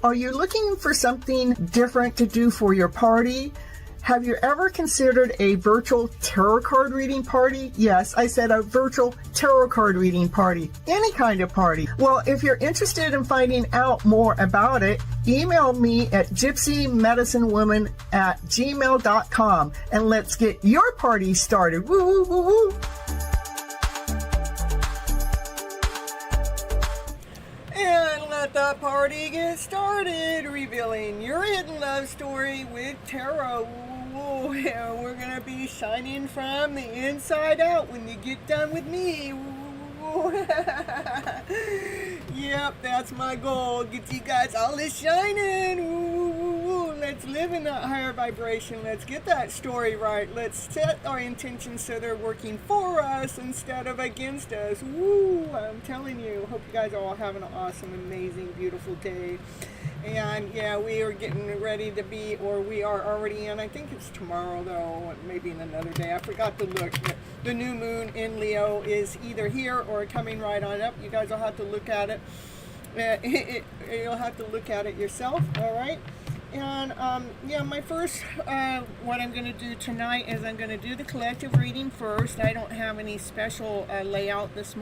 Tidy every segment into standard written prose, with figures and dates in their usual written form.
Are you looking for something different to do for your party? Have you ever considered a virtual tarot card reading party? Yes, I said a virtual tarot card reading party. Any kind of party. Well, if you're interested in finding out more about it, email me at gypsymedicinewoman@gmail.com and let's get your party started. Woo, woo, woo, woo. And let the party get started, revealing your hidden love story with tarot. And we're going to be shining from the inside out when you get done with me. Yep, that's my goal. Get you guys all this shining. Let's live in that higher vibration. Let's get that story right. Let's set our intentions so they're working for us instead of against us. Woo! I'm telling you. Hope you guys are all having an awesome, amazing, beautiful day. And yeah, we are getting ready to be, or we are already in, I think it's tomorrow though, maybe in another day. I forgot to look. The new moon in Leo is either here or coming right on up. You guys will have to look at it. You'll have to look at it yourself, all right? And yeah, my first, what I'm going to do tonight is I'm going to do the collective reading first. I don't have any special layout this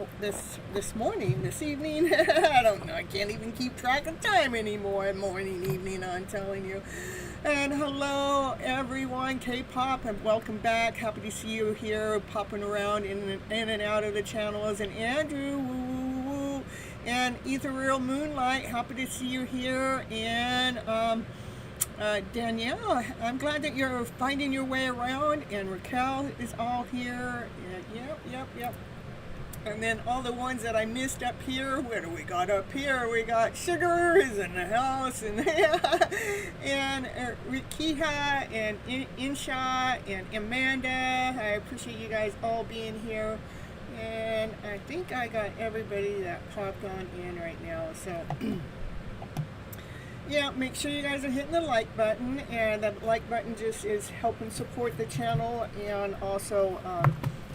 evening. I don't know. I can't even keep track of time anymore. Morning, evening, I'm telling you. And hello, everyone. K-pop, and welcome back. Happy to see you here, popping around in and out of the channels. And Andrew, woo, woo, woo. And Ethereal Moonlight, happy to see you here. And Danielle, I'm glad that you're finding your way around, and Raquel is all here. Yep. And then all the ones that I missed up here. What do we got up here? We got Sugar is in the house, and and Rikiha and Insha and Amanda. I appreciate you guys all being here. And I think I got everybody that popped on in right now. So yeah, make sure you guys are hitting the like button, and the like button just is helping support the channel, and also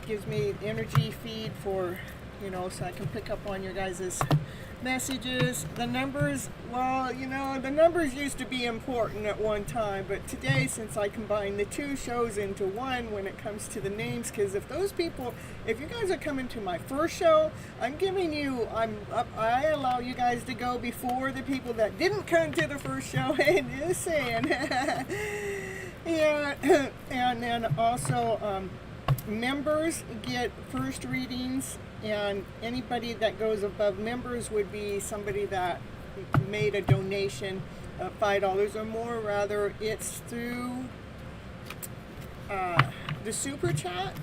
gives me energy feed for, you know, so I can pick up on your guys' messages. The numbers, well, you know, the numbers used to be important at one time, but today, since I combine the two shows into one when it comes to the names, because if those people, if you guys are coming to my first show, I allow you guys to go before the people that didn't come to the first show. And just saying. Yeah, and then also members get first readings, and anybody that goes above members would be somebody that made a donation of $5 or more. Rather, it's through the super chat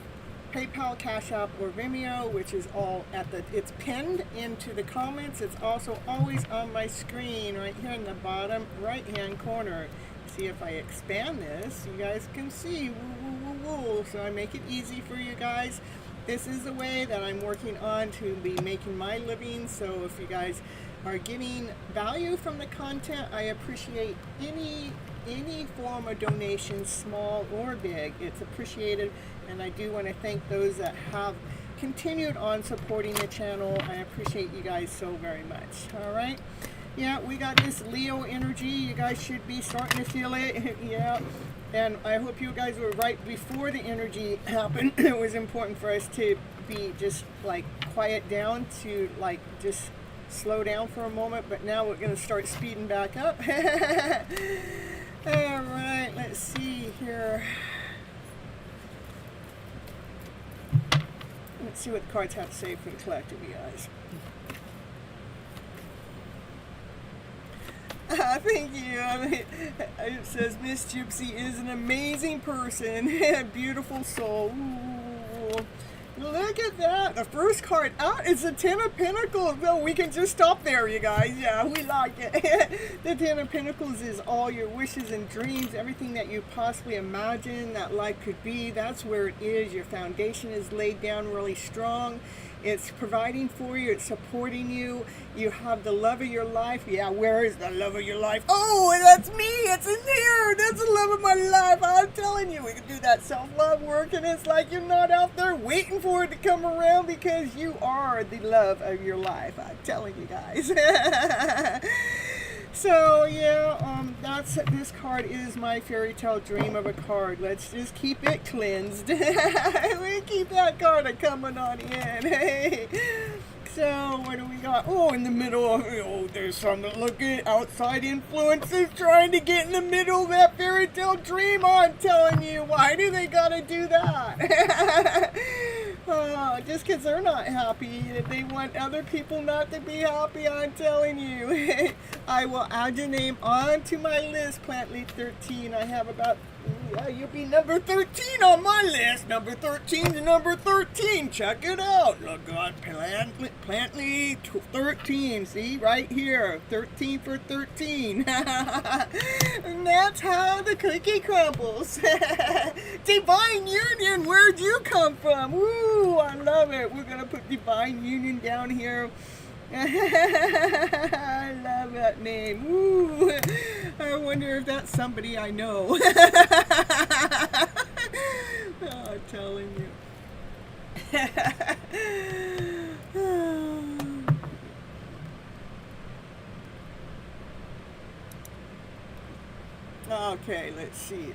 PayPal, Cash App, or Vimeo, which is all it's pinned into the comments. It's also always on my screen right here in the bottom right hand corner. See, if I expand this, you guys can see. So I make it easy for you guys. This is the way that I'm working on to be making my living. So if you guys are getting value from the content, I appreciate any form of donation, small or big. It's appreciated, and I do want to thank those that have continued on supporting the channel. I appreciate you guys so very much. All right, yeah, we got this Leo energy. You guys should be starting to feel it. Yeah, and I hope you guys were right before the energy happened. It was important for us to be just like quiet down, to like just slow down for a moment, but now we're going to start speeding back up. All right, let's see here. Let's see what the cards have to say for the collective, you guys. Thank you. It says Miss Gypsy is an amazing person, a beautiful soul. Ooh. Look at that. The first card out is the Ten of Pentacles. Well, we can just stop there, you guys. Yeah, we like it. The Ten of Pentacles is all your wishes and dreams, everything that you possibly imagine that life could be. That's where it is. Your foundation is laid down really strong. It's providing for you. It's supporting you. You have the love of your life. Yeah, where is the love of your life? Oh, that's me. It's in here. That's the love of my life. I'm telling you, we can do that self-love work, and it's like you're not out there waiting for it to come around, because you are the love of your life. I'm telling you guys. So yeah, this card is my fairy tale dream of a card. Let's just keep it cleansed. We keep that card coming on in. Hey. So what do we got? Oh, in the middle of, oh, there's some, look at outside influences trying to get in the middle of that fairy tale dream. I'm telling you, why do they gotta do that? Just because they're not happy, they want other people not to be happy. I'm telling you. I will add your name onto my list, Plant Leaf 13. I have about, yeah, you'll be number 13 on my list. Number 13 to number 13. Check it out. Look on Plant Leaf 13. See, right here. 13 for 13. And that's how the cookie crumbles. Divine Union, where'd you come from? Woo, I love it. We're going to put Divine Union down here. I love that name. Woo. I wonder if that's somebody I know. Oh, I'm telling you. Okay, let's see.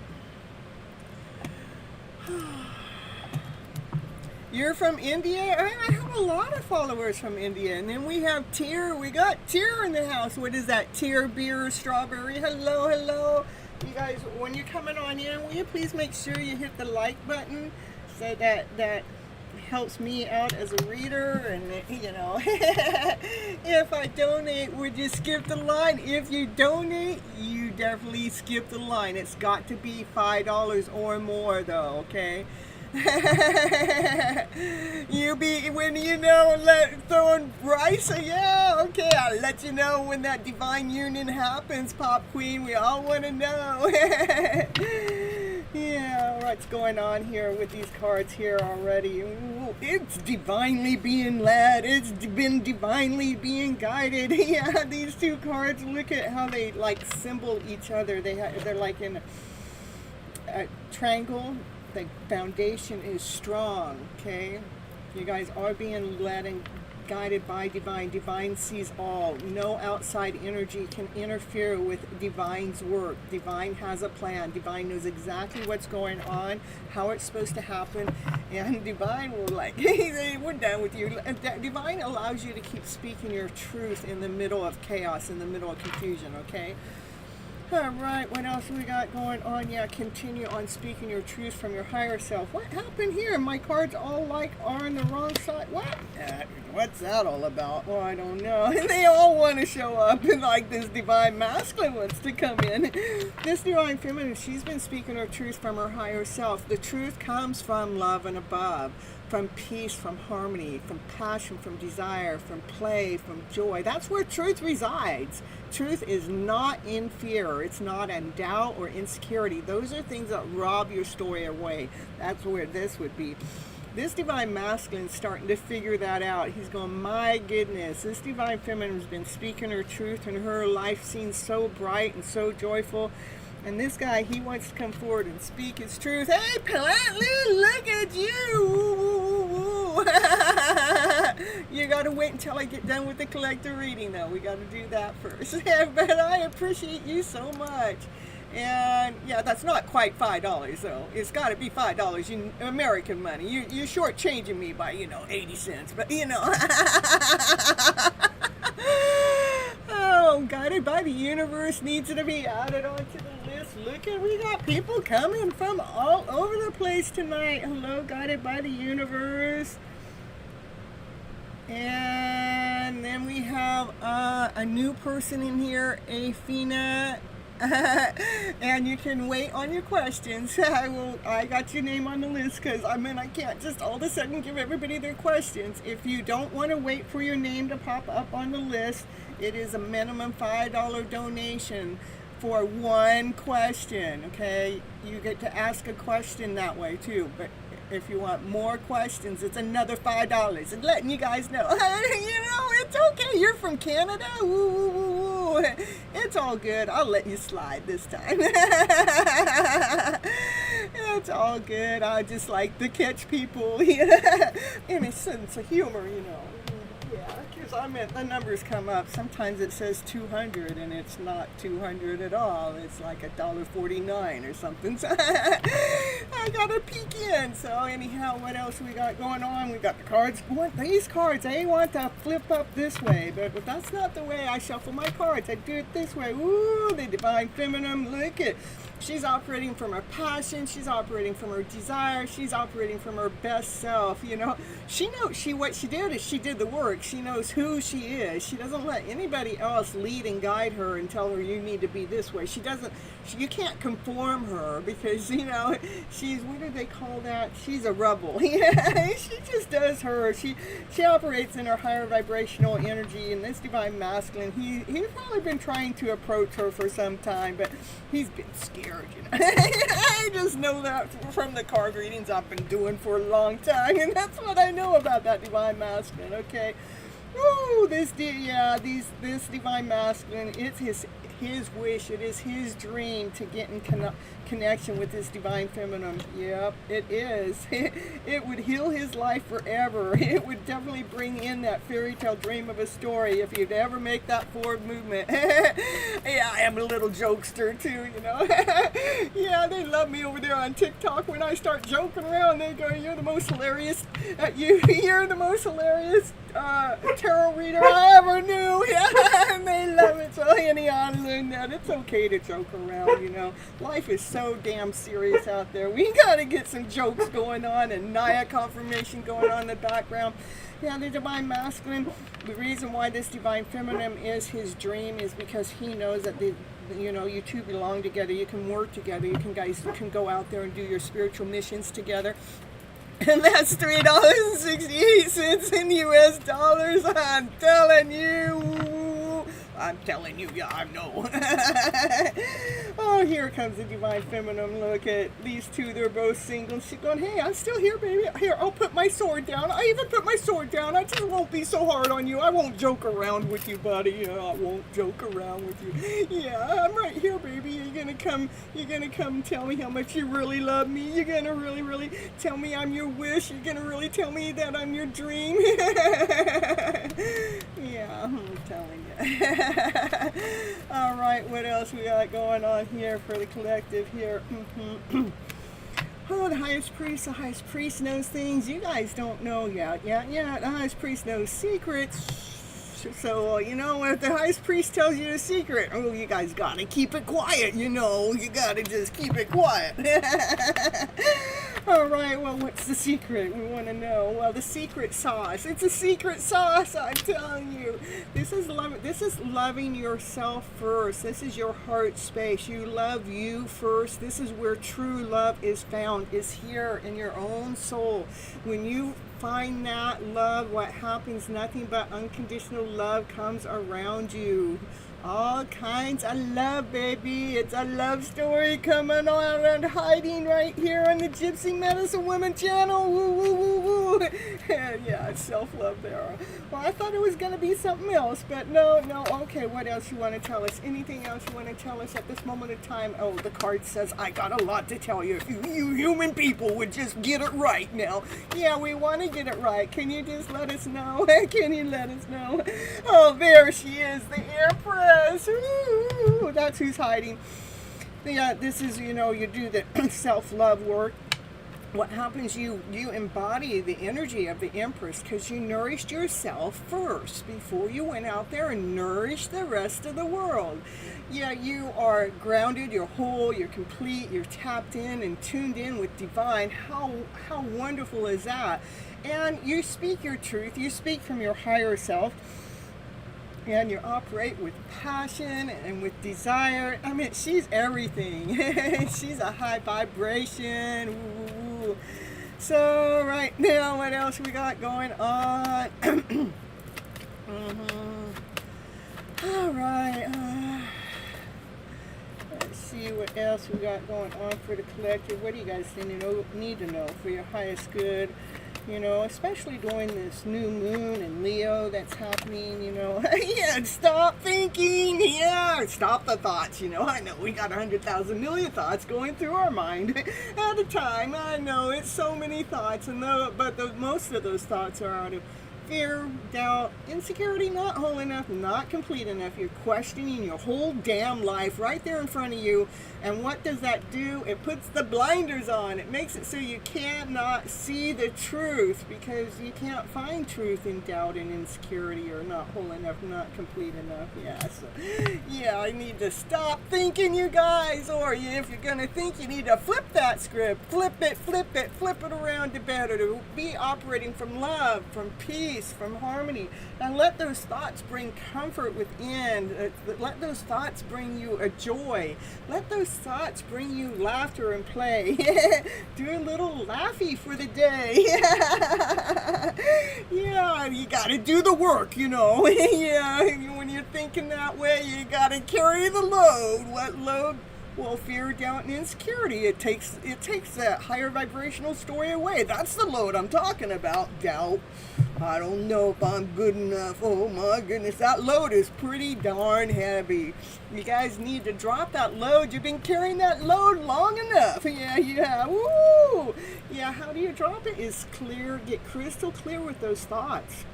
You're from India? I have a lot of followers from India. And then we have Tear. We got Tear in the house. What is that? Tear, beer, strawberry. Hello, hello. You guys, when you're coming on in, will you please make sure you hit the like button, so that helps me out as a reader. And, you know, if I donate, would you skip the line? If you donate, you definitely skip the line. It's got to be $5 or more, though, okay? You be, when you know, throwing rice, yeah, okay, I'll let you know when that divine union happens, Pop Queen. We all want to know. Yeah, what's going on here with these cards here already? Ooh, it's divinely being led. It's been divinely being guided. Yeah, these two cards, look at how they like symbol each other. They're like in a triangle. The foundation is strong, okay? You guys are being led and guided by divine. Divine sees all. No outside energy can interfere with divine's work. Divine has a plan. Divine knows exactly what's going on, how it's supposed to happen, and divine will like, hey, we're done with you. Divine allows you to keep speaking your truth in the middle of chaos, in the middle of confusion, okay? All right, what else we got going on? Yeah, continue on speaking your truth from your higher self. What happened here? My cards all like are on the wrong side. What? what's that all about? Well, I don't know. And they all want to show up, and like this divine masculine wants to come in. This divine feminine, she's been speaking her truth from her higher self. The truth comes from love and above, from peace, from harmony, from passion, from desire, from play, from joy. That's where truth resides. Truth is not in fear. It's not in doubt or insecurity. Those are things that rob your story away. That's where this would be. This divine masculine is starting to figure that out. He's going, my goodness, this divine feminine has been speaking her truth, and her life seems so bright and so joyful. And this guy, he wants to come forward and speak his truth. Hey, Plant, look at you. You got to wait until I get done with the collective reading, though. We got to do that first. But I appreciate you so much. And yeah, that's not quite $5 though. It's got to be $5 in American money. You're shortchanging me by 80 cents, but Oh, guided by the universe needs to be added onto the list. Look at, we got people coming from all over the place tonight. Hello, guided by the universe. And then we have a new person in here, Afina. And you can wait on your questions. I got your name on the list because I can't just all of a sudden give everybody their questions. If you don't want to wait for your name to pop up on the list, it is a minimum $5 donation for one question. Okay, you get to ask a question that way too. But if you want more questions, it's another $5. And letting you guys know, it's okay. You're from Canada. Woo. It's all good. I'll let you slide this time. It's all good. I just like to catch people in a sense of humor, Yeah, because the numbers come up. Sometimes it says 200 and it's not 200 at all. It's like $1.49 or something. So I gotta peek in. So anyhow, what else we got going on? We got the cards. These cards, I want to flip up this way, but that's not the way I shuffle my cards. I do it this way. Ooh, the divine feminine. Look at. She's operating from her passion. She's operating from her desire. She's operating from her best self. She knows what she did is she did the work. She knows who she is. She doesn't let anybody else lead and guide her and tell her you need to be this way. You can't conform her because she's, what do they call that? She's a rebel. She just does her. She operates in her higher vibrational energy. And this divine masculine, he's probably been trying to approach her for some time, but he's been scared. I just know that from the card readings I've been doing for a long time, and that's what I know about that divine masculine. Okay, this divine masculine, it's his wish, it is his dream to get in connection with this divine feminine. Yep, it is. It would heal his life forever. It would definitely bring in that fairy tale dream of a story if you'd ever make that forward movement. Yeah, I am a little jokester too, Yeah, they love me over there on TikTok. When I start joking around, they go, you're the most hilarious, you're the most hilarious tarot reader I ever knew. Yeah, and they love it. So anyhow, I learned that it's okay to joke around. Life is so damn serious out there. We gotta get some jokes going on and Naya confirmation going on in the background. Yeah, the divine masculine, the reason why this divine feminine is his dream is because he knows that you two belong together. You can work together. You can go out there and do your spiritual missions together. And that's $3.68 in US dollars. I'm telling you, yeah, I know. Oh, here comes the divine feminine. Look at these two. They're both single. She's going, hey, I'm still here, baby. Here, I'll put my sword down. I even put my sword down. I just won't be so hard on you. I won't joke around with you, buddy. I won't joke around with you. Yeah, I'm right here, baby. You're gonna come tell me how much you really love me. You're gonna really, really tell me I'm your wish. You're gonna really tell me that I'm your dream. Yeah, I'm telling you. All right, what else we got going on here for the collective here? Oh, the highest priest knows things you guys don't know yet. Yeah, the highest priest knows secrets. So, if the highest priest tells you a secret, you guys gotta keep it quiet, you gotta just keep it quiet. All right, well, what's the secret? We want to know. Well, the secret sauce. It's a secret sauce, I'm telling you. This is loving yourself first. This is your heart space. You love you first. This is where true love is found, is here in your own soul. When you find that love, what happens? Nothing but unconditional love comes around you. All kinds of love, baby. It's a love story coming on and hiding right here on the Gypsy Medicine Woman channel. Woo, woo, woo, woo. Yeah, it's self-love there. Well, I thought it was going to be something else, but no. Okay, what else you want to tell us? Anything else you want to tell us at this moment of time? Oh, the card says, I got a lot to tell you. If you human people would just get it right now. Yeah, we want to get it right. Can you just let us know? Can you let us know? Oh, there she is, the Empress. Ooh, that's who's hiding. Yeah, this is, you do the self-love work. What happens, you embody the energy of the Empress because you nourished yourself first before you went out there and nourished the rest of the world. Yeah, you are grounded, you're whole, you're complete, you're tapped in and tuned in with divine. How wonderful is that? And you speak your truth, you speak from your higher self. And you operate with passion and with desire. I mean, she's everything. She's a high vibration. Ooh. So right now, what else we got going on? All right. Let's see what else we got going on for the collective. What do you guys need to know for your highest good? Especially during this new moon in Leo that's happening, Yeah, stop thinking. Yeah, stop the thoughts, I know we got 100,000 million thoughts going through our mind at a time. I know it's so many thoughts, but most of those thoughts are out of fear, doubt, insecurity, not whole enough, not complete enough. You're questioning your whole damn life right there in front of you. And what does that do? It puts the blinders on. It makes it so you cannot see the truth because you can't find truth in doubt and insecurity or not whole enough, not complete enough. Yeah, I need to stop thinking, you guys. Or if you're going to think, you need to flip that script. Flip it around to better. To be operating from love, from peace, from harmony. And let those thoughts bring comfort within. Let those thoughts bring you a joy. Let those thoughts bring you laughter and play. Do a little laughy for the day. Yeah, you gotta do the work, Yeah, when you're thinking that way, you gotta carry the load. What load? Well, fear, doubt, and insecurity. It takes that higher vibrational story away. That's the load I'm talking about. Doubt. I don't know if I'm good enough. Oh my goodness, that load is pretty darn heavy. You guys need to drop that load. You've been carrying that load long enough. Yeah. Woo! Yeah, how do you drop it? Is clear. Get crystal clear with those thoughts.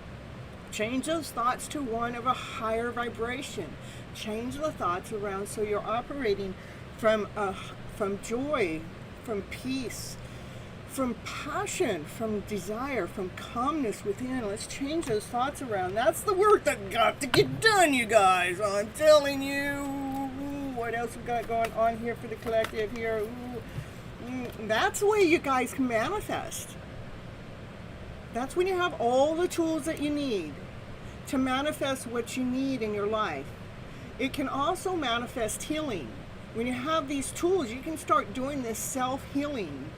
Change those thoughts to one of a higher vibration. Change the thoughts around so you're operating from joy, from peace, from passion, from desire, from calmness within. Let's change those thoughts around. That's the work that got to get done, you guys. I'm telling you. What else we got going on here for the collective here? That's the way you guys can manifest. That's when you have all the tools that you need to manifest what you need in your life. It can also manifest healing. When you have these tools, you can start doing this self-healing.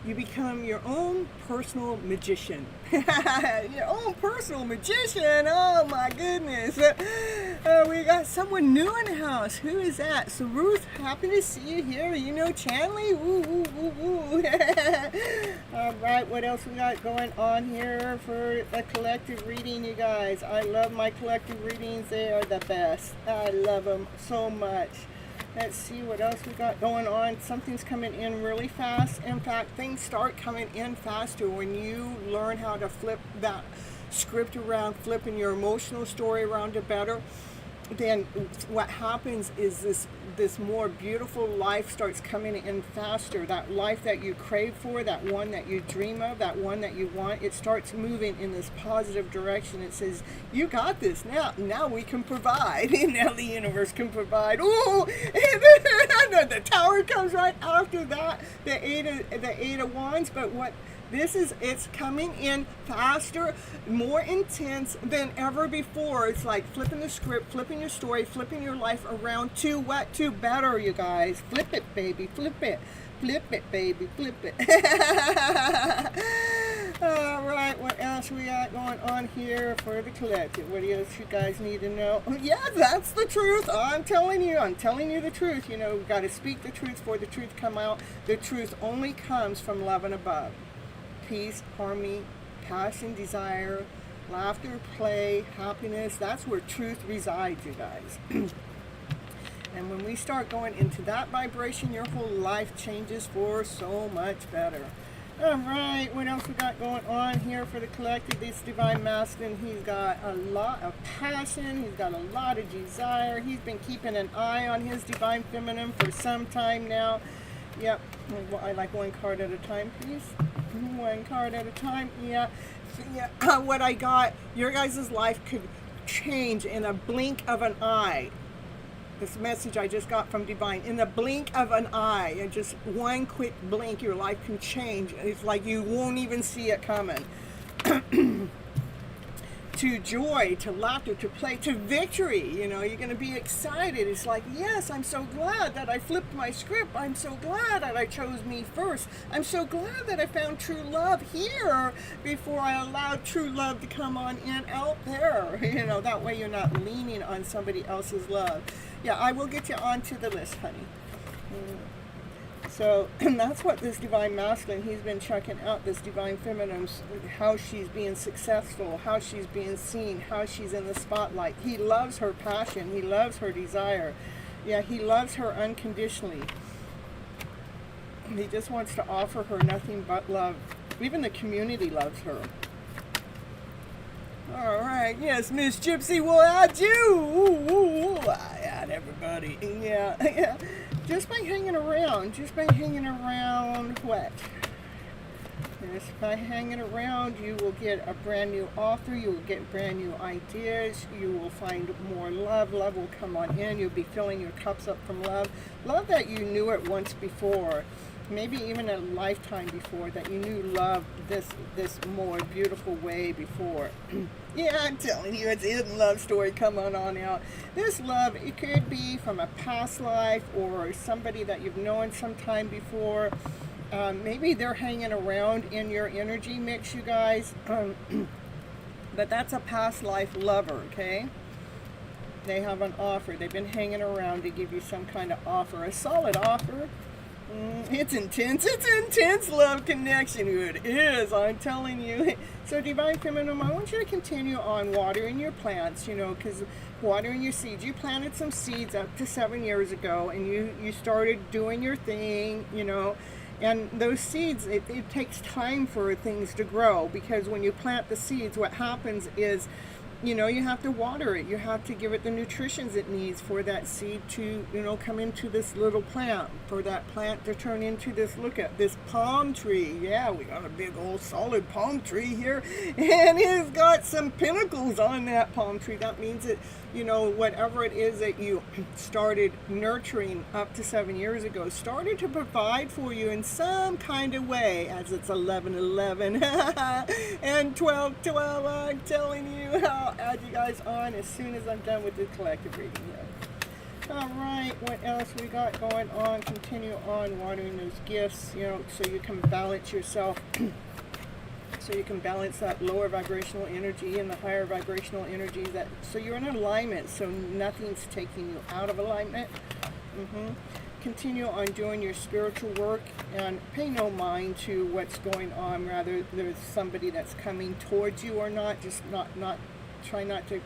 You become your own personal magician. Your own personal magician. Oh my goodness. We got someone new in the house. Who is that? So Ruth, happy to see you here. Chanley? Woo. All right, what else we got going on here for a collective reading, you guys? I love my collective readings. They are the best. I love them so much. Let's see what else we got going on. Something's coming in really fast. In fact, things start coming in faster when you learn how to flip that script around, flipping your emotional story around to better. then what happens is this more beautiful life starts coming in faster. That life that you crave for, that one that you dream of, that one that you want, it starts moving in this positive direction. It says, you got this now we can provide. Now the universe can provide. Ooh, and the tower comes right after that, the eight of wands. But what this is, it's coming in faster, more intense than ever before. It's like flipping the script, flipping your story, flipping your life around to what? To better, you guys. Flip it, baby, flip it. Flip it, baby, flip it. All right, what else we got going on here for the collective? What else you guys need to know? Yeah, that's the truth. I'm telling you the truth. You know, we've got to speak the truth for the truth come out. The truth only comes from love and above. Peace, harmony, passion, desire, laughter, play, happiness. That's where truth resides, you guys. And when we start going into that vibration, your whole life changes for so much better. All right, what else we got going on here for the collective? This divine masculine, he's got a lot of passion. He's got a lot of desire. He's been keeping an eye on his divine feminine for some time now. Yep, I like one card at a time, please. One card at a time. Yeah. What I got, your guys' life could change in a blink of an eye. This message I just got from Divine. In the blink of an eye, and just one quick blink, your life can change. It's like you won't even see it coming. To joy, to laughter, to play, to victory. You know, you're going to be excited. It's like, yes, I'm so glad that I flipped my script. I'm so glad that I chose me first. I'm so glad that I found true love here before I allowed true love to come on in out there. You know, that way you're not leaning on somebody else's love. Yeah, I will get you onto the list, honey. So that's what this divine masculine, he's been checking out, this divine feminine, how she's being successful, how she's being seen, how she's in the spotlight. He loves her passion. He loves her desire. Yeah, he loves her unconditionally. He just wants to offer her nothing but love. Even the community loves her. All right, yes, Miss Gypsy, what I do? Ooh, ooh, ooh. I got everybody. Yeah. Just by hanging around, what? Just by hanging around, you will get a brand new offer, you will get brand new ideas, you will find more love, love will come on in, you'll be filling your cups up from love, love that you knew it once before, maybe even a lifetime before, that you knew love this more beautiful way before. Yeah, I'm telling you, it's a hidden love story. Come on out. This love, it could be from a past life or somebody that you've known sometime before. Maybe they're hanging around in your energy mix, you guys. But that's a past life lover, okay? They have an offer. They've been hanging around to give you some kind of offer, a solid offer. It's intense love connection. It is, I'm telling you. So Divine Feminine, I want you to continue on watering your plants, you know, because watering your seeds, you planted some seeds up to 7 years ago, and you started doing your thing, you know, and those seeds, it takes time for things to grow, because when you plant the seeds, what happens is, you know, you have to water it. You have to give it the nutritions it needs for that seed to, you know, come into this little plant, for that plant to turn into this, look at this palm tree. Yeah, we got a big old solid palm tree here, and it's got some pinnacles on that palm tree. That means that, you know, whatever it is that you started nurturing up to 7 years ago started to provide for you in some kind of way, as it's 11/11 and 12/12. I'm telling you, I'll add you guys on as soon as I'm done with the collective reading here. All right, what else we got going on? Continue on watering those gifts, you know, so you can balance yourself. So you can balance that lower vibrational energy and the higher vibrational energy, so you're in alignment, so nothing's taking you out of alignment. Continue on doing your spiritual work and pay no mind to what's going on, rather there's somebody that's coming towards you or not. Just try not to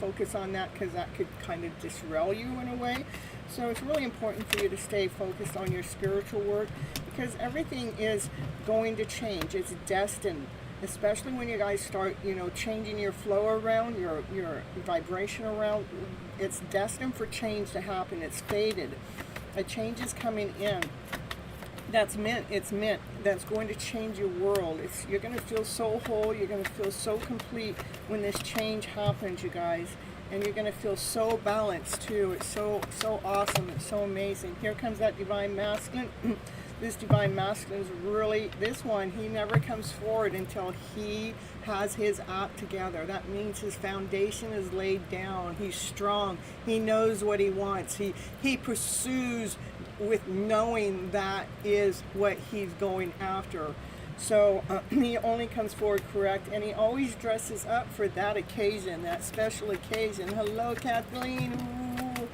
focus on that, because that could kind of disrail you in a way. So it's really important for you to stay focused on your spiritual work, because everything is going to change. It's destined. especially when you guys start, you know, changing your flow around, your vibration around. It's destined for change to happen. It's fated. A change is coming in. That's meant. It's meant. That's going to change your world. You're going to feel so whole. You're going to feel so complete when this change happens, you guys. And you're going to feel so balanced too. It's so awesome. It's so amazing. Here comes that divine masculine. This divine masculine is really, this one, he never comes forward until he has his act together. That means his foundation is laid down. He's strong. He knows what he wants. He pursues with knowing that is what he's going after. So he only comes forward correct, and he always dresses up for that occasion, that special occasion. Hello, Kathleen. Ooh.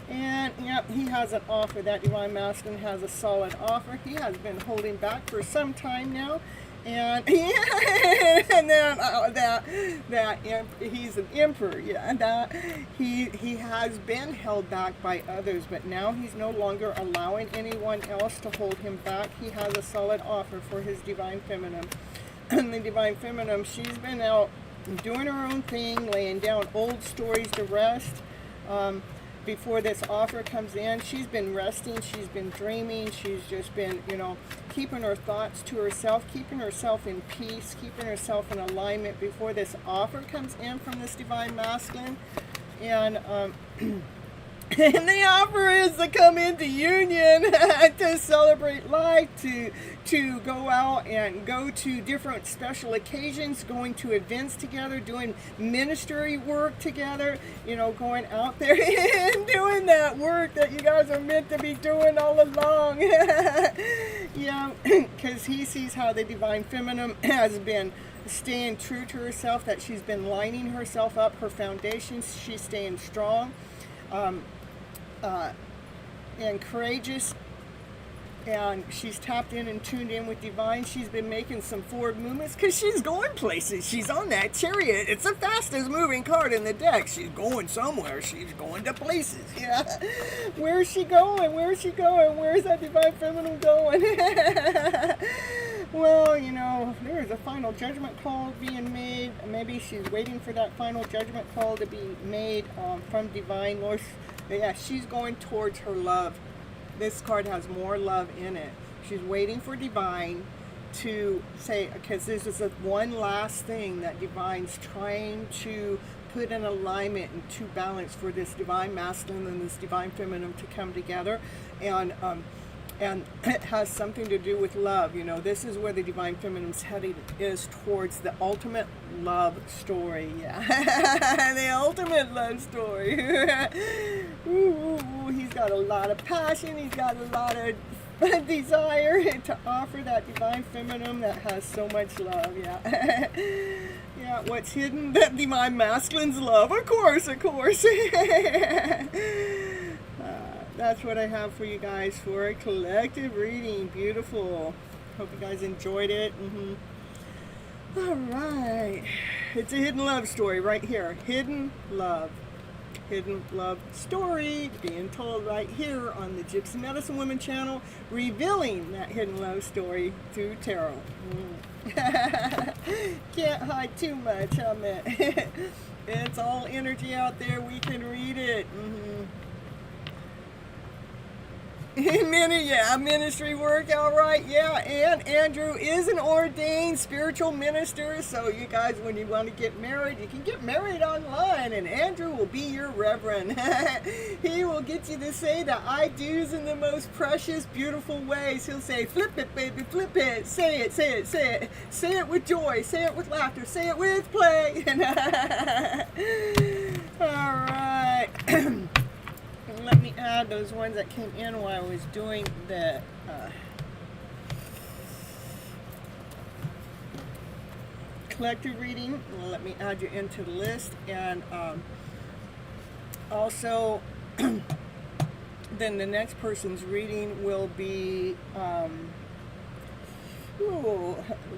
And yeah, he has an offer. That divine masculine has a solid offer. He has been holding back for some time now, and yeah, and then he's an emperor. Yeah, that he has been held back by others, but now he's no longer allowing anyone else to hold him back. He has a solid offer for his divine feminine. And the divine feminine, she's been out doing her own thing, laying down old stories to rest. Before this offer comes in, she's been resting, she's been dreaming, she's just been, you know, keeping her thoughts to herself, keeping herself in peace, keeping herself in alignment before this offer comes in from this divine masculine. And and the offer is to come into union, to celebrate life, to go out and go to different special occasions, going to events together, doing ministry work together, you know, going out there and doing that work that you guys are meant to be doing all along. Yeah, because he sees how the divine feminine has been staying true to herself, that she's been lining herself up, her foundations, she's staying strong. And courageous, and she's tapped in and tuned in with divine. She's been making some forward movements because she's going places. She's on that chariot. It's the fastest moving card in the deck. She's going somewhere. She's going to places. Yeah. Where's she going? Where's she going? Where's that divine feminine going? Well, you know, there's a final judgment call being made. Maybe she's waiting for that final judgment call to be made from divine. Lord, yeah, she's going towards her love. This card has more love in it. She's waiting for divine to say, because this is the one last thing that divine's trying to put in alignment and to balance for this divine masculine and this divine feminine to come together. And it has something to do with love. You know, this is where the divine feminine's heading, is towards the ultimate love story. Yeah, the ultimate love story. Ooh, he's got a lot of passion. He's got a lot of desire to offer that divine feminine that has so much love. Yeah. Yeah, what's hidden? That divine masculine's love. Of course. That's what I have for you guys for a collective reading. Beautiful. Hope you guys enjoyed it. All right. It's a hidden love story right here. Hidden love story being told right here on the Gypsy Medicine Woman channel, revealing that hidden love story through tarot. Can't hide too much, huh, man? It's all energy out there. We can read it. Ministry work, all right. Yeah, and Andrew is an ordained spiritual minister. So you guys, when you want to get married, you can get married online, and Andrew will be your reverend. He will get you to say the I do's in the most precious, beautiful ways. He'll say, flip it, baby, flip it. Say it. Say it with joy. Say it with laughter. Say it with play. All right. Let me add those ones that came in while I was doing the collective reading. Let me add you into the list, and also then the next person's reading will be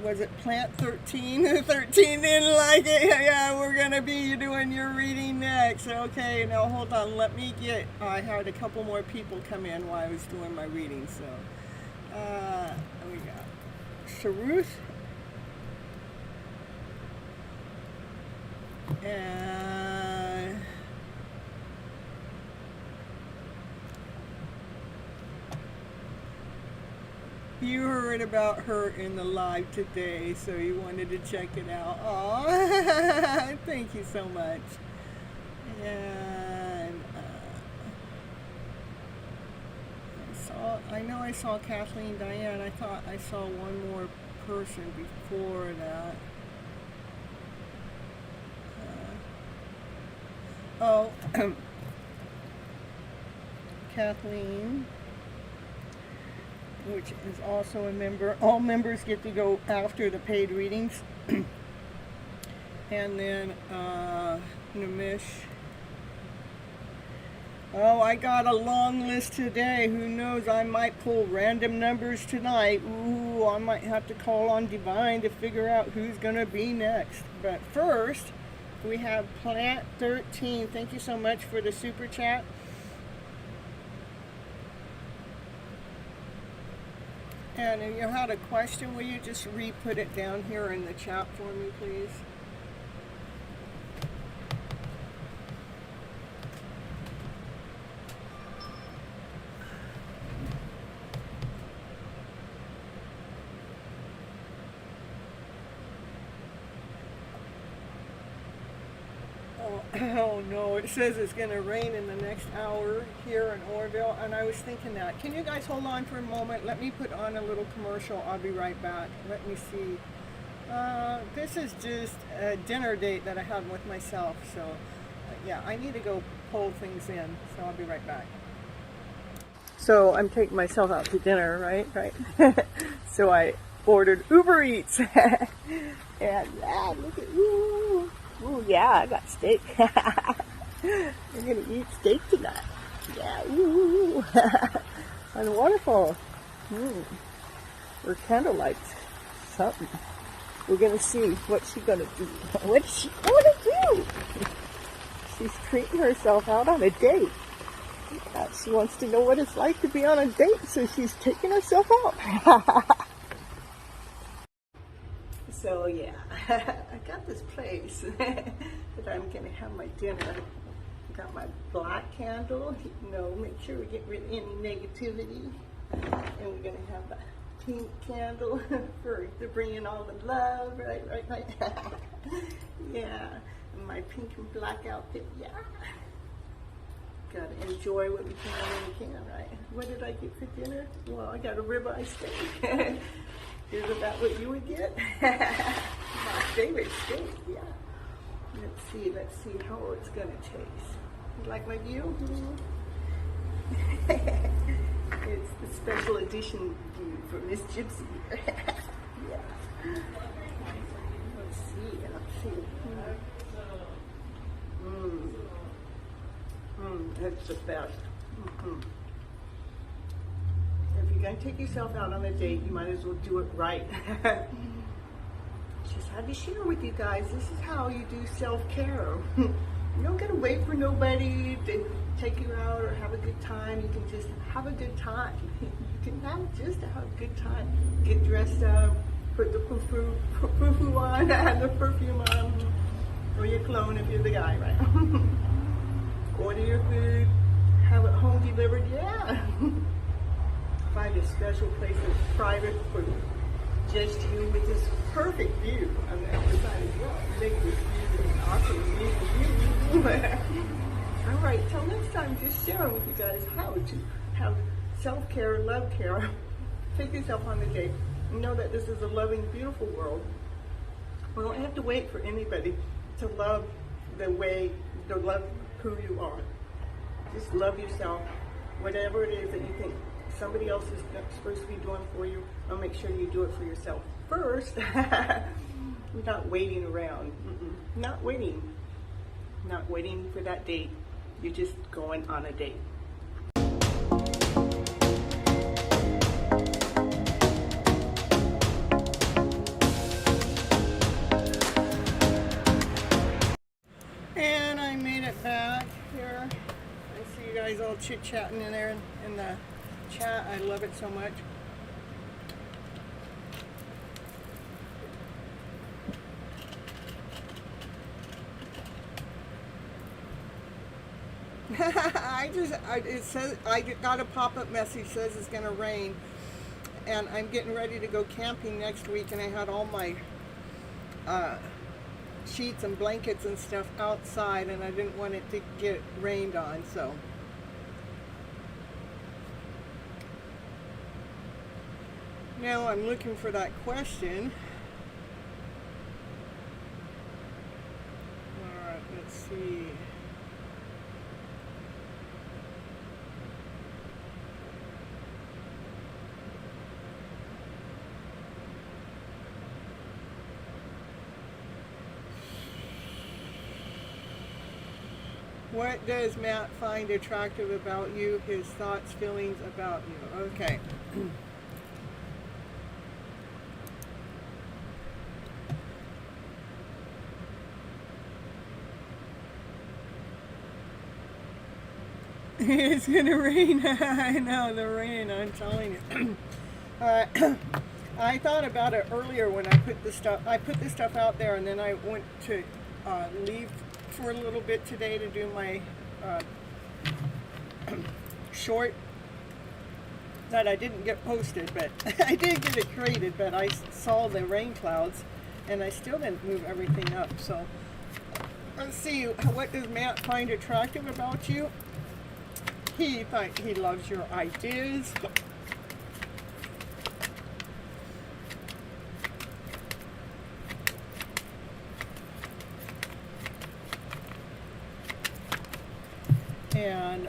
was it Plant 13? 13 didn't like it. Yeah, we're gonna be doing your reading next. Okay, now hold on. Let me get. I had a couple more people come in while I was doing my reading. So, we got Sharuth. And you heard about her in the live today, so you wanted to check it out. Aw, thank you so much. And I know I saw Kathleen Diane. I thought I saw one more person before that. Oh, Kathleen, which is also a member. All members get to go after the paid readings. And then Namish. Oh, I got a long list today. Who knows? I might pull random numbers tonight. Ooh, I might have to call on Divine to figure out who's going to be next. But first, we have Plant 13. Thank you so much for the super chat. And if you had a question, will you just re-put it down here in the chat for me, please? Oh no, it says it's going to rain in the next hour here in Orville, and I was thinking that. Can you guys hold on for a moment? Let me put on a little commercial. I'll be right back. Let me see. This is just a dinner date that I had with myself, so yeah, I need to go pull things in, so I'll be right back. So I'm taking myself out to dinner, right? So I ordered Uber Eats, and look at you. Ooh, yeah, I got steak. I'm gonna eat steak tonight. Yeah, ooh. And wonderful. Or candlelight. Something. We're gonna see what she's gonna do. What's she gonna do? She's treating herself out on a date. Yeah, she wants to know what it's like to be on a date, so she's taking herself out. So yeah, I got this place that I'm gonna have my dinner. I got my black candle, make sure we get rid of any negativity. And we're gonna have the pink candle to bring in all the love, right? Yeah, and my pink and black outfit, yeah. Gotta enjoy what we can when we can, right? What did I get for dinner? Well, I got a ribeye steak. Is about what you would get? My favorite steak, yeah. Let's see how it's gonna taste. You like my view? It's the special edition view from Miss Gypsy. Yeah. Let's see. That's the best. If you're going to take yourself out on a date, you might as well do it right. Just had to share with you guys, this is how you do self-care. You don't got to wait for nobody to take you out or have a good time. You can just have a good time. You can just have a good time. Get dressed up, put the poo-poo on, and the perfume on, or your cologne if you're the guy, right? Order your food, have it home delivered, yeah. Find a special place that's private for just you with this perfect view on the other side as well. Make this view an awesome view. All right, till next time, just sharing with you guys how to have self-care, love care. Take yourself on the date. Know that this is a loving, beautiful world. We don't have to wait for anybody to love love who you are. Just love yourself. Whatever it is that you think somebody else is supposed to be doing for you, I'll make sure you do it for yourself first. You're not waiting around. Not waiting for that date. You're just going on a date. And I made it back here. I see you guys all chit-chatting in there in the chat. I love it so much. It says I got a pop-up message says it's gonna rain, and I'm getting ready to go camping next week, and I had all my sheets and blankets and stuff outside, and I didn't want it to get rained on, so. Now I'm looking for that question. All right, let's see. What does Matt find attractive about you? His thoughts, feelings about you. Okay. It's gonna rain. I know, the rain, I'm telling you. I thought about it earlier when I put this stuff out there, and then I went to leave for a little bit today to do my short that I didn't get posted, but I did get it created, but I saw the rain clouds and I still didn't move everything up. So let's see, what does Matt find attractive about you? He loves your ideas. And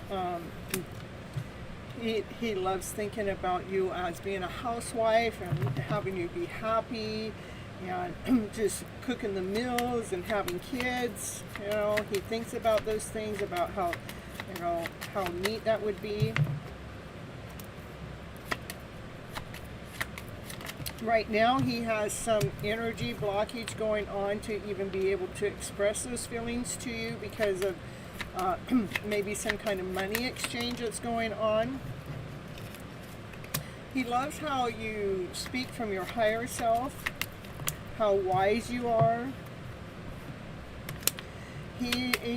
he loves thinking about you as being a housewife and having you be happy and just cooking the meals and having kids. You know, he thinks about those things, about how, you know, how neat that would be. Right now he has some energy blockage going on to even be able to express those feelings to you because of maybe some kind of money exchange that's going on. He loves how you speak from your higher self, how wise you are.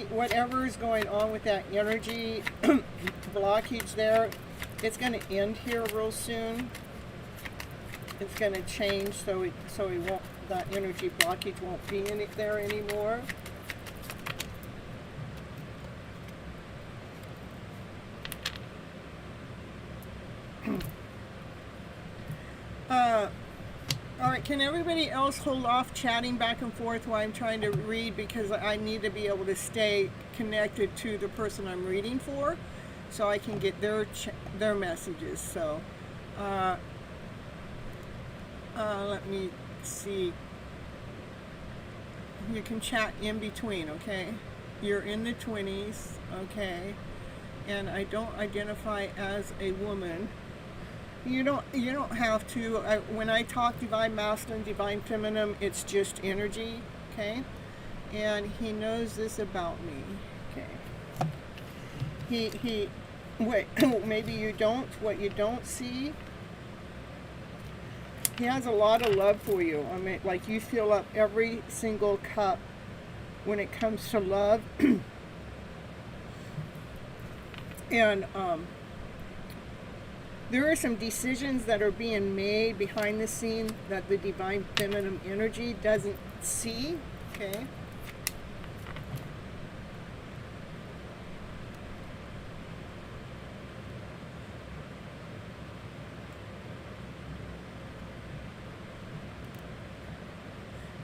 Whatever is going on with that energy blockage there, it's going to end here real soon. It's going to change, so he won't, that energy blockage won't be in it there anymore. All right, can everybody else hold off chatting back and forth while I'm trying to read, because I need to be able to stay connected to the person I'm reading for so I can get their messages. So let me see. You can chat in between, okay? You're in the 20s, okay? And I don't identify as a woman. You don't have to. When I talk divine masculine, divine feminine, it's just energy, okay? And he knows this about me, okay? Wait, maybe you don't. What you don't see, he has a lot of love for you. I mean, like, you fill up every single cup when it comes to love. And there are some decisions that are being made behind the scene that the divine feminine energy doesn't see, okay?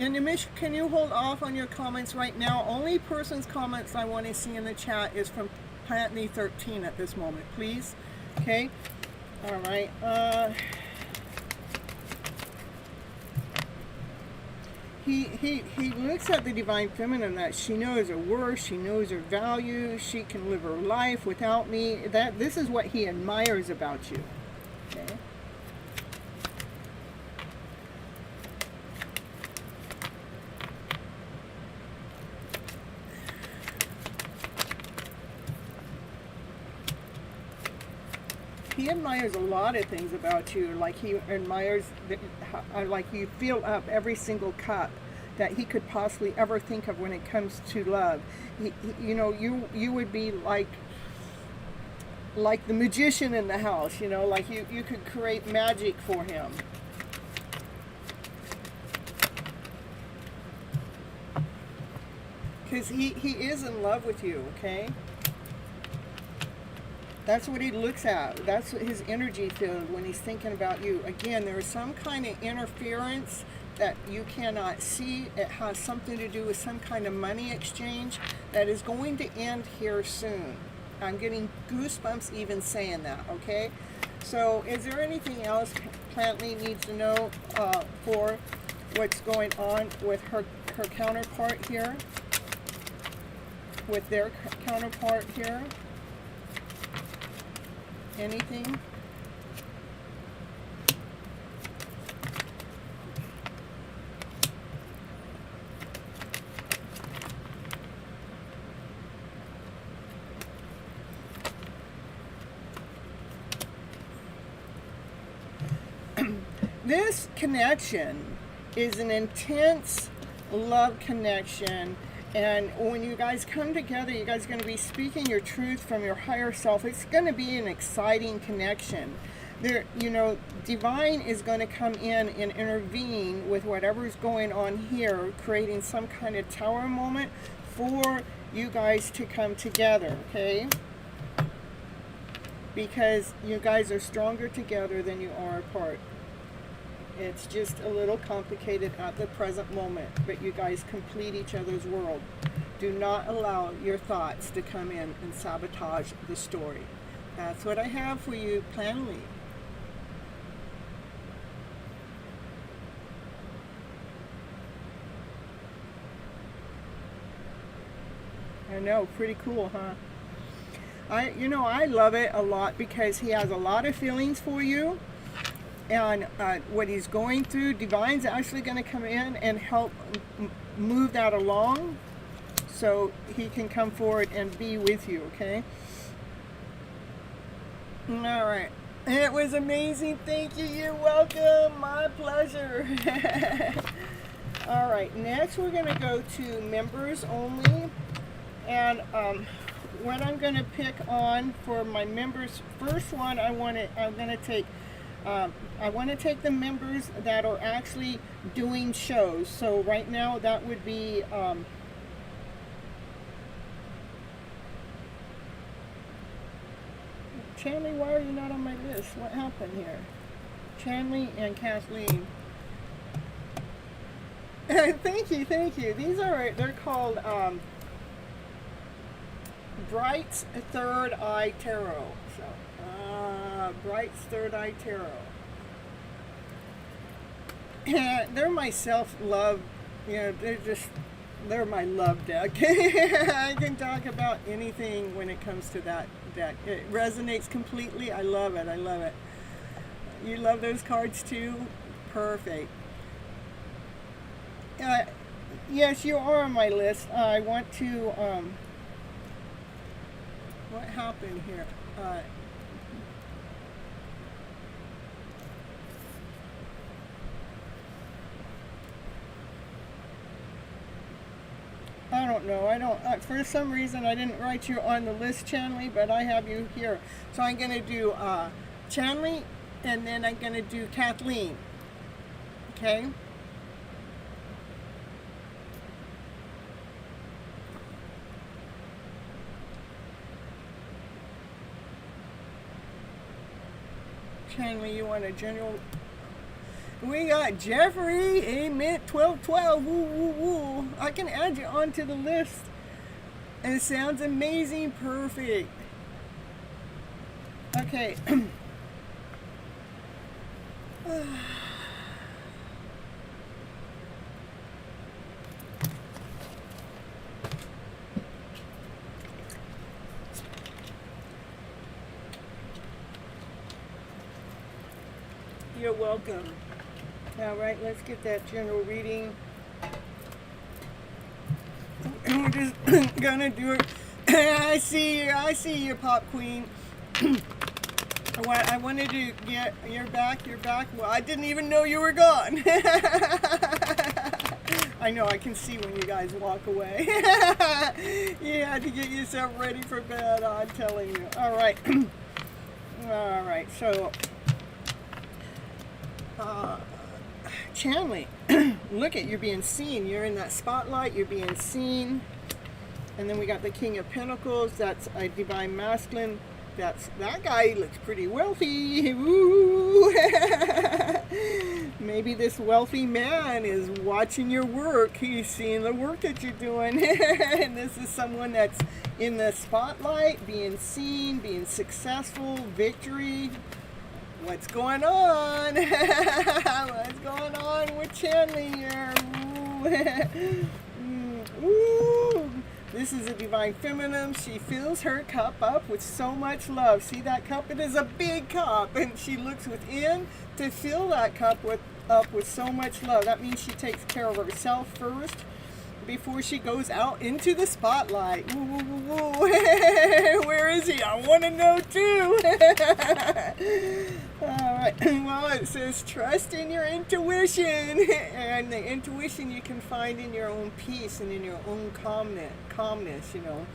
And Nimish, can you hold off on your comments right now? Only person's comments I want to see in the chat is from Pantney 13 at this moment, please. Okay? All right. He looks at the divine feminine, that she knows her worth, she knows her value, she can live her life without me. This is what he admires about you. Okay? He admires a lot of things about you. Like, he admires like you fill up every single cup that he could possibly ever think of when it comes to love. You know, you would be like like the magician in the house, you know, like you could create magic for him. Because he is in love with you, okay? That's what he looks at. That's his energy field when he's thinking about you. Again, there is some kind of interference that you cannot see. It has something to do with some kind of money exchange that is going to end here soon. I'm getting goosebumps even saying that, okay? So is there anything else Plantley needs to know for what's going on with her counterpart here? With their counterpart here? Anything? This connection is an intense love connection, and when you guys come together, you guys are going to be speaking your truth from your higher self. It's going to be an exciting connection. There, you know, divine is going to come in and intervene with whatever's going on here, creating some kind of tower moment for you guys to come together, okay? Because you guys are stronger together than you are apart. It's just a little complicated at the present moment, but you guys complete each other's world. Do not allow your thoughts to come in and sabotage the story. That's what I have for you, Plantley. I know, pretty cool, huh? I love it a lot because he has a lot of feelings for you. And what he's going through, Divine's actually going to come in and help move that along so he can come forward and be with you, okay? All right. It was amazing. Thank you. You're welcome. My pleasure. All right. Next, we're going to go to members only. And what I'm going to pick on for my members, first one, I'm going to take the members that are actually doing shows. So right now that would be Chanley, why are you not on my list? What happened here? Chanley and Kathleen. Thank you. These are, they're called Bright's Third Eye Tarot. So Bright's Third Eye Tarot. And they're my self-love, they're my love deck. I can talk about anything when it comes to that deck. It resonates completely. I love it. You love those cards too? Perfect. Yes, you are on my list. I want to, what happened here? I don't know. For some reason, I didn't write you on the list, Chanley, but I have you here. So I'm going to do Chanley, and then I'm going to do Kathleen. Okay? Chanley, you want a general... We got Jeffrey, Amen, 1212, woo, woo, woo. I can add you onto the list. And it sounds amazing, perfect. Okay. You're welcome. All right, let's get that general reading. And we're just gonna do it. I see you, Pop Queen. What I wanted to get, you're back. Well, I didn't even know you were gone. I know, I can see when you guys walk away. You had to get yourself ready for bed, I'm telling you. All right. All right, so channeling. Look at, you're being seen. You're in that spotlight. You're being seen. And then we got the King of Pentacles. That's a divine masculine. That guy looks pretty wealthy. Woo! Maybe this wealthy man is watching your work. He's seeing the work that you're doing. And this is someone that's in the spotlight, being seen, being successful, victory. What's going on? What's going on with channeling here? Ooh. Ooh. This is a divine feminine. She fills her cup up with so much love. See that cup? It is a big cup, and she looks within to fill that cup up with so much love. That means she takes care of herself first before she goes out into the spotlight. Ooh, ooh, ooh. Where is he? I want to know too. All right. Well, it says trust in your intuition, and the intuition you can find in your own peace and in your own calmness. You know.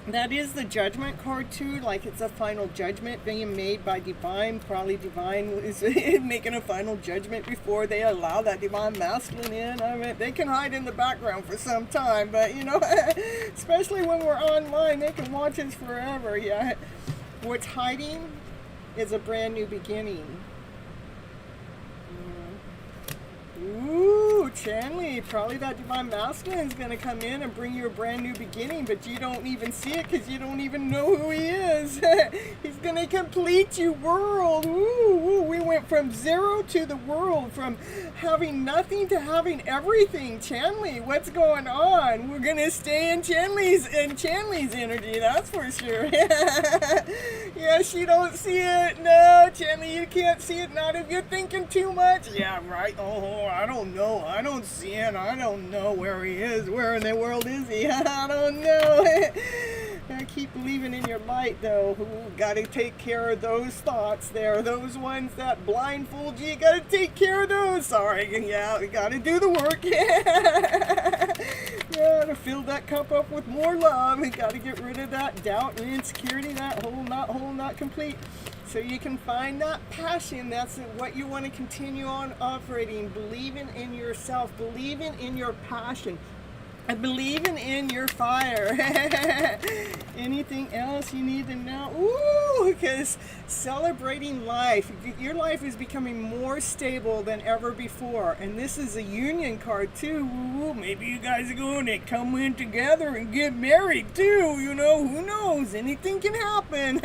That is the judgment card too, like it's a final judgment being made by divine. Probably divine is making a final judgment before they allow that divine masculine in. I mean, they can hide in the background for some time, but you know, especially when we're online, they can watch us forever. Yeah, what's hiding is a brand new beginning. Ooh, channeling. Probably that divine masculine is going to come in and bring you a brand new beginning, but you don't even see it because you don't even know who he is. He's going to complete your world. Ooh, we went from zero to the world, from having nothing to having everything. Channeling, what's going on? We're going to stay in Chanley's energy, that's for sure. Yes, you don't see it. No, Chanley, you can't see it. Not if you're thinking too much. Yeah, right. Oh, I don't know. I don't see it. I don't know where he is. Where in the world is he? I don't know. Keep believing in your light, though. Ooh, gotta take care of those thoughts there. Those ones that blindfold you. Gotta take care of those. Sorry. Yeah, we gotta do the work. Yeah, to fill that cup up with more love. We gotta get rid of that doubt and insecurity. That whole, not complete. So you can find that passion. That's what you want to continue on operating. Believing in yourself. Believing in your passion. And believing in your fire. Anything else you need to know? Ooh, because celebrating life. Your life is becoming more stable than ever before. And this is a union card too. Ooh, maybe you guys are going to come in together and get married too. You know, who knows? Anything can happen.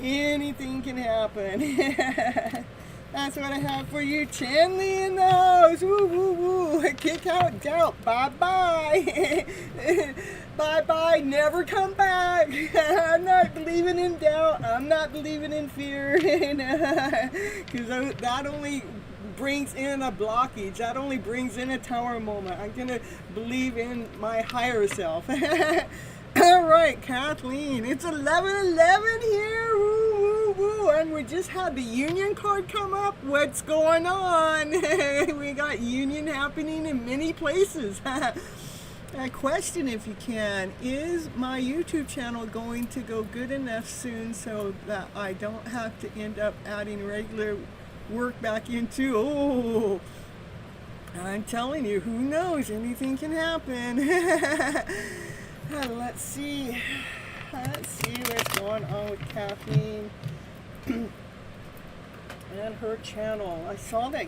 Anything can happen. That's what I have for you, Chanley in the house. Woo, woo, woo. Kick out doubt. Bye-bye. Bye-bye. Never come back. I'm not believing in doubt. I'm not believing in fear. Because that only brings in a blockage. That only brings in a tower moment. I'm going to believe in my higher self. All right, Kathleen. It's 11:11 here. Woo, woo, woo. And we just had the union card come up. What's going on? We got union happening in many places. A question, if you can, is my YouTube channel going to go good enough soon so that I don't have to end up adding regular work back into? Oh, I'm telling you, who knows? Anything can happen. Let's see what's going on with Kathleen and her channel. I saw that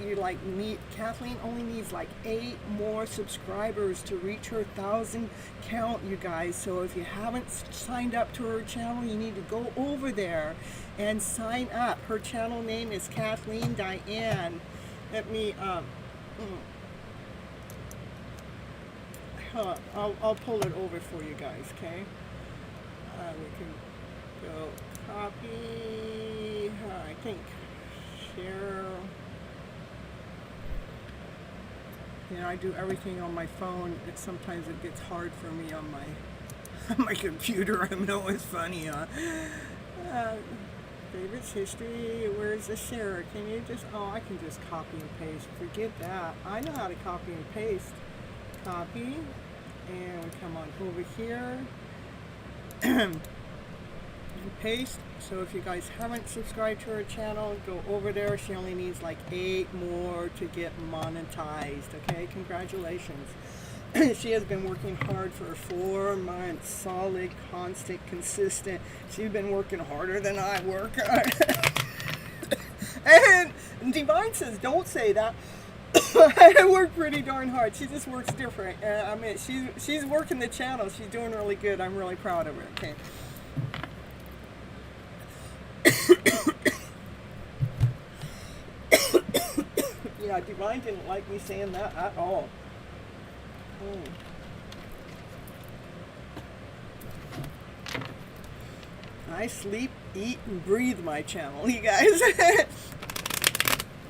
Kathleen only needs like 8 more subscribers to reach her 1,000 count, you guys. So if you haven't signed up to her channel, you need to go over there and sign up. Her channel name is Kathleen Diane. Let me I'll pull it over for you guys, okay? We can go copy, I think, share. You know, I do everything on my phone. Sometimes it gets hard for me on my computer. I know it's funny, huh? Favorites, history, where's the share? Can you just, I can just copy and paste. Forget that. I know how to copy and paste. Copy, and we come on over here. and paste. So if you guys haven't subscribed to her channel, go over there. She only needs like 8 more to get monetized. Okay, congratulations. She has been working hard for 4 months, solid, constant, consistent. She's been working harder than I work. And Divine says, don't say that. I work pretty darn hard. She just works different. I mean, she's working the channel. She's doing really good. I'm really proud of her. Okay. Yeah, Divine didn't like me saying that at all. I sleep, eat, and breathe my channel, you guys.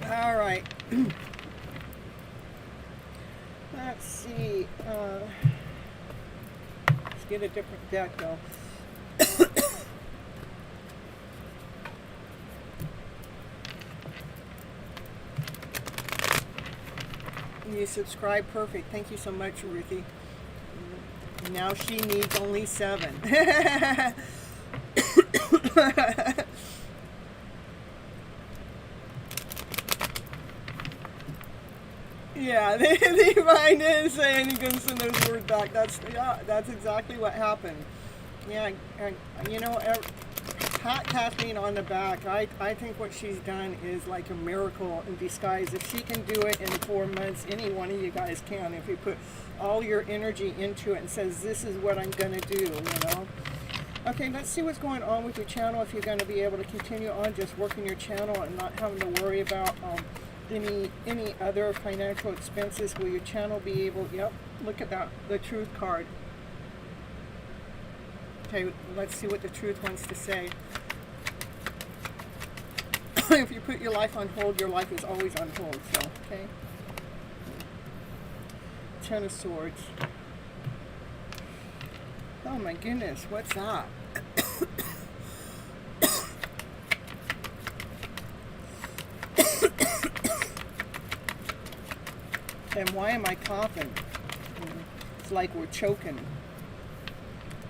All right. Let's see. Let's get a different deck, though. You subscribe, perfect. Thank you so much, Ruthie. Now she needs only 7. Yeah, the mind is saying you can send those words back. That's exactly what happened. Yeah, you know, pat Kathleen on the back. I think what she's done is like a miracle in disguise. If she can do it in 4 months, any one of you guys can. If you put all your energy into it and says, this is what I'm going to do, you know. Okay, let's see what's going on with your channel. If you're going to be able to continue on just working your channel and not having to worry about any other financial expenses. Will your channel be able, yep, look at that, the truth card. Okay, let's see what the truth wants to say. If you put your life on hold, your life is always on hold, so, okay. 10 of Swords. Oh my goodness, what's that? And why am I coughing? It's like we're choking.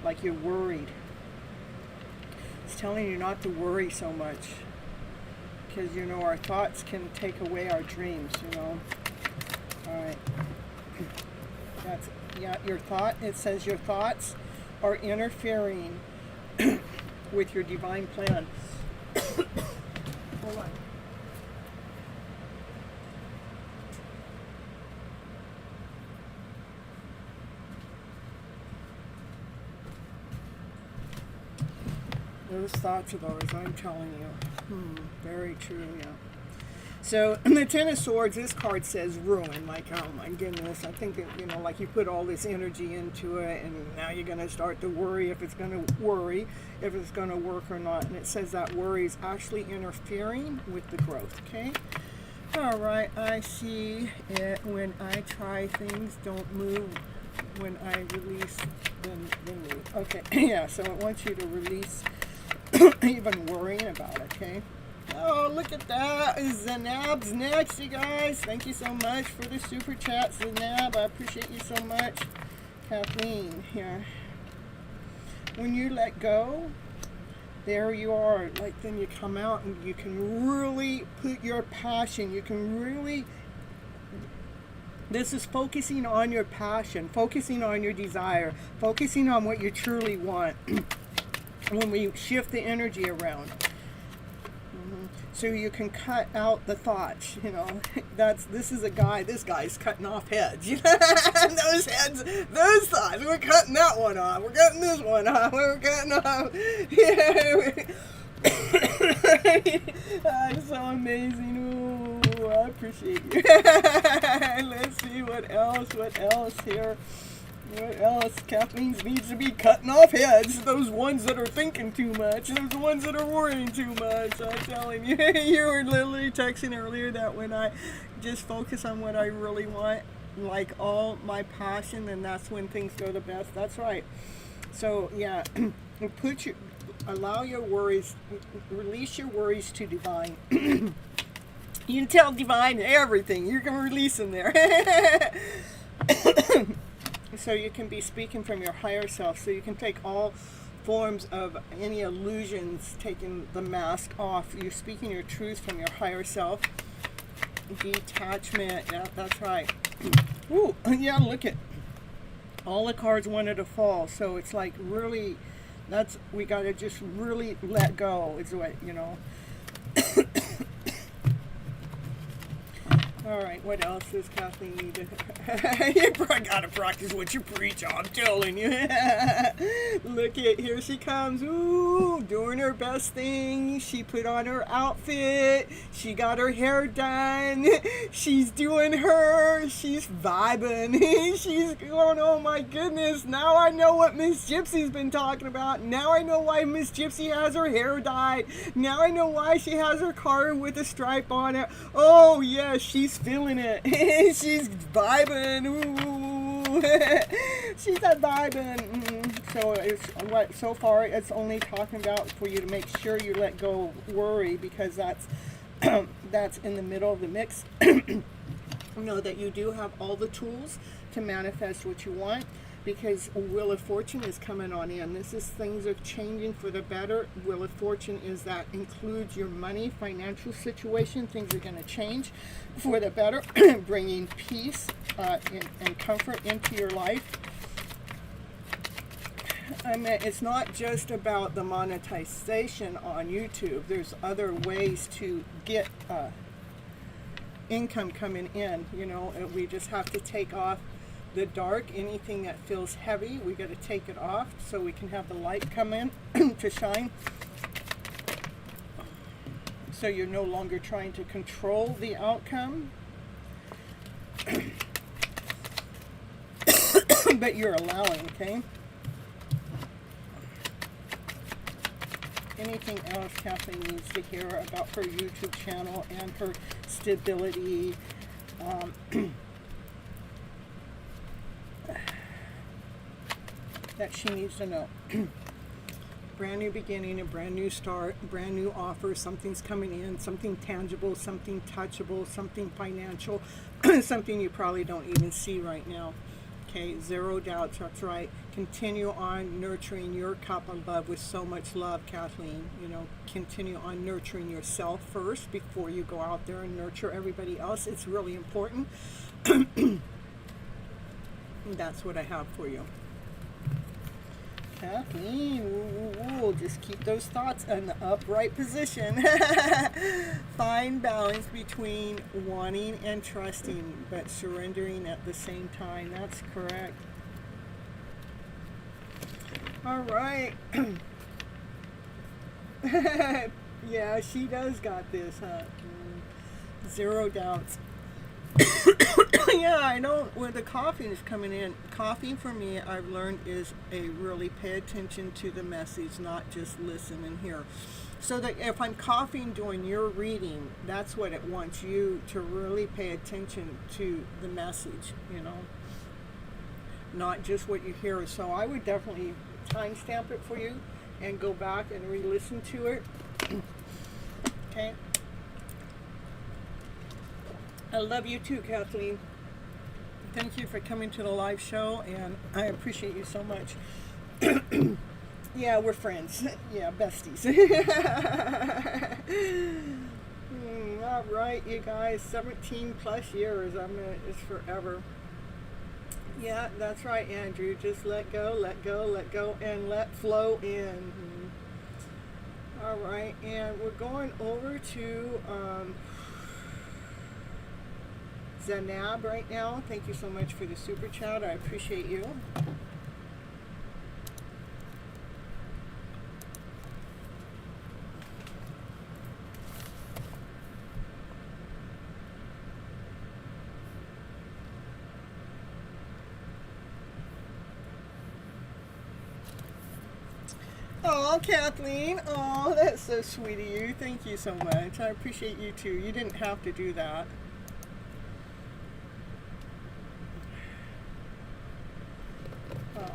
Like you're worried. It's telling you not to worry so much. Because, you know, our thoughts can take away our dreams, you know. Alright. That's, yeah, your thought, it says your thoughts are interfering with your divine plan. Hold on. Those thoughts of ours, I'm telling you. Very true, yeah. So, the 10 of Swords, this card says ruin. Like, oh my goodness, I think that, you know, like you put all this energy into it, and now you're going to start to worry if it's going to work or not. And it says that worry is actually interfering with the growth, okay? All right, I see it. When I try, things don't move. When I release, then move. Okay, yeah, so it wants you to release even worrying about it, okay? Oh, look at that. Zanab's next, you guys. Thank you so much for the super chat, Zanab. I appreciate you so much. Kathleen here. When you let go, there you are. Like, then you come out and you can really put your passion. You can really... This is focusing on your passion, focusing on your desire, focusing on what you truly want. When we shift the energy around. So you can cut out the thoughts, you know. This guy's cutting off heads. You know? Those heads, those thoughts, we're cutting that one off. We're cutting this one off. We're cutting off. Yeah. That's so amazing. Ooh, I appreciate you. Let's see what else here. What else? Kathleen needs to be cutting off heads. Those ones that are thinking too much. Those ones that are worrying too much. I'm telling you. You were literally texting earlier that when I just focus on what I really want, like all my passion, then that's when things go the best. That's right. So, yeah. Allow your worries, release your worries to Divine. You can tell Divine everything. You can release them there. So you can be speaking from your higher self. So you can take all forms of any illusions, taking the mask off. You're speaking your truth from your higher self. Detachment. Yeah, that's right. Ooh, yeah, look at all the cards wanted to fall. So it's like really, we got to just really let go is what, you know. All right, what else does Kathleen need to... You gotta practice what you preach, I'm telling you. Look at, here she comes. Ooh, doing her best thing. She put on her outfit. She got her hair done. She's doing her. She's vibing. She's going, oh my goodness. Now I know what Miss Gypsy's been talking about. Now I know why Miss Gypsy has her hair dyed. Now I know why she has her car with a stripe on it. Oh yeah, she's feeling it. She's vibing. Ooh. She's a vibing. So it's what so far it's only talking about for you to make sure you let go of worry, because that's that's in the middle of the mix. Know that you do have all the tools to manifest what you want, because Wheel of Fortune is coming on in. This is things are changing for the better. Wheel of Fortune is that includes your money, financial situation. Things are going to change for the better, bringing peace and comfort into your life. I mean, it's not just about the monetization on YouTube. There's other ways to get income coming in. You know, we just have to take off the dark, anything that feels heavy, we got to take it off so we can have the light come in to shine. So you're no longer trying to control the outcome, but you're allowing, okay? Anything else Kathleen needs to hear about her YouTube channel and her stability? That she needs to know. Brand new beginning, a brand new start, brand new offer, something's coming in, something tangible, something touchable, something financial, something you probably don't even see right now. Okay, zero doubts, that's right. Continue on nurturing your cup of love with so much love, Kathleen. You know, continue on nurturing yourself first before you go out there and nurture everybody else. It's really important. That's what I have for you. Kathleen, just keep those thoughts in the upright position. Find balance between wanting and trusting, but surrendering at the same time. That's correct. All right. Yeah, she does got this, huh? Zero doubts. Yeah, I know when the coughing is coming in. Coughing for me, I've learned, is a really pay attention to the message, not just listen and hear. So that if I'm coughing during your reading, that's what it wants you to really pay attention to the message, you know, not just what you hear. So I would definitely timestamp it for you and go back and re-listen to it. Okay. I love you too, Kathleen. Thank you for coming to the live show, and I appreciate you so much. Yeah, we're friends. Yeah, besties. All right, you guys, 17 plus years. It's forever. Yeah, that's right, Andrew. Just let go, let go, let go, and let flow in. All right, and we're going over to Zanab right now. Thank you so much for the super chat. I appreciate you. Oh, Kathleen. Oh, that's so sweet of you. Thank you so much. I appreciate you too. You didn't have to do that.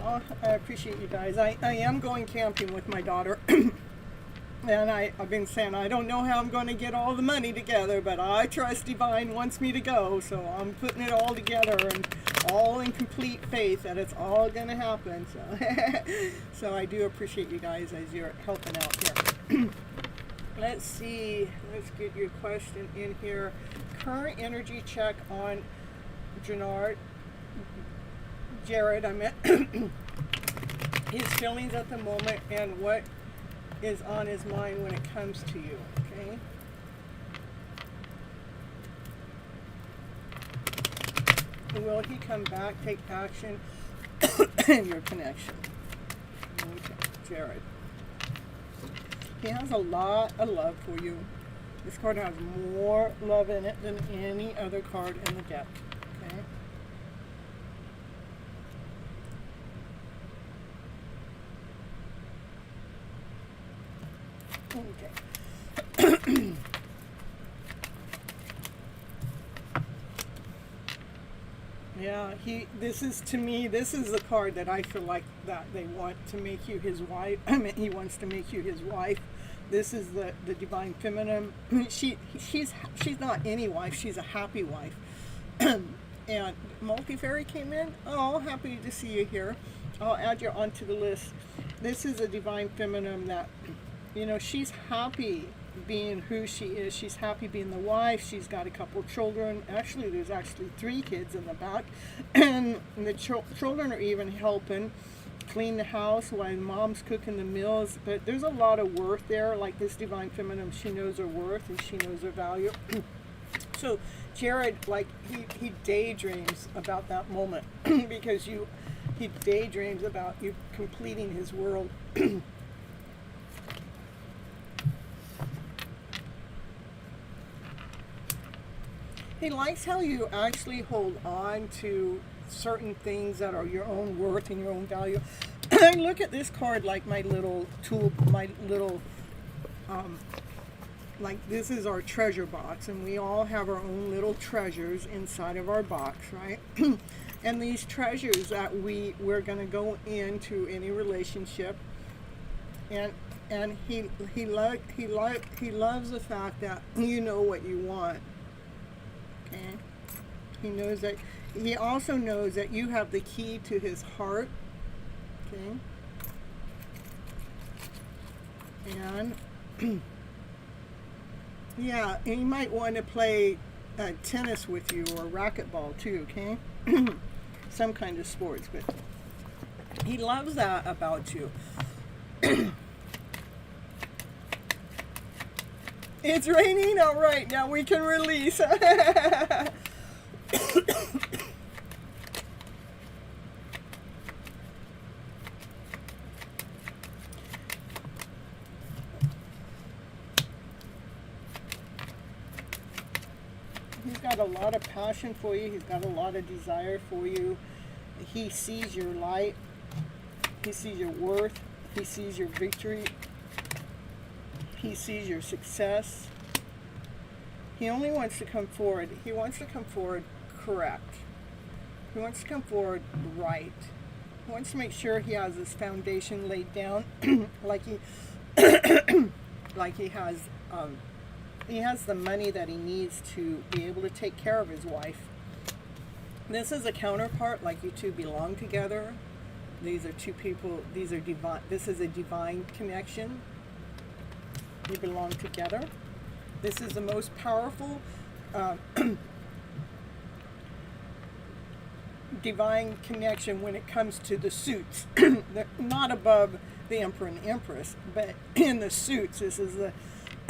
Oh, I appreciate you guys. I am going camping with my daughter. And I've been saying, I don't know how I'm going to get all the money together, but I trust Divine wants me to go, so I'm putting it all together and all in complete faith that it's all going to happen. So I do appreciate you guys as you're helping out here. Let's see. Let's get your question in here. Current energy check on Jared, I meant his feelings at the moment and what is on his mind when it comes to you, okay? Will he come back, take action in your connection? Okay, Jared. He has a lot of love for you. This card has more love in it than any other card in the deck, okay? Okay. Yeah, this is the card that I feel like that they want to make you his wife. I mean, he wants to make you his wife. This is the divine feminine. She's not any wife, she's a happy wife. And Multi-Fairy came in. Oh, happy to see you here. I'll add you onto the list. This is a divine feminine that, you know, she's happy being who she is. She's happy being the wife. She's got a couple children. Actually, there's actually 3 kids in the back. And the children are even helping clean the house while mom's cooking the meals. But there's a lot of worth there. Like this divine feminine, she knows her worth and she knows her value. So Jared, like, he daydreams about that moment because he daydreams about you completing his world. He likes how you actually hold on to certain things that are your own worth and your own value. I look at this card like my little tool, like this is our treasure box, and we all have our own little treasures inside of our box, right? And these treasures that we're going to go into any relationship, and he loves the fact that you know what you want. Okay. He knows that. He also knows that you have the key to his heart. Okay. And yeah, and he might want to play tennis with you or racquetball too. Okay. Some kind of sports, but he loves that about you. It's raining? All right, now we can release. He's got a lot of passion for you. He's got a lot of desire for you. He sees your light. He sees your worth. He sees your victory. He sees your success. He only wants to come forward. He wants to come forward correct. He wants to come forward right. He wants to make sure he has his foundation laid down like he has the money that he needs to be able to take care of his wife. This is a counterpart, like you two belong together. These are two people, these are divine. This is a divine connection. You belong together. This is the most powerful divine connection when it comes to the suits. Not above the Emperor and Empress, but in the suits, this is the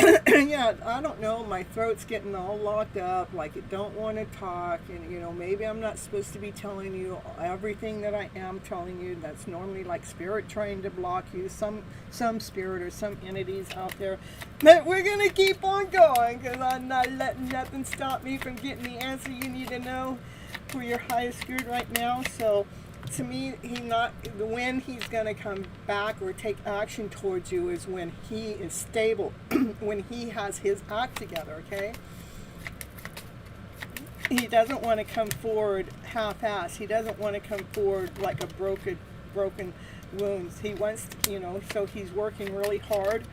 yeah, I don't know, my throat's getting all locked up, like it don't want to talk, and you know, maybe I'm not supposed to be telling you everything that I am telling you. That's normally like spirit trying to block you, some spirit or some entities out there. But we're gonna keep on going because I'm not letting nothing stop me from getting the answer you need to know for your highest good right now. So to me, when he's going to come back or take action towards you is when he is stable, when he has his act together, okay? He doesn't want to come forward half-assed. He doesn't want to come forward like a broken wounds. He wants to, you know, so he's working really hard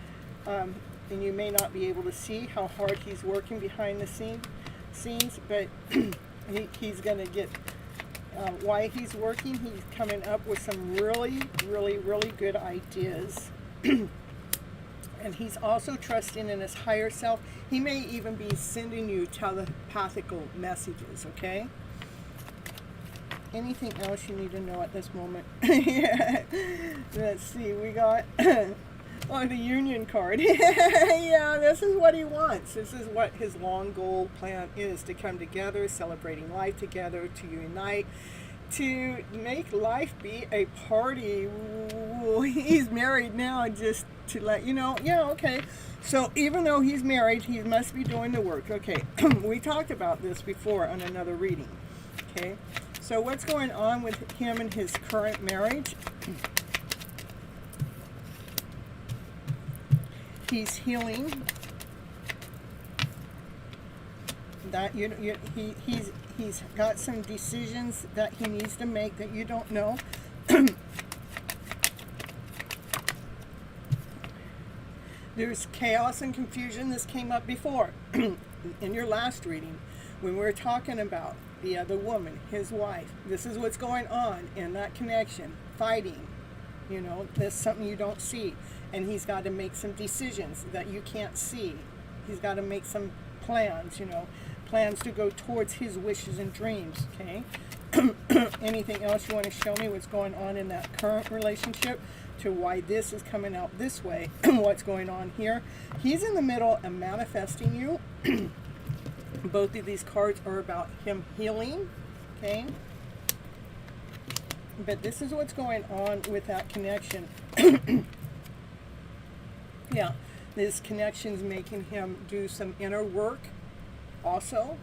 and you may not be able to see how hard he's working behind the scenes, but he's going to get, while he's working, he's coming up with some really, really, really good ideas. And he's also trusting in his higher self. He may even be sending you telepathical messages, okay? Anything else you need to know at this moment? Yeah. Let's see, we got the union card. Yeah, this is what he wants. This is what his long goal plan is, to come together, celebrating life together, to unite, to make life be a party. Ooh, he's married now, just to let you know. Yeah, okay. So even though he's married, he must be doing the work. Okay, we talked about this before on another reading. Okay, so what's going on with him and his current marriage? He's healing. That he's got some decisions that he needs to make that you don't know. There's chaos and confusion. This came up before in your last reading when we were talking about the other woman, his wife. This is what's going on in that connection. Fighting. You know, that's something you don't see. And he's got to make some decisions that you can't see. He's got to make some plans, you know, plans to go towards his wishes and dreams, okay? Anything else you want to show me what's going on in that current relationship, to why this is coming out this way, what's going on here? He's in the middle of manifesting you. Both of these cards are about him healing, okay? But this is what's going on with that connection. Yeah, this connection's making him do some inner work also.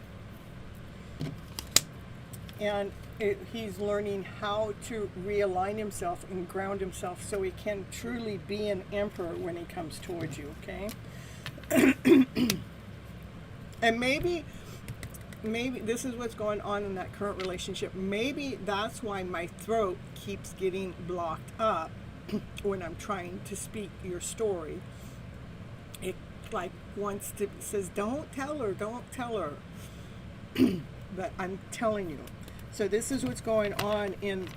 And he's learning how to realign himself and ground himself so he can truly be an emperor when he comes towards you, okay? And maybe this is what's going on in that current relationship. Maybe that's why my throat keeps getting blocked up when I'm trying to speak your story. It like says, don't tell her. But I'm telling you. So this is what's going on in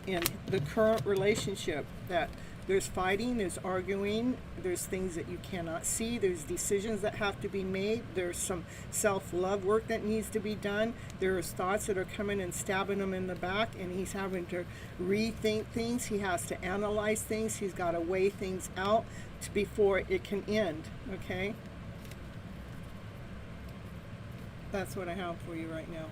the current relationship, that there's fighting, there's arguing, there's things that you cannot see, there's decisions that have to be made, there's some self-love work that needs to be done, there's thoughts that are coming and stabbing him in the back, and he's having to rethink things, he has to analyze things, he's got to weigh things out before it can end, okay? That's what I have for you right now.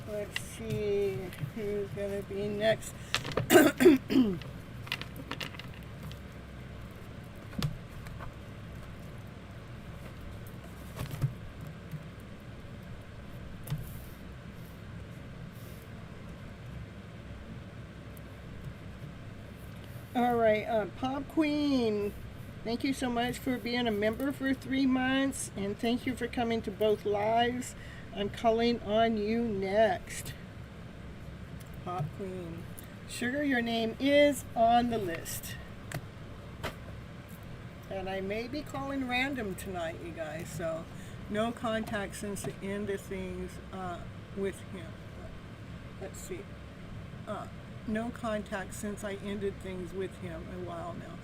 Let's see who's going to be next. All right, Pop Queen, thank you so much for being a member for 3 months, and thank you for coming to both lives. I'm calling on you next. Pop Queen. Sugar, your name is on the list. And I may be calling random tonight, you guys, so no contact since the end of things with him. Let's see. No contact since I ended things with him a while now.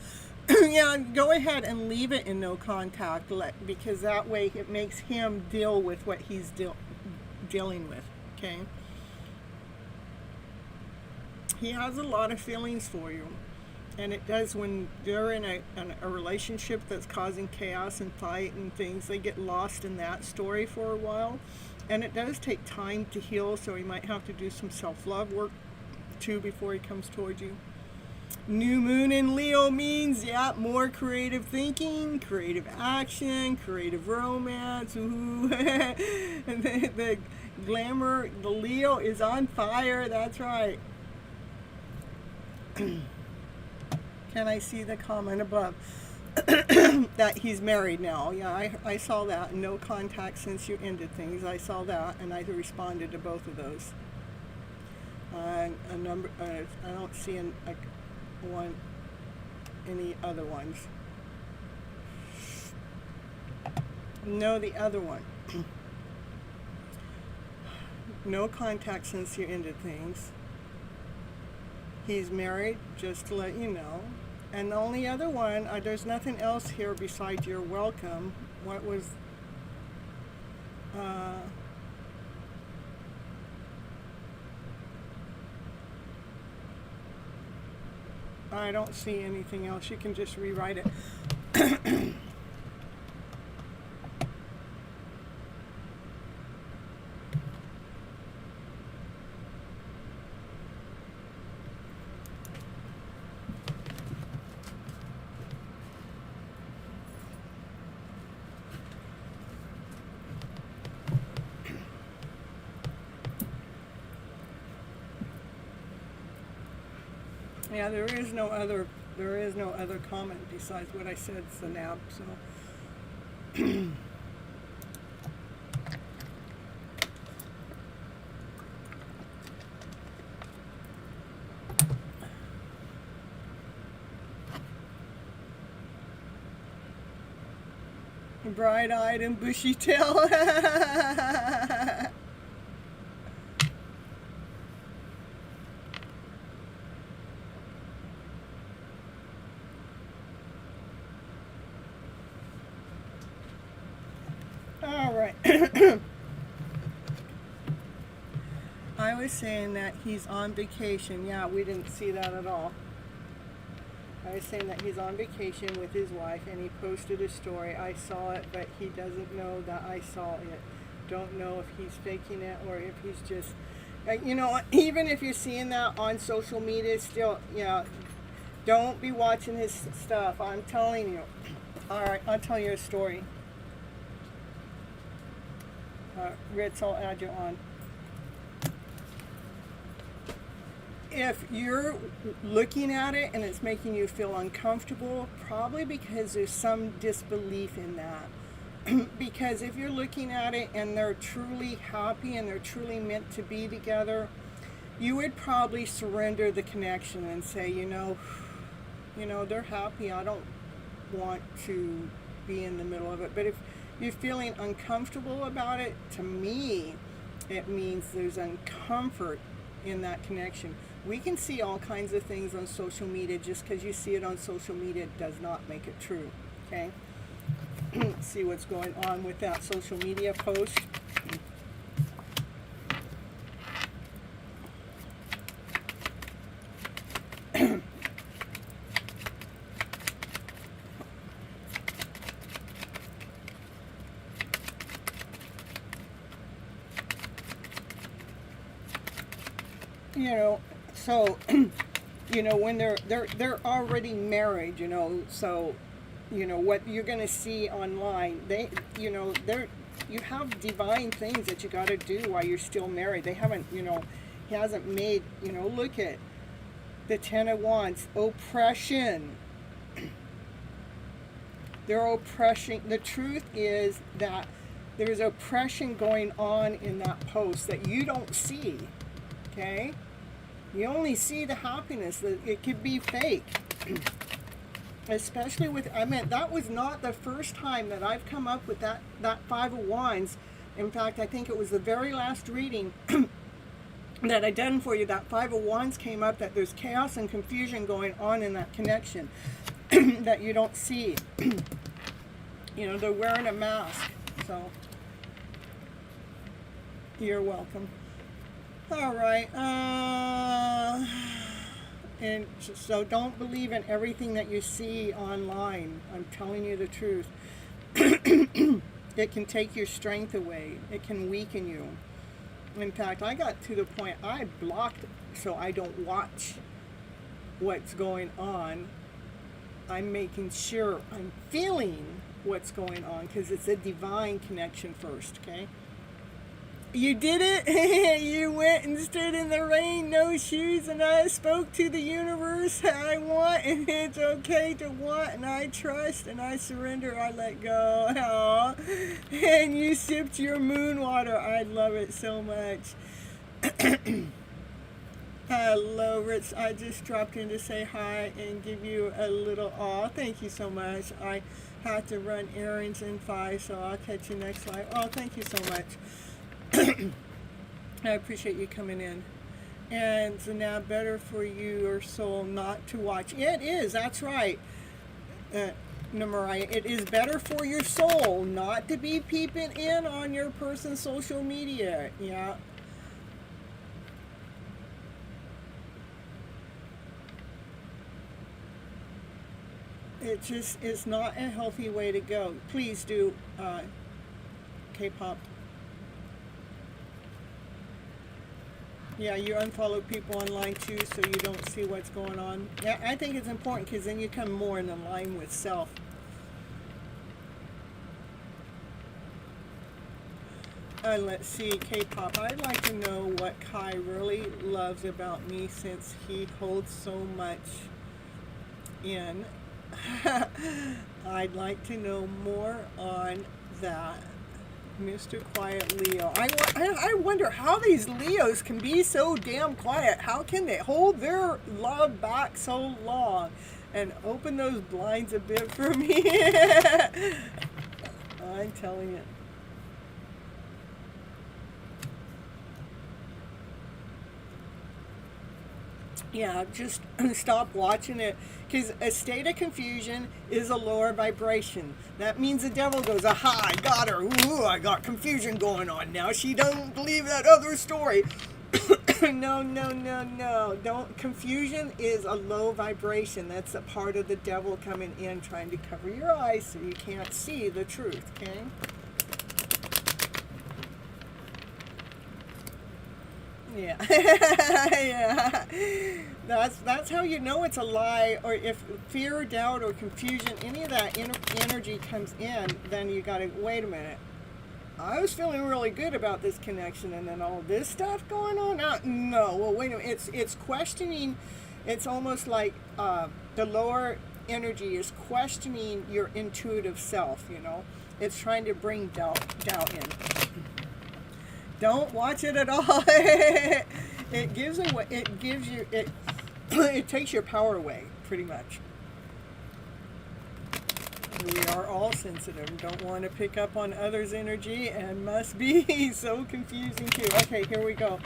Yeah, go ahead and leave it in no contact, because that way it makes him deal with what he's dealing with, okay? He has a lot of feelings for you, and it does when they're in a relationship that's causing chaos and fight and things. They get lost in that story for a while, and it does take time to heal, so he might have to do some self-love work too before he comes towards you. New moon in Leo means, yeah, more creative thinking, creative action, creative romance. Ooh. the glamour, the Leo is on fire. That's right. Can I see the comment above? That he's married now. Yeah, I saw that. No contact since you ended things. I saw that, and I responded to both of those. A number. I don't see any other ones. No, the other one. No contact since you ended things. He's married, just to let you know. And the only other one, there's nothing else here besides you're welcome. What was... I don't see anything else. You can just rewrite it. Yeah, there is no other comment besides what I said, Zanab, so. Bright-eyed and bushy-tailed. All right. I was saying that he's on vacation. Yeah, we didn't see that at all. I was saying that he's on vacation with his wife, and he posted a story. I saw it, but he doesn't know that I saw it. Don't know if he's faking it or if he's just, you know, even if you're seeing that on social media, still, yeah, don't be watching his stuff. I'm telling you. All right, I'll tell you a story. Ritz, I'll add you on. If you're looking at it and it's making you feel uncomfortable, probably because there's some disbelief in that. Because if you're looking at it and they're truly happy and they're truly meant to be together, you would probably surrender the connection and say, you know, they're happy. I don't want to be in the middle of it. But if you're feeling uncomfortable about it, to me, it means there's uncomfort in that connection. We can see all kinds of things on social media. Just because you see it on social media does not make it true, okay? Let's see what's going on with that social media post. You know, so you know, when they're already married, you know, so you know what you're going to see online, you have divine things that you got to do while you're still married. They haven't, he hasn't made, look at the Ten of Wands, oppression. They're oppressing. The truth is that there's oppression going on in that post that you don't see, okay? You only see the happiness. It could be fake. Especially with, that was not the first time that I've come up with that Five of Wands. In fact, I think it was the very last reading that I done for you. That Five of Wands came up, that there's chaos and confusion going on in that connection that you don't see. They're wearing a mask. So, you're welcome. All right. And so don't believe in everything that you see online. I'm telling you the truth. It can take your strength away. It can weaken you. In fact, I got to the point I blocked so I don't watch what's going on. I'm making sure I'm feeling what's going on because it's a divine connection first, okay? You did it. You went and stood in the rain, no shoes, and I spoke to the universe. I want, and it's okay to want, and I trust, and I surrender. I let go. Aww. And you sipped your moon water. I love it so much. Hello, Rich. I just dropped in to say hi and give you a little awe. Thank you so much. I have to run errands in 5, so I'll catch you next live. Oh, thank you so much. I appreciate you coming in. And so now, better for your soul not to watch. Yeah, it is. That's right. Mariah, it is better for your soul not to be peeping in on your person's social media. Yeah. It just is not a healthy way to go. Please do, K-pop. Yeah, you unfollow people online too, so you don't see what's going on. Yeah, I think it's important because then you come more in line with self. Let's see, K-pop. I'd like to know what Kai really loves about me since he holds so much in. I'd like to know more on that. Mr. Quiet Leo. I wonder how these Leos can be so damn quiet. How can they hold their love back so long? And open those blinds a bit for me. I'm telling you. Yeah, just stop watching it, because a state of confusion is a lower vibration. That means the devil goes, aha, I got her. Ooh, I got confusion going on now. She doesn't believe that other story. No, no, no, no. Don't. Confusion is a low vibration. That's a part of the devil coming in, trying to cover your eyes so you can't see the truth, okay? Yeah. Yeah. That's how you know it's a lie, or if fear, doubt, or confusion, any of that energy comes in, then you gotta, wait a minute. I was feeling really good about this connection, and then all this stuff going on? No, well, wait a minute. It's questioning. It's almost like the lower energy is questioning your intuitive self, you know? It's trying to bring doubt in. Don't watch it at all. It gives away. It gives you. It takes your power away, pretty much. We are all sensitive. Don't want to pick up on others' energy, and must be so confusing too. Okay, here we go.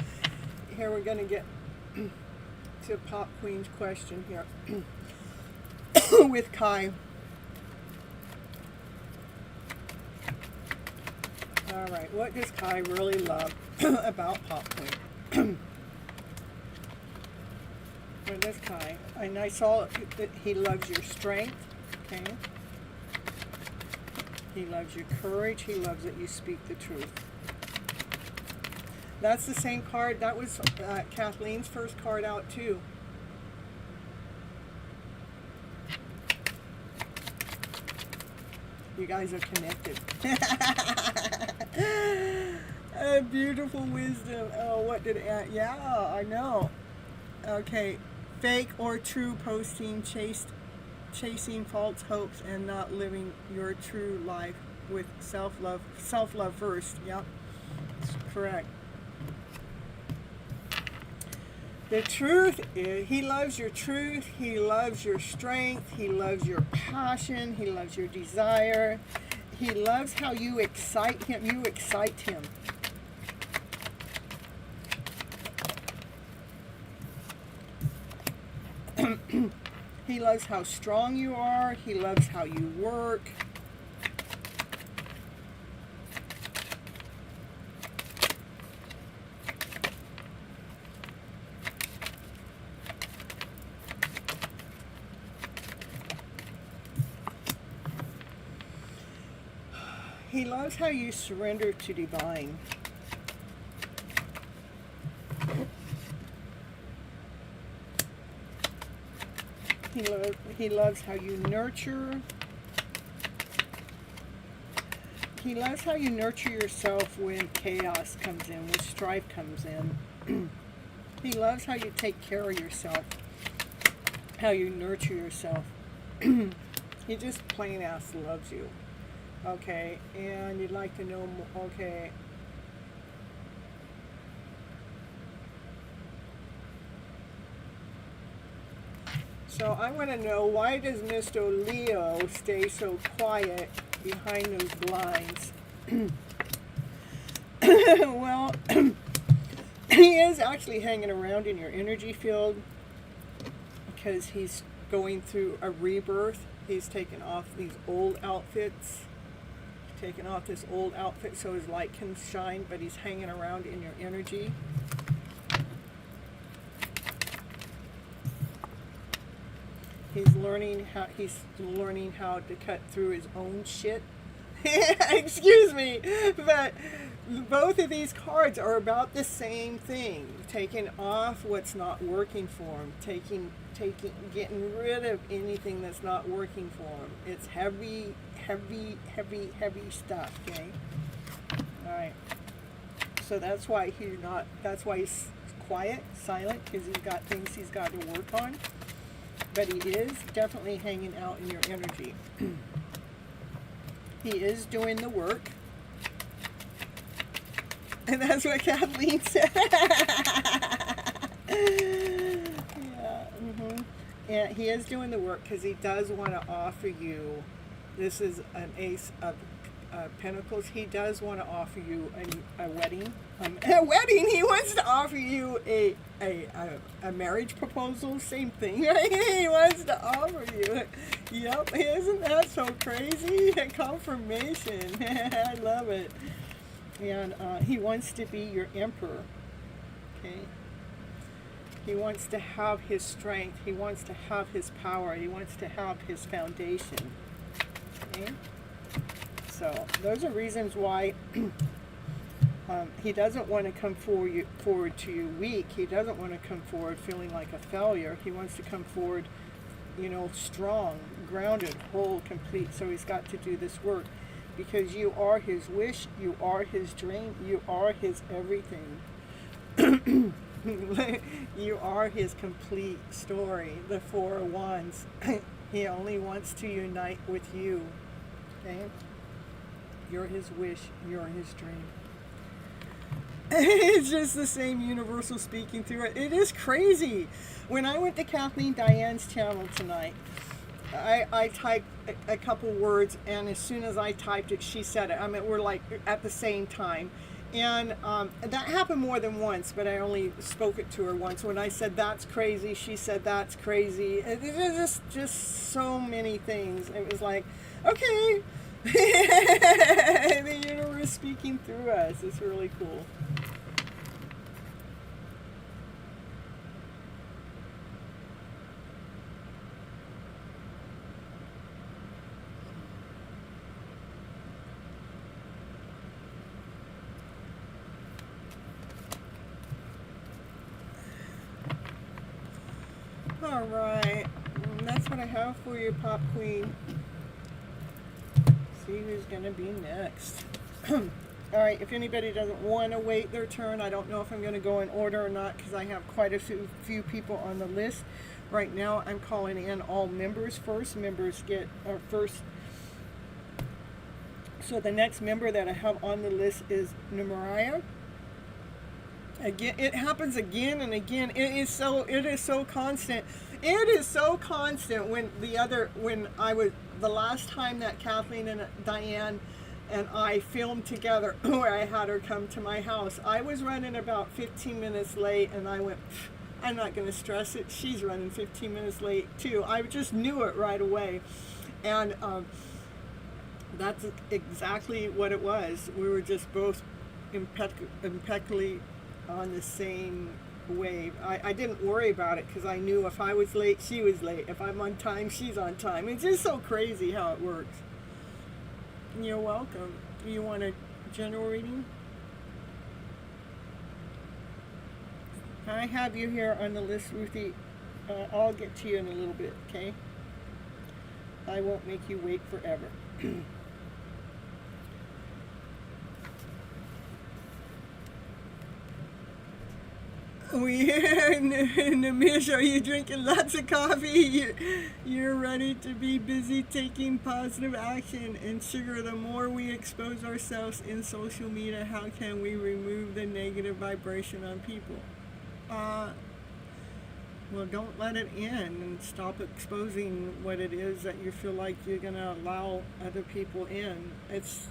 Here we're gonna get to Pop Queen's question here with Kai. All right, what does Kai really love about Pop Queen? What does Kai? And I saw that he loves your strength, okay? He loves your courage. He loves that you speak the truth. That's the same card. That was Kathleen's first card out too. You guys are connected. A beautiful wisdom. Oh, what did it? Yeah, I know. Okay, fake or true posting, chasing false hopes, and not living your true life with self-love first. Yep, that's correct. The truth is, he loves your truth, he loves your strength, he loves your passion, he loves your desire, he loves how you excite him, He loves how strong you are, he loves how you work. He loves how you surrender to divine. He loves how you nurture. he loves how you nurture yourself when chaos comes in, when strife comes in. He loves how you take care of yourself, how you nurture yourself. He just plain ass loves you. Okay, and you'd like to know more. Okay. So I want to know, why does Mr. Leo stay so quiet behind those blinds? Well, he is actually hanging around in your energy field because he's going through a rebirth. He's taken off these old outfits, taken off this old outfit so his light can shine, but he's hanging around in your energy. He's learning how to cut through his own shit. Excuse me, but both of these cards are about the same thing. Taking off what's not working for him, getting rid of anything that's not working for him. It's heavy stuff, okay? All right. So that's why he's quiet, silent, because he's got things he's got to work on. But he is definitely hanging out in your energy. He is doing the work. And that's what Kathleen said. Yeah, he is doing the work because he does want to offer you, this is an Ace of Pentacles, he does want to offer you a wedding. A wedding! He wants to offer you a marriage proposal, same thing, right? He wants to offer you. Yep, isn't that so crazy? Confirmation. I love it. And he wants to be your emperor. Okay? He wants to have his strength. He wants to have his power. He wants to have his foundation. Okay? So those are reasons why he doesn't want to come forward to you weak. He doesn't want to come forward feeling like a failure. He wants to come forward, strong, grounded, whole, complete. So he's got to do this work because you are his wish, you are his dream, you are his everything. You are his complete story, the Four of Wands. He only wants to unite with you. Okay? You're his wish, you're his dream. It's just the same universal speaking through it. It is crazy. When I went to Kathleen Diane's channel tonight, I typed a couple words, and as soon as I typed it, she said it. I mean, we're like at the same time. And that happened more than once, but I only spoke it to her once. When I said, that's crazy, she said, that's crazy. It was just so many things. It was like, okay. The universe speaking through us. It's really cool. All right, that's what I have for you, Pop Queen. See who's gonna be next. All right, if anybody doesn't want to wait their turn, I don't know if I'm going to go in order or not because I have quite a few people on the list. Right now, I'm calling in all members first. Members get first. So the next member that I have on the list is Numeriah. Again, it happens again and again. It is so constant. It is so constant. When I was the last time that Kathleen and Diane and I filmed together, where I had her come to my house, I was running about 15 minutes late, and I went, I'm not going to stress it. She's running 15 minutes late too. I just knew it right away, and that's exactly what it was. We were just both impeccably on the same wave. I didn't worry about it because I knew if I was late, she was late. If I'm on time, she's on time. It's just so crazy how it works. You're welcome. You want a general reading? I have you here on the list, Ruthie. I'll get to you in a little bit, okay? I won't make you wait forever. We Namish, are you drinking lots of coffee? You're ready to be busy taking positive action. And sugar, the more we expose ourselves in social media, how can we remove the negative vibration on people? Well, don't let it in, and stop exposing what it is that you feel like you're going to allow other people in. It's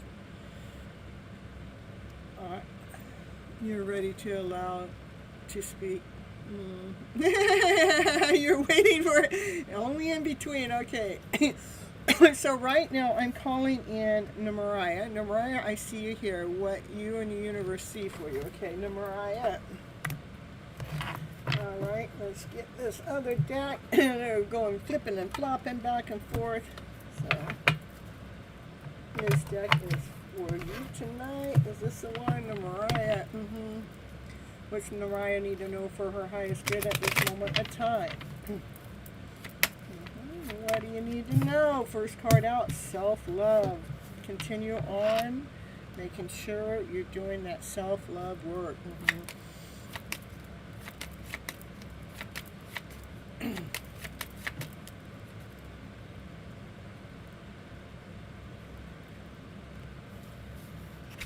you're ready to allow to speak. You're waiting for it. Only in between. Okay. So right now I'm calling in Namariah. Namariah, I see you here. What you and the universe see for you. Okay, Namariah. Alright, let's get this other deck. They're going flipping and flopping back and forth. So this deck is for you tonight. Is this the one? Namariah. What's Namariah need to know for her highest good at this moment of time? What do you need to know? First card out, self-love. Continue on, making sure you're doing that self-love work.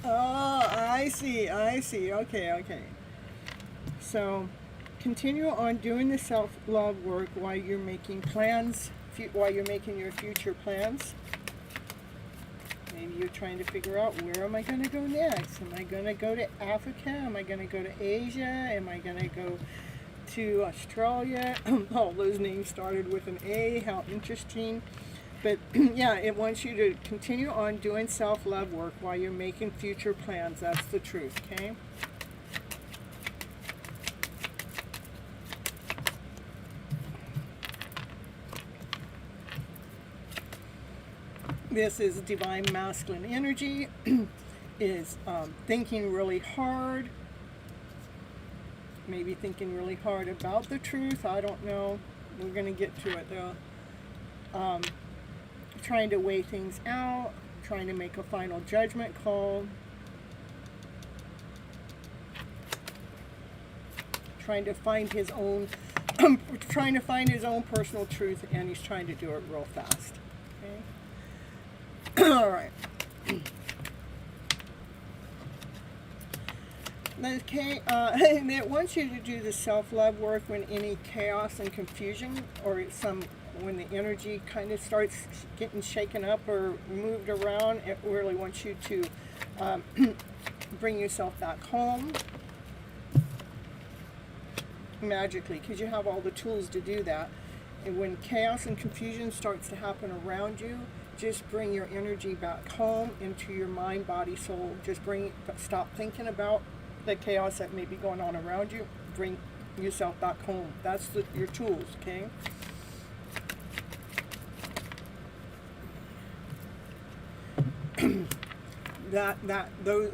Oh, I see. Okay. So, continue on doing the self-love work while you're making plans, while you're making your future plans. Maybe you're trying to figure out, where am I going to go next? Am I going to go to Africa? Am I going to go to Asia? Am I going to go to Australia? All those names started with an A. How interesting. But yeah, it wants you to continue on doing self-love work while you're making future plans. That's the truth, okay? This is divine masculine energy. Is thinking really hard. Maybe thinking really hard about the truth. I don't know. We're going to get to it though. Trying to weigh things out. Trying to make a final judgment call. Trying to find his own personal truth, and he's trying to do it real fast. Okay. All right. Okay, and it wants you to do the self-love work when any chaos and confusion, or when the energy kind of starts getting shaken up or moved around. It really wants you to bring yourself back home magically, because you have all the tools to do that. And when chaos and confusion starts to happen around you, just bring your energy back home into your mind, body, soul. Stop thinking about the chaos that may be going on around you. Bring yourself back home. That's your tools, okay?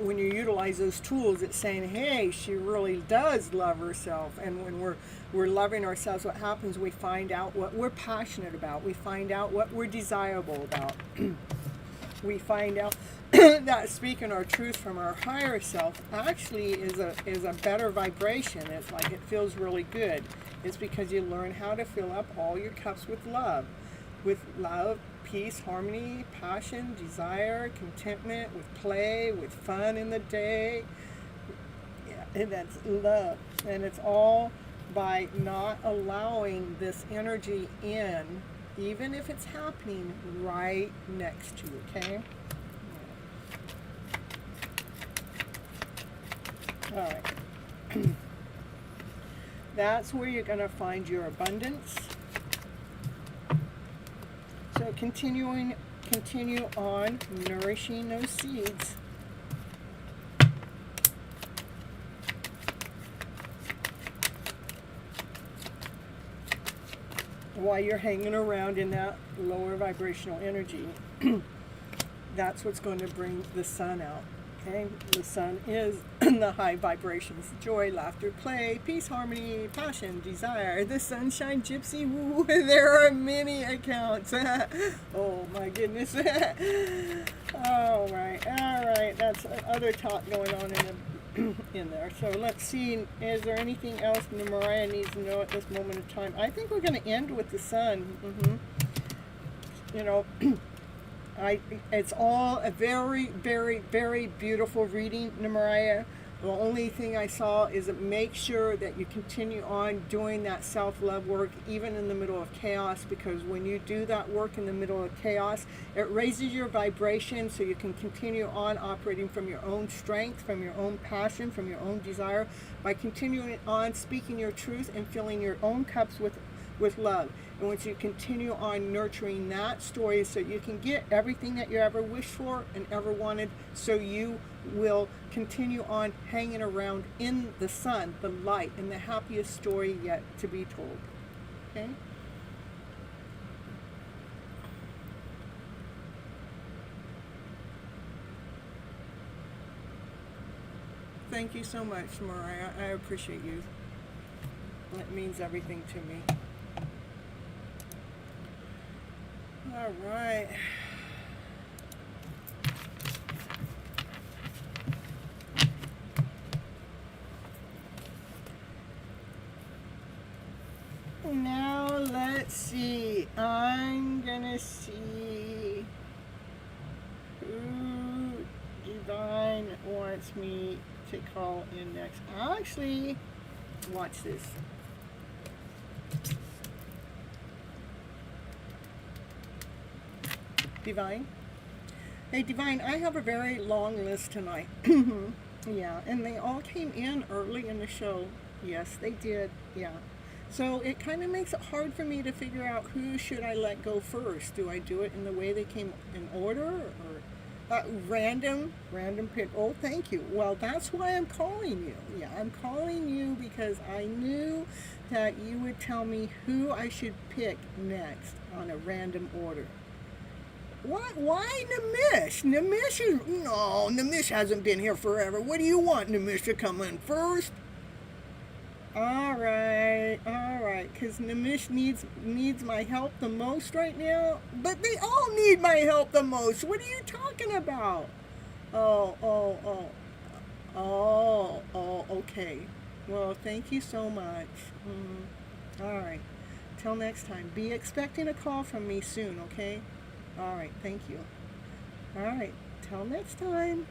When you utilize those tools, it's saying, hey, she really does love herself. And when we're loving ourselves, what happens? We find out what we're passionate about. We find out what we're desirable about. We find out that speaking our truth from our higher self actually is a better vibration. It's like it feels really good. It's because you learn how to fill up all your cups with love, peace, harmony, passion, desire, contentment, with play, with fun in the day. Yeah, and that's love. And it's all by not allowing this energy in, even if it's happening right next to you, okay? All right. That's where you're going to find your abundance. So continue on nourishing those seeds. While you're hanging around in that lower vibrational energy, that's what's going to bring the sun out. Okay, the sun is the high vibrations: joy, laughter, play, peace, harmony, passion, desire, the sunshine, gypsy, woo. There are many accounts. Oh my goodness. All right, that's other talk going on in in there. So let's see, is there anything else Mariah needs to know at this moment in time? I think we're going to end with the sun. You know, it's all a very, very, very beautiful reading, Mariah. The only thing I saw is make sure that you continue on doing that self-love work even in the middle of chaos, because when you do that work in the middle of chaos, it raises your vibration so you can continue on operating from your own strength, from your own passion, from your own desire, by continuing on speaking your truth and filling your own cups with love. And once you continue on nurturing that story so you can get everything that you ever wished for and ever wanted, so you will continue on hanging around in the sun, the light, and the happiest story yet to be told. Okay? Thank you so much, Mariah. I appreciate you. It means everything to me. All right. Now let's see. I'm gonna see who Divine wants me to call in next. Actually, watch this. Divine. Hey, Divine, I have a very long list tonight. Yeah, and they all came in early in the show. Yes, they did. Yeah. So it kind of makes it hard for me to figure out who should I let go first. Do I do it in the way they came in order, or random pick? Oh, thank you. Well, that's why I'm calling you. Yeah, I'm calling you because I knew that you would tell me who I should pick next on a random order. What? Why Namish? Namish hasn't been here forever. What do you want Namish to come in first? All right, because Namish needs my help the most right now. But they all need my help the most. What are you talking about? Oh, okay. Well, thank you so much. All right. Till next time. Be expecting a call from me soon, okay? All right, thank you. All right, till next time.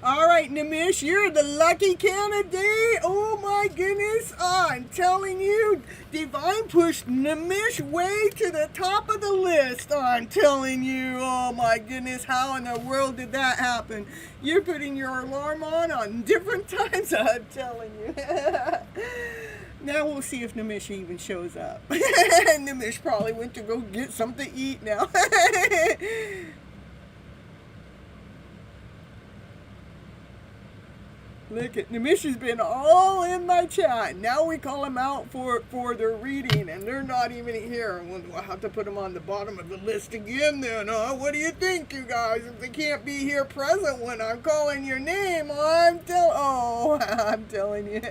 All right, Namish, you're the lucky candidate. Oh my goodness, I'm telling you, Divine pushed Namish way to the top of the list. I'm telling you, oh my goodness, how in the world did that happen? You're putting your alarm on different times, I'm telling you. Now we'll see if Namish even shows up. Namish probably went to go get something to eat now. Look at Namish has been all in my chat. Now we call them out for their reading, and they're not even here. We'll have to put them on the bottom of the list again then, huh? What do you think, you guys? If they can't be here present when I'm calling your name, I'm telling you.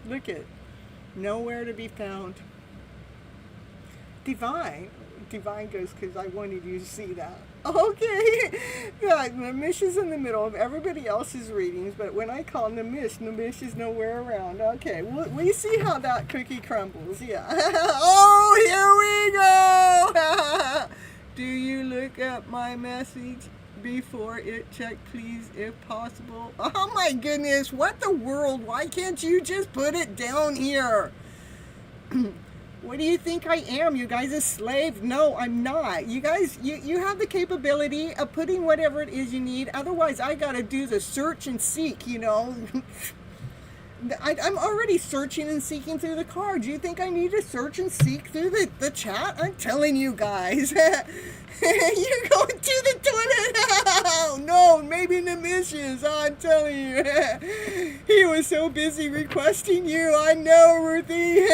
Look at, nowhere to be found. Divine goes, because I wanted you to see that. Okay. Yeah, Namish is in the middle of everybody else's readings, but when I call Namish is nowhere around. Okay, we see how that cookie crumbles. Yeah. Oh, here we go. Do you look up my message before it checked, please, if possible? Oh my goodness, what the world? Why can't you just put it down here? What do you think I am? You guys a slave? No, I'm not. You guys, you have the capability of putting whatever it is you need. Otherwise, I gotta do the search and seek, you know. I'm already searching and seeking through the cards. You think I need to search and seek through the chat? I'm telling you guys. You're going to the toilet? Oh, no, maybe Namish is. I'm telling you. He was so busy requesting you. I know, Ruthie.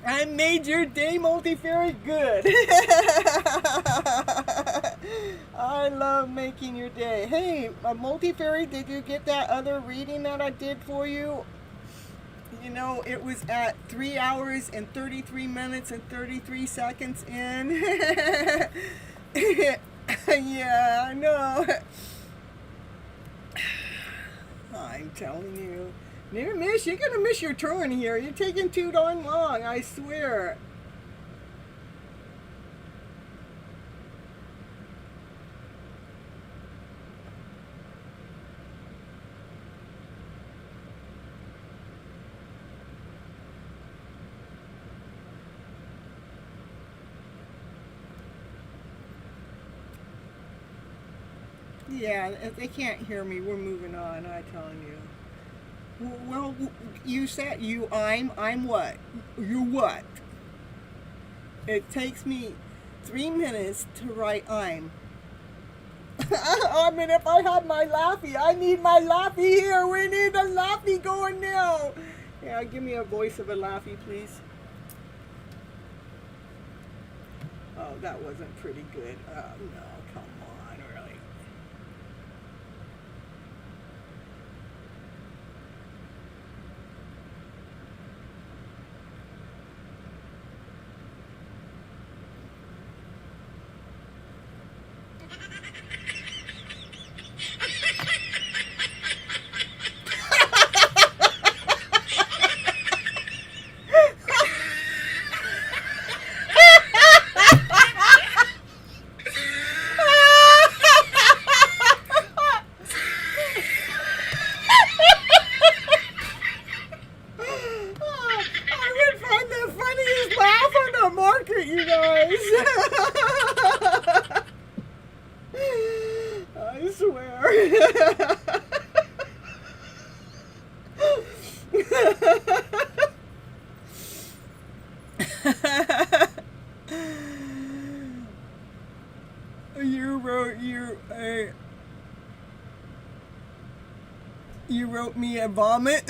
I made your day multifairy good. I love making your day. Hey, multifairy, did you get that other reading that I did for you? You know, it was at 3 hours and 33 minutes and 33 seconds in. Yeah, I know. I'm telling you. Miss, you're gonna miss your turn here. You're taking too darn long, I swear. Yeah, if they can't hear me, we're moving on, I'm telling you. Well, you said I'm what? You what? It takes me 3 minutes to write I'm. I mean, if I had my laughy, I need my laughy here. We need a laughy going now. Yeah, give me a voice of a laughy, please. Oh, that wasn't pretty good. Oh, no, come on, really. You guys. I swear. You wrote me a vomit.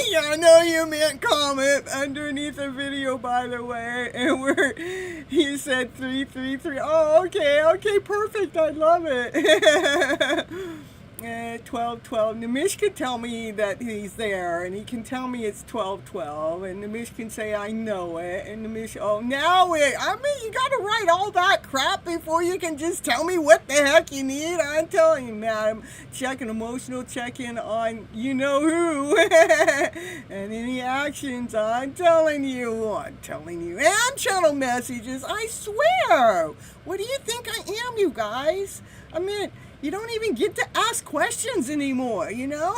Yeah, I know you meant comment underneath the video, by the way. And he said 333. Oh, okay, perfect. I love it. 12:12. Nimish can tell me that he's there, and he can tell me it's 12:12, and Nimish can say I know it, and Nimish, oh, now it. I mean, you gotta write all that crap before you can just tell me what the heck you need. I'm telling you, madam. Checking emotional check-in on you know who, and any actions. I'm telling you, and channel messages. I swear. What do you think I am, you guys? I mean, you don't even get to ask questions anymore, you know?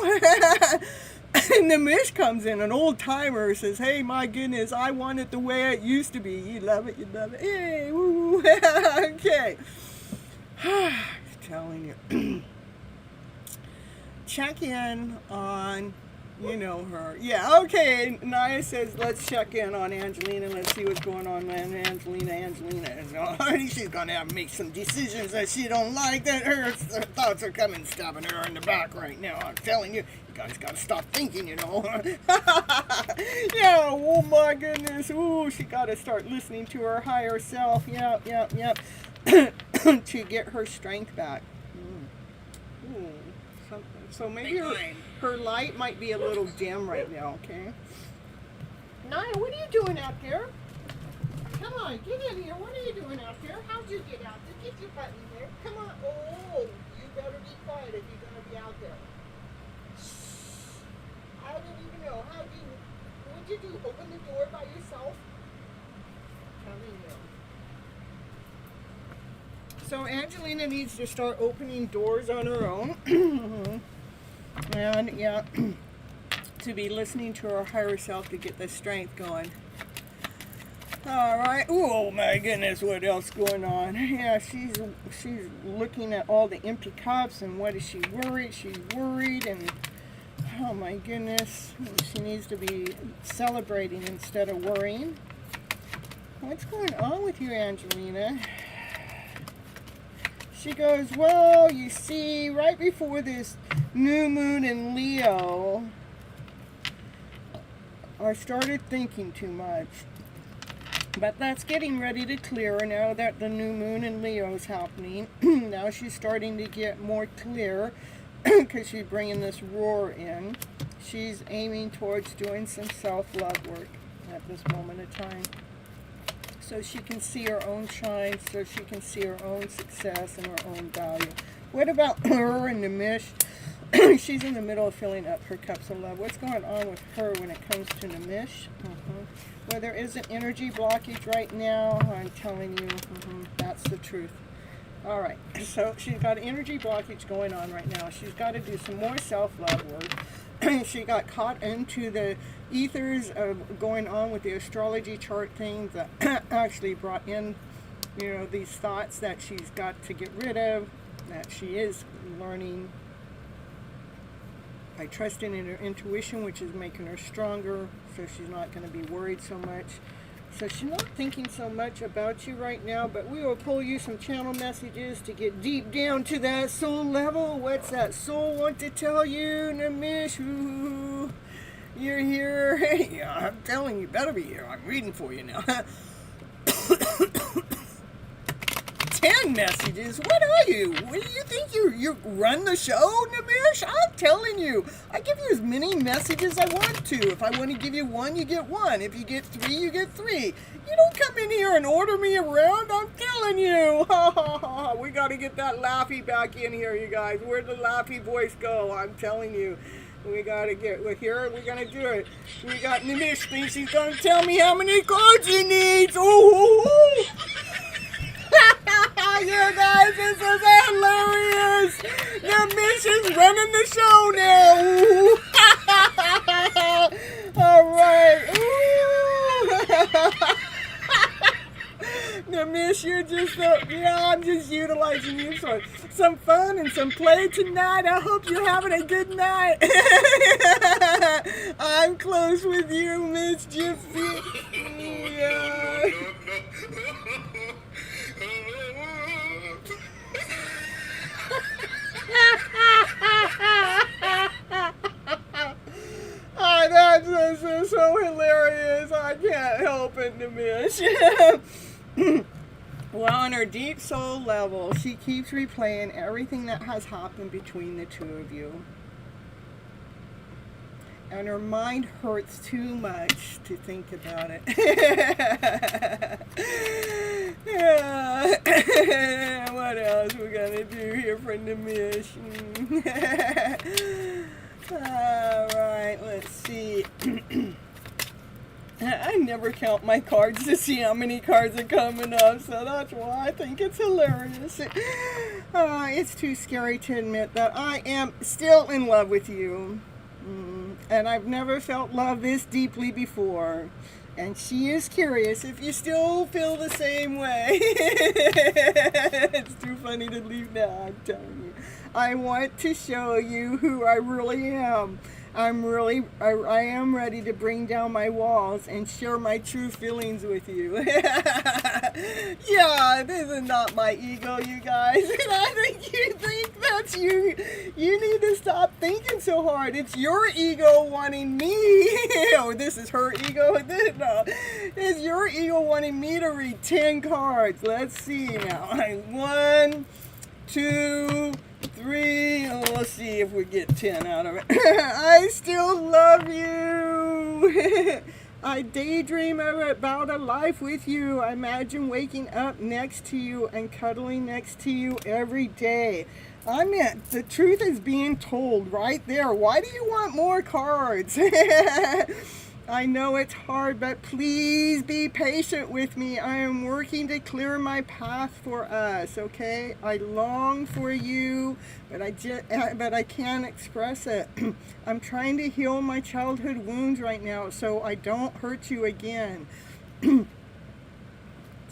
And the Mish comes in, an old timer, says, hey, my goodness, I want it the way it used to be. You love it. Hey, woo. Okay. I'm telling you. Check in on, you know her. Yeah, okay. Naya says, let's check in on Angelina. Let's see what's going on, man. Angelina is she's going to have to make some decisions that she don't like. That her thoughts are coming, stabbing her in the back right now. I'm telling you, you guys got to stop thinking, you know. Yeah, oh my goodness. Ooh, she got to start listening to her higher self. Yep. To get her strength back. Ooh. So maybe her light might be a little dim right now, okay? Naya, what are you doing out there? Come on, get in here. What are you doing out there? How'd you get out there? Get your butt in here. Come on. Oh, you better be quiet if you're going to be out there. I don't even know. What'd you do? Open the door by yourself? Telling you. So Angelina needs to start opening doors on her own. And yeah, to be listening to her higher self to get the strength going. All right. Oh my goodness, what else going on? Yeah, she's looking at all the empty cups and what is she worried? She's worried, and oh my goodness, she needs to be celebrating instead of worrying. What's going on with you, Angelina? She goes, well, you see, right before this new moon in Leo, I started thinking too much. But that's getting ready to clear now that the new moon in Leo is happening. Now she's starting to get more clear because she's bringing this roar in. She's aiming towards doing some self-love work at this moment of time. So she can see her own shine, so she can see her own success and her own value. What about her and the Mish? She's in the middle of filling up her cups of love. What's going on with her when it comes to Nimish? Well, there is an energy blockage right now. I'm telling you, that's the truth. All right, so she's got an energy blockage going on right now. She's got to do some more self-love work. She got caught into the ethers of going on with the astrology chart thing that actually brought in, you know, these thoughts that she's got to get rid of, that she is learning by trusting in her intuition, which is making her stronger, so she's not going to be worried so much. So she's not thinking so much about you right now, but we will pull you some channel messages to get deep down to that soul level. What's that soul want to tell you, Nimish? Ooh, you're here. Yeah, I'm telling you, better be here. I'm reading for you now. 10 messages? What are you? What do you think you run the show, Nimish? I'm telling you, I give you as many messages I want to. If I want to give you one, you get one. If you get three, you get three. You don't come in here and order me around, I'm telling you. We got to get that laughy back in here, you guys. Where'd the laughy voice go? I'm telling you. We gotta get, we're here, we're gonna do it. We got Nimish thinks he's gonna tell me how many cards he needs. Ooh. You guys, this is hilarious. Nimish is running the show now. All right. Nimish, you're just, I'm just utilizing you for some fun and some play tonight. I hope you're having a good night. I'm close with you, Miss Gypsy. Yeah. Oh, that's so hilarious. I can't help it, Nimish. Well, on her deep soul level, she keeps replaying everything that has happened between the two of you. And her mind hurts too much to think about it. Yeah. What else we gonna do here for Nimish? Alright, let's see. I never count my cards to see how many cards are coming up, so that's why I think it's hilarious. It's too scary to admit that I am still in love with you. And I've never felt love this deeply before. And she is curious if you still feel the same way. It's too funny to leave now, I'm telling you. I want to show you who I really am. I am ready to bring down my walls and share my true feelings with you. Yeah, this is not my ego, you guys. And I think you think that's you. You need to stop thinking so hard. It's your ego wanting me. Oh, this is her ego. No, it's your ego wanting me to read 10 cards. Let's see now. 1, 2, 3, let's see if we get 10 out of it. I still love you. I daydream about a life with you. I imagine waking up next to you and cuddling next to you every day. I mean, the truth is being told right there. Why do you want more cards? I know it's hard, but please be patient with me. I am working to clear my path for us, okay? I long for you, but I can't express it. I'm trying to heal my childhood wounds right now so I don't hurt you again. That's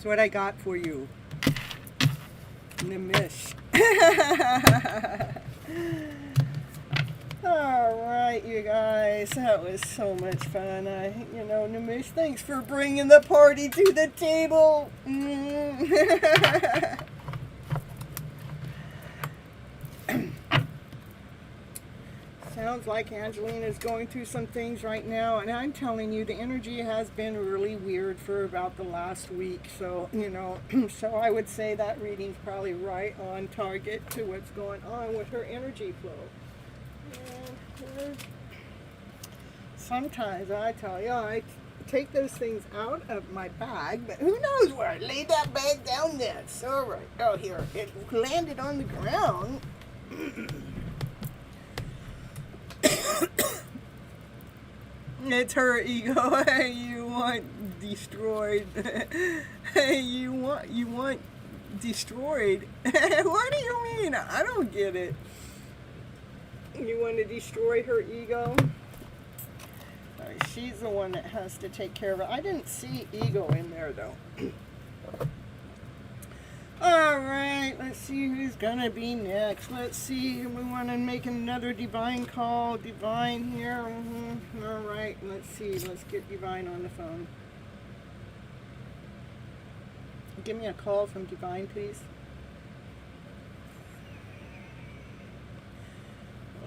what I got for you. Nimish. Alright, you guys, that was so much fun. Nimish, thanks for bringing the party to the table. Sounds like Angelina's going through some things right now, and I'm telling you, the energy has been really weird for about the last week. So, so I would say that reading's probably right on target to what's going on with her energy flow. Sometimes I tell you, I take those things out of my bag, but who knows where I laid that bag down there. It's all right. Oh, here, it landed on the ground. It's her ego. You want destroyed. You want destroyed. What do you mean? I don't get it. You want to destroy her ego? She's the one that has to take care of it. I didn't see ego in there though. Alright, let's see who's gonna be next. Let's see, we want to make another divine call. Divine here. Alright, let's see. Let's get divine on the phone. Give me a call from divine, please.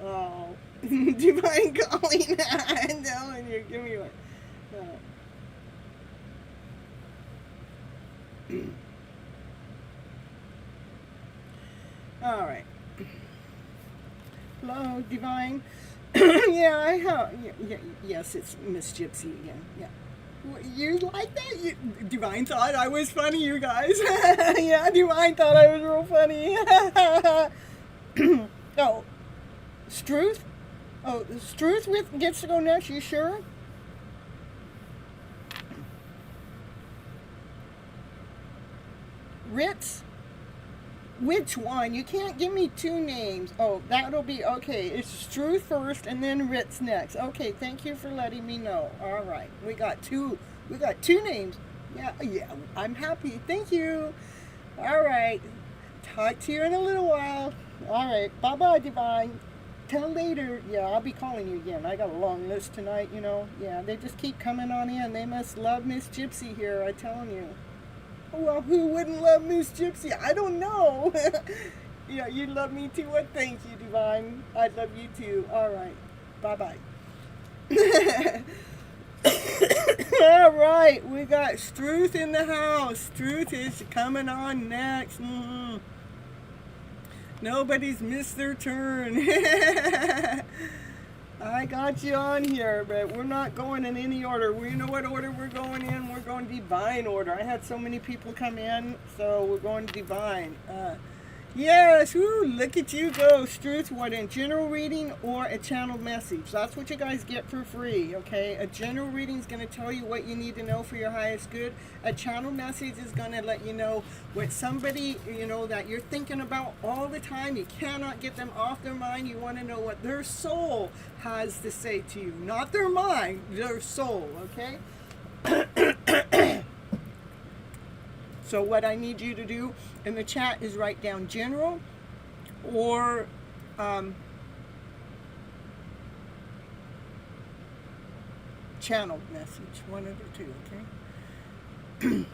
Oh, divine calling. I'm telling you, give me one. All right. Hello, divine. Yeah, I have. Yes, it's Miss Gypsy again. Yeah. You like that? Divine thought I was funny, you guys. Yeah, Divine thought I was real funny. Oh, Struth? Oh, Struth gets to go next, you sure? Ritz? Which one? You can't give me two names. Oh, that'll be okay. It's Struth first and then Ritz next. Okay, thank you for letting me know. All right. We got two names. Yeah, I'm happy. Thank you. All right. Talk to you in a little while. All right. Bye-bye, Divine. Till later. Yeah, I'll be calling you again. I got a long list tonight, you know. Yeah, they just keep coming on in. They must love Miss Gypsy here, I'm telling you. Well, who wouldn't love Miss Gypsy? I don't know. Yeah, you love me too. Well, thank you, Divine. I love you too. All right. Bye-bye. All right. We got Struth in the house. Struth is coming on next. Nobody's missed their turn. I got you on here, but we're not going in any order. We know what order we're going in. We're going divine order. I had so many people come in, so we're going divine. Yes, woo, look at you go. Struth, what, a general reading or a channeled message? That's what you guys get for free, okay? A general reading is going to tell you what you need to know for your highest good. A channeled message is going to let you know what somebody, you know, that you're thinking about all the time. You cannot get them off their mind. You want to know what their soul has to say to you. Not their mind, their soul, okay? So what I need you to do in the chat is write down general or channeled message, one of the two, okay?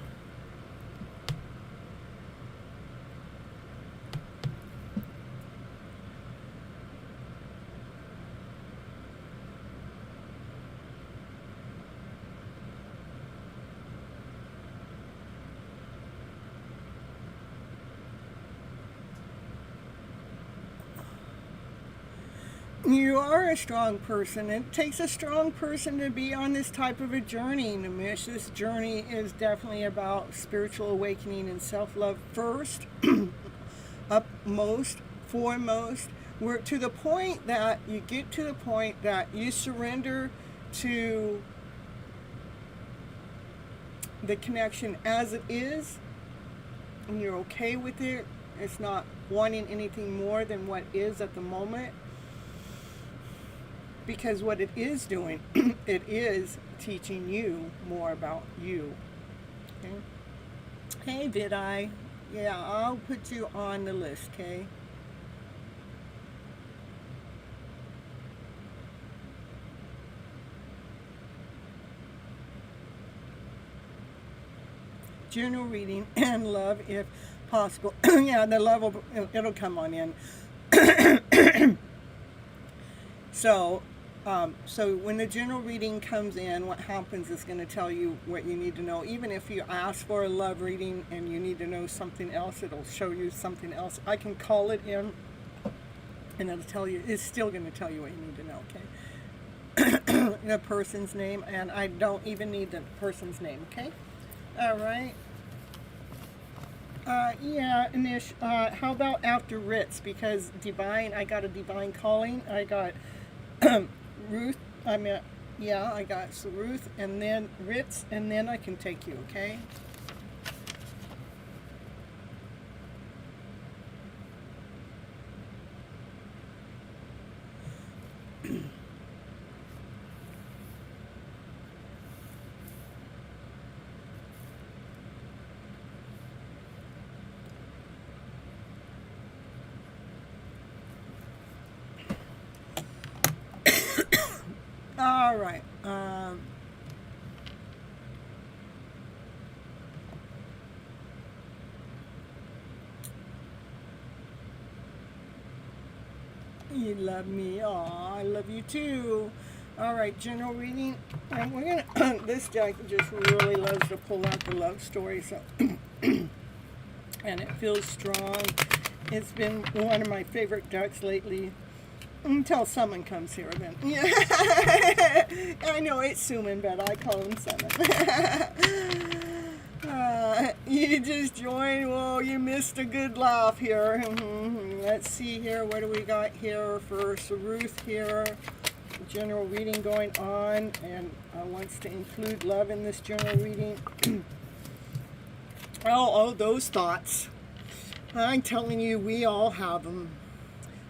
You are a strong person. It takes a strong person to be on this type of a journey, Namish. This journey is definitely about spiritual awakening and self-love first, upmost, foremost. We're to the point that you get to the point that you surrender to the connection as it is, and you're okay with it. It's not wanting anything more than what is at the moment. Because what it is doing, it is teaching you more about you. Okay? Hey, Vidai. Yeah, I'll put you on the list, okay? General reading and love if possible. Yeah, the love will, it'll come on in. So when the general reading comes in, what happens is going to tell you what you need to know. Even if you ask for a love reading and you need to know something else, it'll show you something else. I can call it in and it'll tell you, it's still going to tell you what you need to know, okay? The person's name, and I don't even need the person's name, okay? All right. Yeah, Nish, how about after Ritz? Because divine, I got a divine calling. I got Ruth, Yeah, I got Ruth and then Ritz, and then I can take you, okay? All right. You love me. Aw, I love you too. All right, general reading. And we're gonna. This deck just really loves to pull out the love story, so and it feels strong. It's been one of my favorite decks lately. Until someone comes here, then. Yeah. I know it's Suman, but I call him Suman. You just joined. Well, you missed a good laugh here. Let's see here. What do we got here for Ruth here? General reading going on, and wants to include love in this general reading. Oh, those thoughts. I'm telling you, we all have them.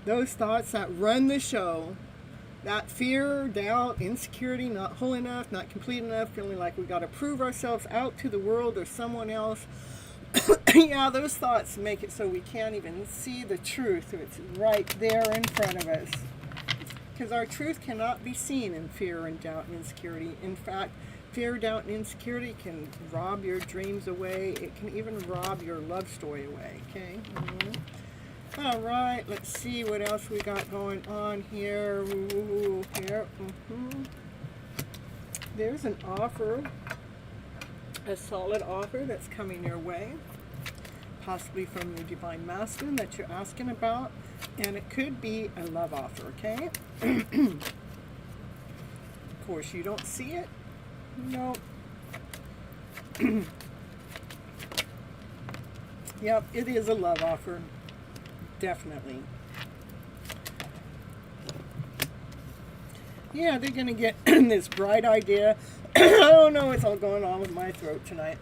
Those thoughts that run the show, that fear, doubt, insecurity, not whole enough, not complete enough, feeling like we got to prove ourselves out to the world or someone else. Yeah, those thoughts make it so we can't even see the truth. It's right there in front of us. Because our truth cannot be seen in fear and doubt and insecurity. In fact, fear, doubt, and insecurity can rob your dreams away. It can even rob your love story away, okay? All right, let's see what else we got going on here. Here. There's an offer, a solid offer that's coming your way, possibly from your divine masculine that you're asking about, and it could be a love offer, okay? Of course, you don't see it. No. Yep, it is a love offer. Definitely. Yeah, they're going to get this bright idea. I don't know what's all going on with my throat tonight.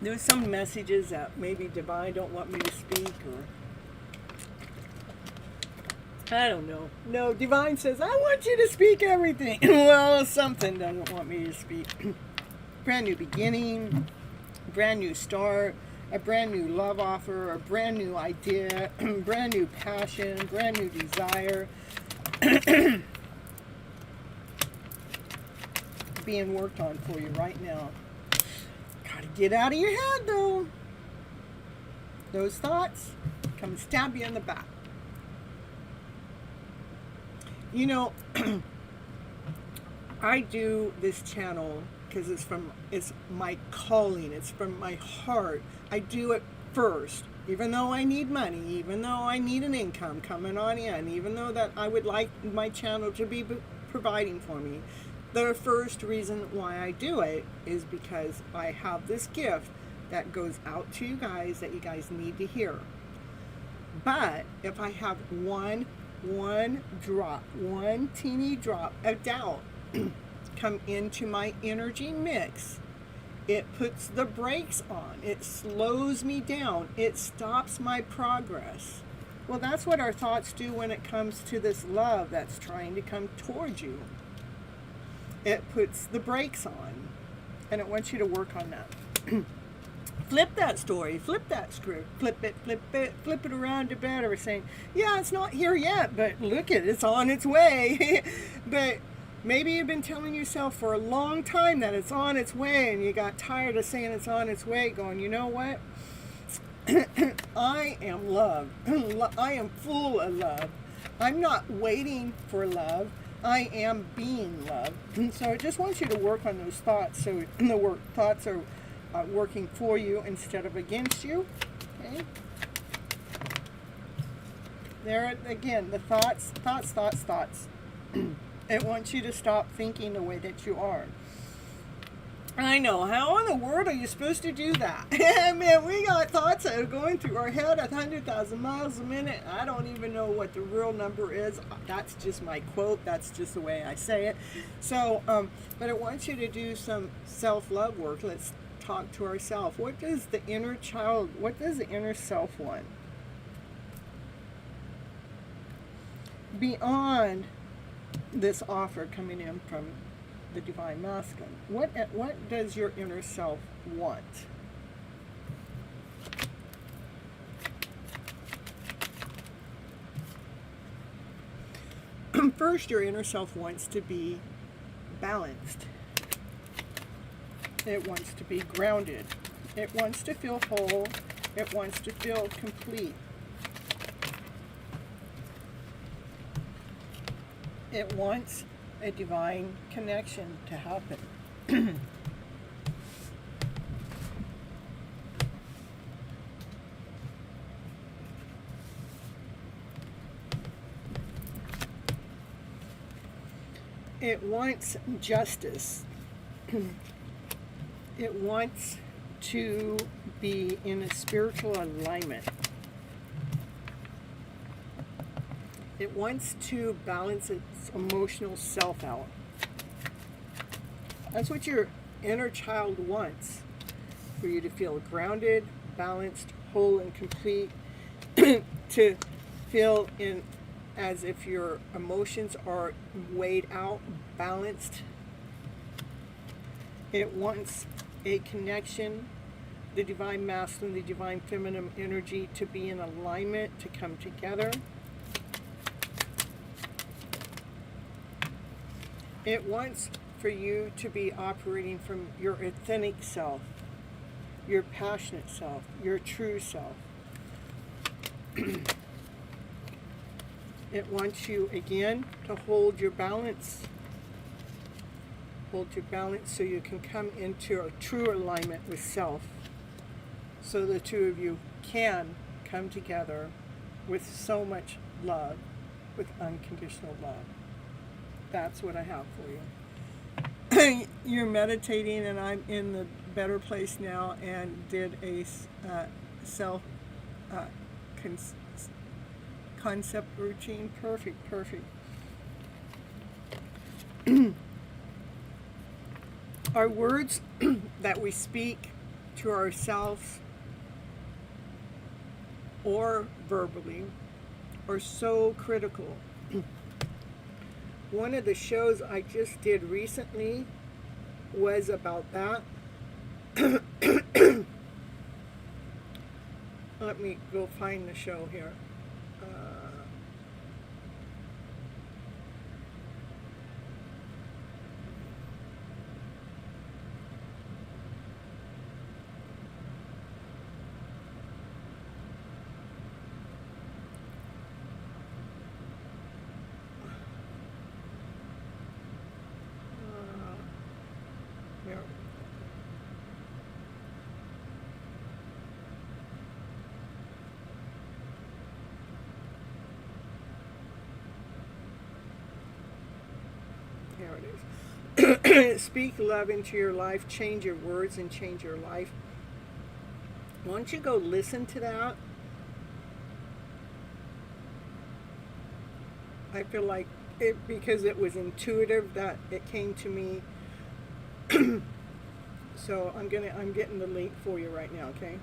There's some messages that maybe divine don't want me to speak, or I don't know. No, divine says, I want you to speak everything. Well, something doesn't want me to speak. Brand new beginning, brand new start, a brand new love offer, a brand new idea, brand new passion, brand new desire. Being worked on for you right now. Gotta get out of your head, though. Those thoughts come stab you in the back. You know, I do this channel because it's my calling. It's from my heart. I do it first, even though I need money, even though I need an income coming on in, even though that I would like my channel to be providing for me. The first reason why I do it is because I have this gift that goes out to you guys that you guys need to hear. But if I have one drop, one teeny drop of doubt come into my energy mix, it puts the brakes on. It slows me down. It stops my progress. Well, that's what our thoughts do when it comes to this love that's trying to come towards you. It puts the brakes on, and it wants you to work on that. Flip that story, flip that script, flip it around to better, saying, yeah, it's not here yet, but look it's on its way. But maybe you've been telling yourself for a long time that it's on its way, and you got tired of saying it's on its way, going, you know what? I am love. I am full of love. I'm not waiting for love. I am being love. And so I just want you to work on those thoughts, so the thoughts are working for you instead of against you. Okay. There again, the thoughts. It wants you to stop thinking the way that you are. I know. How in the world are you supposed to do that? Man, we got thoughts that are going through our head at 100,000 miles a minute. I don't even know what the real number is. That's just my quote. That's just the way I say it. So, but I want you to do some self-love work. Let's talk to ourselves. What does the inner child, what does the inner self want? Beyond this offer coming in from the Divine Masculine, what does your inner self want? First, your inner self wants to be balanced. It wants to be grounded. It wants to feel whole. It wants to feel complete. It wants a divine connection to happen. It wants justice. It wants to be in a spiritual alignment. It wants to balance its emotional self out. That's what your inner child wants. For you to feel grounded, balanced, whole, and complete. To feel in as if your emotions are weighed out, balanced. It wants a connection, the divine masculine, the divine feminine energy to be in alignment, to come together. It wants for you to be operating from your authentic self, your passionate self, your true self. It wants you, again, to hold your balance. Hold your balance so you can come into a true alignment with self. So the two of you can come together with so much love, with unconditional love. That's what I have for you. You're meditating, and I'm in the better place now, and did a self concept routine. Perfect. Our words that we speak to ourselves or verbally are so critical. One of the shows I just did recently was about that. Let me go find the show here. Here it is. Speak love into your life, change your words, and change your life. Why don't you go listen to that? I feel like it, because it was intuitive, that it came to me. So I'm getting the link for you right now, okay?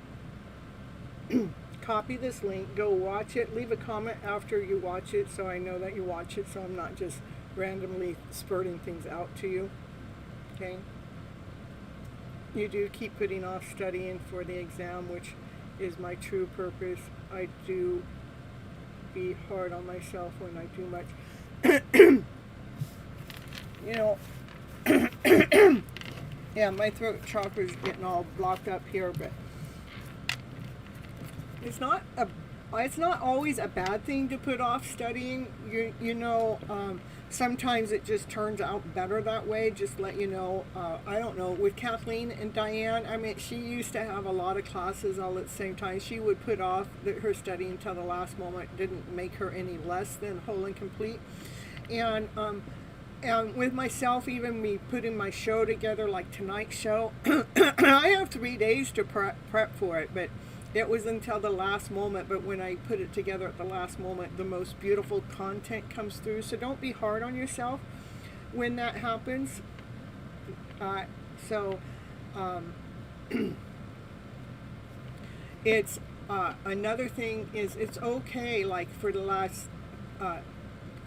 Copy this link, go watch it, leave a comment after you watch it so I know that you watch it, so I'm not just randomly spurting things out to you, okay? You do keep putting off studying for the exam, which is my true purpose. I do be hard on myself when I do much. You know, yeah, my throat chakra is getting all blocked up here, but it's not always a bad thing to put off studying. You know, sometimes it just turns out better that way. Just let you know. I don't know, with Kathleen and Diane, I mean, she used to have a lot of classes all at the same time. She would put off her study until the last moment. Didn't make her any less than whole and complete. And with myself, even me putting my show together, like tonight's show, I have 3 days to prep for it, but it was until the last moment. But when I put it together at the last moment, the most beautiful content comes through. So don't be hard on yourself when that happens. So it's another thing is it's okay, like for the last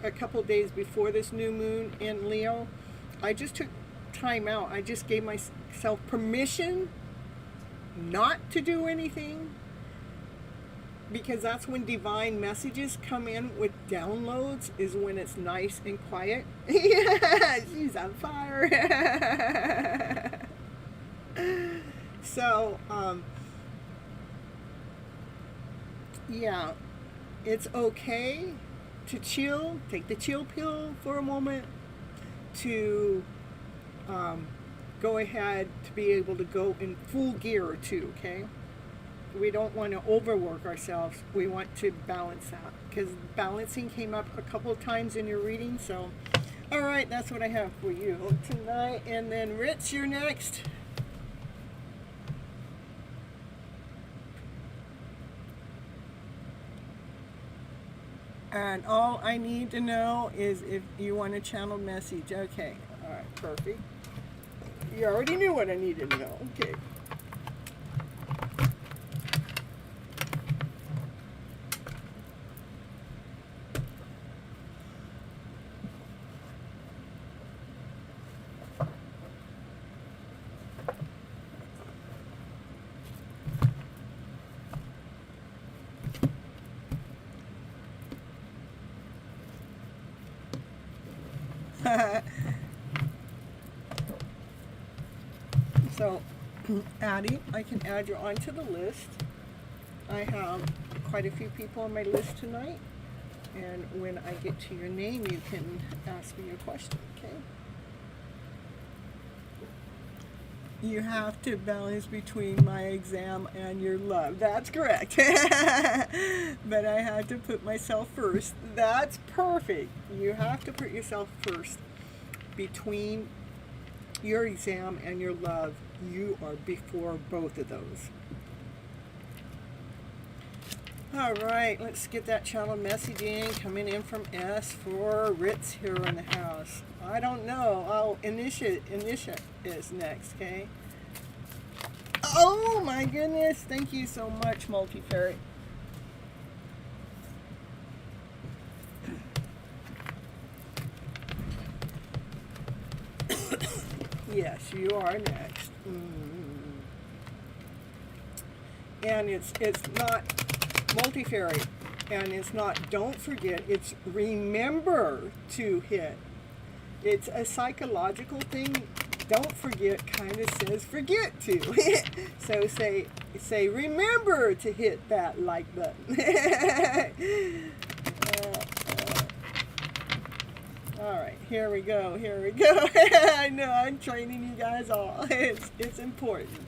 a couple days before this new moon in Leo, I just took time out. I just gave myself permission not to do anything, because that's when divine messages come in with downloads, is when it's nice and quiet. Yeah, she's on fire. So yeah, it's okay to chill, take the chill pill for a moment, to go ahead to be able to go in full gear too, okay? We don't want to overwork ourselves. We want to balance that, because balancing came up a couple of times in your reading. So, all right, that's what I have for you tonight. And then Rich, you're next. And all I need to know is if you want a channeled message. Okay, all right, perfect. You already knew what I needed to know. Okay. So, Addie, I can add you onto the list. I have quite a few people on my list tonight, and when I get to your name, you can ask me your question, okay? You have to balance between my exam and your love. That's correct. But I had to put myself first. That's perfect. You have to put yourself first. Between your exam and your love, you are before both of those. All right, let's get that channel messaging coming in from S for Ritz here in the house. I don't know. Oh, Anisha is next, okay? Oh my goodness, thank you so much, Multi-Fairy. Yes, you are next. And it's not Multi-Fairy, and it's not don't forget, it's remember to hit. It's a psychological thing. Don't forget kind of says forget to. So say remember to hit that like button. All right, here we go. I know, I'm training you guys all. It's important.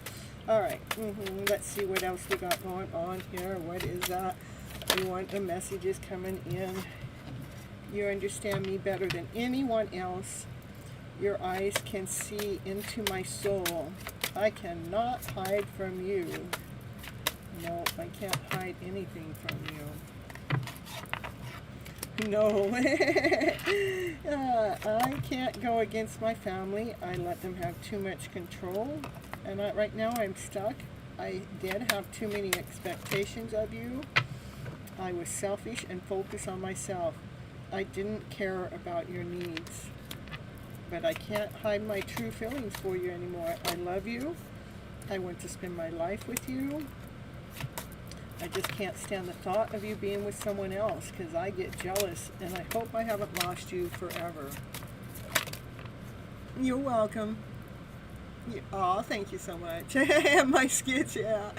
All right, let's see what else we got going on here. What is that? We want the messages coming in. You understand me better than anyone else. Your eyes can see into my soul. I cannot hide from you. No, I can't hide anything from you. No. I can't go against my family. I let them have too much control. And right now I'm stuck. I did have too many expectations of you. I was selfish and focused on myself. I didn't care about your needs. But I can't hide my true feelings for you anymore. I love you. I want to spend my life with you. I just can't stand the thought of you being with someone else, because I get jealous, and I hope I haven't lost you forever. You're welcome. Oh, thank you so much. My skits, yeah.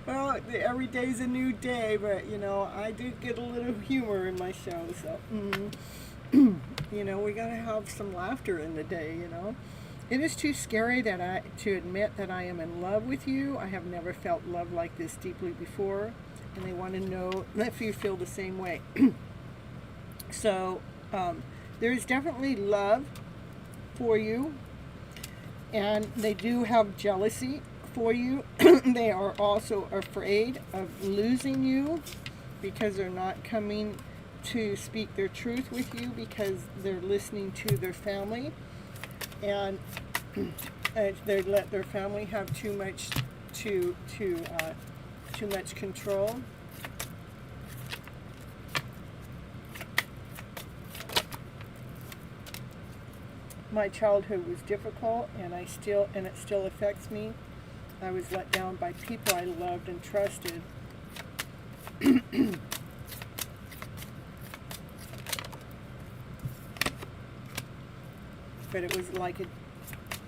Well, every day's a new day, but, you know, I do get a little humor in my show, so, you know, we gotta have some laughter in the day, you know. It is too scary to admit that I am in love with you. I have never felt love like this deeply before, and they want to know if you feel the same way. So, There's definitely love for you, and they do have jealousy for you. They are also afraid of losing you because they're not coming to speak their truth with you because they're listening to their family, and they let their family have too much control. My childhood was difficult, and it still affects me. I was let down by people I loved and trusted. But it was like a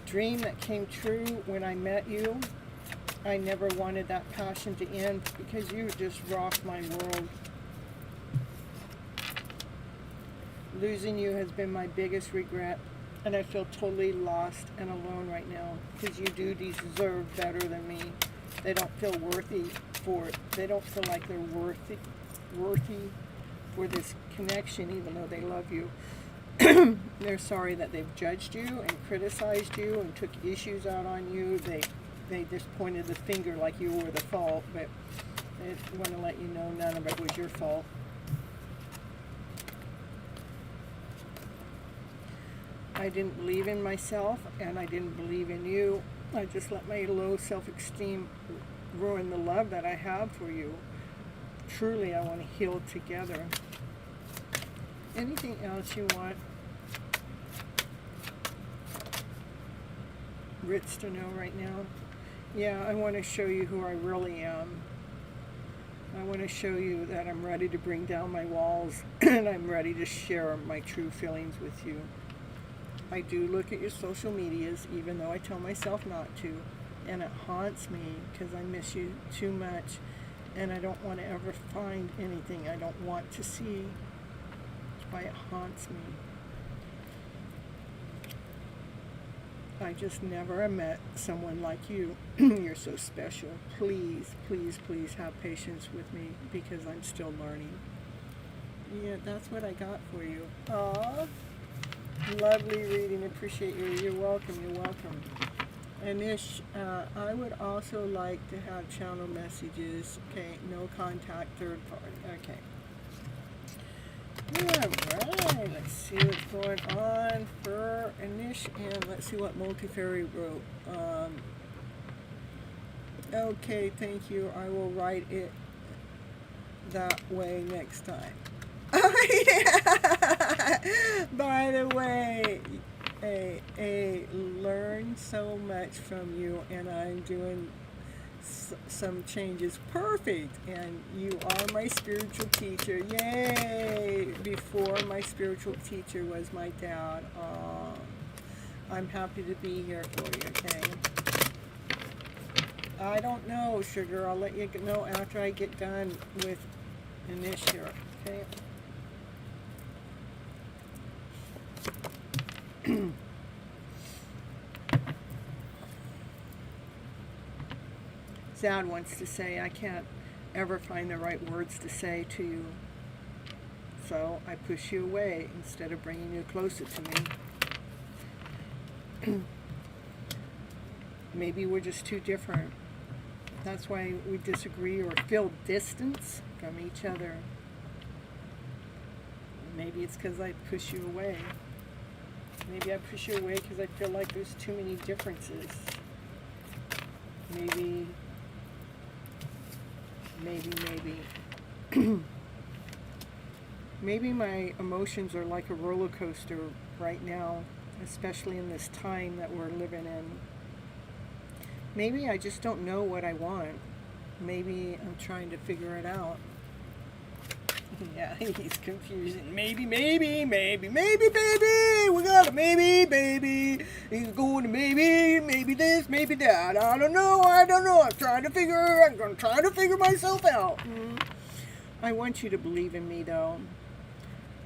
dream that came true when I met you. I never wanted that passion to end because you just rocked my world. Losing you has been my biggest regret. And I feel totally lost and alone right now because you do deserve better than me. They don't feel worthy for it. They don't feel like they're worthy for this connection, even though they love you. They're sorry that they've judged you and criticized you and took issues out on you. They just pointed the finger like you were the fault, but they want to let you know none of it was your fault. I didn't believe in myself, and I didn't believe in you. I just let my low self-esteem ruin the love that I have for you. Truly, I want to heal together. Anything else you want Ritz to know right now? Yeah, I want to show you who I really am. I want to show you that I'm ready to bring down my walls and I'm ready to share my true feelings with you. I do look at your social medias, even though I tell myself not to, and it haunts me because I miss you too much, and I don't want to ever find anything I don't want to see. That's why it haunts me. I just never met someone like you. You're so special. Please, please, please have patience with me because I'm still learning. Yeah, that's what I got for you. Aww. Lovely reading. Appreciate you. You're welcome. You're welcome. Anish, I would also like to have channel messages. Okay, no contact, third party. Okay. Alright, let's see what's going on for Anish, and let's see what Multifairy wrote. Okay, thank you. I will write it that way next time. Oh, yeah. By the way, I learned so much from you, and I'm doing some changes. Perfect. And you are my spiritual teacher. Yay! Before, my spiritual teacher was my dad. I'm happy to be here for you, okay? I don't know, sugar. I'll let you know after I get done with Anish here, okay? Dad wants to say, I can't ever find the right words to say to you, so I push you away instead of bringing you closer to me. Maybe we're just too different. That's why we disagree or feel distance from each other. Maybe it's because I push you away. Maybe I push you away because I feel like there's too many differences. Maybe. Maybe my emotions are like a roller coaster right now, especially in this time that we're living in. Maybe I just don't know what I want. Maybe I'm trying to figure it out. Yeah, he's confusing. Maybe, baby. We got a maybe, baby. He's going to maybe this, maybe that. I don't know. I'm trying to figure myself out. I want you to believe in me, though.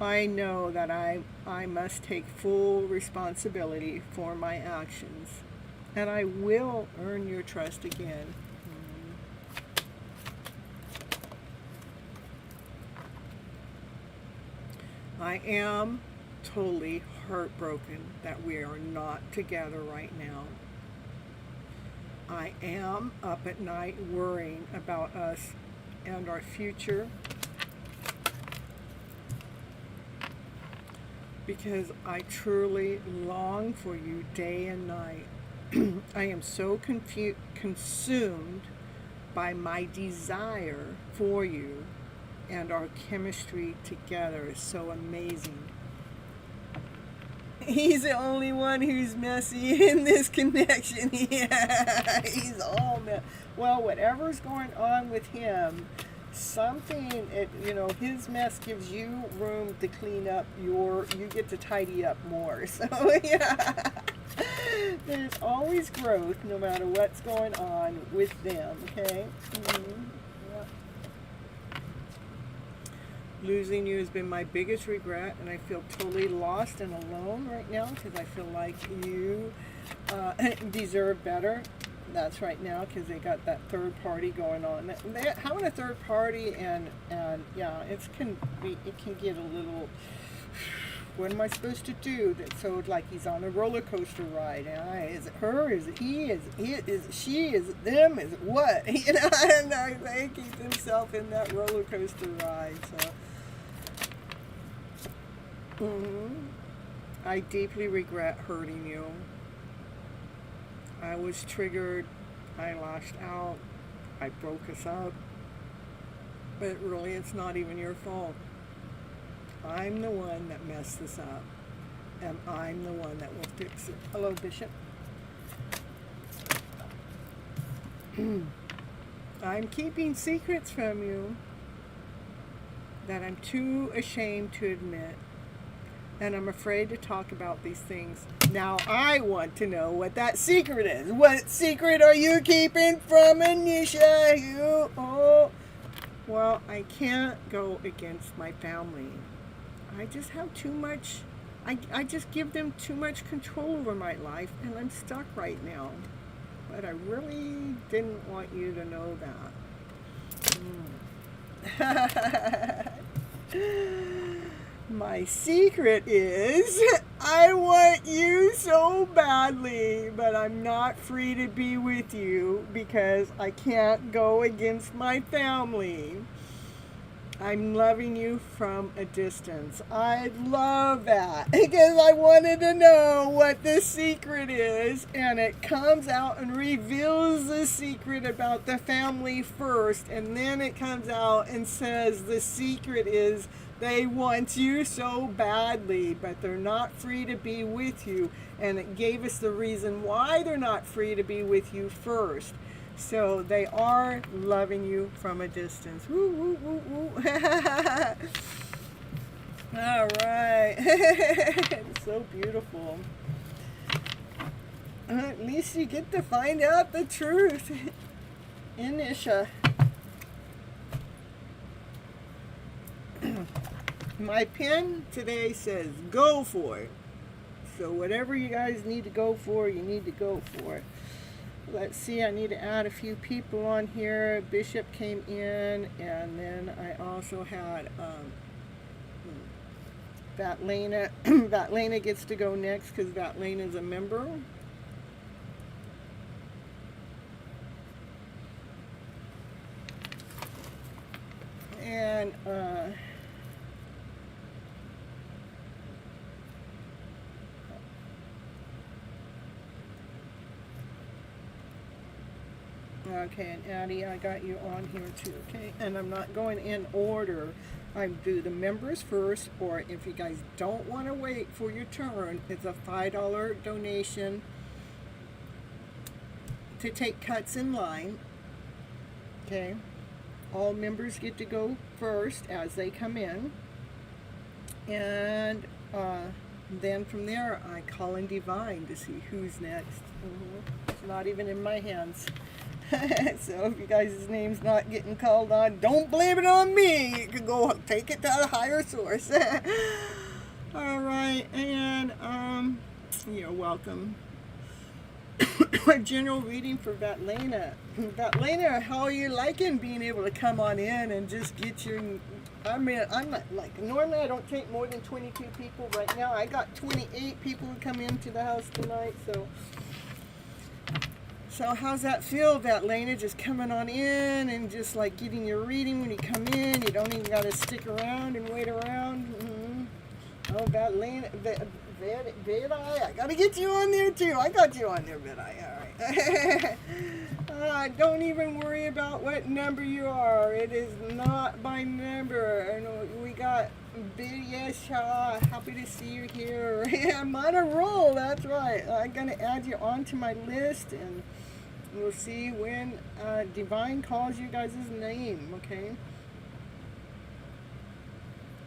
I know that I must take full responsibility for my actions. And I will earn your trust again. I am totally heartbroken that we are not together right now. I am up at night worrying about us and our future because I truly long for you day and night. I am so consumed by my desire for you, and our chemistry together is so amazing. He's the only one who's messy in this connection. Yeah, he's all messy. Well, whatever's going on with him, his mess gives you room to clean up you get to tidy up more. So, yeah, there's always growth no matter what's going on with them, okay? Mm-hmm. Losing you has been my biggest regret, and I feel totally lost and alone right now because I feel like you deserve better. That's right now because they got that third party going on. Having a third party and yeah, it can get a little. What am I supposed to do? So like he's on a roller coaster ride. Is it her? Is it he? Is it she? Is it them? Is it what? You know, and they keep himself in that roller coaster ride. So. I deeply regret hurting you. I was triggered. I lashed out. I broke us up. But really, it's not even your fault. I'm the one that messed this up. And I'm the one that will fix it. Hello, Bishop. I'm keeping secrets from you that I'm too ashamed to admit. And I'm afraid to talk about these things. Now I want to know what that secret is. What secret are you keeping from Anisha? Well, I can't go against my family. I just have too much, I just give them too much control over my life, and I'm stuck right now. But I really didn't want you to know that. My secret is I want you so badly, but I'm not free to be with you because I can't go against my family. I'm loving you from a distance. I love that because I wanted to know what the secret is, and it comes out and reveals the secret about the family first, and then it comes out and says the secret is they want you so badly, but they're not free to be with you, and it gave us the reason why they're not free to be with you first. So they are loving you from a distance. Woo, woo, woo, woo. All right. It's so beautiful. At least you get to find out the truth. Anisha. My pen today says go for it. So whatever you guys need to go for, you need to go for it. Let's see, I need to add a few people on here. Bishop came in, and then I also had Vatlena. Vatlena gets to go next because Vatlena is a member. And okay, and Addie, I got you on here too, okay? And I'm not going in order. I do the members first, or if you guys don't want to wait for your turn, it's a $5 donation to take cuts in line, okay? All members get to go first as they come in. And then from there, I call in divine to see who's next. It's not even in my hands. So if you guys' name's not getting called on, don't blame it on me. You can go take it to a higher source. All right, and you're welcome. A general reading for Vatlena. Vatlena, how are you liking being able to come on in and just get your I mean, I'm not, like, normally I don't take more than 22 people. Right now I got 28 people who come into the house tonight, so how's that feel, Lena? Just coming on in and just like getting your reading when you come in. You don't even got to stick around and wait around. Oh, Lena, I got to get you on there too. I got you on there, all right. Don't even worry about what number you are. It is not by number. And we got yes, happy to see you here. I'm on a roll, that's right. I'm going to add you onto my list, and we'll see when Divine calls you guys' name, okay?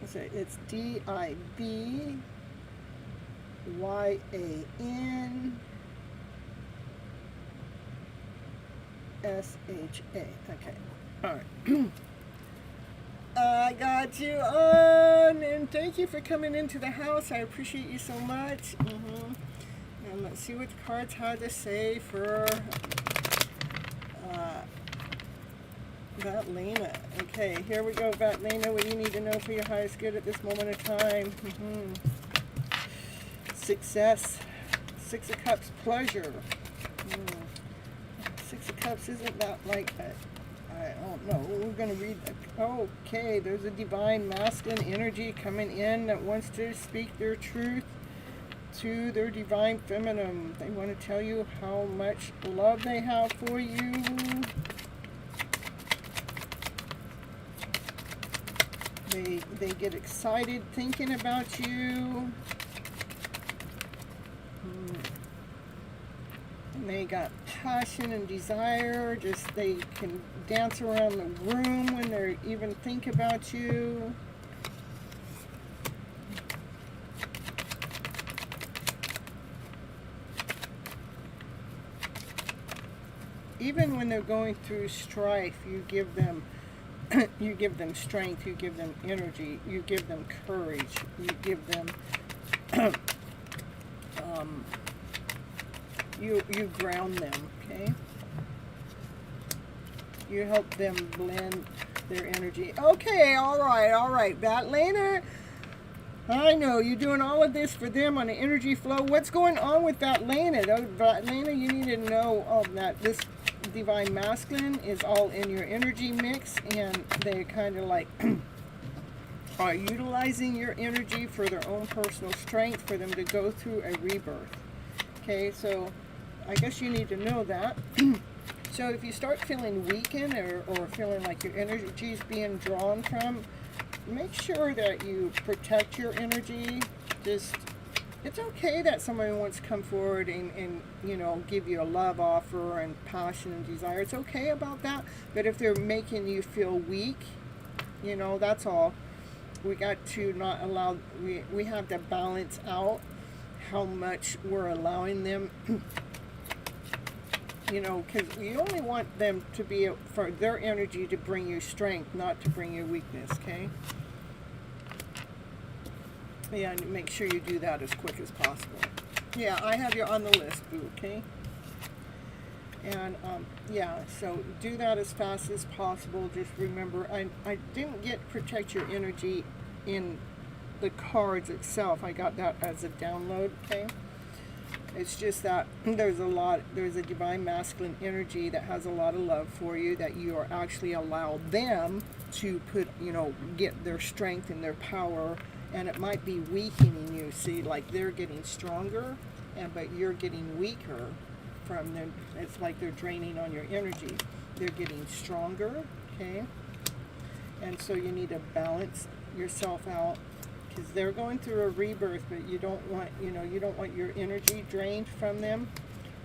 So it's DIVYAN SHA. Okay. All right. I got you on, and thank you for coming into the house. I appreciate you so much. And let's see what the cards had to say for Lena. Okay, here we go, Lena. What do you need to know for your highest good at this moment of time? Success. 6 of Cups, pleasure. 6 of Cups, isn't that like that? I don't know. We're going to read. Okay, there's a divine masculine energy coming in that wants to speak their truth to their divine feminine. They want to tell you how much love they have for you. They get excited thinking about you. And they got passion and desire. Just they can dance around the room when they even think about you. Even when they're going through strife, you give them strength, you give them energy, you give them courage, you give them you ground them, okay? You help them blend their energy. Okay, all right. Lena, I know you're doing all of this for them on the energy flow. What's going on with Lena? Lena, you need to know that this divine masculine is all in your energy mix, and they kind of like are utilizing your energy for their own personal strength, for them to go through a rebirth. Okay, so I guess you need to know that. So if you start feeling weakened or feeling like your energy is being drawn from, make sure that you protect your energy. It's okay that somebody wants to come forward and give you a love offer and passion and desire. It's okay about that. But if they're making you feel weak, that's all. We got to not allow, we have to balance out how much we're allowing them, because you only want them to be, for their energy to bring you strength, not to bring you weakness, okay? Yeah, and make sure you do that as quick as possible. Yeah, I have you on the list, boo, okay? And, so do that as fast as possible. Just remember, I didn't get protect your energy in the cards itself. I got that as a download, okay? It's just that there's a divine masculine energy that has a lot of love for you, that you are actually allow them to put, get their strength and their power. And it might be weakening you. See, like they're getting stronger, but you're getting weaker from them. It's like they're draining on your energy. They're getting stronger, okay? And so you need to balance yourself out, because they're going through a rebirth, but you don't want, you don't want your energy drained from them.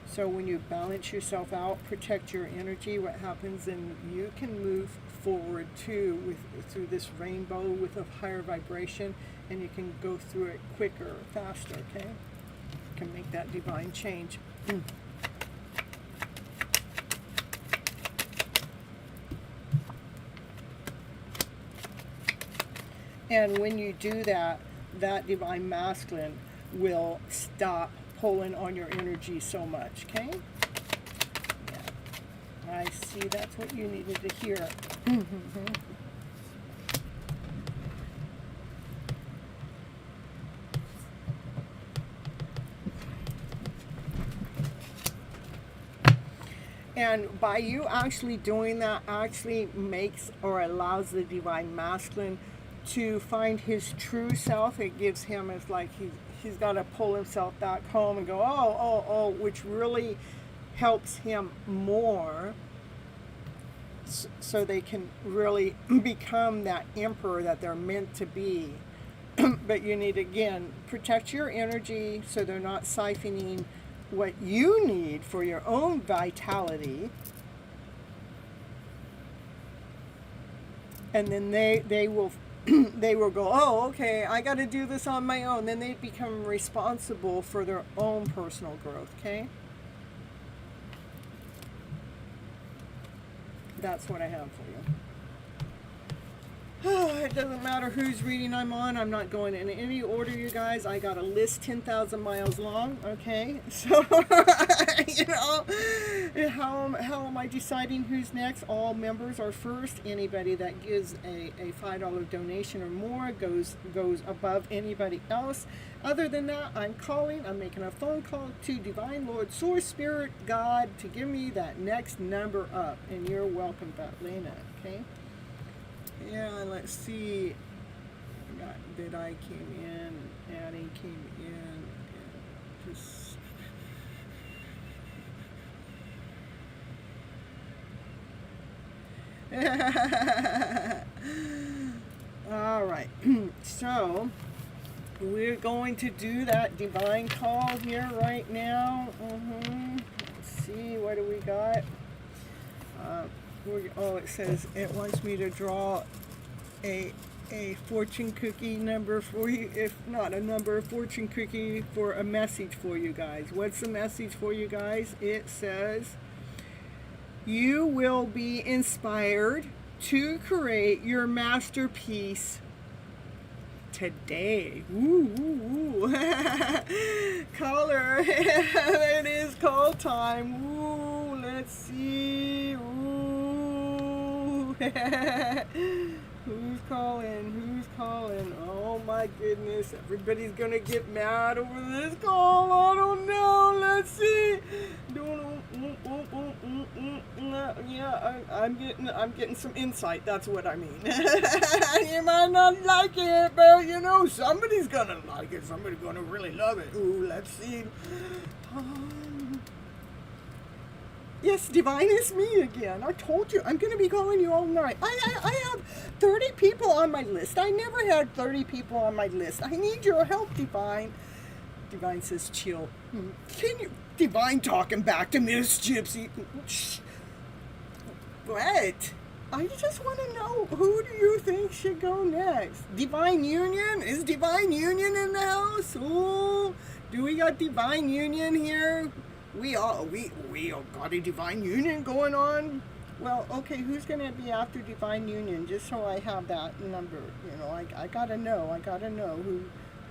So when you balance yourself out, protect your energy, what happens, and you can move forward too through this rainbow with a higher vibration, and you can go through it quicker, faster, okay? You can make that divine change. And when you do that, that divine masculine will stop pulling on your energy so much, okay? Yeah. I see that's what you needed to hear. And by you actually doing that actually makes or allows the divine masculine to find his true self. It gives him, it's like he's got to pull himself back home and go, oh, which really helps him more, so they can really become that emperor that they're meant to be. But you need, again, protect your energy so they're not siphoning what you need for your own vitality. And then they will they will go, oh, okay, I got to do this on my own. Then they become responsible for their own personal growth, okay? That's what I have for you. It doesn't matter whose reading I'm on. I'm not going in any order, you guys. I got a list 10,000 miles long, okay? So, you know, how am I deciding who's next? All members are first. Anybody that gives a $5 donation or more goes above anybody else. Other than that, I'm making a phone call to Divine Lord, Source, Spirit, God, to give me that next number up. And you're welcome, Lena, okay? Yeah, let's see. That I came in, Addie came in, and just. All right. So we're going to do that divine call here right now. Let's see, what do we got? It says it wants me to draw a fortune cookie number for you. If not a number, a fortune cookie for a message for you guys. What's the message for you guys? It says, you will be inspired to create your masterpiece today. Ooh. Caller. It is call time. Ooh, let's see. Ooh. Who's calling? Oh my goodness, everybody's gonna get mad over this call. I don't know. Let's see. Yeah, I'm getting some insight. That's what I mean. You might not like it, but you know, somebody's gonna like it. Somebody's gonna really love it. Ooh, let's see. Yes, Divine, it's me again. I told you, I'm going to be calling you all night. I have 30 people on my list. I never had 30 people on my list. I need your help, Divine. Divine says, chill. Can you... Divine talking back to Miss Gypsy. Shh. What? I just want to know, who do you think should go next? Divine Union? Is Divine Union in the house? Ooh, do we got Divine Union here? We all got a Divine Union going on. Well, okay, who's going to be after Divine Union? Just so I have that number. You know, I gotta know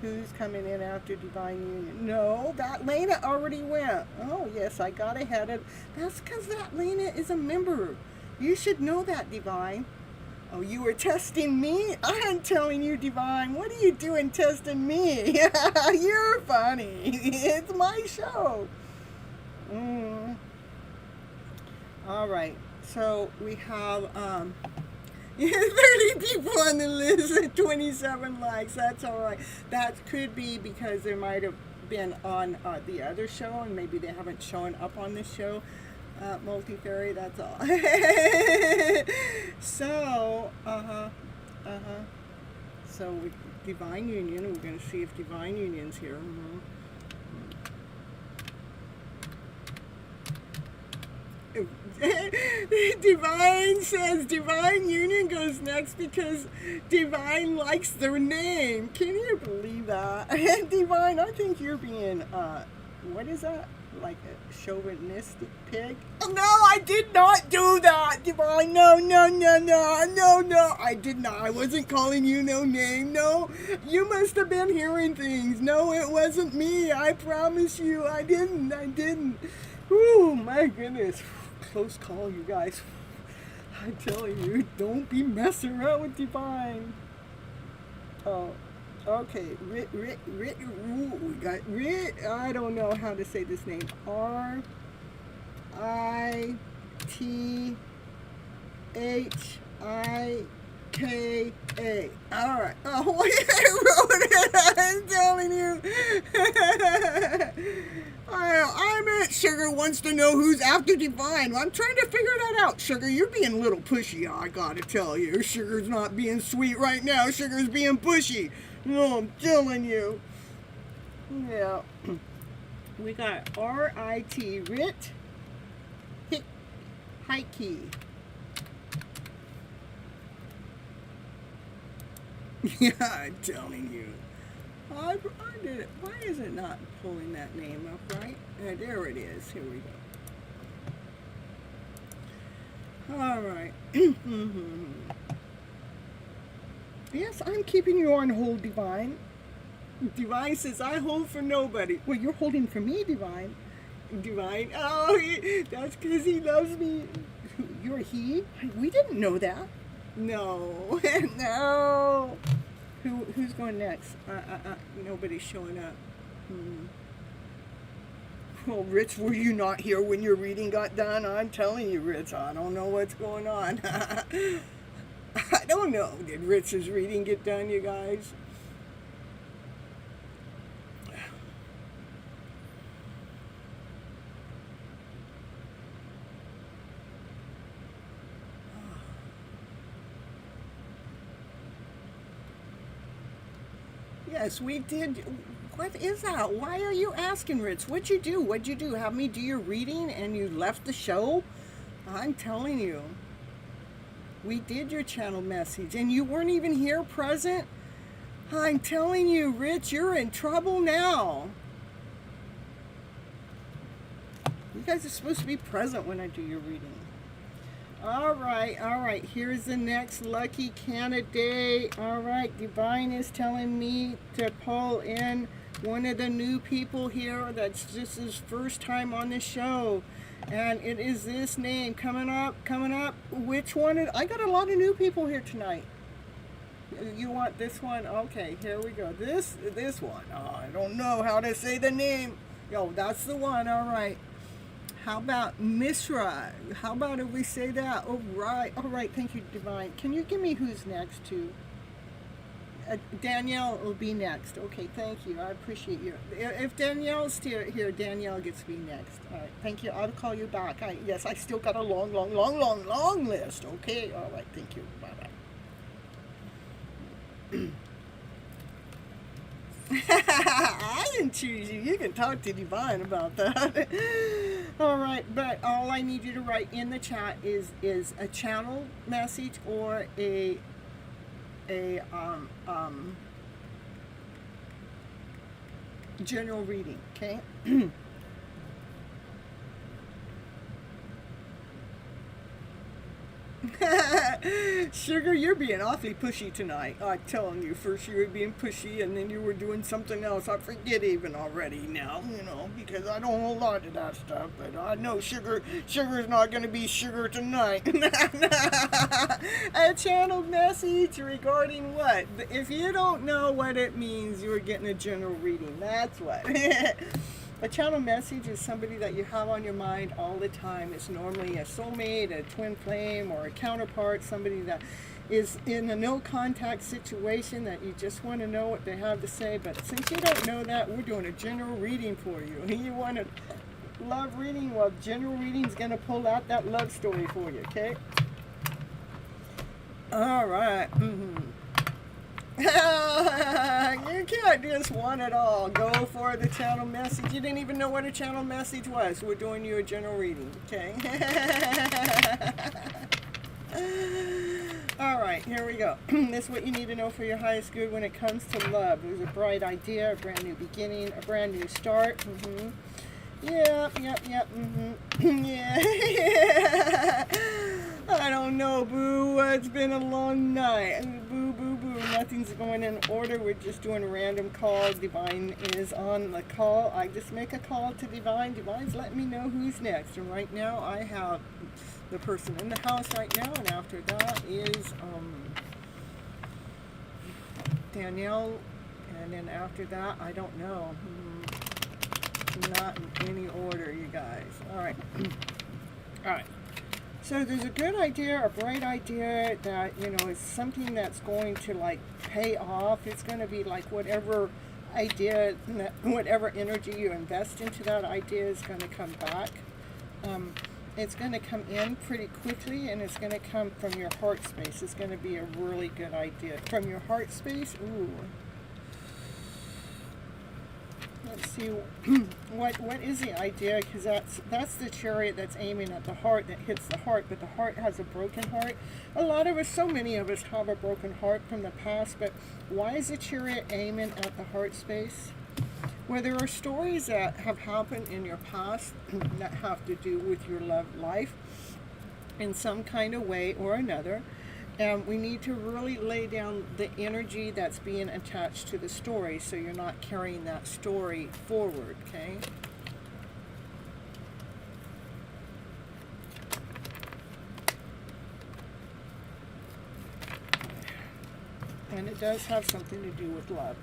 who's coming in after Divine Union. No, that Lena already went. Oh, yes, I got ahead of... That's because that Lena is a member. You should know that, Divine. Oh, you were testing me? I'm telling you, Divine, what are you doing testing me? You're funny. It's my show. All right, so we have 30 people on the list and 27 likes. That's all right. That could be because they might have been on the other show and maybe they haven't shown up on this show. Multi-fairy, that's all. So, so with Divine Union, we're going to see if Divine Union's here. Divine says Divine Union goes next because Divine likes their name. Can you believe that? Divine, I think you're being, what is that? Like a chauvinistic pig? Oh, no, I did not do that, Divine. No. I did not. I wasn't calling you no name. No, you must have been hearing things. No, it wasn't me. I promise you, I didn't. Oh, my goodness. Close call, you guys. I'm telling you, don't be messing around with Divine. Oh, okay. We got I don't know how to say this name. R-I-T-T-A. T-H-I-K-A. All right. Oh, I wrote it. I'm telling you. I bet Sugar wants to know who's after Divine. I'm trying to figure that out. Sugar, you're being a little pushy, I gotta tell you. Sugar's not being sweet right now. Sugar's being pushy. No, I'm telling you. Yeah. We got R-I-T, Rit, Hick, Hikey. Yeah, I'm telling you. I did it. Why is it not pulling that name up right? There it is. Here we go. All right. Yes, I'm keeping you on hold, Divine. Divine says, I hold for nobody. Well, you're holding for me, Divine. Divine. Oh, that's because he loves me. You're he? We didn't know that. No. No. Who's going next? Nobody's showing up. Well, Rich, were you not here when your reading got done? I'm telling you, Rich, I don't know what's going on. I don't know. Did Rich's reading get done, you guys? Yes, we did. What is that? Why are you asking, Rich? What'd you do? What'd you do? Have me do your reading and you left the show? I'm telling you. We did your channel message and you weren't even here present? I'm telling you, Rich, you're in trouble now. You guys are supposed to be present when I do your reading. All right. Here's the next lucky candidate. All right, Divine is telling me to pull in one of the new people here. This is first time on the show. And it is this name coming up. Which one? I got a lot of new people here tonight. You want this one? Okay, here we go. This one. Oh, I don't know how to say the name. Yo, that's the one. All right. How about Mishra? How about if we say that? All right. Thank you, Divine. Can you give me who's next, too? Danielle will be next. Okay, thank you. I appreciate you. If Danielle's here, Danielle gets to be next. All right, thank you. I'll call you back. Yes, I still got a long list. Okay, all right, thank you. Bye-bye. I didn't choose you. You can talk to Divine about that. All right, but all I need you to write in the chat is a channel message or a general reading, okay? Sugar, you're being awfully pushy tonight. I'm telling you, first you were being pushy and then you were doing something else. I forget even already now, because I don't hold on to that stuff. But I know Sugar's not going to be Sugar tonight. A channel message regarding what? If you don't know what it means, you're getting a general reading. That's what. A channel message is somebody that you have on your mind all the time. It's normally a soulmate, a twin flame, or a counterpart, somebody that is in a no-contact situation that you just want to know what they have to say. But since you don't know that, we're doing a general reading for you. You want a love reading? Well, general reading is going to pull out that love story for you, okay? All right. You can't just want it all. Go for the channel message. You didn't even know what a channel message was. We're doing you a general reading, okay? All right, here we go. This is what you need to know for your highest good when it comes to love. It was a bright idea, a brand new beginning, a brand new start. Yep. Yeah. I don't know, boo. It's been a long night. Boo. Nothing's going in order. We're just doing a random call. Divine is on the call. I just make a call to Divine. Divine's letting me know who's next. And right now, I have the person in the house right now. And after that is Danielle. And then after that, I don't know. Not in any order, you guys. All right. So there's a good idea, a bright idea that, is something that's going to like pay off. It's going to be like whatever idea, whatever energy you invest into that idea is going to come back. It's going to come in pretty quickly, and it's going to come from your heart space. It's going to be a really good idea. From your heart space, ooh. Let's see, what is the idea? Because that's the chariot that's aiming at the heart, that hits the heart, but the heart has a broken heart. A lot of us, so many of us have a broken heart from the past, but why is the chariot aiming at the heart space? Well, there are stories that have happened in your past that have to do with your love life in some kind of way or another. And we need to really lay down the energy that's being attached to the story, so you're not carrying that story forward, okay? And it does have something to do with love.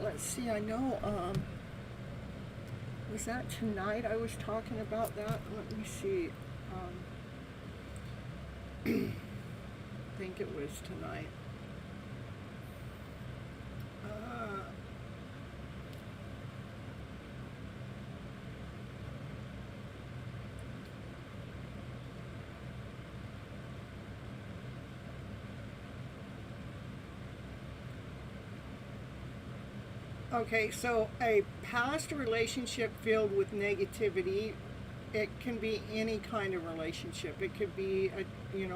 Let's see, I know, was that tonight I was talking about that? Let me see. I think it was tonight. Okay, so a past relationship filled with negativity, it can be any kind of relationship. It could be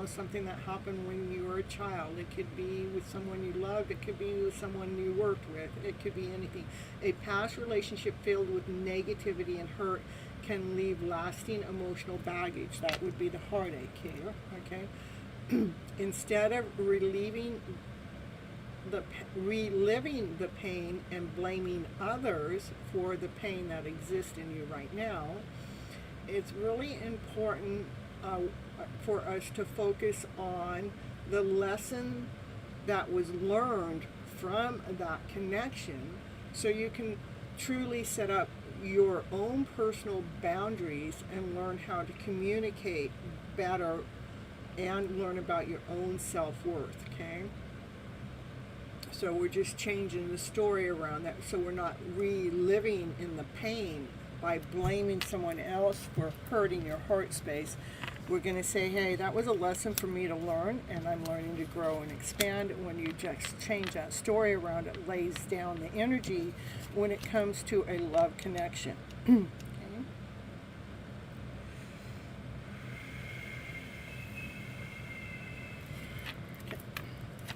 something that happened when you were a child. It could be with someone you loved. It could be with someone you worked with. It could be anything. A past relationship filled with negativity and hurt can leave lasting emotional baggage. That would be the heartache here, okay? Instead of reliving the pain and blaming others for the pain that exists in you right now, it's really important for us to focus on the lesson that was learned from that connection, so you can truly set up your own personal boundaries and learn how to communicate better and learn about your own self-worth, okay? So we're just changing the story around that, so we're not reliving in the pain by blaming someone else for hurting your heart space. We're going to say, hey, that was a lesson for me to learn, and I'm learning to grow and expand. When you just change that story around, it lays down the energy when it comes to a love connection. Okay.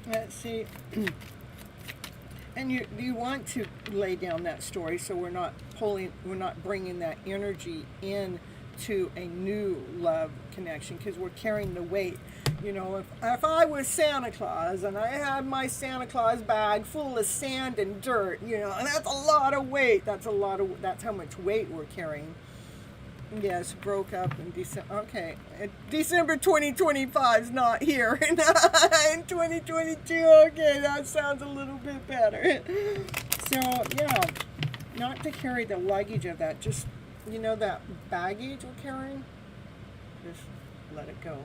Let's see. And you want to lay down that story, so we're not bringing that energy in to a new love connection, because we're carrying the weight. If I was Santa Claus and I had my Santa Claus bag full of sand and dirt, and that's a lot of weight. That's how much weight we're carrying. Yes, broke up in December. Okay, December 2025 is not here. In 2022, okay, that sounds a little bit better. So, yeah, not to carry the luggage of that. Just, that baggage we're carrying, just let it go.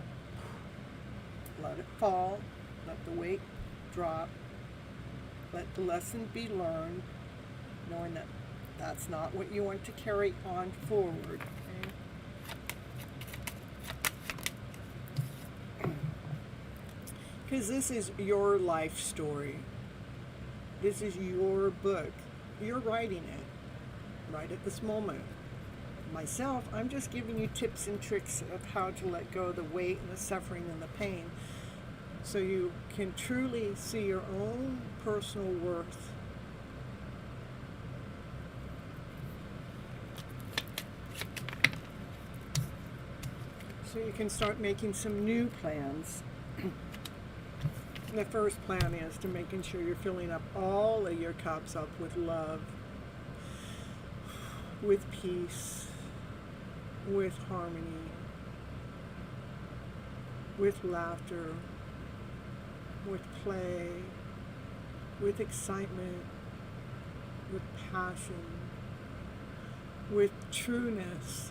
Let it fall. Let the weight drop. Let the lesson be learned, knowing that that's not what you want to carry on forward. Because this is your life story. This is your book. You're writing it right at this moment. Myself, I'm just giving you tips and tricks of how to let go of the weight and the suffering and the pain, so you can truly see your own personal worth. So you can start making some new plans. The first plan is to making sure you're filling up all of your cups up with love, with peace, with harmony, with laughter, with play, with excitement, with passion, with trueness,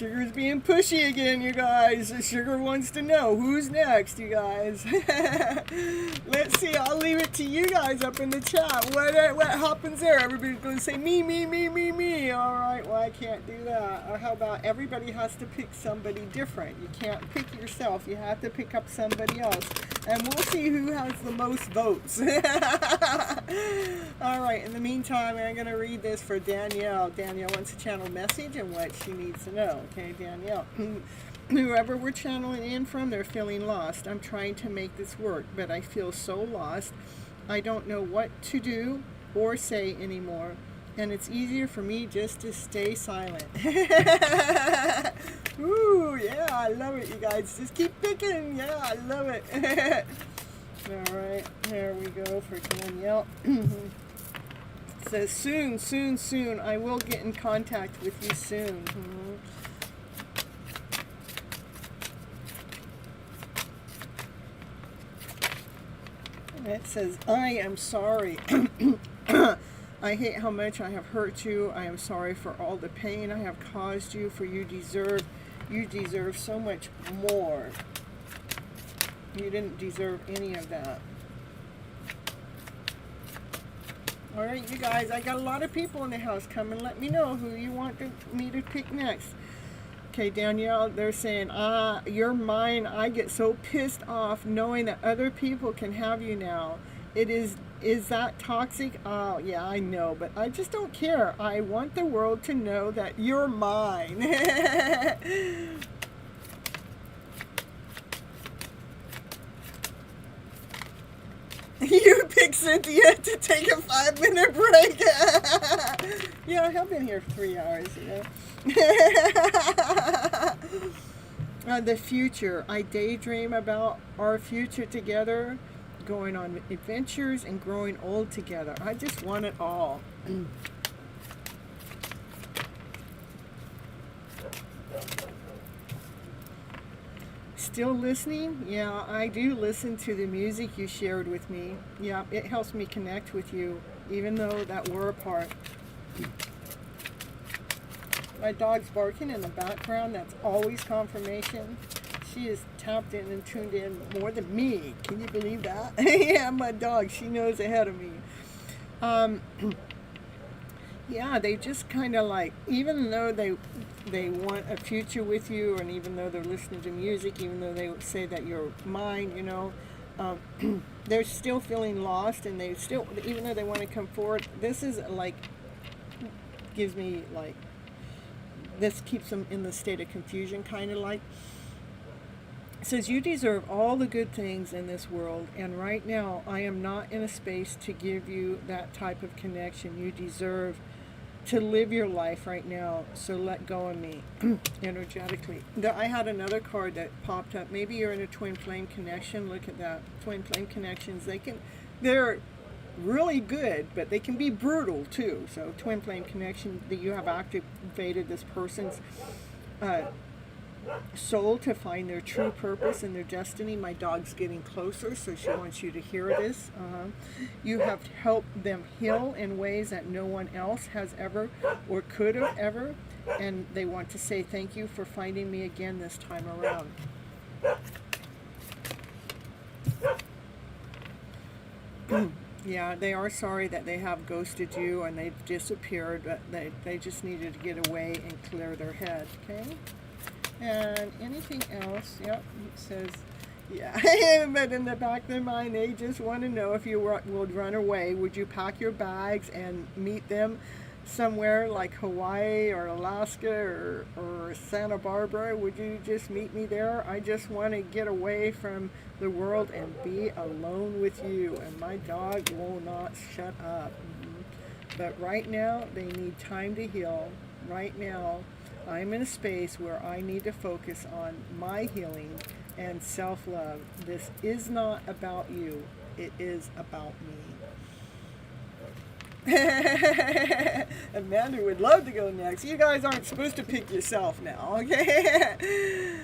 Sugar's being pushy again, you guys. Sugar wants to know who's next, you guys. Let's see. I'll leave it to you guys up in the chat. What happens there? Everybody's going to say me, me, me, me, me. All right. Well, I can't do that. Or how about everybody has to pick somebody different? You can't pick yourself. You have to pick up somebody else. And we'll see who has the most votes. All right. In the meantime, I'm going to read this for Danielle. Danielle wants to channel a message and what she needs to know. Okay, Danielle. Whoever we're channeling in from, they're feeling lost. I'm trying to make this work, but I feel so lost. I don't know what to do or say anymore. And it's easier for me just to stay silent. Ooh, yeah, I love it, you guys. Just keep picking. Yeah, I love it. All right, there we go for Danielle. It says, soon, soon, soon. I will get in contact with you soon. And it says, I am sorry. I hate how much I have hurt you. I am sorry for all the pain I have caused you, for you deserve so much more. You didn't deserve any of that. All right, you guys, I got a lot of people in the house. Come and let me know who you want me to pick next. Okay, Danielle, they're saying, you're mine. I get so pissed off knowing that other people can have you now. Is that toxic? Oh, yeah, I know, but I just don't care. I want the world to know that you're mine. You pick Cynthia to take a 5-minute break. Yeah, I have been here for 3 hours, you know. The future. I daydream about our future together, going on adventures and growing old together. I just want it all. Still listening? Yeah, I do listen to the music you shared with me. Yeah, it helps me connect with you, even though that we're apart. My dog's barking in the background. That's always confirmation. She is tapped in and tuned in more than me. Can you believe that? Yeah, my dog. She knows ahead of me. Yeah, they just kind of like, even though they want a future with you, and even though they're listening to music, even though they say that you're mine, you know, they're still feeling lost, and they still, even though they want to come forward, this is like, gives me like, this keeps them in the state of confusion, kind of like. It says, you deserve all the good things in this world, and right now I am not in a space to give you that type of connection. You deserve to live your life right now, so let go of me energetically. I had another card that popped up. Maybe you're in a twin flame connection. Look at that. Twin flame connections, they're really good, but they can be brutal too. So twin flame connection, that you have activated this person's soul to find their true purpose and their destiny. My dog's getting closer, so she wants you to hear this. You have helped them heal in ways that no one else has ever or could have ever, and they want to say thank you for finding me again this time around. Yeah, they are sorry that they have ghosted you and they've disappeared, but they just needed to get away and clear their head, okay? And anything else? Yep, it says, yeah, but in the back of their mind, they just want to know if you would run away. Would you pack your bags and meet them somewhere like Hawaii or Alaska or Santa Barbara? Would you just meet me there? I just want to get away from the world and be alone with you. And my dog will not shut up. But right now, they need time to heal. Right now, I'm in a space where I need to focus on my healing and self-love. This is not about you. It is about me. Amanda would love to go next. You guys aren't supposed to pick yourself now, okay?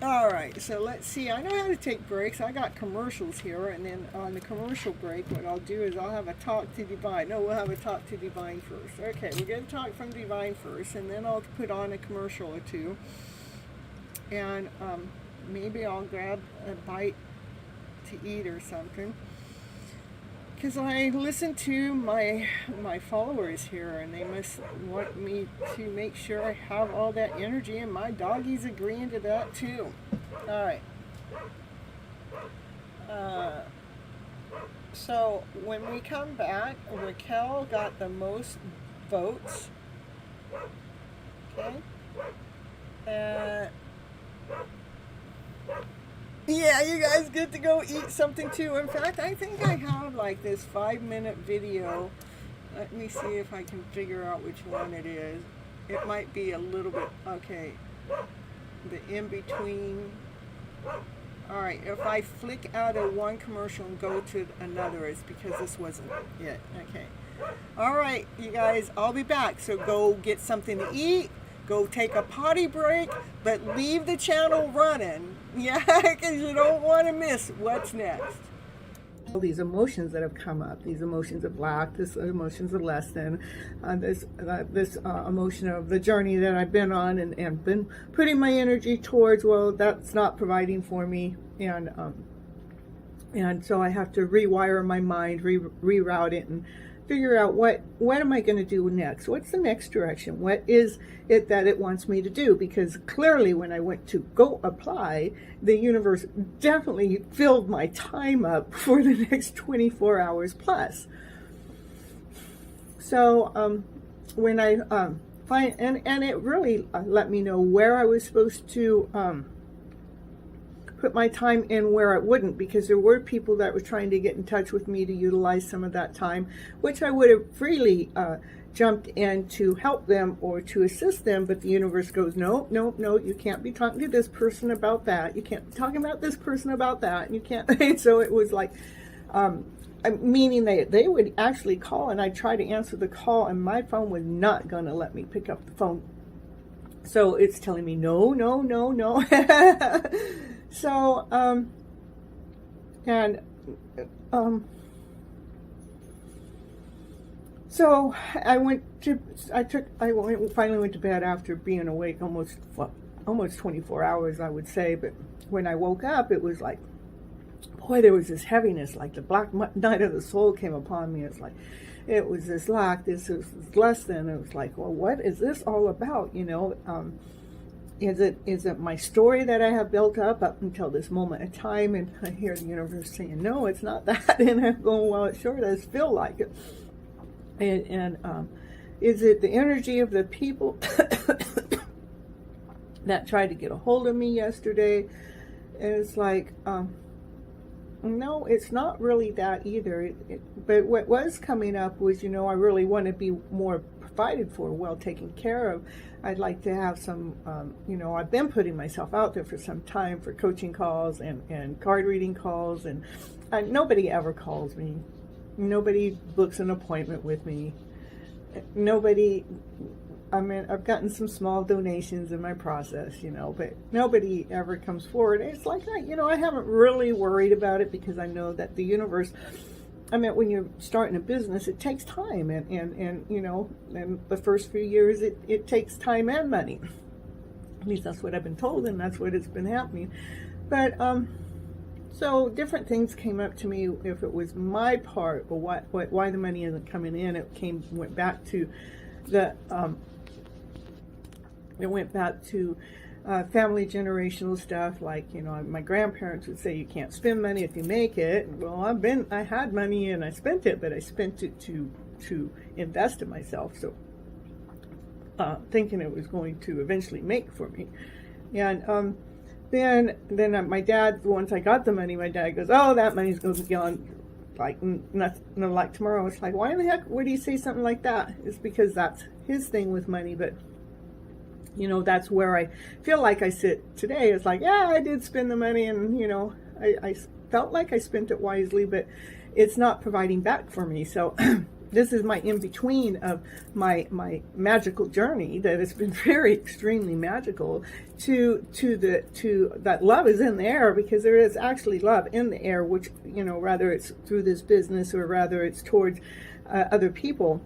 All right, so let's see. I know how to take breaks. I got commercials here, and then on the commercial break, what I'll do is I'll have a talk to Divine. No, we'll have a talk to Divine first. Okay, we're going to talk from Divine first, and then I'll put on a commercial or two, and maybe I'll grab a bite to eat or something. Because I listen to my followers here, and they must want me to make sure I have all that energy, and my doggy's agreeing to that too. All right. So when we come back, Raquel got the most votes. Okay. Yeah, you guys get to go eat something too. In fact, I think I have like this 5-minute video. Let me see if I can figure out which one it is. It might be a little bit, okay, the in-between. All right, if I flick out of one commercial and go to another, it's because this wasn't it. Okay. All right, you guys, I'll be back. So go get something to eat. Go take a potty break, but leave the channel running. Yeah, because you don't want to miss what's next. All these emotions that have come up, these emotions of lack, this emotions of less than, this emotion of the journey that I've been on and been putting my energy towards, well, that's not providing for me. And so I have to rewire my mind, reroute it, and figure out what am I going to do next? What's the next direction? What is it that it wants me to do? Because clearly when I went to go apply, the universe definitely filled my time up for the next 24 hours plus. So when I find, and it really let me know where I was supposed to put my time in, where it wouldn't, because there were people that were trying to get in touch with me to utilize some of that time, which I would have freely jumped in to help them or to assist them, but the universe goes, no, you can't be talking to this person about that, you can't be talking about this person about that, and you can't. And so it was like, meaning they would actually call, and I'd try to answer the call, and my phone was not going to let me pick up the phone. So it's telling me, no. So, so I finally went to bed after being awake almost 24 hours, I would say. But when I woke up, it was like, boy, there was this heaviness, like the black night of the soul came upon me. It's like, it was this lack, this was less than. It was like, well, what is this all about? You know, is it my story that I have built up until this moment of time? And I hear the universe saying, no, it's not that. And I'm going, well, it sure does feel like it. And is it the energy of the people that tried to get a hold of me yesterday? And it's like, no, it's not really that either. But what was coming up was, you know, I really want to be more provided for, well taken care of. I'd like to have some, you know, I've been putting myself out there for some time for coaching calls and card reading calls, and nobody ever calls me. Nobody books an appointment with me. Nobody, I mean, I've gotten some small donations in my process, you know, but nobody ever comes forward. It's like, you know, I haven't really worried about it because I know that the universe, I mean, when you're starting a business, it takes time, and you know, and the first few years, it takes time and money. At least that's what I've been told, and that's what has been happening. But, so different things came up to me. If it was my part, or why the money isn't coming in, went back to the, family generational stuff, like, you know, my grandparents would say you can't spend money if you make it. Well, I had money and I spent it, but I spent it to invest in myself, so thinking it was going to eventually make for me. And then my dad, once I got the money, my dad goes, oh, that money's going to be gone like like tomorrow. It's like, why in the heck would he say something like that? It's because that's his thing with money. But you know, that's where I feel like I sit today. It's like, yeah, I did spend the money, and, you know, I felt like I spent it wisely, but it's not providing back for me. So this is my in-between of my magical journey that has been very extremely magical to that love is in the air, because there is actually love in the air, which, you know, whether it's through this business or whether it's towards other people,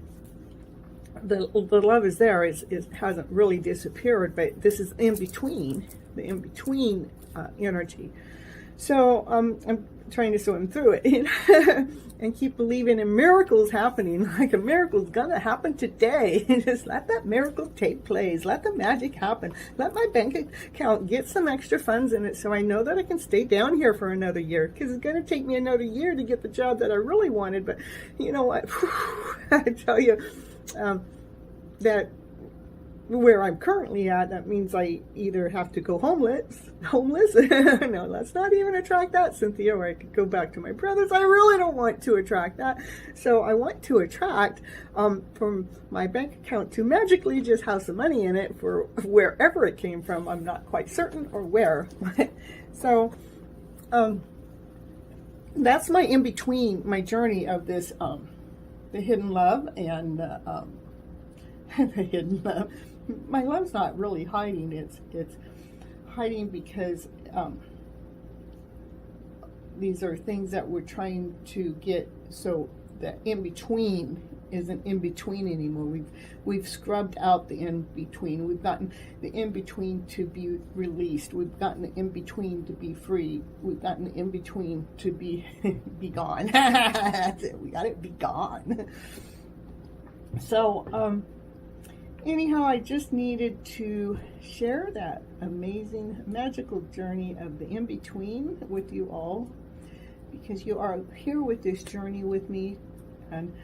the love is there. It hasn't really disappeared, but this is in between, the in-between energy. So I'm trying to swim through it and keep believing in miracles happening, like a miracle's gonna happen today. Just let that miracle take place. Let the magic happen. Let my bank account get some extra funds in it so I know that I can stay down here for another year, because it's gonna take me another year to get the job that I really wanted. But you know what? I tell you, that where I'm currently at, that means I either have to go homeless. No, let's not even attract that, Cynthia, or I could go back to my brothers. I really don't want to attract that. So I want to attract from my bank account to magically just have some money in it for wherever it came from. I'm not quite certain or where. So that's my in-between, my journey of this, the hidden love and the hidden love. My love's not really hiding. It's hiding because these are things that we're trying to get, so the in-between isn't in between anymore. We've scrubbed out the in-between. We've gotten the in-between to be released. We've gotten the in-between to be free. We've gotten the in-between to be gone. That's it. We got it, be gone. So anyhow, I just needed to share that amazing, magical journey of the in-between with you all, because you are here with this journey with me, and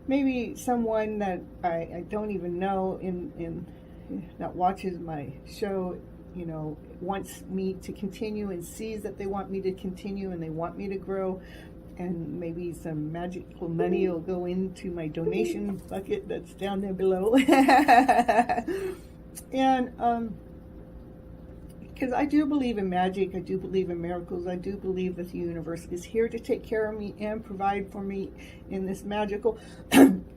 maybe someone that I don't even know in that watches my show, you know, wants me to continue and sees that they want me to continue and they want me to grow. And maybe some magical money will go into my donation bucket that's down there below. And because I do believe in magic, I do believe in miracles, I do believe that the universe is here to take care of me and provide for me in this magical,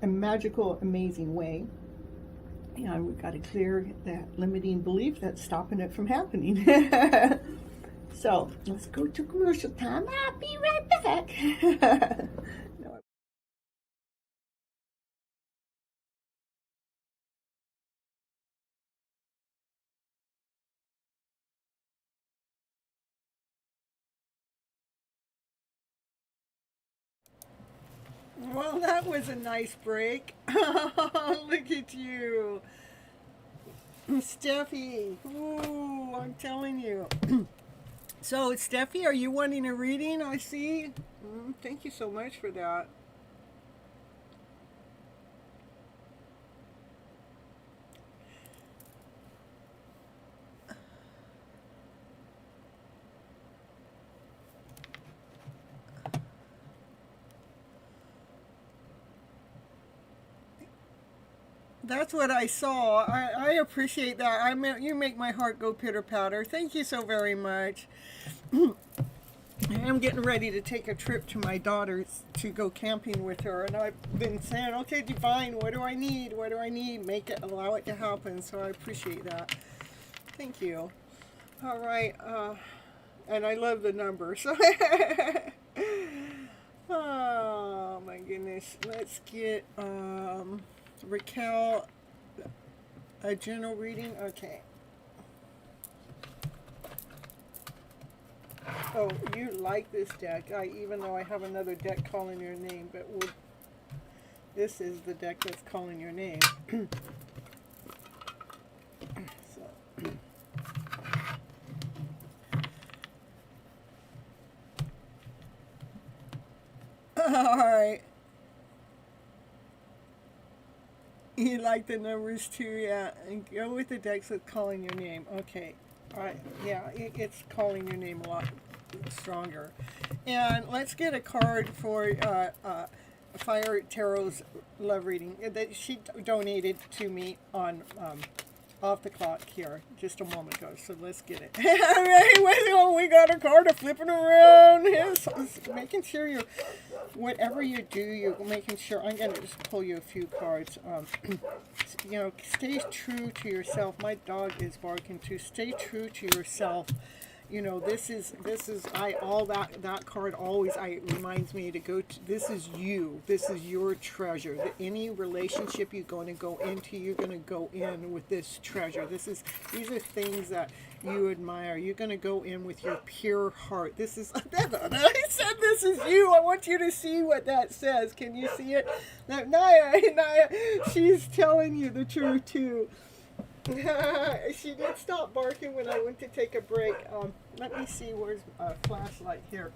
amazing way. And we've got to clear that limiting belief that's stopping it from happening. So let's go to commercial time. I'll be right back. Well, that was a nice break. Look at you, Steffi. Ooh, I'm telling you. So, Steffi, are you wanting a reading? I see. Thank you so much for that. That's what I saw. I appreciate that. You make my heart go pitter patter. Thank you so very much. I'm getting ready to take a trip to my daughter's to go camping with her, and I've been saying, okay, Divine, what do I need? What do I need? Make it, allow it to happen. So I appreciate that. Thank you. All right. And I love the numbers. Oh my goodness. Let's get Raquel a general reading. Okay. Oh, you like this deck, even though I have another deck calling your name, but this is the deck that's calling your name. So. All right. You like the numbers too, yeah. And go with the decks that's calling your name. Okay. All right. Yeah, it's calling your name a lot stronger. And let's get a card for Fire Tarot's love reading that she donated to me on off the clock here just a moment ago. So let's get it. All right, we got a card flipping around. Yes, making sure you're whatever you do, you're making sure. I'm going to just pull you a few cards. You know, stay true to yourself. My dog is barking too. Stay true to yourself. You know, this is all that card always reminds me to go to. This is you. This is your treasure. Any relationship you're going to go into, you're going to go in with this treasure. These are things that you admire. You're going to go in with your pure heart. This is. I said this is you. I want you to see what that says. Can you see it? Now, Naya, she's telling you the truth too. She did stop barking when I went to take a break. Let me see, where's a flashlight here?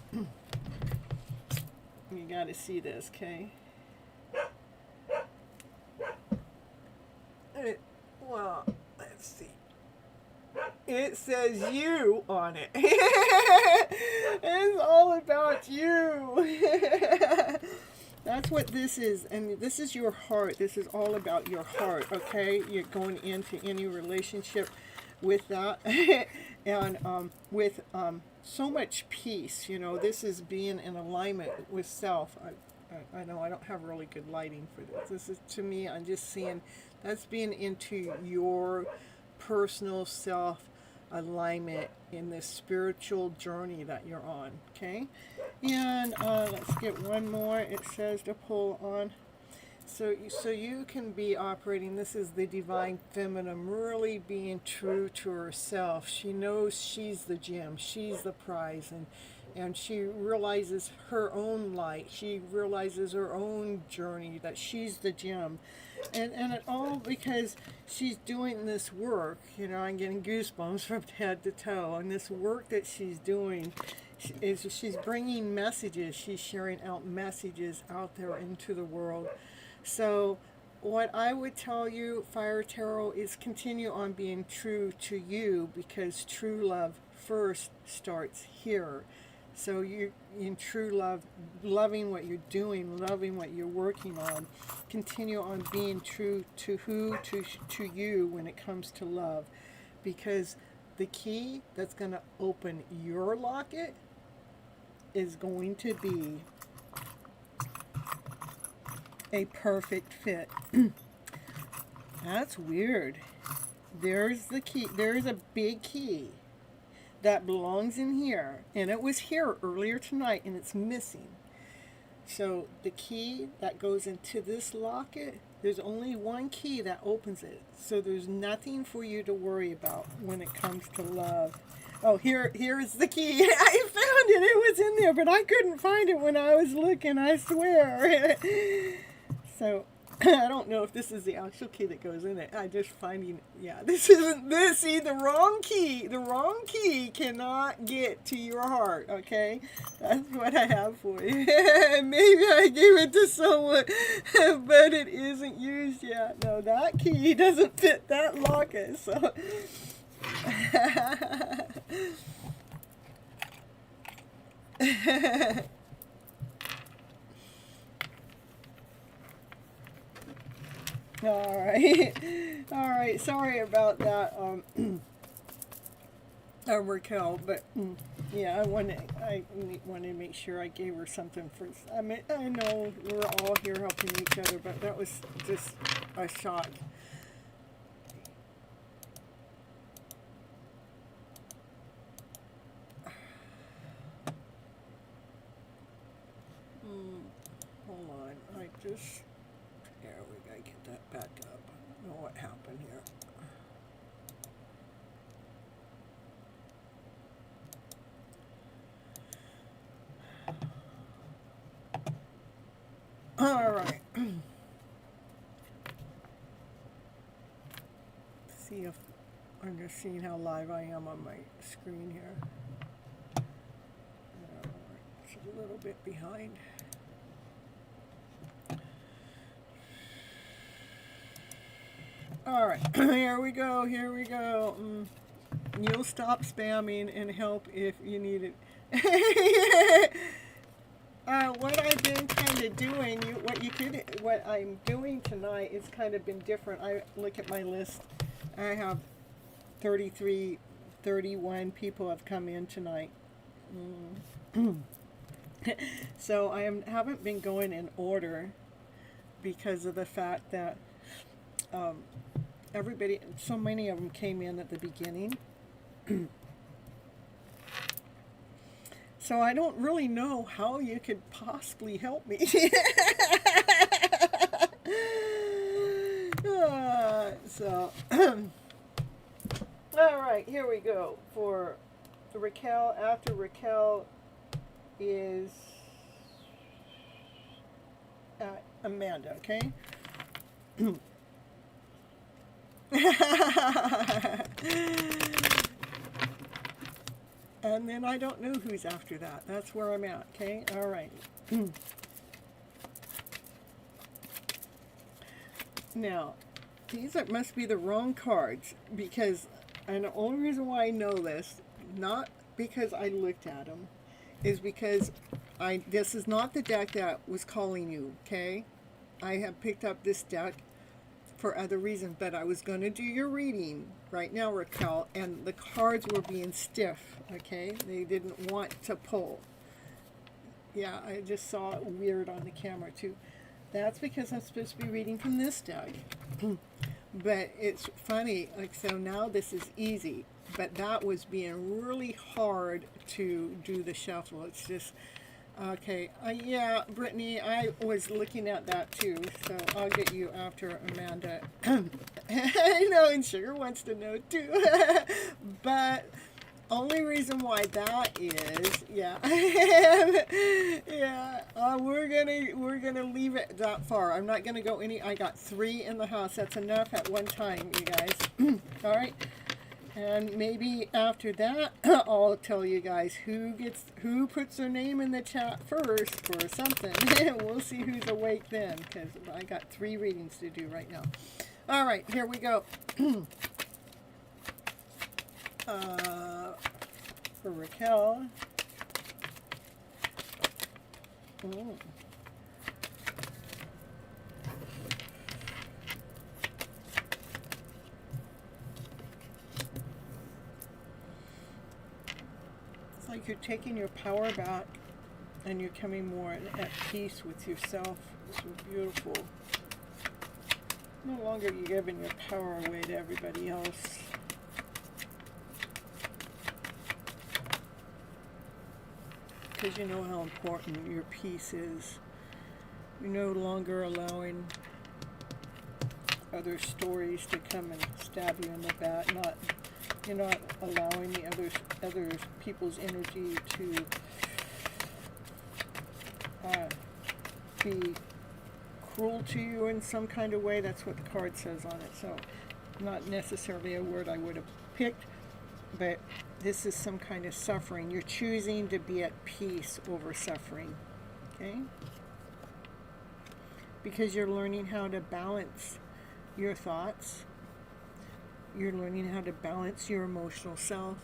You gotta see this, okay? Well, let's see. It says you on it. It's all about you. That's what this is, and this is your heart. This is all about your heart, okay? You're going into any relationship with that, and with so much peace. You know, this is being in alignment with self. I know I don't have really good lighting for this. This is, to me, I'm just seeing that's being into your personal self alignment in this spiritual journey that you're on, okay? And let's get one more. It says to pull on. So you can be operating, this is the divine feminine, really being true to herself. She knows she's the gem, she's the prize, and she realizes her own light. She realizes her own journey, that she's the gem. And it all because she's doing this work. You know, I'm getting goosebumps from head to toe. And this work that she's doing is she's bringing messages. She's sharing out messages out there into the world. So what I would tell you, Fire Tarot, is continue on being true to you, because true love first starts here. So you're in true love, loving what you're doing, loving what you're working on. Continue on being true to to you when it comes to love. Because the key that's going to open your locket is going to be a perfect fit. That's weird. There's the key. There's a big key that belongs in here, and it was here earlier tonight, and it's missing. So the key that goes into this locket, there's only one key that opens it. So there's nothing for you to worry about when it comes to love. Oh, here is the key. I found it. It was in there, but I couldn't find it when I was looking, I swear. So I don't know if this is the actual key that goes in it. I just finding, yeah, this isn't this. See, the wrong key cannot get to your heart, okay? That's what I have for you. Maybe I gave it to someone, but it isn't used yet. No, that key doesn't fit that locket, so. All right. Sorry about that, Raquel. But yeah, I wanted to make sure I gave her something for. I mean, I know we're all here helping each other, but that was just a shock. Hold on, I just. Yeah, we gotta get that back up. I don't know what happened here. All right. See if I'm just seeing how live I am on my screen here. It's a little bit behind. All right, here we go. You'll stop spamming and help if you need it. What I've been kind of doing, what I'm doing tonight is kind of been different. I look at my list. I have 31 people have come in tonight. So haven't been going in order because of the fact that everybody, so many of them came in at the beginning. So I don't really know how you could possibly help me. So, all right, here we go. For Raquel, after Raquel is Amanda, okay? And then I don't know who's after that. That's where I'm at, okay? All right. Now, these must be the wrong cards because, and the only reason why I know this, not because I looked at them, is because this is not the deck that was calling you, okay? I have picked up this deck for other reasons, but I was going to do your reading right now, Raquel, and the cards were being stiff, okay? They didn't want to pull. Yeah, I just saw it weird on the camera too. That's because I'm supposed to be reading from this deck. But it's funny, like, so now this is easy, but that was being really hard to do the shuffle. It's just, okay, yeah, Brittany, I was looking at that too, so I'll get you after Amanda. I know, and Sugar wants to know too. But only reason why that is, yeah, yeah, we're gonna leave it that far. I'm not gonna go any. I got 3 in the house. That's enough at one time, you guys. All right. And maybe after that, I'll tell you guys who puts their name in the chat first for something. We'll see who's awake then, because I got 3 readings to do right now. All right, here we go. For Raquel. Oh. It's like you're taking your power back and you're coming more at peace with yourself. It's so beautiful. No longer you're giving your power away to everybody else. Because you know how important your peace is. You're no longer allowing other stories to come and stab you in the back. You're not allowing the other people's energy to be cruel to you in some kind of way. That's what the card says on it. So, not necessarily a word I would have picked, but this is some kind of suffering. You're choosing to be at peace over suffering, okay? Because you're learning how to balance your thoughts. You're learning how to balance your emotional self.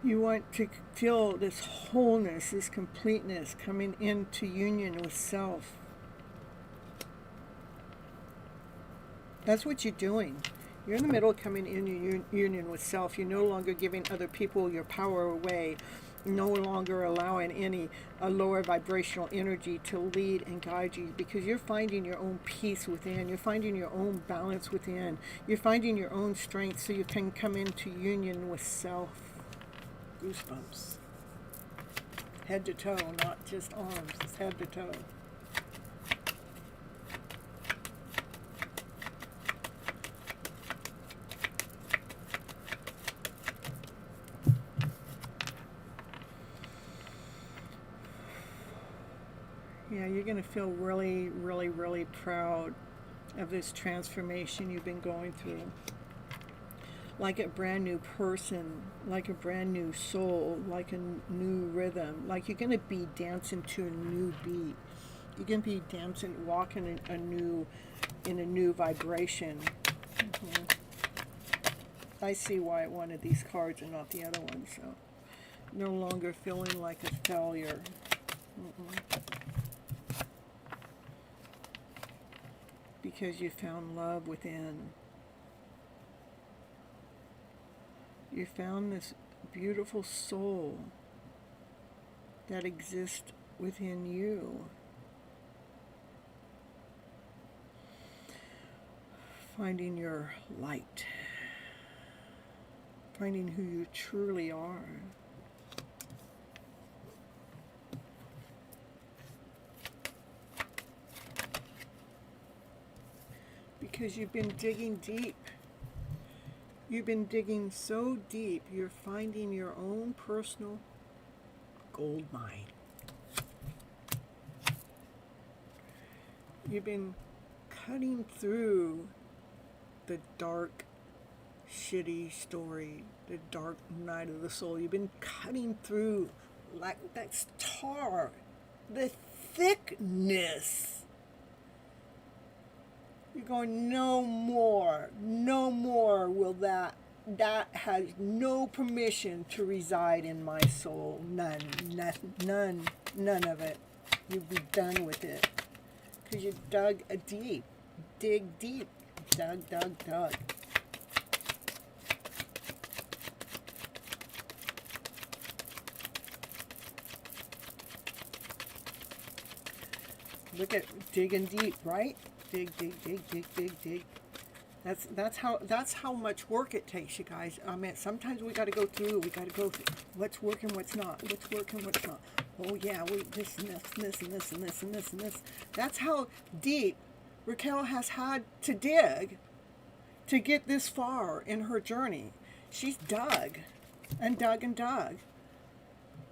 You want to feel this wholeness, this completeness, coming into union with self. That's what you're doing. You're in the middle of coming in union with self. You're no longer giving other people your power away. No longer allowing a lower vibrational energy to lead and guide you, because you're finding your own peace within. You're finding your own balance within. You're finding your own strength so you can come into union with self. Goosebumps. Head to toe, not just arms. It's head to toe. Yeah, you're going to feel really, really, really proud of this transformation you've been going through. Like a brand new person, like a brand new soul, like a new rhythm. Like you're going to be dancing to a new beat. You're going to be dancing, walking in a new vibration. I see why I wanted these cards and not the other ones. So no longer feeling like a failure. Because you found love within. You found this beautiful soul that exists within you. Finding your light. Finding who you truly are. Because you've been digging deep. You've been digging so deep, you're finding your own personal gold mine. You've been cutting through the dark, shitty story, the dark night of the soul. You've been cutting through like that tar, the thickness. You're going, no more will that has no permission to reside in my soul. None of it. You'd be done with it. Because you dug deep. Dig deep. Dug. Look at digging deep, right? Dig. That's how much work it takes, you guys. I mean, sometimes we got to go through what's working, what's not. Oh yeah, this and this. That's how deep Raquel has had to dig to get this far in her journey. She's dug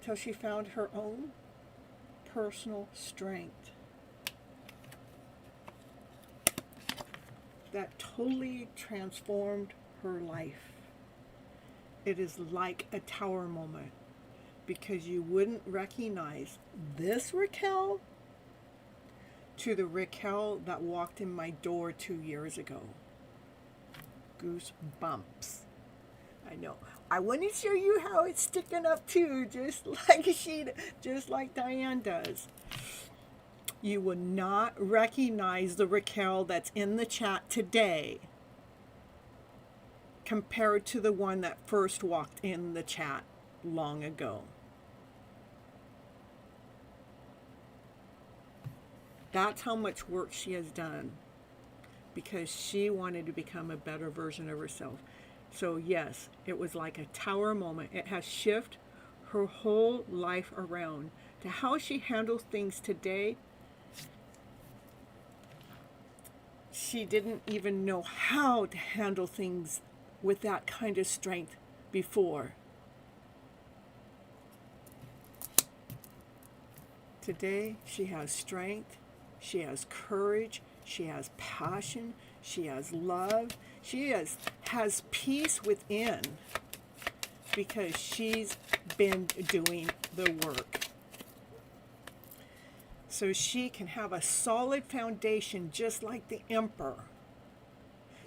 till she found her own personal strength. That totally transformed her life. It is like a tower moment because you wouldn't recognize this Raquel to the Raquel that walked in my door 2 years ago. Goosebumps. I know. I want to show you how it's sticking up too, just like Diane does. You will not recognize the Raquel that's in the chat today compared to the one that first walked in the chat long ago. That's how much work she has done because she wanted to become a better version of herself. So yes, it was like a tower moment. It has shifted her whole life around to how she handles things today. She didn't even know how to handle things with that kind of strength before. Today, she has strength, she has courage, she has passion, she has love, she has peace within because she's been doing the work. So she can have a solid foundation just like the emperor.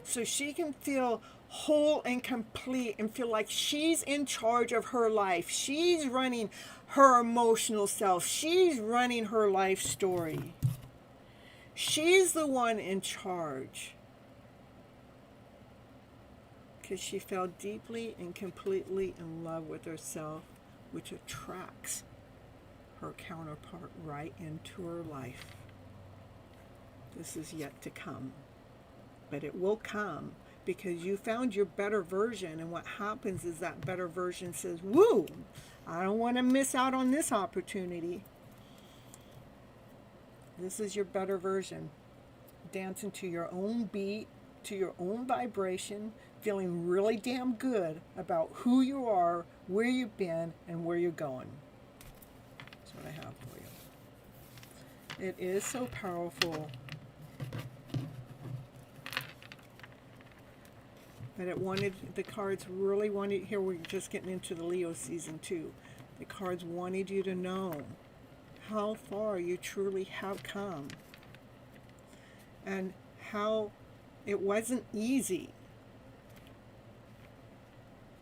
So she can feel whole and complete and feel like she's in charge of her life. She's running her emotional self. She's running her life story. She's the one in charge. Because she fell deeply and completely in love with herself, which attracts her counterpart right into her life. This is yet to come, but it will come because you found your better version, and what happens is that better version says, woo, I don't want to miss out on this opportunity. This is your better version, dancing to your own beat, to your own vibration, feeling really damn good about who you are, where you've been, and where you're going. What I have for you. It is so powerful. But it wanted, the cards really wanted, here we're just getting into the Leo season too. The cards wanted you to know how far you truly have come. And how it wasn't easy.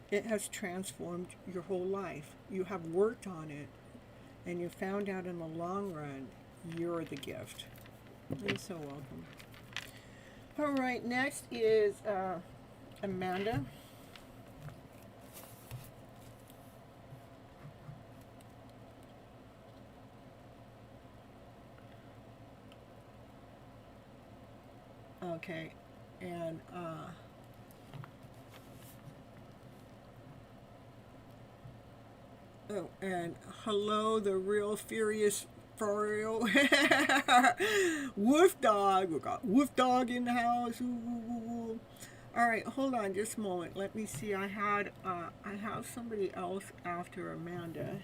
It has transformed your whole life. You have worked on it. And you found out in the long run, you're the gift. You're so welcome. All right, next is Amanda. Okay, and oh, and hello, the real furious Furiel. Wolf dog. We got wolf dog in the house. Ooh, ooh, ooh, ooh. All right, hold on just a moment. Let me see. I have somebody else after Amanda.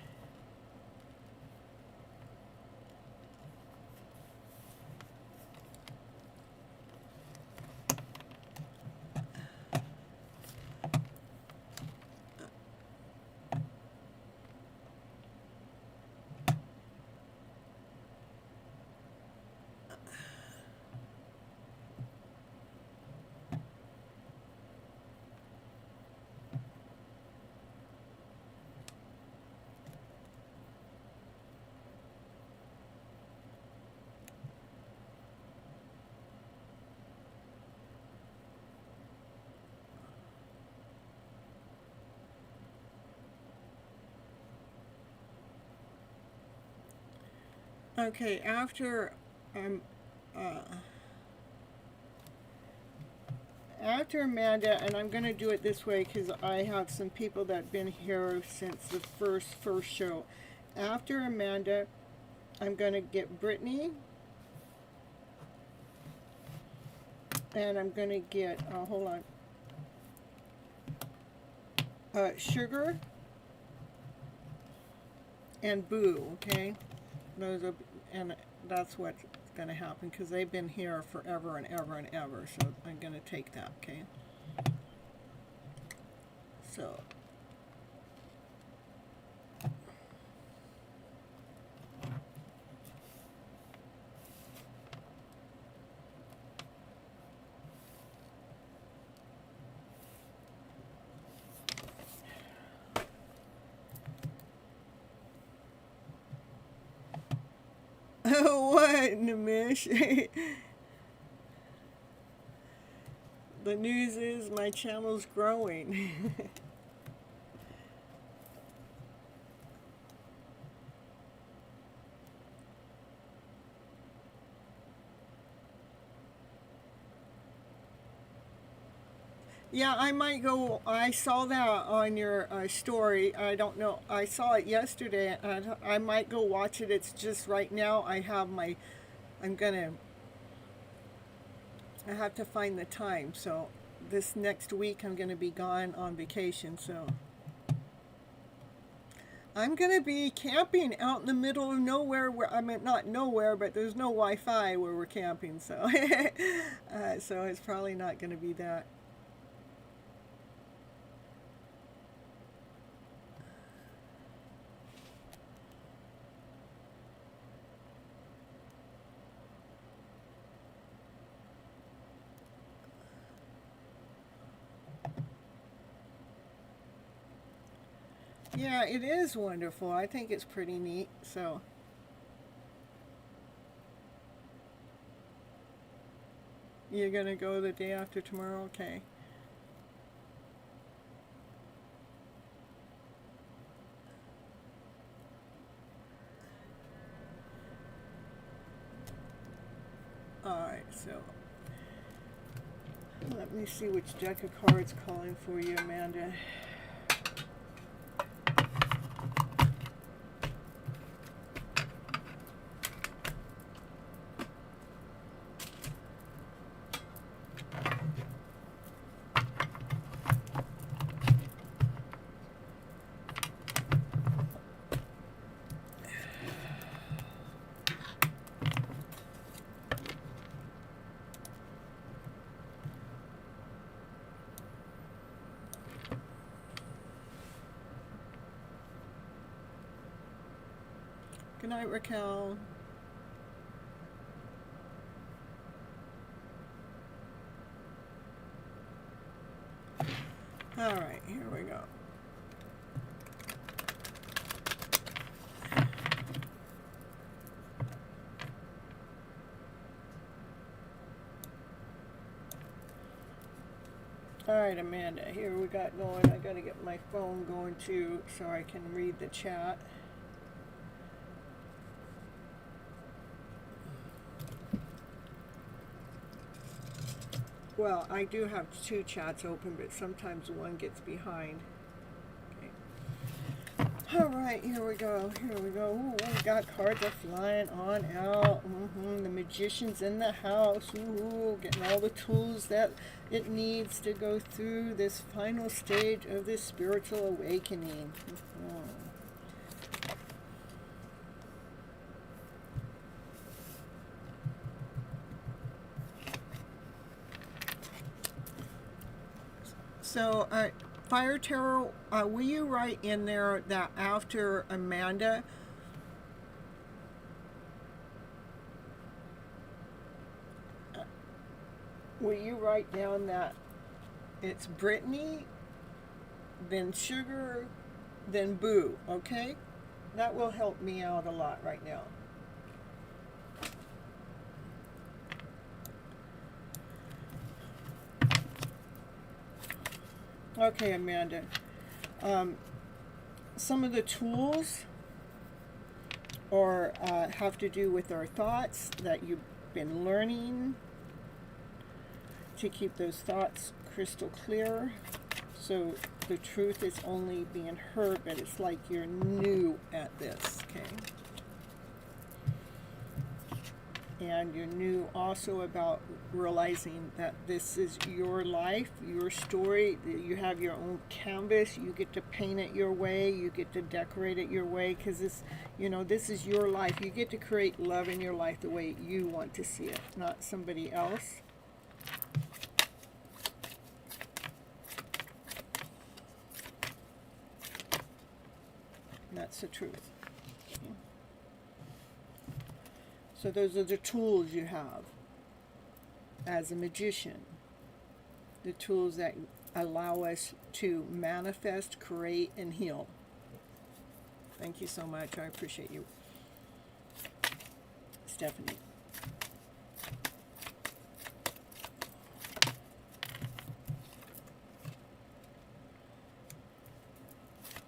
Okay, after Amanda, and I'm going to do it this way because I have some people that have been here since the first show. After Amanda, I'm going to get Brittany, and I'm going to get, hold on, Sugar, and Boo, okay? Those are, and that's what's going to happen because they've been here forever and ever and ever. So I'm going to take that, okay? So. What, Nimish? The news is my channel's growing. Yeah, I might go. I saw that on your story. I don't know. I saw it yesterday. I might go watch it. It's just right now I have my, I have to find the time. So this next week I'm going to be gone on vacation. So I'm going to be camping out in the middle of nowhere where, I mean, not nowhere, but there's no Wi-Fi where we're camping. So, so it's probably not going to be that. Yeah, it is wonderful. I think it's pretty neat. So, you're going to go the day after tomorrow? Okay. Alright, so let me see which deck of cards calling for you, Amanda. Good night, Raquel. All right, here we go. All right, Amanda, here we got going. I got to get my phone going too so I can read the chat. Well, I do have two chats open, but sometimes one gets behind. Okay. All right, here we go. Here we go. Ooh, we got cards are flying on out. The magician's in the house. Ooh, getting all the tools that it needs to go through this final stage of this spiritual awakening. So, Fire Tarot, will you write in there that after Amanda, will you write down that it's Brittany, then Sugar, then Boo, okay? That will help me out a lot right now. Okay, Amanda. Some of the tools or have to do with our thoughts that you've been learning to keep those thoughts crystal clear. So the truth is only being heard, but it's like you're new at this, okay? And you're new also about realizing that this is your life, your story. You have your own canvas. You get to paint it your way. You get to decorate it your way, because this, this is your life. You get to create love in your life the way you want to see it, not somebody else. That's the truth. So those are the tools you have as a magician. The tools that allow us to manifest, create, and heal. Thank you so much. I appreciate you, Stephanie.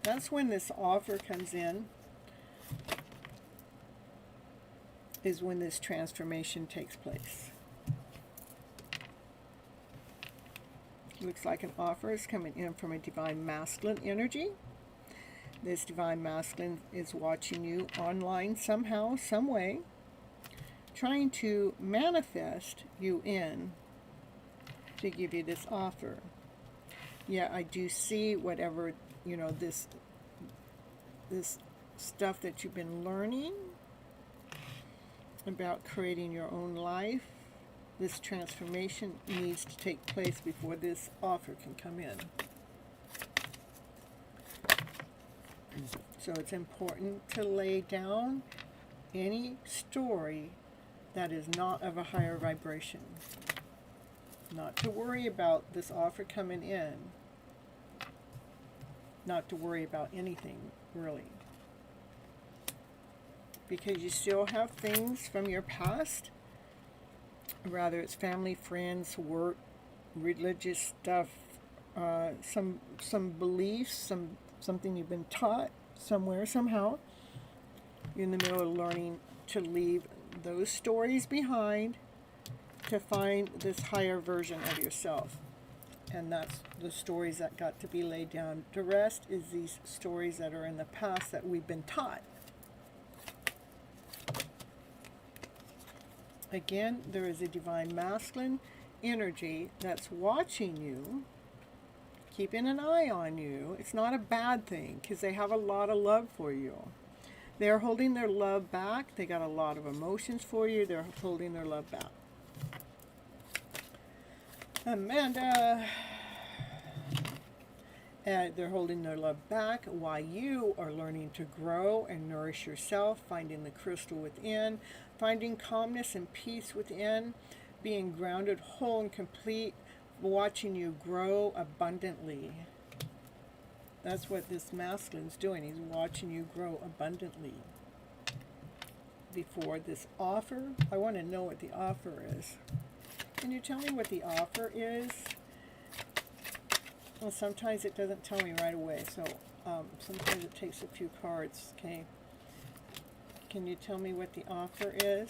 That's when this offer comes in, is when this transformation takes place. Looks like an offer is coming in from a divine masculine energy. This divine masculine is watching you online somehow, some way, trying to manifest you in to give you this offer. Yeah, I do see whatever, this stuff that you've been learning about creating your own life. This transformation needs to take place before this offer can come in. So it's important to lay down any story that is not of a higher vibration. Not to worry about this offer coming in. Not to worry about anything, really. Because you still have things from your past, rather it's family, friends, work, religious stuff, some beliefs, something you've been taught somewhere, somehow. You're in the middle of learning to leave those stories behind to find this higher version of yourself. And that's the stories that got to be laid down. The rest is these stories that are in the past that we've been taught. Again, there is a divine masculine energy that's watching you, keeping an eye on you. It's not a bad thing, because they have a lot of love for you. They're holding their love back. They got a lot of emotions for you. They're holding their love back. Amanda, And they're holding their love back while you are learning to grow and nourish yourself, finding the crystal within, finding calmness and peace within, being grounded, whole, and complete, watching you grow abundantly. That's what this masculine's doing. He's watching you grow abundantly. Before this offer, I want to know what the offer is. Can you tell me what the offer is? Well, sometimes it doesn't tell me right away, so sometimes it takes a few cards. Okay. Can you tell me what the offer is?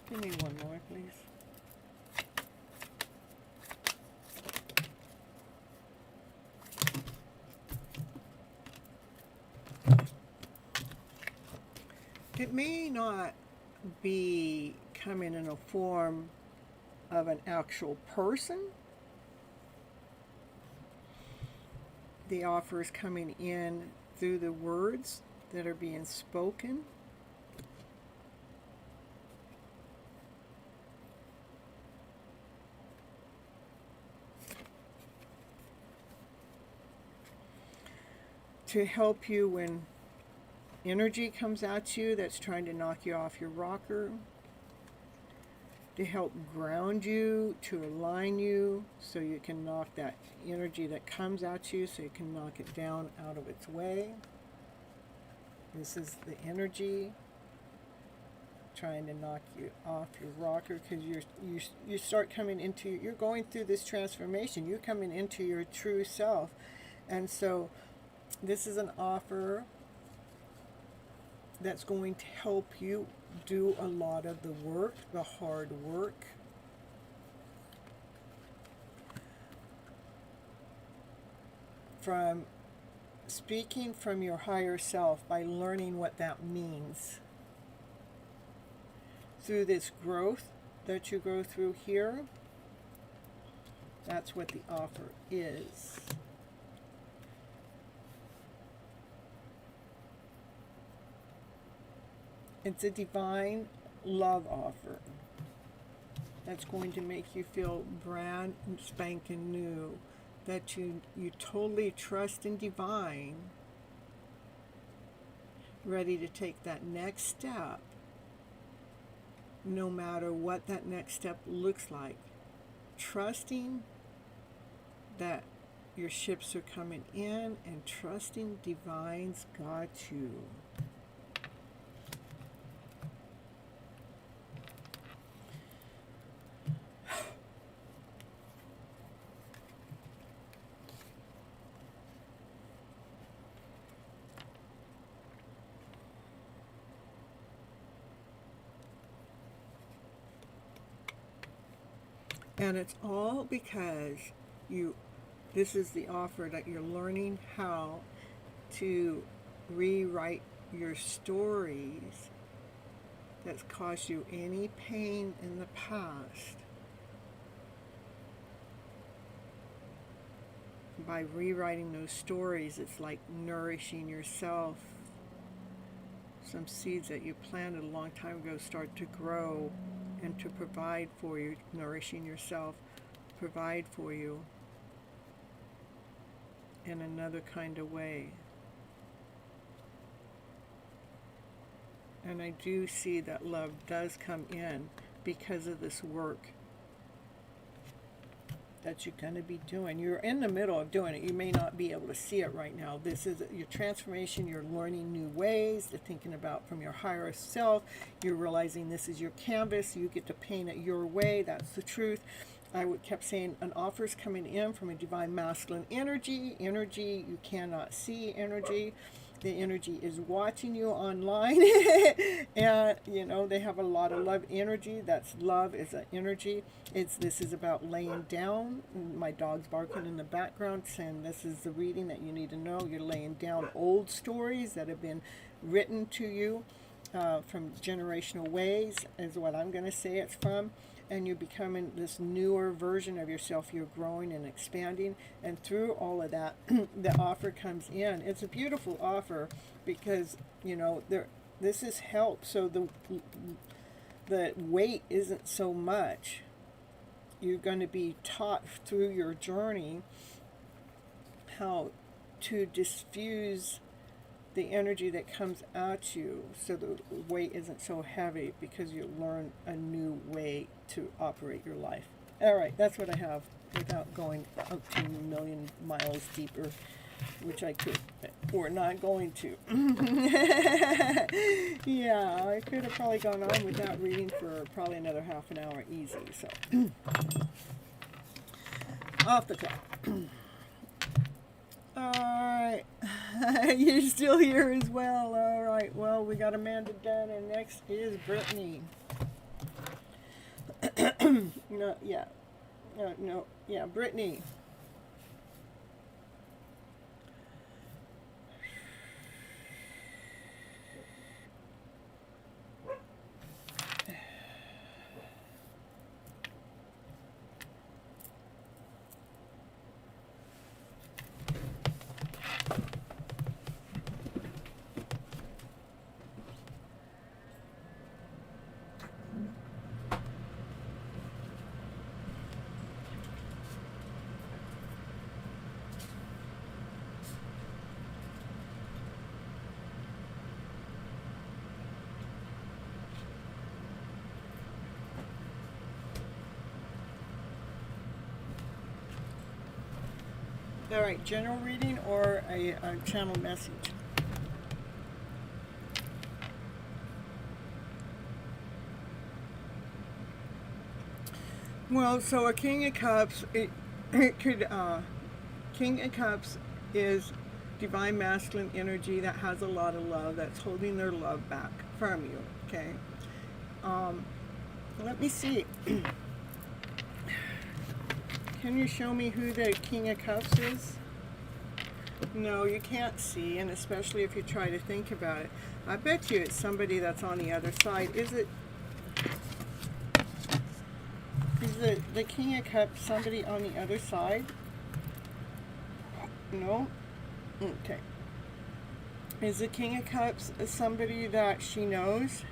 Give me one more, please. It may not be coming in a form of an actual person. The offer is coming in through the words that are being spoken. To help you when energy comes at you that's trying to knock you off your rocker, to help ground you, to align you so you can knock that energy that comes at you, so you can knock it down out of its way. This is the energy trying to knock you off your rocker, because you start coming into, you're going through this transformation, you're coming into your true self. And so this is an offer that's going to help you do a lot of the work, the hard work. From speaking from your higher self, by learning what that means. Through this growth that you go through here, that's what the offer is. It's a divine love offer that's going to make you feel brand spanking new, that you totally trust in divine, ready to take that next step, no matter what that next step looks like. Trusting that your ships are coming in and trusting divine's got you. And it's all because this is the offer that you're learning how to rewrite your stories that's caused you any pain in the past. By rewriting those stories, it's like nourishing yourself. Some seeds that you planted a long time ago start to grow and to provide for you, nourishing yourself, provide for you in another kind of way. And I do see that love does come in because of this work that you're going to be doing. You're in the middle of doing it. You may not be able to see it right now. This is your transformation. You're learning new ways. You're thinking about from your higher self. You're realizing this is your canvas. You get to paint it your way. That's the truth. I kept saying an offer is coming in from a divine masculine energy. Energy you cannot see. Energy. The energy is watching you online. And they have a lot of love energy. That's love is an energy. This is about laying down. My dog's barking in the background saying this is the reading that you need to know. You're laying down old stories that have been written to you from generational ways is what I'm going to say it's from. and you're becoming this newer version of yourself. You're growing and expanding, and through all of that, the offer comes in. It's a beautiful offer because, you know, this is help. So the weight isn't so much. You're going to be taught through your journey how to diffuse the energy that comes at you, so the weight isn't so heavy, because you learn a new way to operate your life. All right, that's what I have, without going up to a million miles deeper, which I could, or not going to. Yeah, I could have probably gone on with that reading for probably another half an hour easy. So off the top. Alright, you're still here as well. Alright, well, we got Amanda done, and next is Brittany. Brittany. All right, general reading or a channel message? Well, so a King of Cups, it could, King of Cups is divine masculine energy that has a lot of love, that's holding their love back from you, okay? Let me see. Can you show me who the King of Cups is? No, you can't see, and especially if you try to think about it. I bet you it's somebody that's on the other side. Is the King of Cups somebody on the other side? No? Okay. Is the King of Cups somebody that she knows?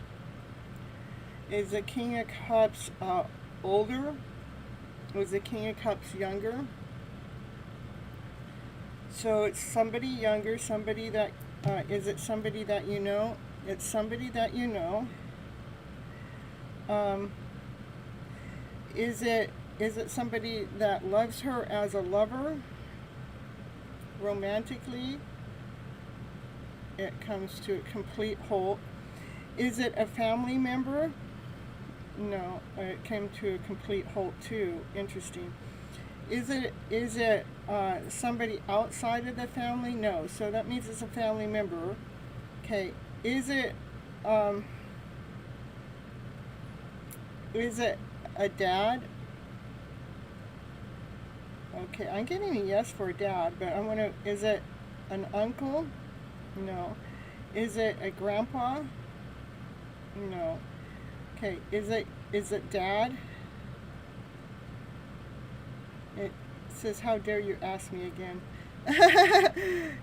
Is the King of Cups older? Was the King of Cups younger? So it's somebody younger, somebody that, is it somebody that you know? It's somebody that you know. Is it somebody that loves her as a lover? Romantically? It comes to a complete halt. Is it a family member? No, it came to a complete halt too. Interesting. Is it somebody outside of the family? No. So that means it's a family member. Okay. Is it a dad? Okay, I'm getting a yes for a dad, but I want to. Is it an uncle? No. Is it a grandpa? No. Okay, is it dad? It says, how dare you ask me again.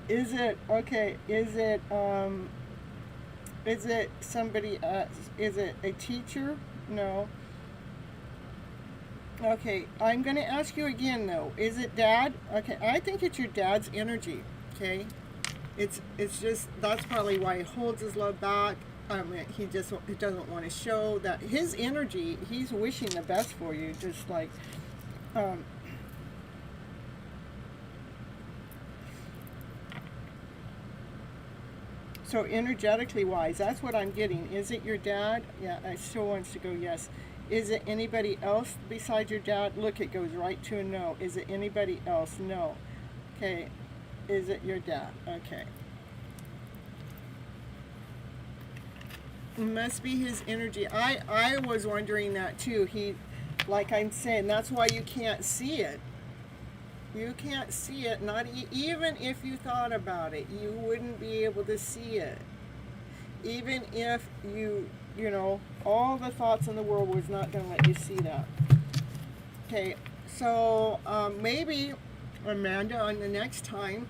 Is it somebody, is it a teacher? No. Okay, I'm going to ask you again though. Is it dad? Okay, I think it's your dad's energy, okay? It's just, that's probably why he holds his love back. He doesn't want to show that his energy. He's wishing the best for you, just like so energetically wise, that's what I'm getting. Is it your dad? Yeah, I still wants to go yes. Is it anybody else besides your dad? Look, it goes right to a no. Is it anybody else? No. Okay. Is it your dad? Okay. Must be his energy. I was wondering that too. He, like I'm saying, that's why you can't see it. You can't see it. Not even if you thought about it, you wouldn't be able to see it. Even if you know, all the thoughts in the world was not going to let you see that. Okay, so maybe, Amanda, on the next time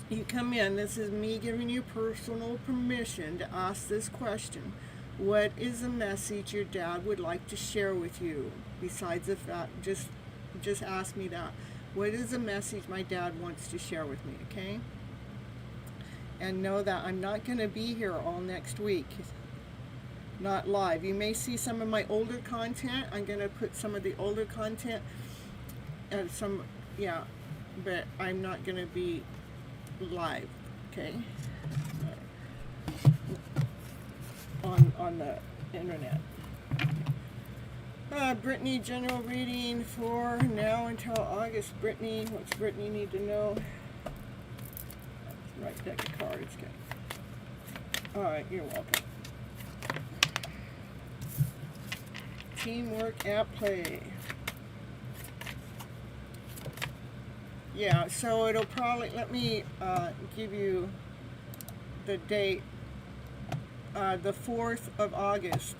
you come in, this is me giving you personal permission to ask this question. What is a message your dad would like to share with you? Besides the fact, just ask me that. What is a message my dad wants to share with me, okay? And know that I'm not going to be here all next week. Not live. You may see some of my older content. I'm going to put some of the older content and but I'm not going to be live, okay? On the internet. Brittany, general reading for now until August. Brittany, what's Brittany need to know? Right deck of cards, okay. Alright, you're welcome. Teamwork at play. Yeah, so it'll probably, let me give you the date, the 4th of August.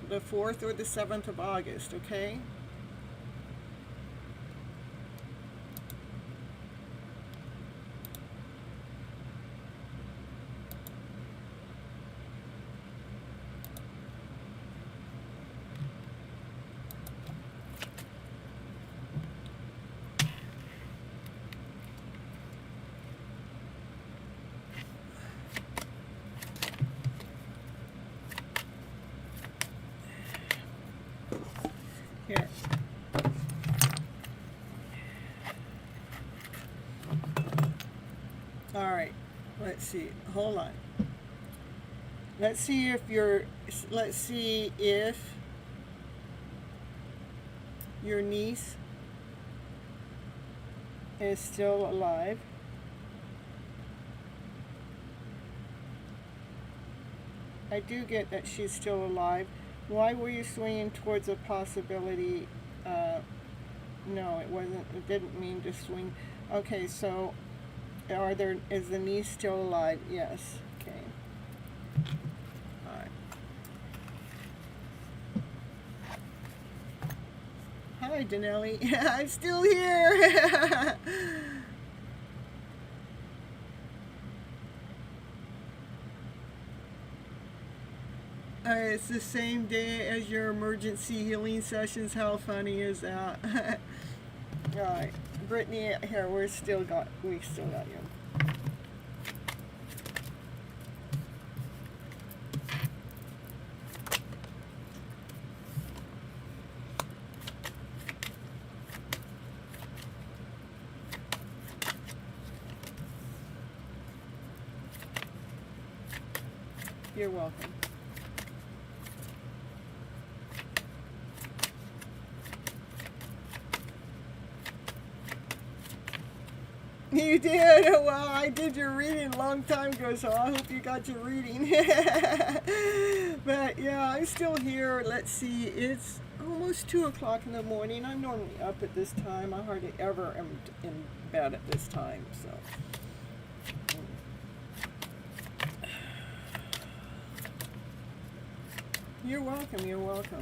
The 4th or the 7th of August, okay? Here. All right. Let's see. Hold on. Let's see if your niece is still alive. I do get that she's still alive. Why were you swinging towards a possibility? No, it wasn't. It didn't mean to swing. Okay, so is the niece still alive? Yes. Okay. All right. Hi, Danelli. I'm still here. It's the same day as your emergency healing sessions. How funny is that? Alright, Brittany, here, we still got you. You're welcome. You did? Well, I did your reading a long time ago, so I hope you got your reading. But yeah, I'm still here. Let's see, it's almost 2 o'clock in the morning. I'm normally up at this time. I hardly ever am in bed at this time, so. You're welcome, you're welcome.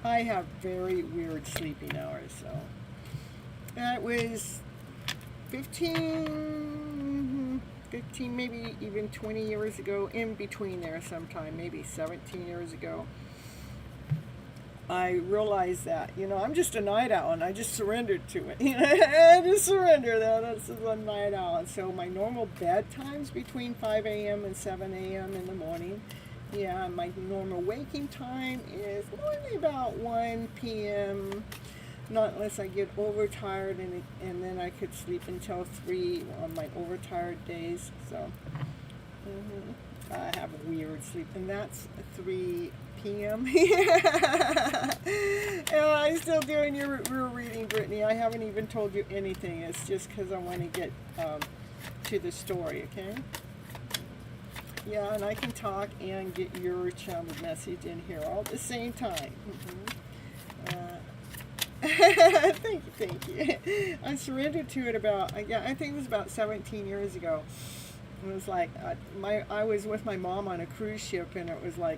I have very weird sleeping hours, so that was 15, maybe even 20 years ago, in between there sometime, maybe 17 years ago. I realized that, I'm just a night owl, and I just surrendered to it. I just surrendered that. This is a night owl. So my normal bedtime's between 5 a.m. and 7 a.m. in the morning. Yeah, my normal waking time is normally about 1 p.m., not unless I get overtired, and then I could sleep until 3 on my overtired days. So I have a weird sleep, and that's 3 p.m. still doing your reading, Brittany. I haven't even told you anything. It's just because I want to get to the story, okay? Yeah, and I can talk and get your channeled message in here all at the same time. Thank you. I surrendered to it about, yeah, I think it was about 17 years ago. It was like, I was with my mom on a cruise ship, and it was like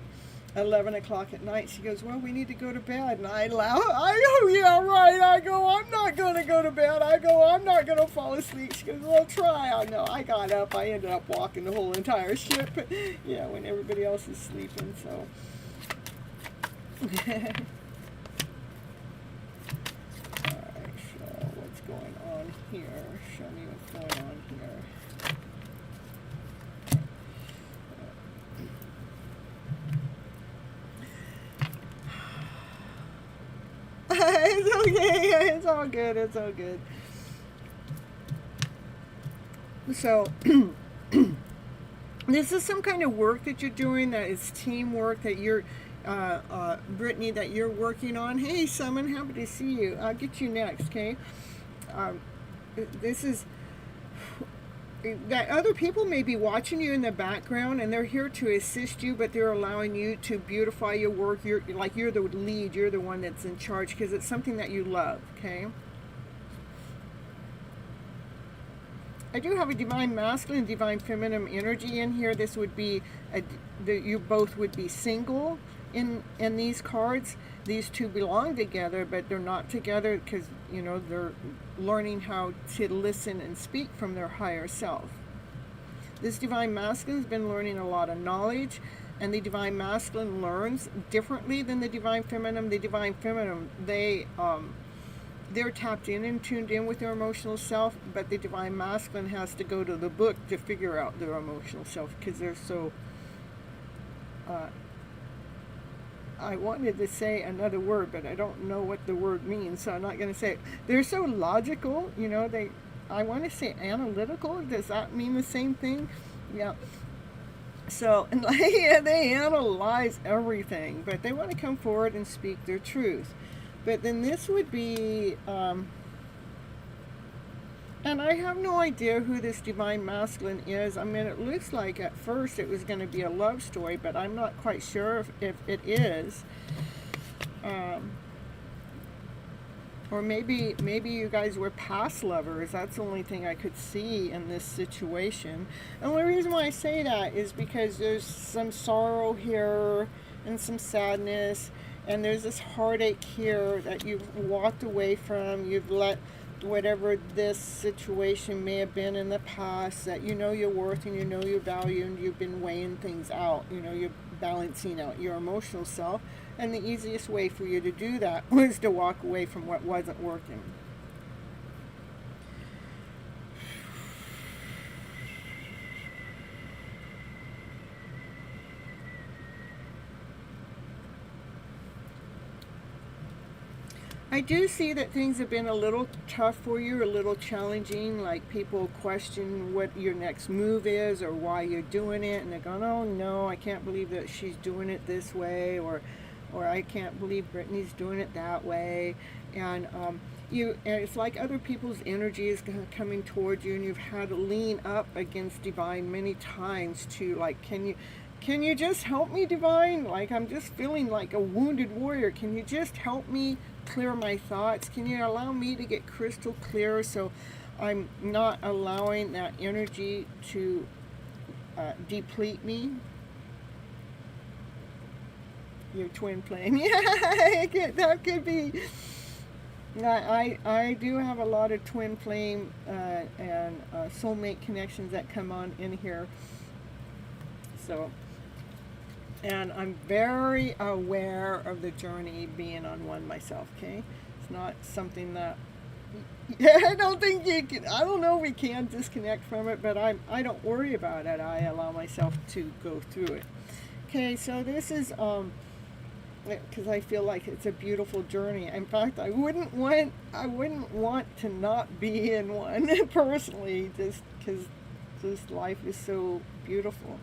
11 o'clock at night. She goes, well, we need to go to bed. And I laugh. I go, yeah, right. I go, I'm not going to go to bed. I go, I'm not going to fall asleep. She goes, well, try. I know. I got up. I ended up walking the whole entire ship. Yeah, when everybody else is sleeping, so. Alright, so what's going on here? Show me what's going on here. It's okay. It's all good. It's all good. So, this is some kind of work that you're doing, that is teamwork, that you're, Brittany, that you're working on. Hey, Summon, happy to see you. I'll get you next, okay? This is that other people may be watching you in the background, and they're here to assist you, but they're allowing you to beautify your work. You're the lead. You're the one that's in charge, because it's something that you love, okay? I do have a divine masculine, divine feminine energy in here. This would be, you both would be single in these cards. These two belong together, but they're not together because, you know, they're learning how to listen and speak from their higher self. This divine masculine has been learning a lot of knowledge, and the divine masculine learns differently than the divine feminine. The divine feminine, they're tapped in and tuned in with their emotional self, but the divine masculine has to go to the book to figure out their emotional self, because they're so I wanted to say another word, but I don't know what the word means, so I'm not going to say it. They're so logical, you know, I want to say analytical. Does that mean the same thing? Yeah. So, yeah, they analyze everything, but they want to come forward and speak their truth. But then this would be, and I have no idea who this divine masculine is. I mean, it looks like at first it was going to be a love story, but I'm not quite sure if it is. Or maybe you guys were past lovers. That's the only thing I could see in this situation. And the reason why I say that is because there's some sorrow here and some sadness, and there's this heartache here that you've walked away from. You've let whatever this situation may have been in the past, that you know your worth and you know your value, and you've been weighing things out. You know, you're balancing out your emotional self, and the easiest way for you to do that was to walk away from what wasn't working. I do see that things have been a little tough for you, a little challenging, like people question what your next move is or why you're doing it, and they're going, oh no, I can't believe that she's doing it this way, or I can't believe Brittany's doing it that way. And it's like other people's energy is coming towards you, and you've had to lean up against divine many times to, like, can you just help me, divine? Like, I'm just feeling like a wounded warrior. Can you just help me clear my thoughts? Can you allow me to get crystal clear so I'm not allowing that energy to deplete me? Your twin flame. Yeah, that could be. I do have a lot of twin flame and soulmate connections that come on in here. So, and I'm very aware of the journey being on one myself, okay? It's not something that, I don't think you can, I don't know if we can disconnect from it, but I don't worry about it. I allow myself to go through it. Okay, so this is, because I feel like it's a beautiful journey. In fact, I wouldn't want to not be in one personally, just because this life is so beautiful.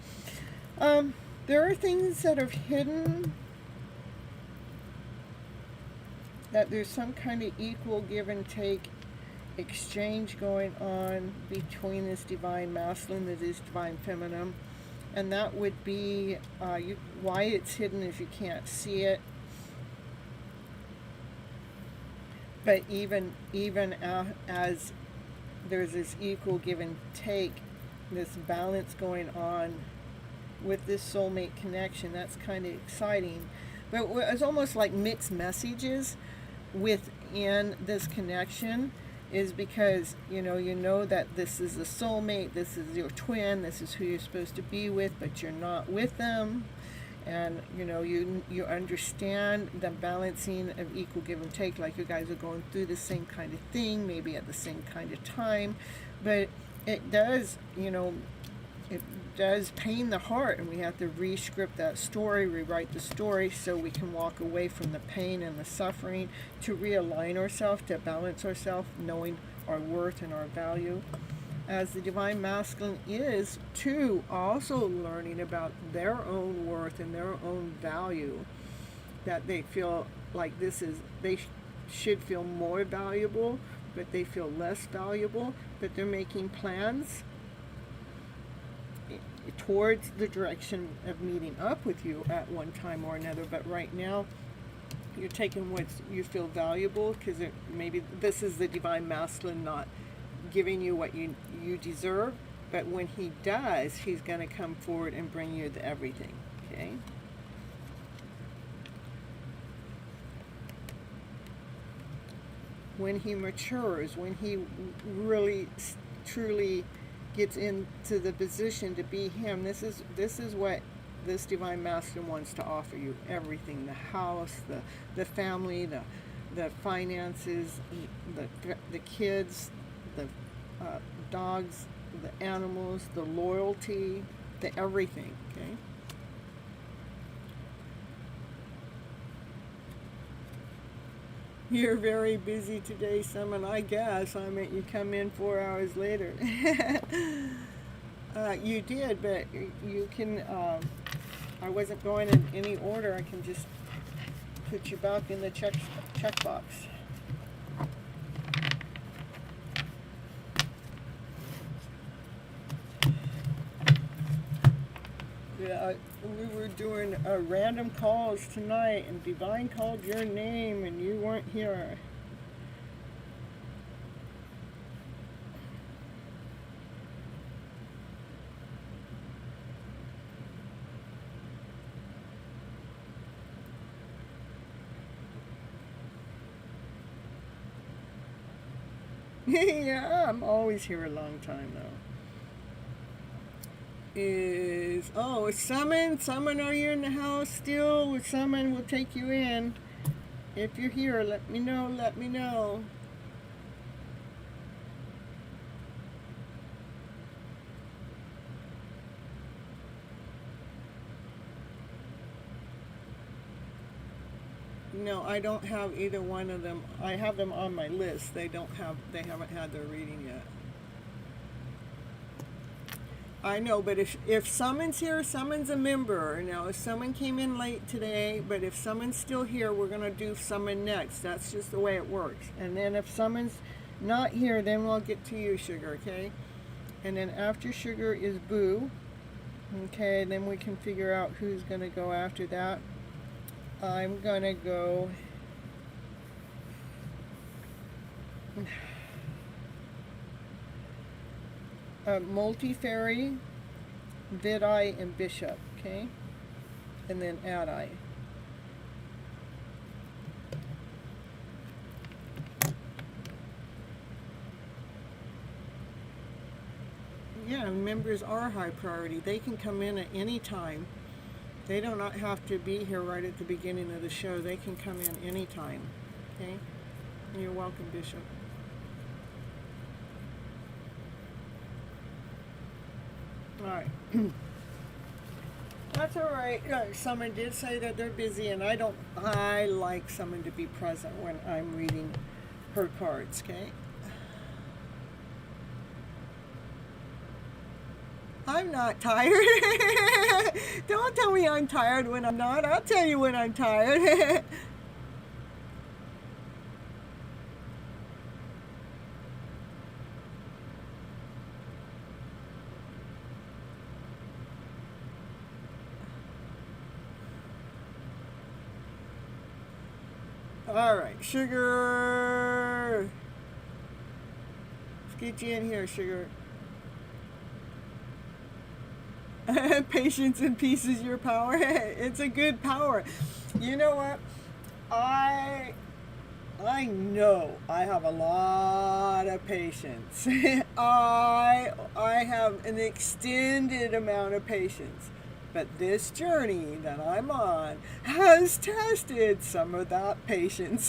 There are things that are hidden. that there's some kind of equal give and take exchange going on between this divine masculine and this divine feminine. And that would be why it's hidden is you can't see it. But even as there's this equal give and take, this balance going on with this soulmate connection, that's kind of exciting. But it's almost like mixed messages within this connection, is because you know that this is a soulmate, this is your twin, this is who you're supposed to be with, but you're not with them. And you understand the balancing of equal give and take, like you guys are going through the same kind of thing, maybe at the same kind of time. But it does, it does pain the heart, and we have to re-script that story, rewrite the story, so we can walk away from the pain and the suffering, to realign ourselves, to balance ourselves, knowing our worth and our value. As the divine masculine is too, also learning about their own worth and their own value, that they feel like they should feel more valuable, but they feel less valuable, but they're making plans towards the direction of meeting up with you at one time or another. But right now you're taking what you feel valuable, because maybe this is the divine masculine not giving you what you deserve, but when he does, he's going to come forward and bring you the everything. Okay, when he matures, when he really truly gets into the position to be him, this is what this divine masculine wants to offer you. Everything: the house, the family, the finances, the kids, the dogs, the animals, the loyalty, the everything. Okay, you're very busy today, Summon. I guess I meant you come in 4 hours later. You did, but you can. I wasn't going in any order. I can just put you back in the checkbox. Yeah, we were doing random calls tonight, and Divine called your name, and you weren't here. Yeah, I'm always here a long time, though. It's Summon, are you in the house still? With Summon, we'll take you in. If you're here, let me know. No, I don't have either one of them. I have them on my list. They haven't had their reading yet. I know, but if Summon's here, Summon's a member. Now, if Summon came in late today, but if Summon's still here, we're going to do Summon next. That's just the way it works. And then if Summon's not here, then we'll get to you, Sugar, okay? And then after Sugar is Boo. Okay, then we can figure out who's going to go after that. I'm going to go... Multi-Fairy, Vidai, and Bishop, okay? And then Adai. Yeah, members are high priority. They can come in at any time. They do not have to be here right at the beginning of the show. They can come in any time, okay? And you're welcome, Bishop. Alright. That's alright. Someone did say that they're busy, and I like someone to be present when I'm reading her cards, okay? I'm not tired. Don't tell me I'm tired when I'm not. I'll tell you when I'm tired. All right, Sugar. Let's get you in here, Sugar. Patience and peace is your power. It's a good power. You know what? I know I have a lot of patience. I have an extended amount of patience. But this journey that I'm on has tested some of that patience.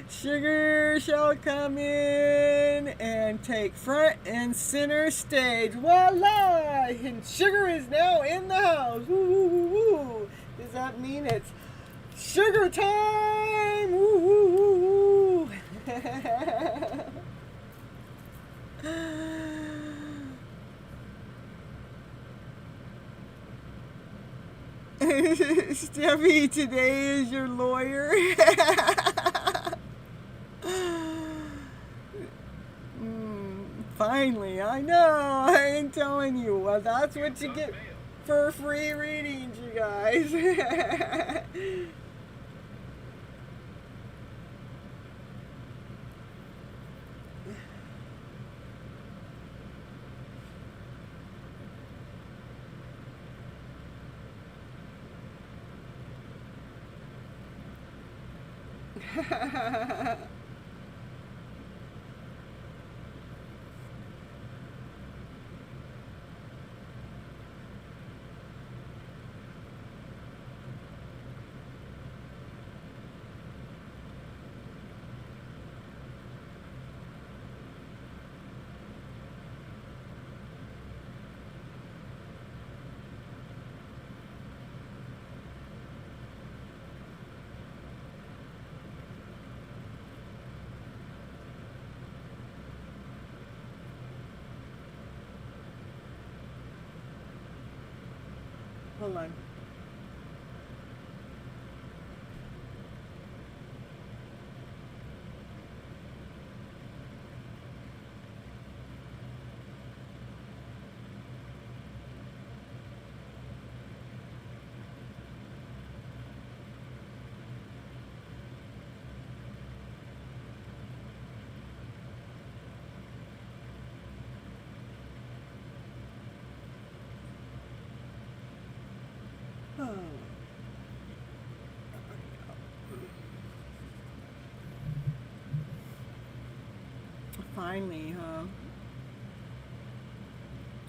Sugar shall come in and take front and center stage. Voila! And Sugar is now in the house. Woo, woo, woo, woo. Does that mean it's sugar time? Woo, woo, woo, woo. Steffi, today is your lawyer. Finally, I know. I ain't telling you. Well, that's what you get for free readings, you guys. Hold on. Oh. Finally, huh?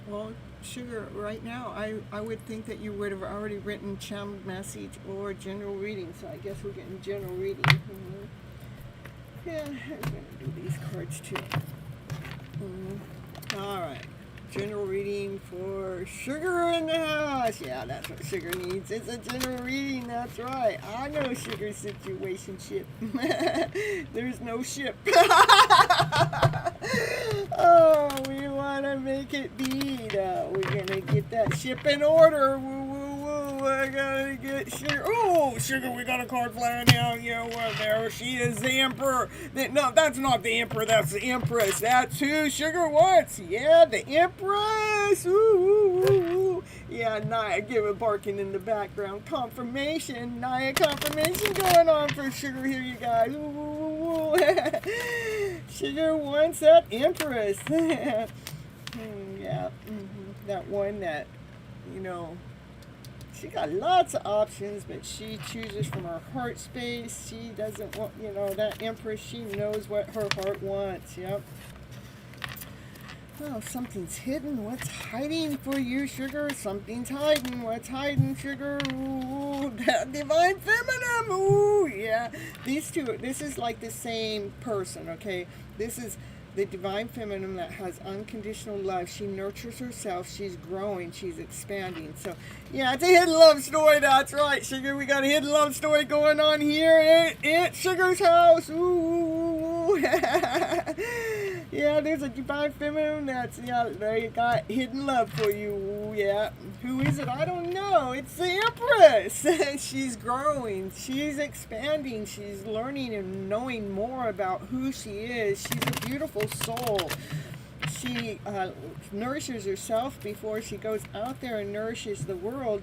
Well, Sugar, right now, I would think that you would have already written channel message or general reading, so I guess we're getting general reading. Yeah, I'm going to do these cards too. All right. General reading for Sugar in the house. Yeah, that's what Sugar needs. It's a general reading, that's right. I know Sugar's situationship. There's no ship. Oh, we want to make it be. We're going to get that ship in order. Woo, woo, woo. We're going to get Sugar. Oh, Sugar, we got a card flying out. Yeah, well, there she is, the Emperor. No, that's not the Emperor. That's the Empress. That's who Sugar wants. Yeah, the Empress. Ooh, ooh, ooh, ooh. Yeah, Naya, give it barking in the background. Confirmation. Naya confirmation going on for Sugar here, you guys. Ooh, ooh, ooh. Sugar wants that Empress. Yeah, that one that, you know, she got lots of options, but she chooses from her heart space. She doesn't want, you know, that Empress, she knows what her heart wants. Yep. Oh, something's hidden. What's hiding for you, Sugar? Something's hiding. What's hiding, Sugar? Ooh, that Divine Feminine. Ooh, yeah. These two, this is like the same person, okay? This is the Divine Feminine that has unconditional love. She nurtures herself. She's growing. She's expanding. So, yeah, it's a hidden love story. That's right, Sugar. We got a hidden love story going on here at Sugar's house. Ooh. Yeah, there's a Divine Feminine that's, yeah, they got hidden love for you. Ooh, yeah. Who is it? I don't know. It's the Empress. She's growing. She's expanding. She's learning and knowing more about who she is. She's a beautiful soul. She nourishes herself before she goes out there and nourishes the world.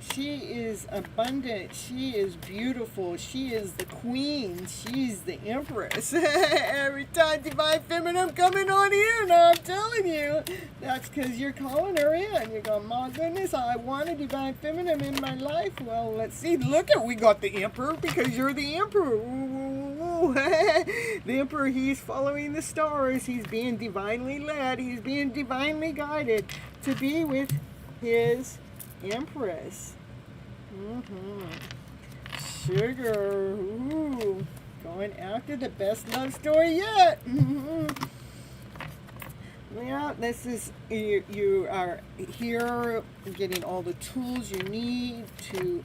She is abundant. She is beautiful. She is the queen. She's the empress. Every time Divine Feminine coming on in, I'm telling you, that's because you're calling her in. You're going, my goodness, I want a Divine Feminine in my life. Well, let's see. Look at, we got the Emperor because you're the Emperor. Ooh. The Emperor, he's following the stars. He's being divinely led. He's being divinely guided to be with his Empress. Sugar. Ooh. Going after the best love story yet. Yeah, this is, you are here getting all the tools you need to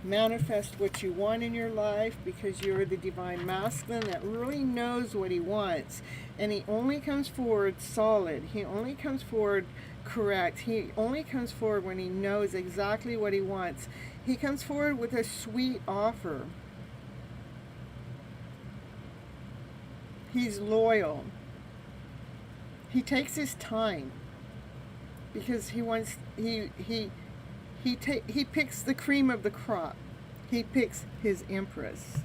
manifest what you want in your life, because you're the Divine Masculine that really knows what he wants. And he only comes forward solid. He only comes forward correct. He only comes forward when he knows exactly what he wants. He comes forward with a sweet offer. He's loyal. He takes his time because he wants, he picks the cream of the crop. He picks his Empress.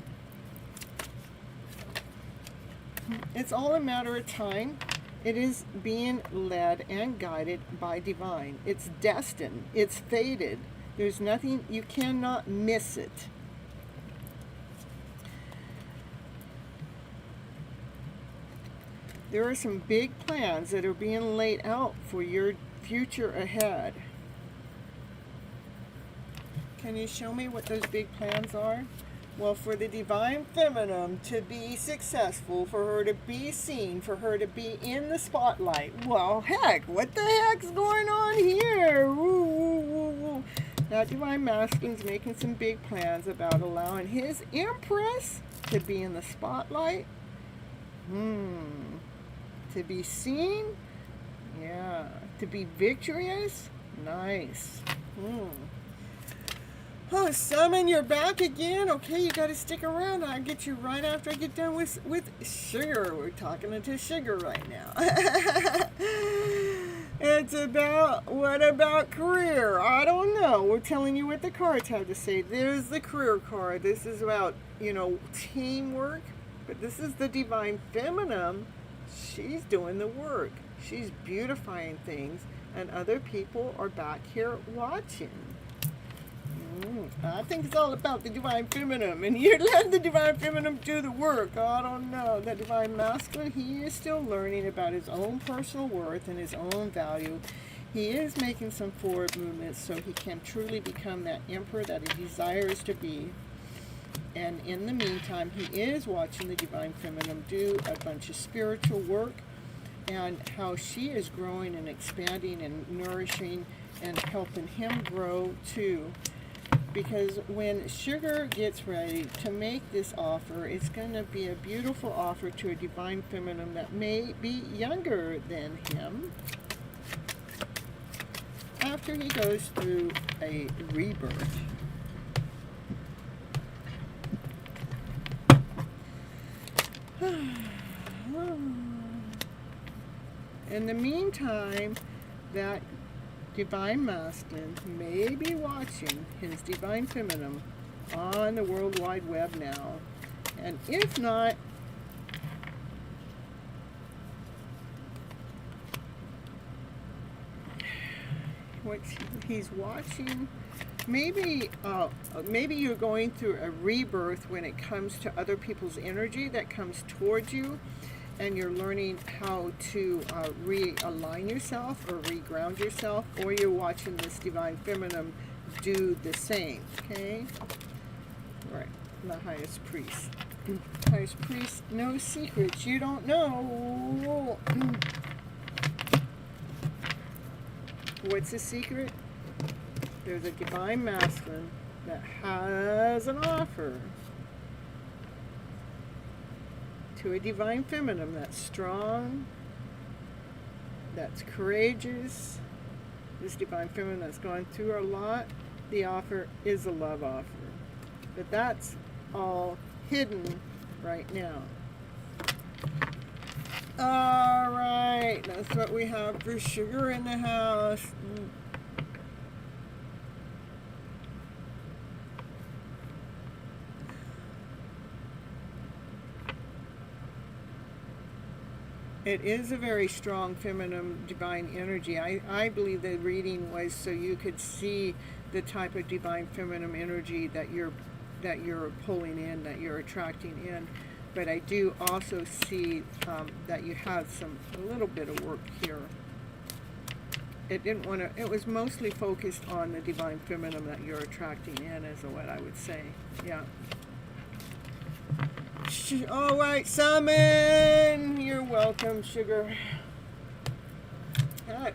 It's all a matter of time. It is being led and guided by divine. It's destined. It's fated. There's nothing, you cannot miss it. There are some big plans that are being laid out for your future ahead. Can you show me what those big plans are? Well, for the Divine Feminine to be successful, for her to be seen, for her to be in the spotlight. Well, heck, what the heck's going on here? Woo, woo, woo, woo. That Divine Masculine's making some big plans about allowing his Empress to be in the spotlight. To be seen? Yeah. To be victorious? Nice. Oh, Summon, you're back again? Okay, you got to stick around. I'll get you right after I get done with Sugar. We're talking to Sugar right now. It's about, what about career? I don't know. We're telling you what the cards have to say. There's the career card. This is about, teamwork. But this is the Divine Feminine. She's doing the work. She's beautifying things. And other people are back here watching. I think it's all about the Divine Feminine, and you're letting the Divine Feminine do the work. I don't know. The Divine Masculine, he is still learning about his own personal worth and his own value. He is making some forward movements so he can truly become that Emperor that he desires to be. And in the meantime, he is watching the Divine Feminine do a bunch of spiritual work, and how she is growing and expanding and nourishing and helping him grow too. Because when Sugar gets ready to make this offer, it's going to be a beautiful offer to a Divine Feminine that may be younger than him after he goes through a rebirth. In the meantime, that Divine Masculine may be watching his Divine Feminine on the World Wide Web now. And if not, what he's watching, maybe you're going through a rebirth when it comes to other people's energy that comes towards you, and you're learning how to realign yourself or reground yourself, or you're watching this Divine Feminine do the same, okay? Right, the highest priest. Highest priest, no secrets you don't know. What's the secret? There's a Divine Masculine that has an offer to a Divine Feminine that's strong, that's courageous. This Divine Feminine that's gone through a lot. The offer is a love offer. But that's all hidden right now. All right, that's what we have for Sugar in the house. It is a very strong feminine divine energy. I believe the reading was so you could see the type of divine feminine energy that you're pulling in, that you're attracting in. But I do also see that you have a little bit of work here. It was mostly focused on the divine feminine that you're attracting in, is what I would say. Yeah. All right, Summon. You're welcome, sugar.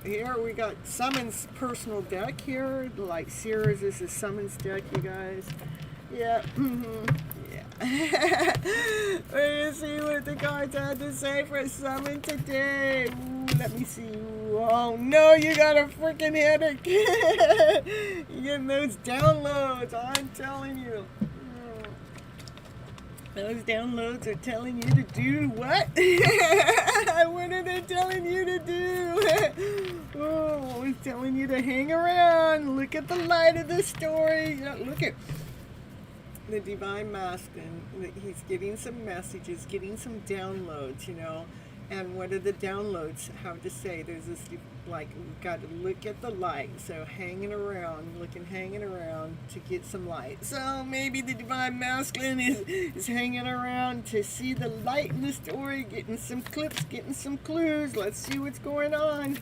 Here we got Summon's personal deck here. Like Sears, this is Summon's deck, you guys. Yeah. Yeah. Let's see what the cards had to say for Summon today. Ooh, let me see. Oh no, you got a freaking headache. You're getting those downloads, I'm telling you. Those downloads are telling you to do what? What are they telling you to do? Oh, it's telling you to hang around. Look at the light of the story. Look at the divine masculine. He's getting some messages, getting some downloads, And what are the downloads have to say? There's this, like, we've got to look at the light. So hanging around to get some light. So maybe the divine masculine is hanging around to see the light in the story, getting some clips, getting some clues. Let's see what's going on.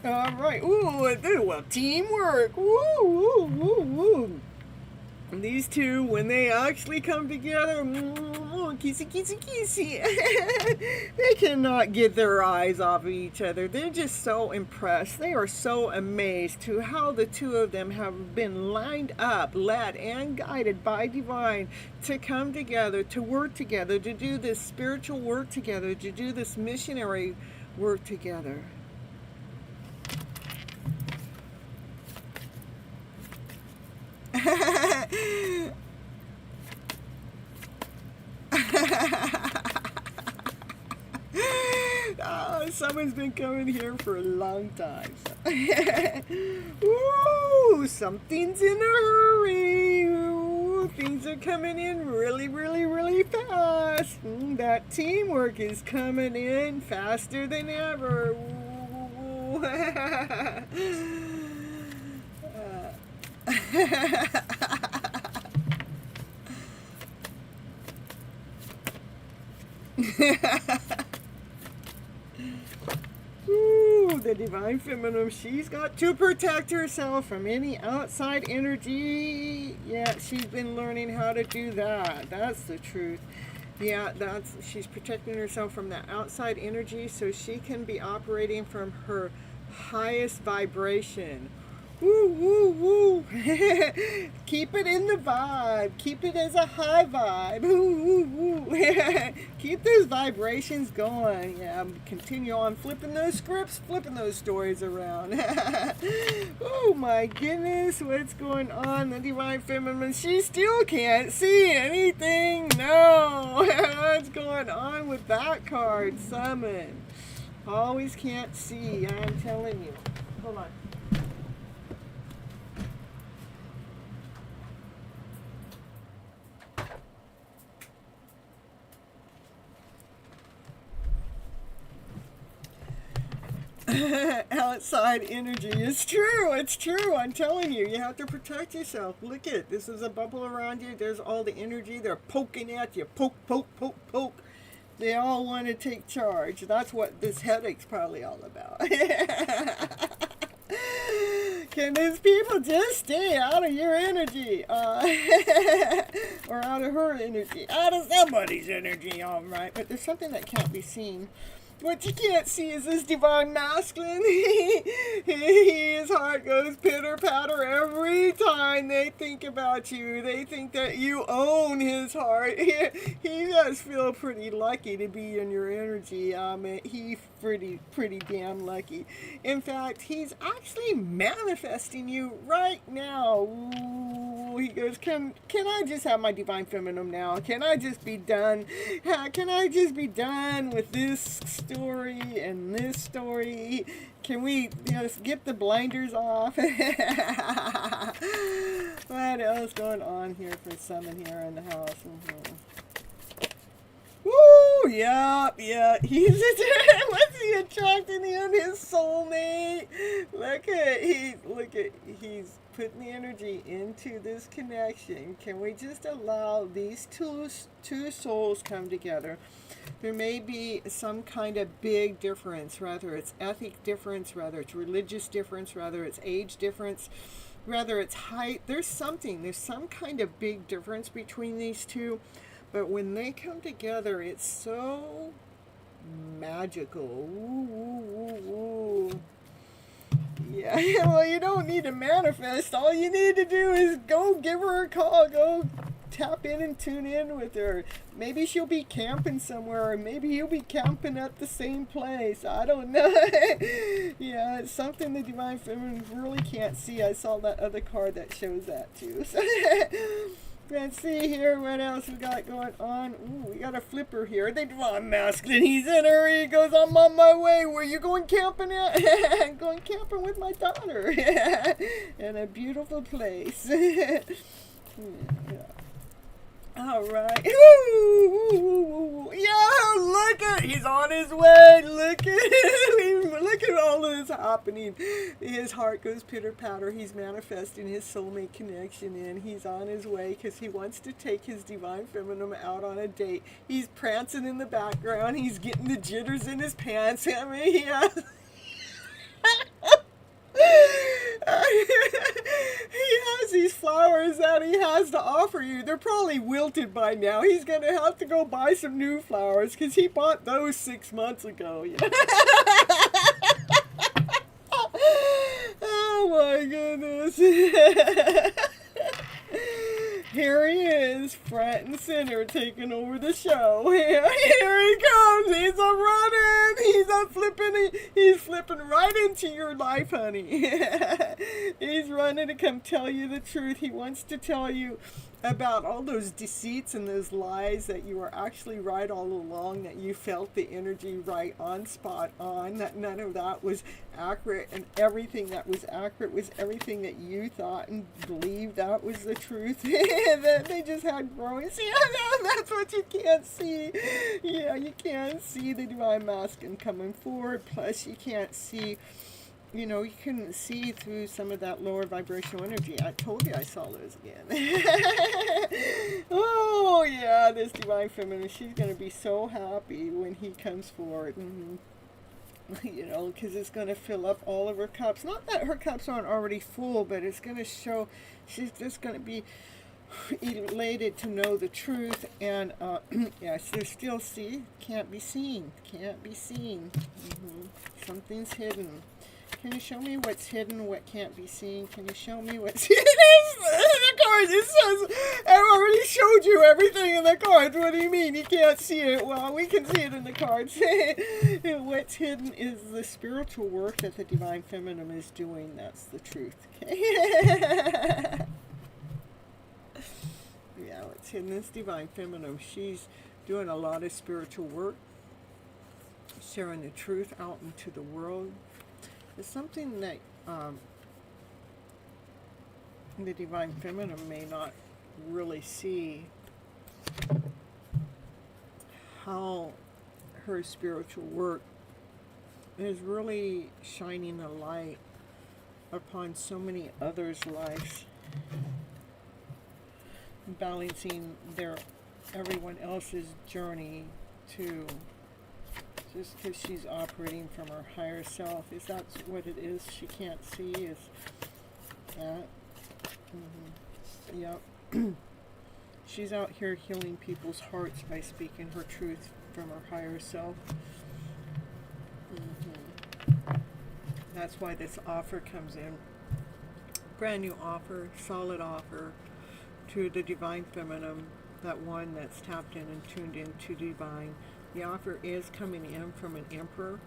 All right. Ooh, well, teamwork. Woo, woo, woo, woo. And these two, when they actually come together, kissy, kissy, kissy, they cannot get their eyes off of each other. They're just so impressed. They are so amazed to how the two of them have been lined up, led, and guided by divine to come together, to work together, to do this spiritual work together, to do this missionary work together. Oh, someone's been coming here for a long time. Ooh, something's in a hurry. Ooh, things are coming in really, really, really fast. That teamwork is coming in faster than ever. Ooh. Ooh, the divine feminine, she's got to protect herself from any outside energy. Yeah, she's been learning how to do that. That's the truth. Yeah, she's protecting herself from that outside energy so she can be operating from her highest vibration. Woo, woo, woo. Keep it in the vibe. Keep it as a high vibe. Woo, woo, woo. Keep those vibrations going. Yeah, continue on flipping those scripts, flipping those stories around. Oh my goodness, what's going on? The divine feminine, she still can't see anything. No. What's going on with that card? Summon. Always can't see, I'm telling you. Hold on. Outside energy. It's true, I'm telling you. You have to protect yourself. Look at this is a bubble around you. There's all the energy. They're poking at you. Poke, poke, poke, poke. They all want to take charge. That's what this headache's probably all about. Can these people just stay out of your energy? Or out of her energy? Out of somebody's energy, all right. But there's something that can't be seen. What you can't see is this divine masculine. His heart goes pitter-patter every time they think about you. They think that you own his heart. He does feel pretty lucky to be in your energy. He's pretty damn lucky. In fact, he's actually manifesting you right now. Ooh, he goes, can I just have my divine feminine now? Can I just be done? Can I just be done with this story and this story? Can we just get the blinders off? What else going on here for Summon here in the house? yeah, yeah. He's what's he attracting in his soulmate? Look at he's putting the energy into this connection. Can we just allow these two souls come together? There may be some kind of big difference, whether it's ethnic difference, whether it's religious difference, whether it's age difference, whether it's height. There's some kind of big difference between these two. But when they come together, it's so magical. Ooh, ooh, ooh, ooh. Yeah, well, you don't need to manifest. All you need to do is go give her a call. Go tap in and tune in with her. Maybe she'll be camping somewhere, or maybe you'll be camping at the same place. I don't know. Yeah, it's something the Divine Feminine really can't see. I saw that other card that shows that too. So, let's see here what else we got going on. Ooh, we got a flipper here. The Divine Masculine. He's in her. He goes, I'm on my way. Where you going camping at? I'm going camping with my daughter. In a beautiful place. Yeah. All right. Ooh, yeah, look at, he's on his way. Look at all of this happening. His heart goes pitter patter. He's manifesting his soulmate connection, and he's on his way because he wants to take his Divine Feminine out on a date. He's prancing in the background. He's getting the jitters in his pants. I mean, he has he has these flowers that he has to offer you. They're probably wilted by now. He's going to have to go buy some new flowers because he bought those 6 months ago. Oh my goodness. Here he is, front and center, taking over the show. Here he comes. He's a running. He's a flipping. He's flipping right into your life, honey. He's running to come tell you the truth. He wants to tell you about all those deceits and those lies, that you were actually right all along, that you felt the energy right on, spot on, that none of that was accurate, and everything that was accurate was everything that you thought and believed that was the truth. That they just had growing. See, that's what you can't see. Yeah, you can't see the Divine Masculine coming forward. Plus, you can't see, you couldn't see through some of that lower vibrational energy. I told you I saw those again. Oh, yeah, this Divine Feminine, she's going to be so happy when he comes forward. Because it's going to fill up all of her cups. Not that her cups aren't already full, but it's going to show she's just going to be elated to know the truth. And, yes, there's still, can't be seen. Something's hidden. Can you show me what's hidden, what can't be seen? Can you show me what's hidden? The cards, it says, I already showed you everything in the cards. What do you mean you can't see it? Well, we can see it in the cards. What's hidden is the spiritual work that the Divine Feminine is doing. That's the truth. Yeah, what's hidden is Divine Feminine. She's doing a lot of spiritual work, sharing the truth out into the world. It's something that the Divine Feminine may not really see, how her spiritual work is really shining a light upon so many others' lives, balancing everyone else's journey to, just because she's operating from her higher self. Is that what it is she can't see? Is that? Yep. She's out here healing people's hearts by speaking her truth from her higher self. That's why this offer comes in. Brand new offer, solid offer to the Divine Feminine, that one that's tapped in and tuned into Divine. The offer is coming in from an emperor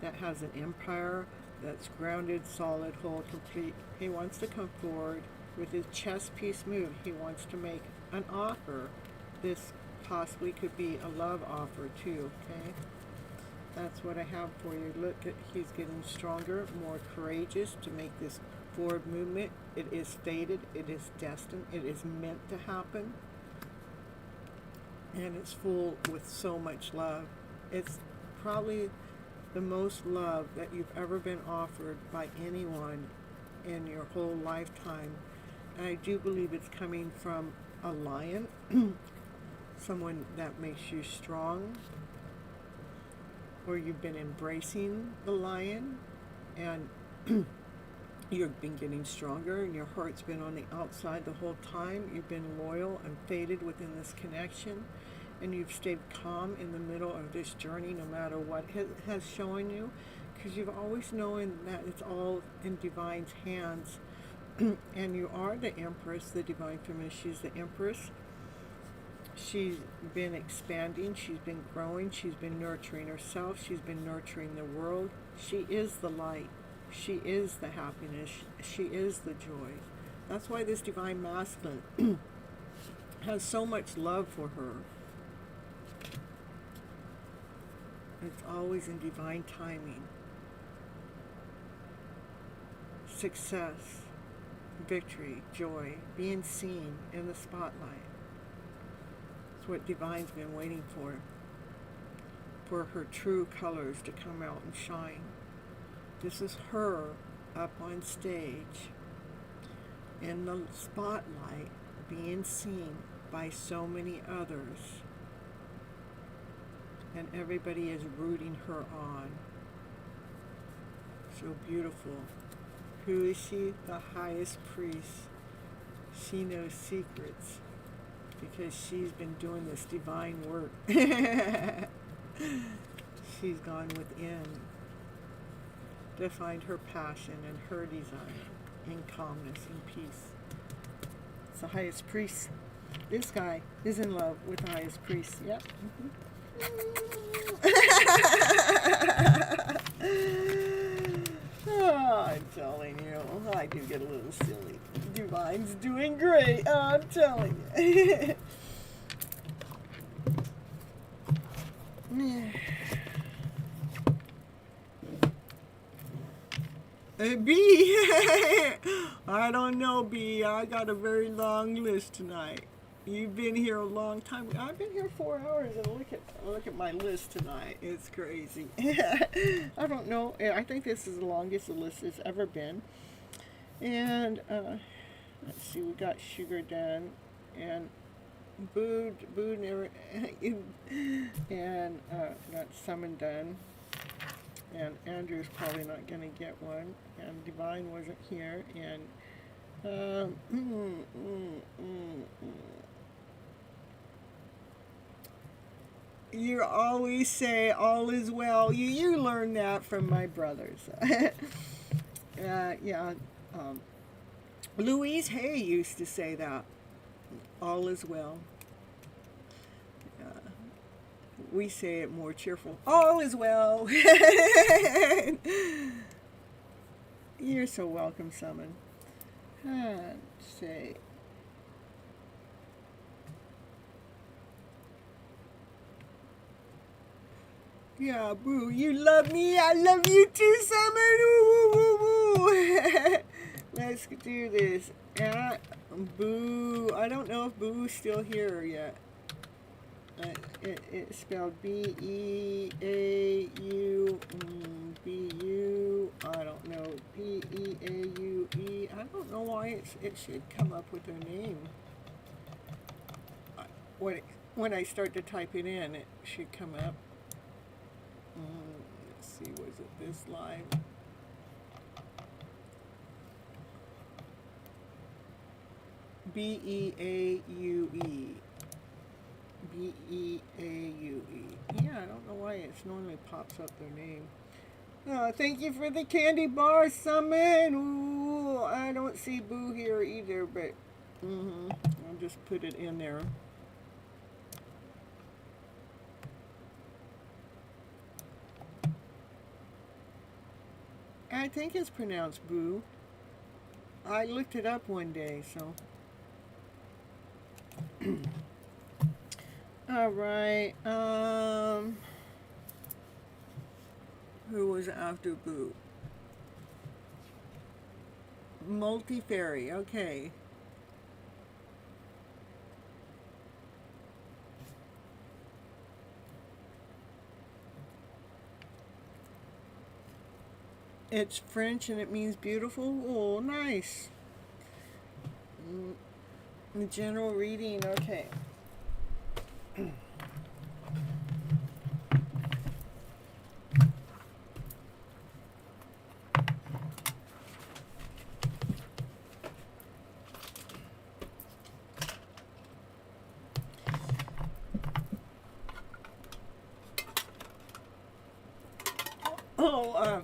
that has an empire that's grounded, solid, whole, complete. He wants to come forward with his chess piece move. He wants to make an offer. This possibly could be a love offer too, okay? That's what I have for you. Look at, he's getting stronger, more courageous to make this forward movement. It is fated, it is destined, it is meant to happen. and it's full with so much love. It's probably the most love that you've ever been offered by anyone in your whole lifetime. And I do believe it's coming from a lion, someone that makes you strong, or you've been embracing the lion, and you've been getting stronger, and your heart's been on the outside the whole time. You've been loyal and faithful within this connection, and you've stayed calm in the middle of this journey no matter what has shown you, because you've always known that it's all in Divine's hands. And you are the Empress, the Divine Feminine. She's the Empress. She's been expanding, she's been growing, she's been nurturing herself, she's been nurturing the world. She is the light. She is the happiness. She is the joy. That's why this Divine Masculine has so much love for her. It's always in divine timing. Success, victory, joy, being seen in the spotlight. It's what Divine's been waiting for her true colors to come out and shine. This is her up on stage in the spotlight, being seen by so many others, and everybody is rooting her on. So beautiful. Who is she? The highest priest. She knows secrets because she's been doing this divine work. She's gone within to find her passion and her desire in calmness and peace. It's the highest priest. This guy is in love with the highest priest. Yep. Oh, I'm telling you, I do get a little silly. Divine's doing great. I'm telling you. B, I don't know, B. I got a very long list tonight. You've been here a long time. I've been here 4 hours, and look at my list tonight. It's crazy. I don't know. I think this is the longest the list has ever been. And let's see, we got Sugar done, and Boo never, and got Summon done. And Andrew's probably not going to get one, and Divine wasn't here, and you always say all is well. You learn that from my brothers. Yeah, Louise Hay used to say that, all is well. We say it more cheerful. All is well. You're so welcome, Summon. Say. Yeah, Boo, you love me. I love you too, Summon. Woo, woo, woo, woo. Let's do this. Boo. I don't know if Boo's still here yet. It's spelled B-E-A-U, B-U, I don't know, P-E-A-U-E. I don't know why it should come up with their name. When I start to type it in, it should come up. Let's see, was it this live? B-E-A-U-E. B-E-A-U-E. Yeah, I don't know why it normally pops up their name. Thank you for the candy bar, Summon. Ooh, I don't see Boo here either, but I'll just put it in there. I think it's pronounced Boo. I looked it up one day, so... All right. Who was after Boo? Multi-fairy. Okay. It's French and it means beautiful. Oh, nice. The general reading, okay. Oh,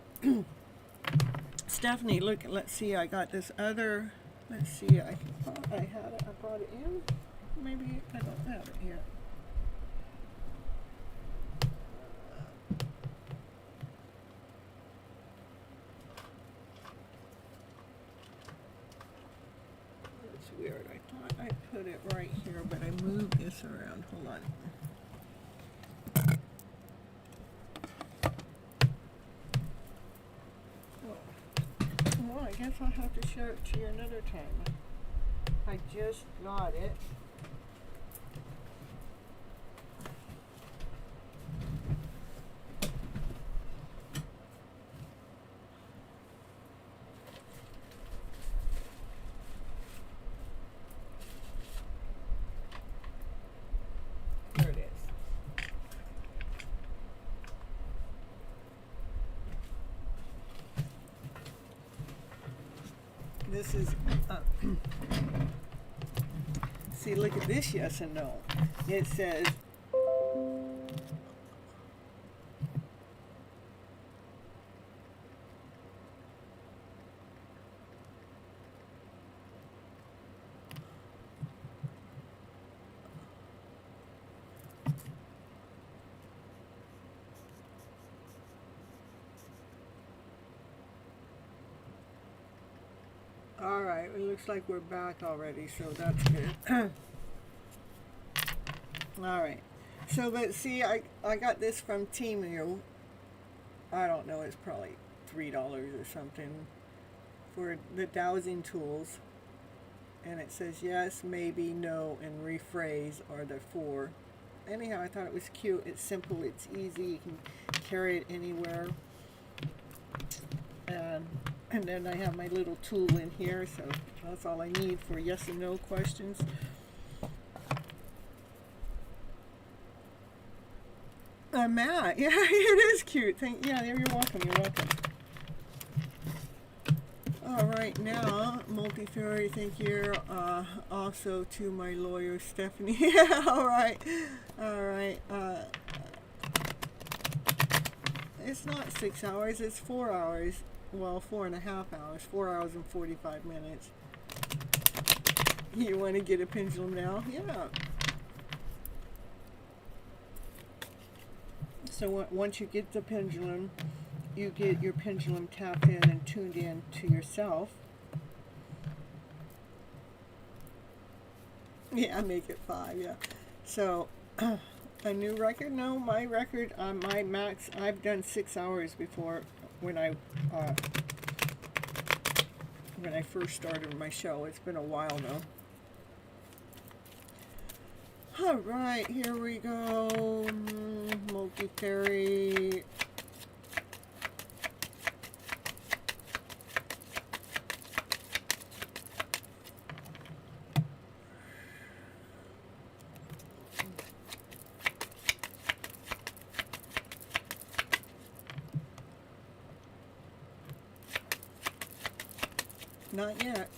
Stephanie, look, let's see, I got this other, let's see, I thought I had it, I brought it in. Maybe I don't have it here. That's weird, I thought I put it right here, but I moved this around, hold on. Well, I guess I'll have to show it to you another time. I just got it. There it is. This is, see, look at this yes and no. It says, all right, it looks like we're back already, so that's good. All right, so let's see, I got this from Temu. I don't know, it's probably $3 or something for the dowsing tools. And it says yes, maybe, no, and rephrase are the 4. Anyhow, I thought it was cute. It's simple, it's easy, you can carry it anywhere. And then I have my little tool in here, so that's all I need for yes and no questions. Matt, yeah, it is cute. Yeah, you're welcome, you're welcome. All right, now, multi-fairy, thank you. Also to my lawyer, Stephanie. Yeah, all right. It's not 6 hours, it's 4 hours. Well, 4.5 hours. 4 hours and 45 minutes. You want to get a pendulum now? Yeah. So once you get the pendulum, you get your pendulum tapped in and tuned in to yourself. Yeah, make it 5, yeah. So, a new record? No, my record, my max, I've done 6 hours before when I first started my show. It's been a while now. All right, here we go. Multi-fairy. Not yet.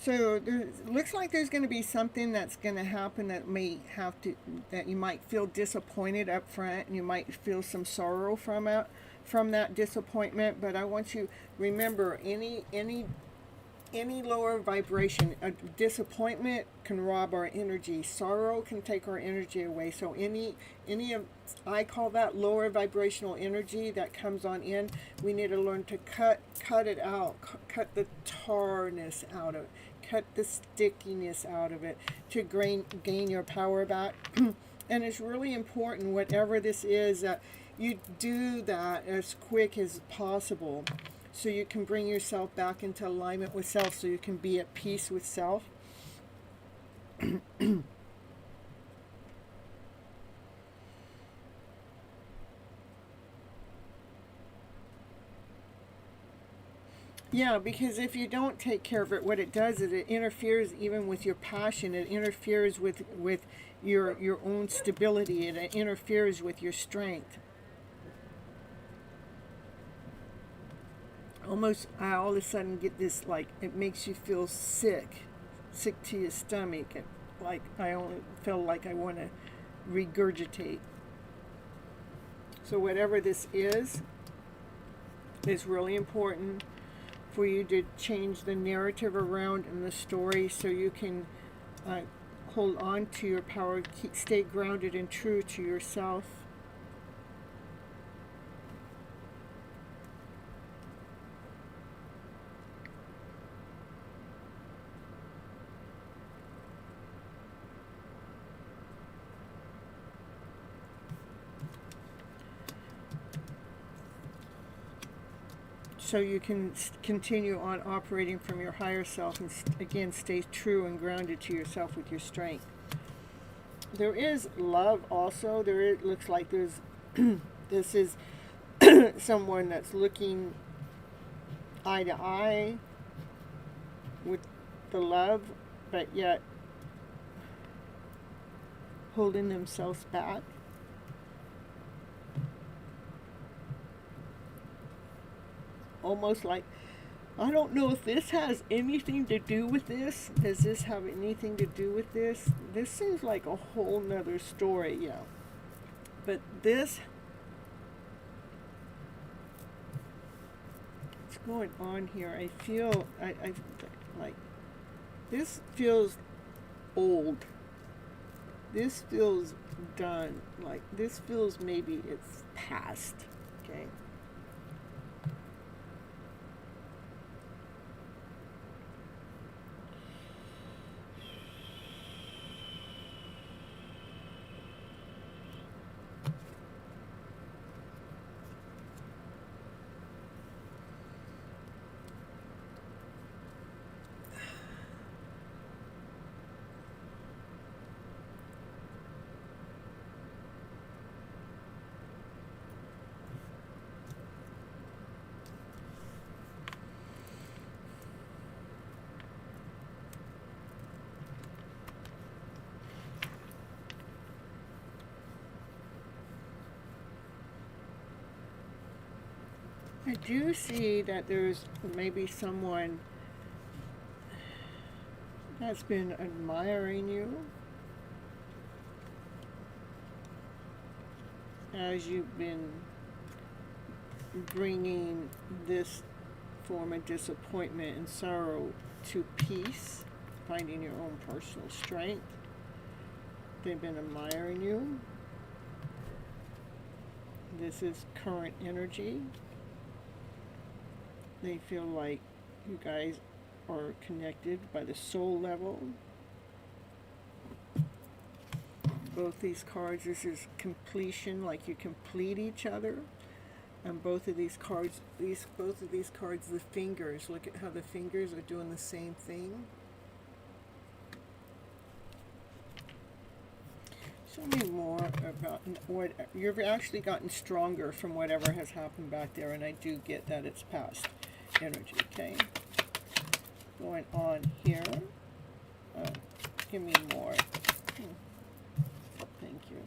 So there looks like there's going to be something that's going to happen that that you might feel disappointed up front, and you might feel some sorrow from that disappointment. But I want you remember any lower vibration, a disappointment can rob our energy. Sorrow can take our energy away. So any of, I call that lower vibrational energy that comes on in. We need to learn to cut it out, cut the tarness out of it, cut the stickiness out of it to gain your power back. And it's really important, whatever this is, that you do that as quick as possible, so you can bring yourself back into alignment with self, so you can be at peace with self. Yeah, because if you don't take care of it, what it does is it interferes even with your passion. It interferes with your own stability. It interferes with your strength. Almost, I all of a sudden get this, like, it makes you feel sick to your stomach. Like, I only feel like I want to regurgitate. So whatever this is, it's really important for you to change the narrative around in the story, so you can hold on to your power, stay grounded and true to yourself. So you can continue on operating from your higher self, and again stay true and grounded to yourself with your strength. There is love also. Looks like there's this is someone that's looking eye to eye with the love, but yet holding themselves back. Almost like, I don't know if this has anything to do with this. Does this have anything to do with this? This seems like a whole nother story, yeah. But this, what's going on here? I feel, I like, this feels old. This feels done. Like, this feels maybe it's past, okay? I do see that there's maybe someone that's been admiring you as you've been bringing this form of disappointment and sorrow to peace, finding your own personal strength. They've been admiring you. This is current energy. They feel like you guys are connected by the soul level. Both these cards, this is completion, like you complete each other. And both of these cards, the fingers, look at how the fingers are doing the same thing. Show me more about what you've actually gotten stronger from whatever has happened back there, and I do get that it's past energy, okay? Going on here. Give me more. Thank you.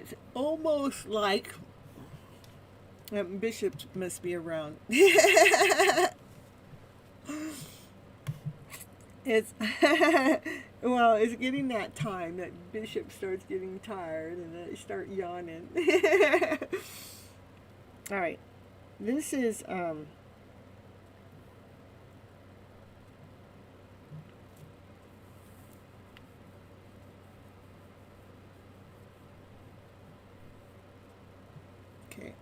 it's almost like bishops must be around. It's well, it's getting that time that bishop starts getting tired and they start yawning. All right, this is okay.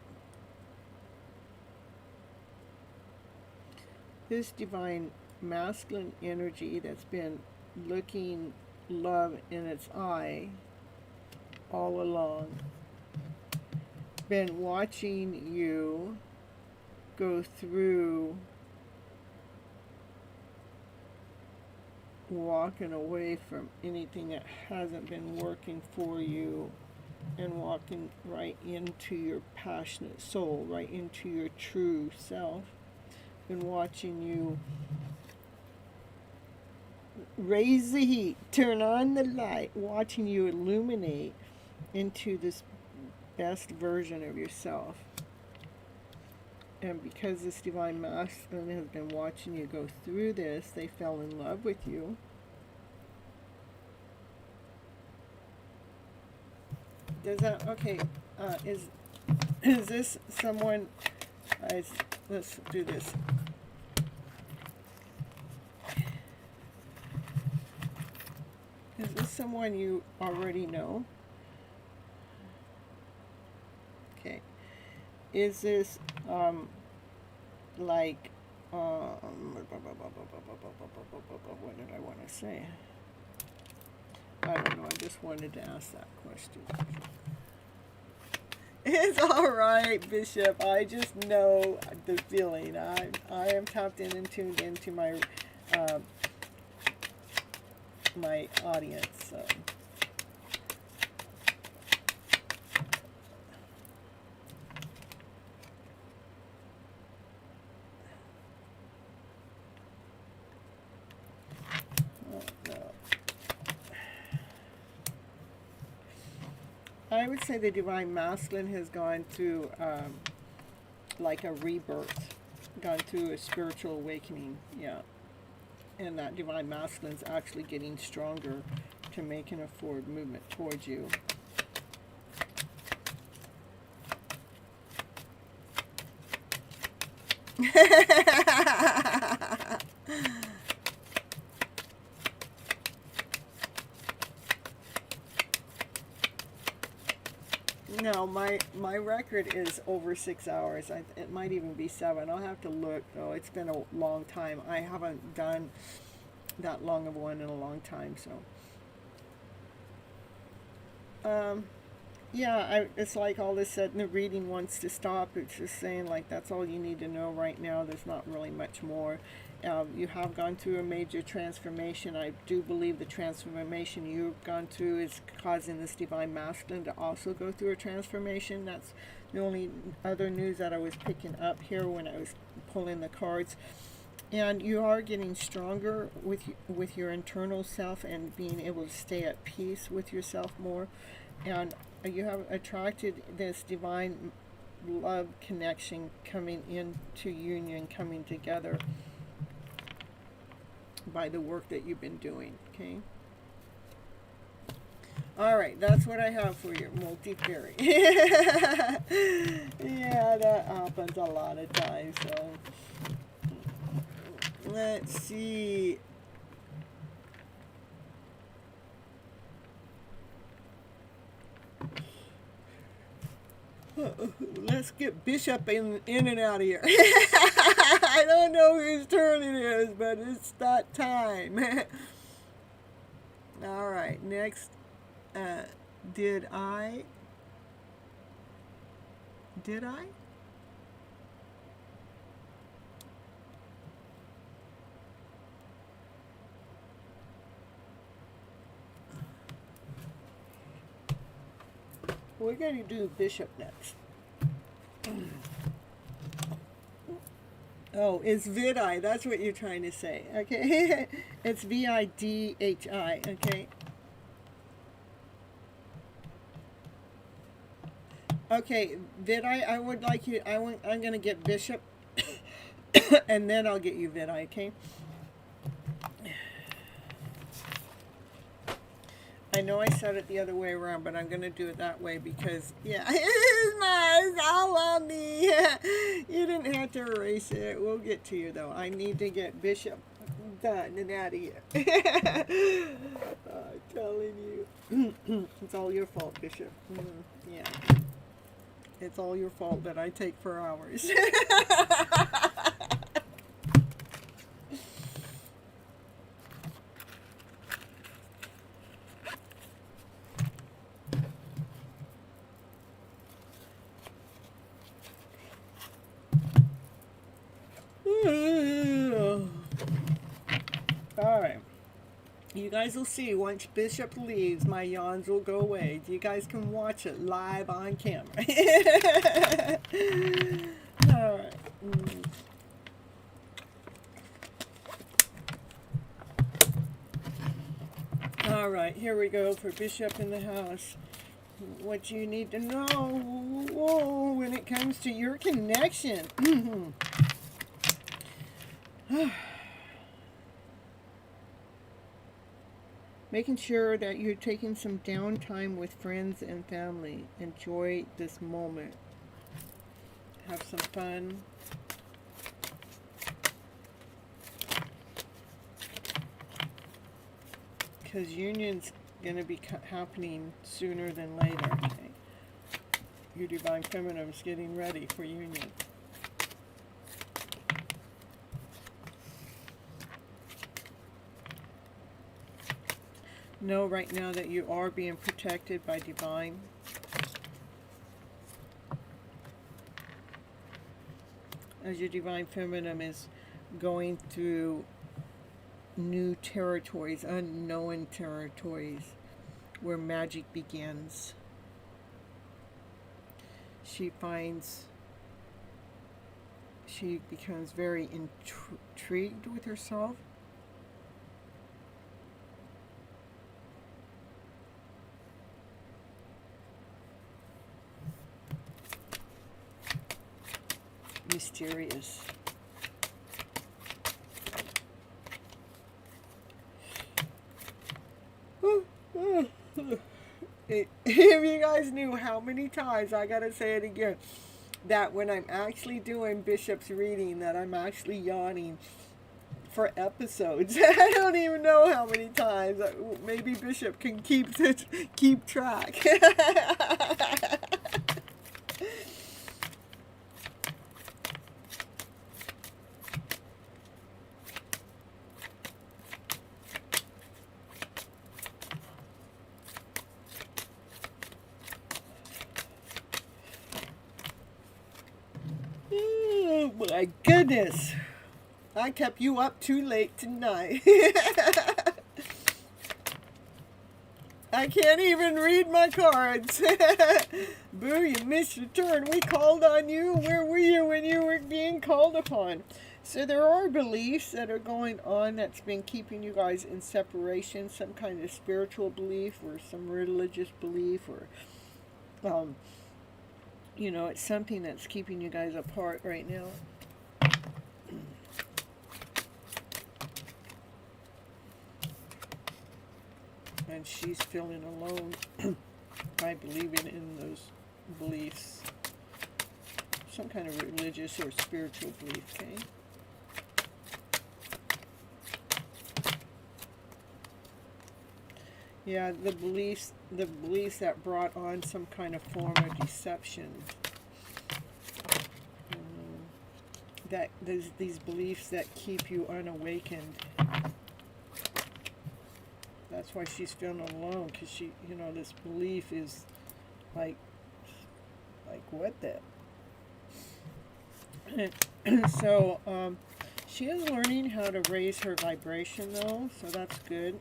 This divine masculine energy that's been looking love in its eye all along, been watching you go through walking away from anything that hasn't been working for you and walking right into your passionate soul, right into your true self. Been watching you raise the heat, turn on the light, watching you illuminate into this best version of yourself. And because this divine masculine has been watching you go through this, they fell in love with you. Does that, okay, is this someone, let's do this. Is this someone you already know? Okay. Is this like what did I want to say? I don't know, I just wanted to ask that question. It's all right, Bishop. I just know the feeling. I am tapped in and tuned into my my audience. So. I would say the divine masculine has gone through like a rebirth, gone through a spiritual awakening, yeah. And that divine masculine is actually getting stronger to making a forward movement towards you. No, my record is over 6 hours. It might even be 7. I'll have to look, though. It's been a long time. I haven't done that long of one in a long time, so. Yeah, it's like all of a sudden the reading wants to stop. It's just saying, like, that's all you need to know right now. There's not really much more. You have gone through a major transformation. I do believe the transformation you've gone through is causing this divine masculine to also go through a transformation. That's the only other news that I was picking up here when I was pulling the cards. And you are getting stronger with your internal self and being able to stay at peace with yourself more. And you have attracted this divine love connection coming into union, coming together by the work that you've been doing, okay? All right, that's what I have for your multi-theory. Yeah, that happens a lot of times, so. Let's see. Let's get Bishop in and out of here. I don't know whose turn it is, but it's that time. All right, next. Did I? We're going to do Bishop next. Oh, it's Vidhi. That's what you're trying to say. Okay. It's Vidhi. Okay. Okay, Vidai, I would like you, I'm going to get Bishop, and then I'll get you Vidai, okay? I know I said it the other way around, but I'm going to do it that way because, yeah, it's all on me. You didn't have to erase it. We'll get to you, though. I need to get Bishop done and out of here. I'm telling you. It's all your fault, Bishop. Yeah. It's all your fault that I take for hours. Alright. You guys will see once Bishop leaves, my yawns will go away. You guys can watch it live on camera. Alright. Alright, here we go for Bishop in the house. What you need to know when it comes to your connection. Making sure that you're taking some downtime with friends and family. Enjoy this moment. Have some fun. Because union's going to be happening sooner than later. Okay? Your Divine Feminine is getting ready for union. Know right now that you are being protected by Divine. As your Divine Feminine is going through new territories, unknown territories, where magic begins. She becomes very intrigued with herself. Mysterious. If you guys knew how many times, I gotta say it again, that when I'm actually doing Bishop's reading, that I'm actually yawning for episodes. I don't even know how many times. Maybe Bishop can keep track. Oh my goodness. I kept you up too late tonight. I can't even read my cards. Boo, you missed your turn. We called on you. Where were you when you were being called upon? So there are beliefs that are going on that's been keeping you guys in separation. Some kind of spiritual belief or some religious belief or, you know, it's something that's keeping you guys apart right now. And she's feeling alone by believing in those beliefs. Some kind of religious or spiritual belief, okay? Yeah, the beliefs that brought on some kind of form of deception. That there's these beliefs that keep you unawakened. That's why she's feeling alone, because she, you know, this belief is like what the? So, she is learning how to raise her vibration, though, so that's good.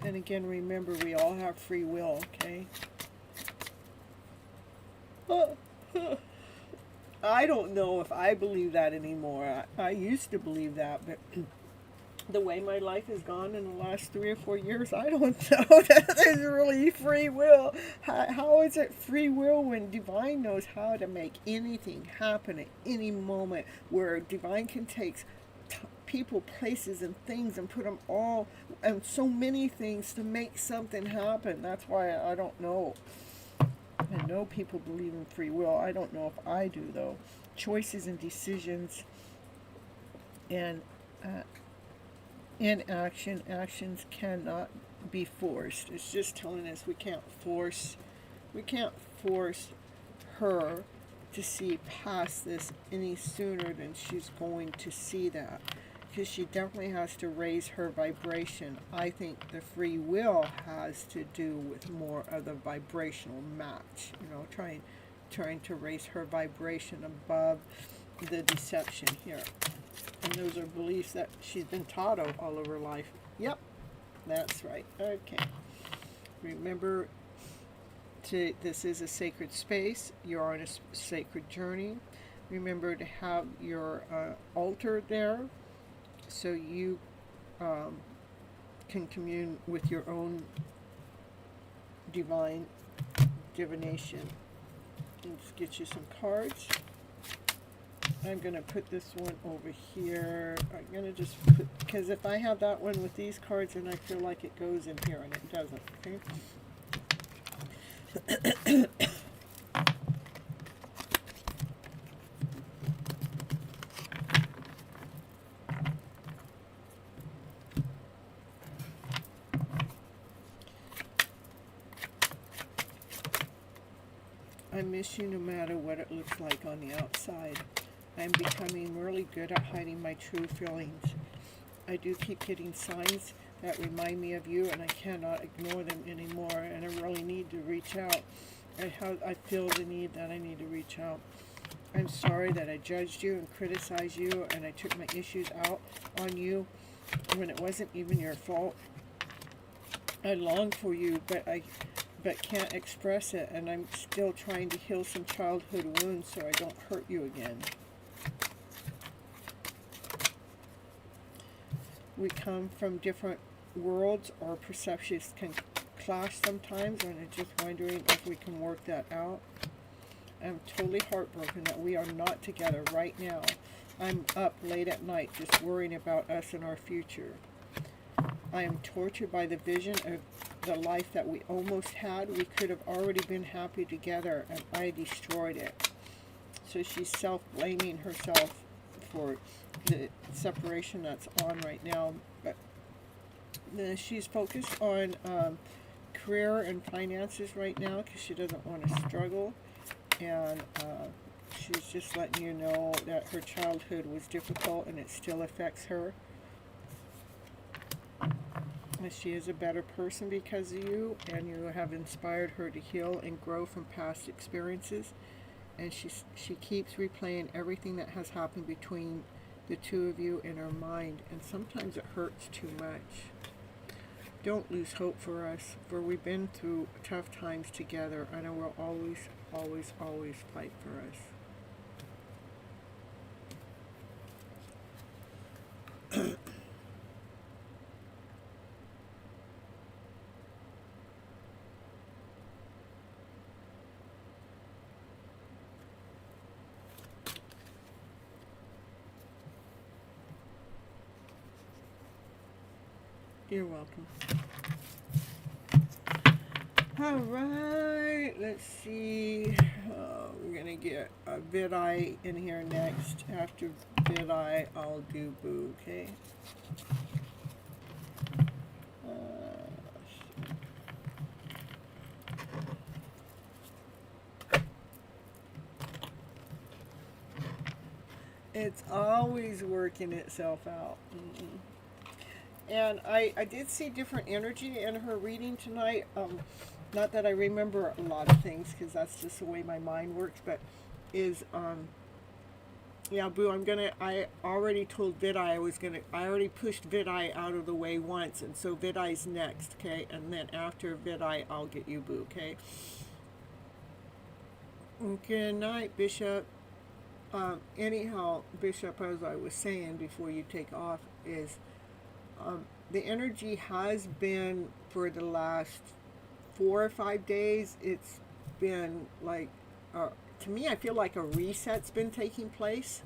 And again, remember, we all have free will, okay? I don't know if I believe that anymore. I used to believe that, but the way my life has gone in the last 3 or 4 years, I don't know that there's really free will. How is it free will when divine knows how to make anything happen at any moment, where divine can take people, places, and things and put them all, and so many things to make something happen? That's why I don't know. I know people believe in free will. I don't know if I do, though. Choices and decisions and inaction, actions cannot be forced. It's just telling us we can't force her to see past this any sooner than she's going to see that, because she definitely has to raise her vibration. I think the free will has to do with more of the vibrational match, trying to raise her vibration above the deception here. And those are beliefs that she's been taught all of her life. Yep, that's right. Okay. Remember, this is a sacred space. You're on a sacred journey. Remember to have your altar there, so you can commune with your own divination. Let's get you some cards. I'm going to put this one over here. I'm going to just put, because if I have that one with these cards, then I feel like it goes in here, and it doesn't, okay? I miss you no matter what it looks like on the outside. I'm becoming really good at hiding my true feelings. I do keep getting signs that remind me of you, and I cannot ignore them anymore, and I really need to reach out. I feel the need that I need to reach out. I'm sorry that I judged you and criticized you, and I took my issues out on you when it wasn't even your fault. I long for you, but can't express it, and I'm still trying to heal some childhood wounds so I don't hurt you again. We come from different worlds, or perceptions can clash sometimes, and I'm just wondering if we can work that out. I'm totally heartbroken that we are not together right now. I'm up late at night just worrying about us and our future. I am tortured by the vision of the life that we almost had. We could have already been happy together, and I destroyed it. So she's self-blaming herself for the separation that's on right now. But she's focused on career and finances right now, because she doesn't want to struggle. And she's just letting you know that her childhood was difficult, and it still affects her. She is a better person because of you, and you have inspired her to heal and grow from past experiences. And she keeps replaying everything that has happened between the two of you in her mind, and sometimes it hurts too much. Don't lose hope for us, for we've been through tough times together, and I will always, always, always fight for us. You're welcome. All right, let's see. We're going to get a Vidai in here next. After Vidai, I'll do Boo, okay? It's always working itself out. Mm-mm. And I did see different energy in her reading tonight. Not that I remember a lot of things, because that's just the way my mind works, but yeah, Boo, I already told Vidai I already pushed Vidai out of the way once, and so Vidai's next, okay? And then after Vidai, I'll get you, Boo, okay? Good night, Bishop. Anyhow, Bishop, as I was saying before you take off, is The energy has been for the last 4 or 5 days. It's been like, to me, I feel like a reset's been taking place.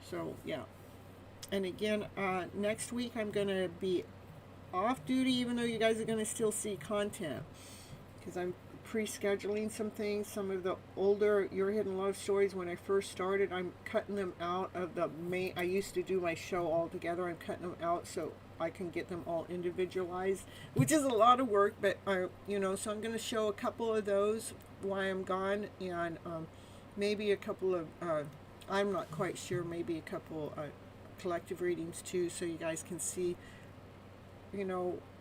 So yeah. And again, next week I'm gonna be off duty, even though you guys are gonna still see content, because I'm pre-scheduling some things. Some of the older Your Hidden Love stories, when I first started, I'm cutting them out of the main. I used to do my show all together. I'm cutting them out so I can get them all individualized, which is a lot of work, but so I'm going to show a couple of those while I'm gone, and maybe a couple of I'm not quite sure, maybe a couple collective readings too, so you guys can see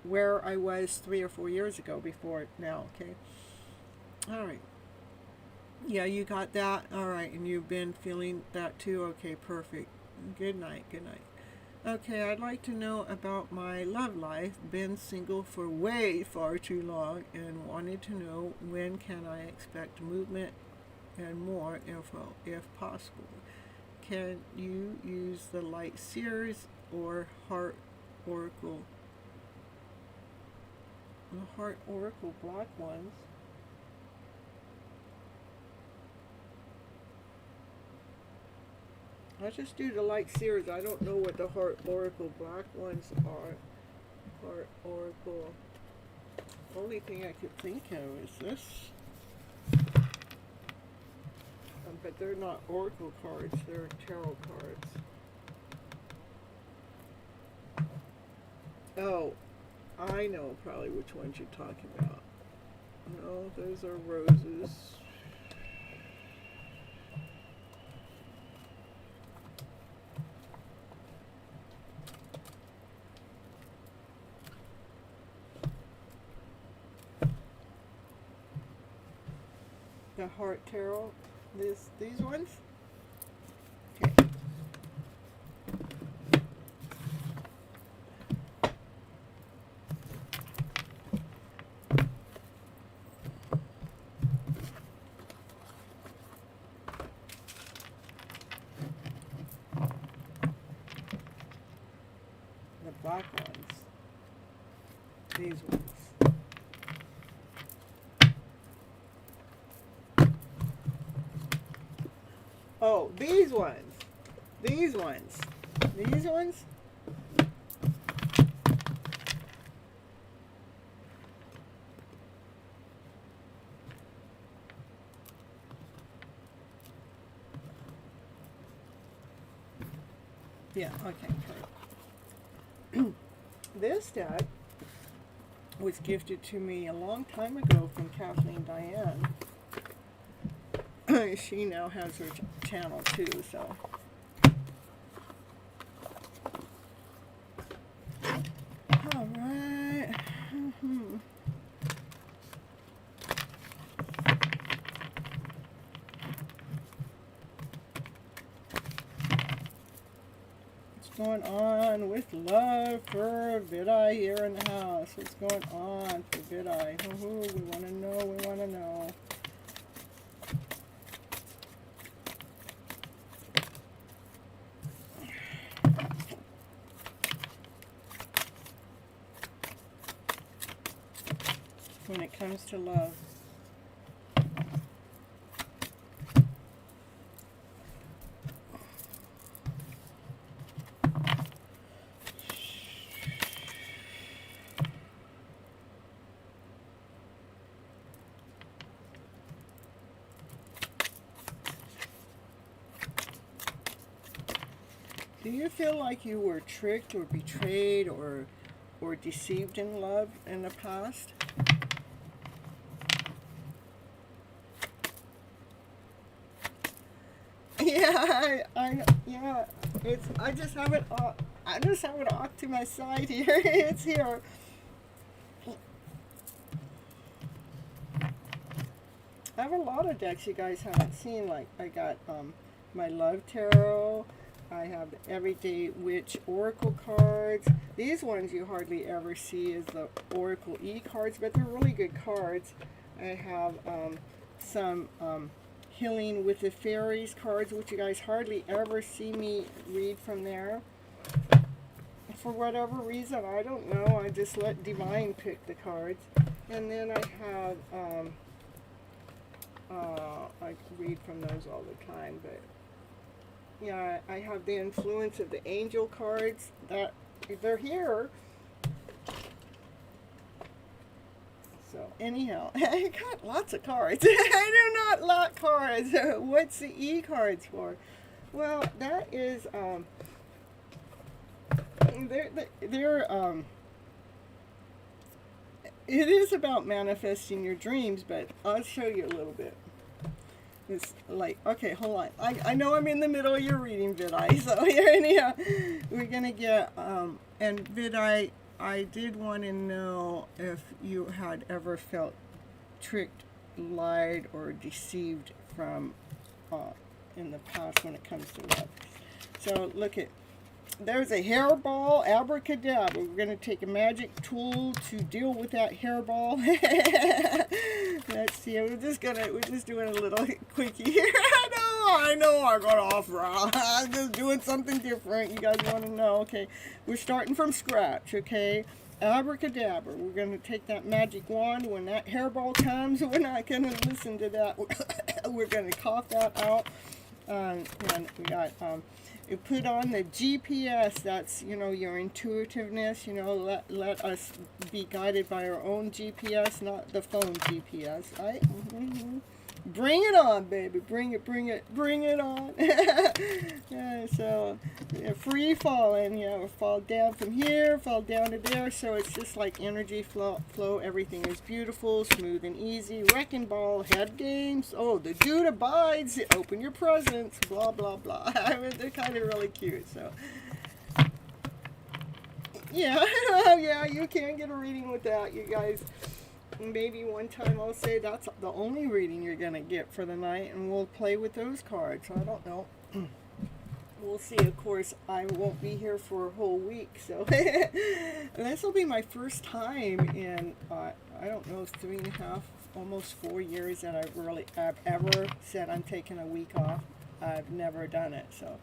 where I was 3 or 4 years ago before now. Okay. All right. Yeah, you got that. All right, and you've been feeling that too. Okay, perfect. Good night. Good night. Okay, I'd like to know about my love life. Been single for way far too long, and wanted to know when can I expect movement and more info if possible. Can you use the light seers or heart oracle? The heart oracle black ones. I'll just do the light series. I don't know what the heart oracle black ones are. Heart oracle. Only thing I could think of is this. But they're not oracle cards. They're tarot cards. Oh, I know probably which ones you're talking about. No, those are roses. The heart tarot, these ones. Okay. The black ones. These ones. Oh, these ones. These ones. These ones? Yeah, okay. This deck was gifted to me a long time ago from Kathleen Diane. She now has her channel too, so. All right. What's going on with love for Vidai here in the house? What's going on for Vidai? We want to know, we want to know. When it comes to love. Do you feel like you were tricked or betrayed or deceived in love in the past? Yeah, yeah. I just have it off to my side here. It's here. I have a lot of decks you guys haven't seen. Like I got my Love Tarot. I have the Everyday Witch Oracle cards. These ones you hardly ever see is the Oracle E cards, but they're really good cards. I have some Healing with the Fairies cards, which you guys hardly ever see me read from there. for whatever reason, I don't know. I just let Divine pick the cards. And then I have, I read from those all the time, but yeah, I have the influence of the angel cards that they're here. So anyhow, I got lots of cards. I do not like cards. What's the E cards for? Well, that is they're it is about manifesting your dreams, but I'll show you a little bit. It's like, okay, hold on. I know I'm in the middle of your reading, Vidai. So here, anyhow, we're gonna get and Vidai, I did want to know if you had ever felt tricked, lied, or deceived from in the past when it comes to love. So look at, there's a hairball, abracadabra. We're going to take a magic tool to deal with that hairball. Let's see. We're just doing a little quickie here. I know, I got off wrong. I'm just doing something different. You guys want to know? Okay, we're starting from scratch. Okay, abracadabra. We're going to take that magic wand. When that hairball comes, we're not going to listen to that. We're going to cough that out. And we got you put on the GPS. That's, you know, your intuitiveness. You know, let us be guided by our own GPS, not the phone GPS, right? Mm-hmm. Bring it on, baby. Bring it on. Yeah, so free falling, you know, fall down from here, fall down to there. So it's just like energy flow. Everything is beautiful, smooth and easy. Wrecking ball, head games. Oh, the dude abides. Open your presents. Blah blah blah. I mean, they're kind of really cute. So yeah, yeah, you can get a reading with that, you guys. Maybe one time I'll say that's the only reading you're going to get for the night, and we'll play with those cards. I don't know. We'll see. Of course, I won't be here for a whole week, so this will be my first time in, I don't know, 3.5, almost 4 years that I've ever said I'm taking a week off. I've never done it, so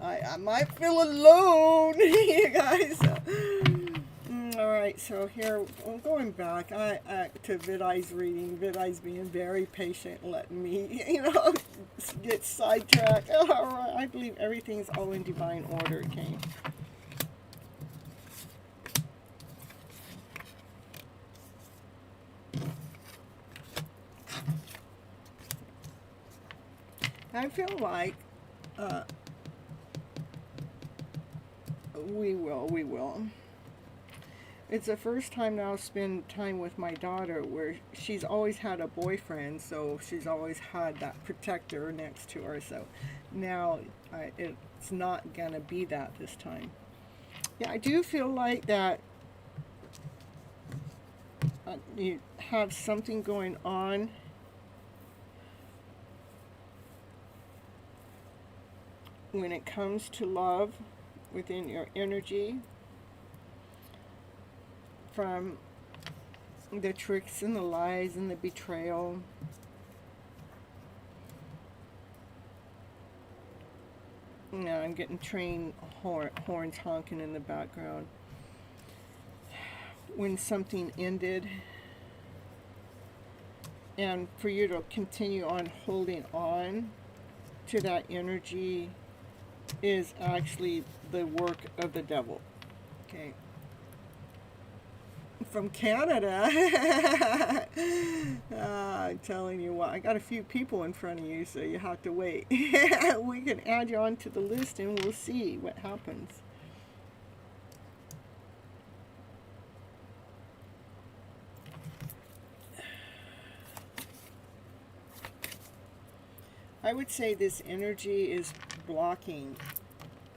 I might feel alone, you guys. All right, so here, I'm going back to Vidai's reading. Vidai's being very patient, letting me, you know, get sidetracked. All right, I believe everything's all in divine order, okay? I feel like we will. It's the first time now I've spent time with my daughter where she's always had a boyfriend, so she's always had that protector next to her. So now it's not going to be that this time. Yeah, I do feel like that you have something going on when it comes to love within your energy, from the tricks and the lies and the betrayal. Now I'm getting train horns honking in the background. When something ended, and for you to continue on holding on to that energy is actually the work of the devil. Okay. From Canada. I'm telling you what, I got a few people in front of you, so you have to wait. We can add you onto the list and we'll see what happens. I would say this energy is blocking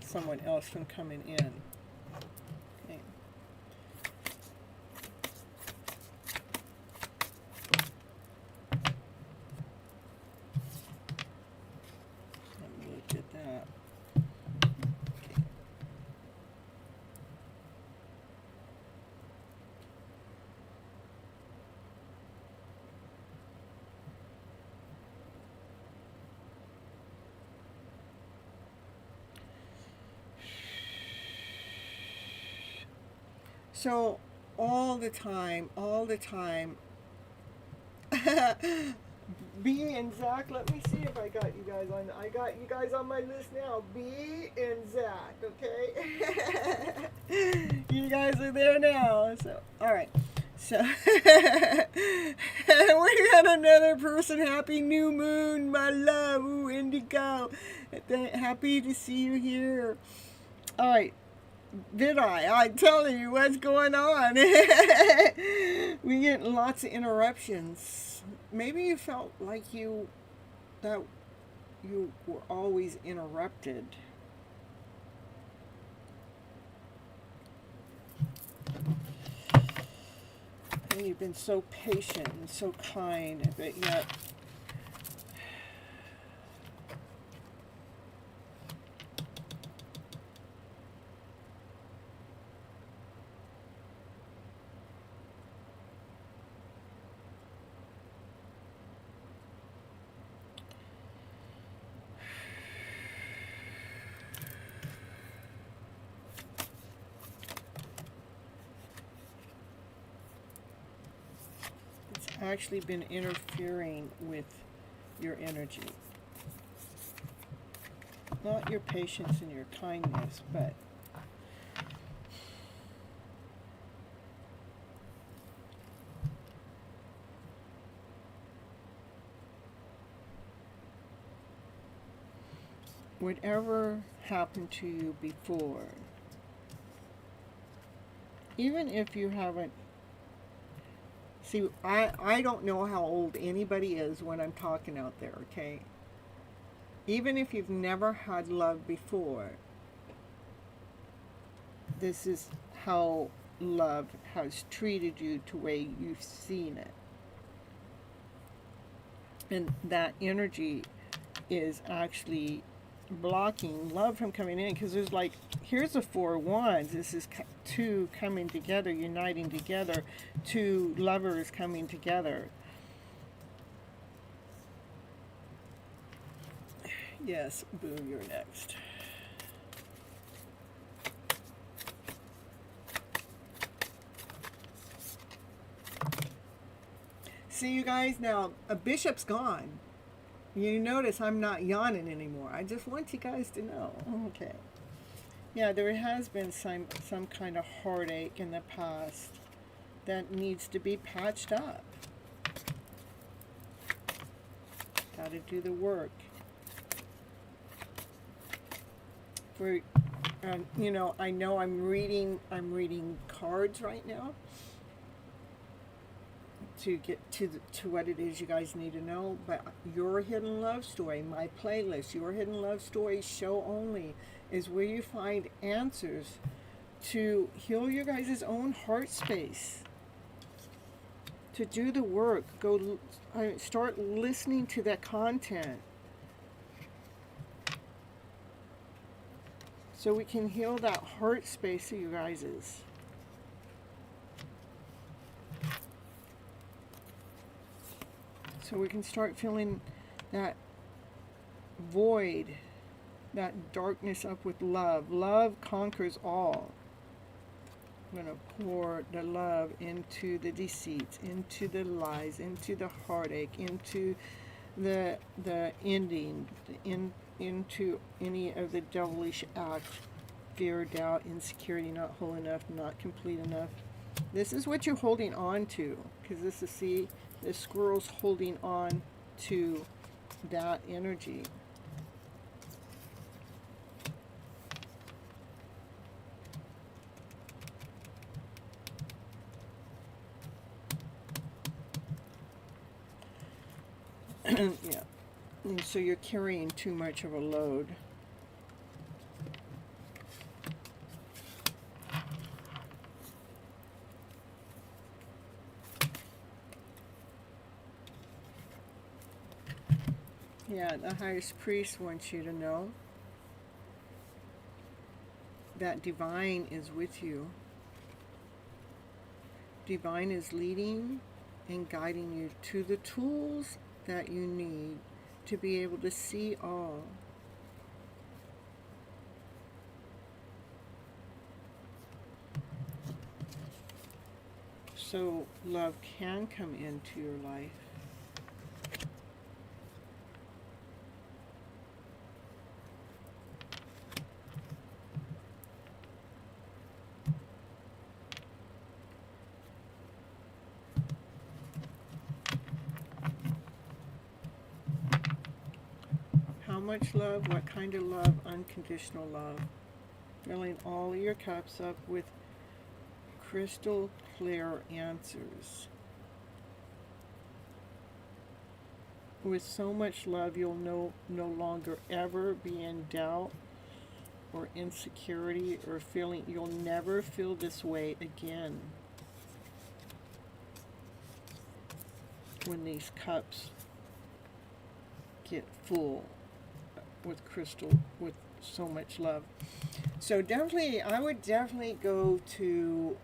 someone else from coming in. So all the time, B and Zach, let me see if I got you guys on. I got you guys on my list now. B and Zach, okay? You guys are there now. So, all right. So, we got another person. Happy new moon, my love. Ooh, Indigo. Happy to see you here. All right. Did I tell you what's going on? We get lots of interruptions. Maybe you felt like that you were always interrupted. And you've been so patient and so kind, but yet actually been interfering with your energy. Not your patience and your kindness, but whatever happened to you before, even if you haven't. See, I don't know how old anybody is when I'm talking out there, okay? Even if you've never had love before, this is how love has treated you to the way you've seen it. And that energy is actually blocking love from coming in, because there's like, here's the 4 wands. This is two coming together, uniting together, 2 lovers coming together. Yes, Boo, you're next. See, you guys, now a bishop's gone. You notice I'm not yawning anymore. I just want you guys to know. Okay. Yeah, there has been some kind of heartache in the past that needs to be patched up. Got to do the work. For, you know I'm reading cards right now to get to what it is you guys need to know. But your hidden love story, my playlist, your hidden love story show only, is where you find answers to heal your guys' own heart space. To do the work, go start listening to that content, so we can heal that heart space of you guys'. So we can start filling that void, that darkness up with love. Love conquers all. I'm going to pour the love into the deceits, into the lies, into the heartache, into the ending, into any of the devilish acts, fear, doubt, insecurity, not whole enough, not complete enough. This is what you're holding on to, because this is, see, the squirrel's holding on to that energy. Yeah, and so you're carrying too much of a load. Yeah, the highest priest wants you to know that divine is with you. Divine is leading and guiding you to the tools that you need to be able to see all. so love can come into your life. How much love? What kind of love? Unconditional love. Filling all your cups up with crystal clear answers. With so much love, you'll no longer ever be in doubt or insecurity or feeling. You'll never feel this way again. When these cups get full with crystal, with so much love. So definitely, I would definitely go to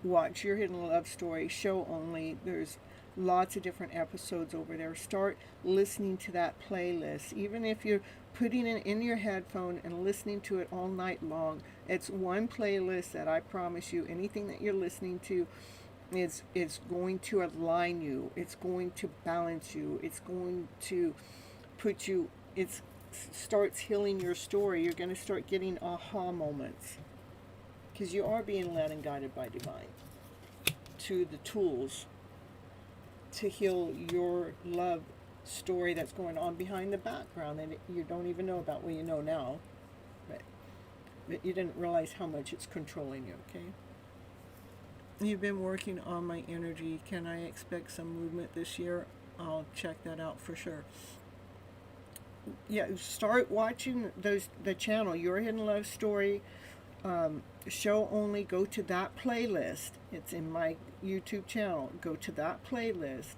watch Your Hidden Love Story show only. There's lots of different episodes over there. Start listening to that playlist. Even if you're putting it in your headphone and listening to it all night long, it's one playlist that I promise you, anything that you're listening to, it's going to align you. It's going to balance you. It's going to put you, it starts healing your story. You're going to start getting aha moments. Because you are being led and guided by divine to the tools to heal your love story that's going on behind the background that you don't even know about. Well, you know now, but you didn't realize how much it's controlling you, okay? You've been working on my energy. Can I expect some movement this year? I'll check that out for sure. Yeah, start watching the channel, Your Hidden Love Story. Show only. Go to that playlist. It's in my YouTube channel. Go to that playlist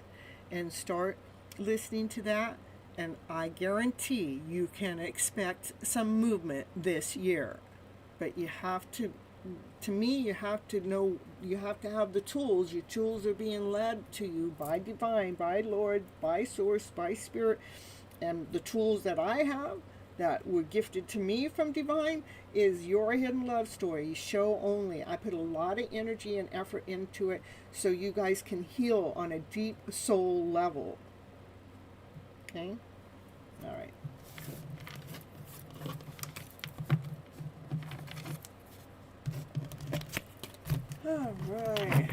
and start listening to that, and I guarantee you can expect some movement this year. But you have to me, you have to know, you have to have the tools. Your tools are being led to you by divine, by Lord, by source, by spirit. And the tools that I have that were gifted to me from divine is Your Hidden Love Story, show only. I put a lot of energy and effort into it so you guys can heal on a deep soul level. Okay? All right. All right.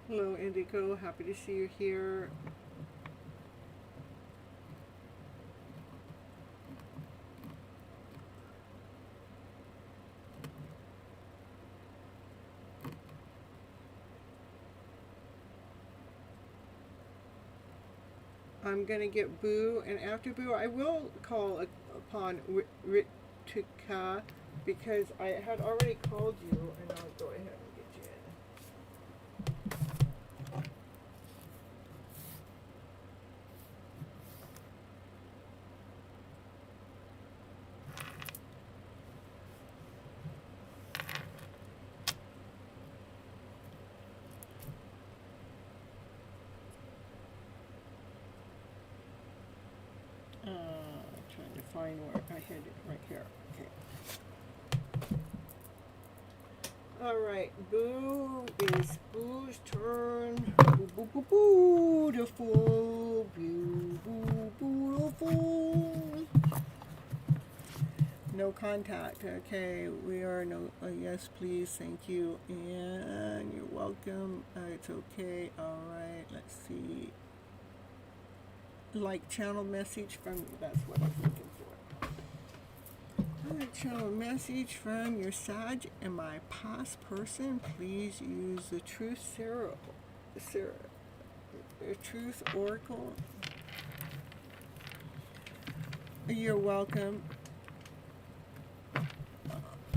Hello, Indigo. Happy to see you here. I'm going to get Boo, and after Boo, I will call upon Ritika because I had already called you, and I'll go ahead and get you in. Trying to find where I had it right here. Okay. All right, Boo is Boo's turn. Boo, boo, boo, beautiful. Boo, boo, beautiful. No contact. Okay, we are no. Yes, please. Thank you. And you're welcome. It's okay. All right. Let's see. Like channel message from. That's what I'm looking for. Channel message from your Sag and my past person. Please use the truth Truth Oracle. You're welcome.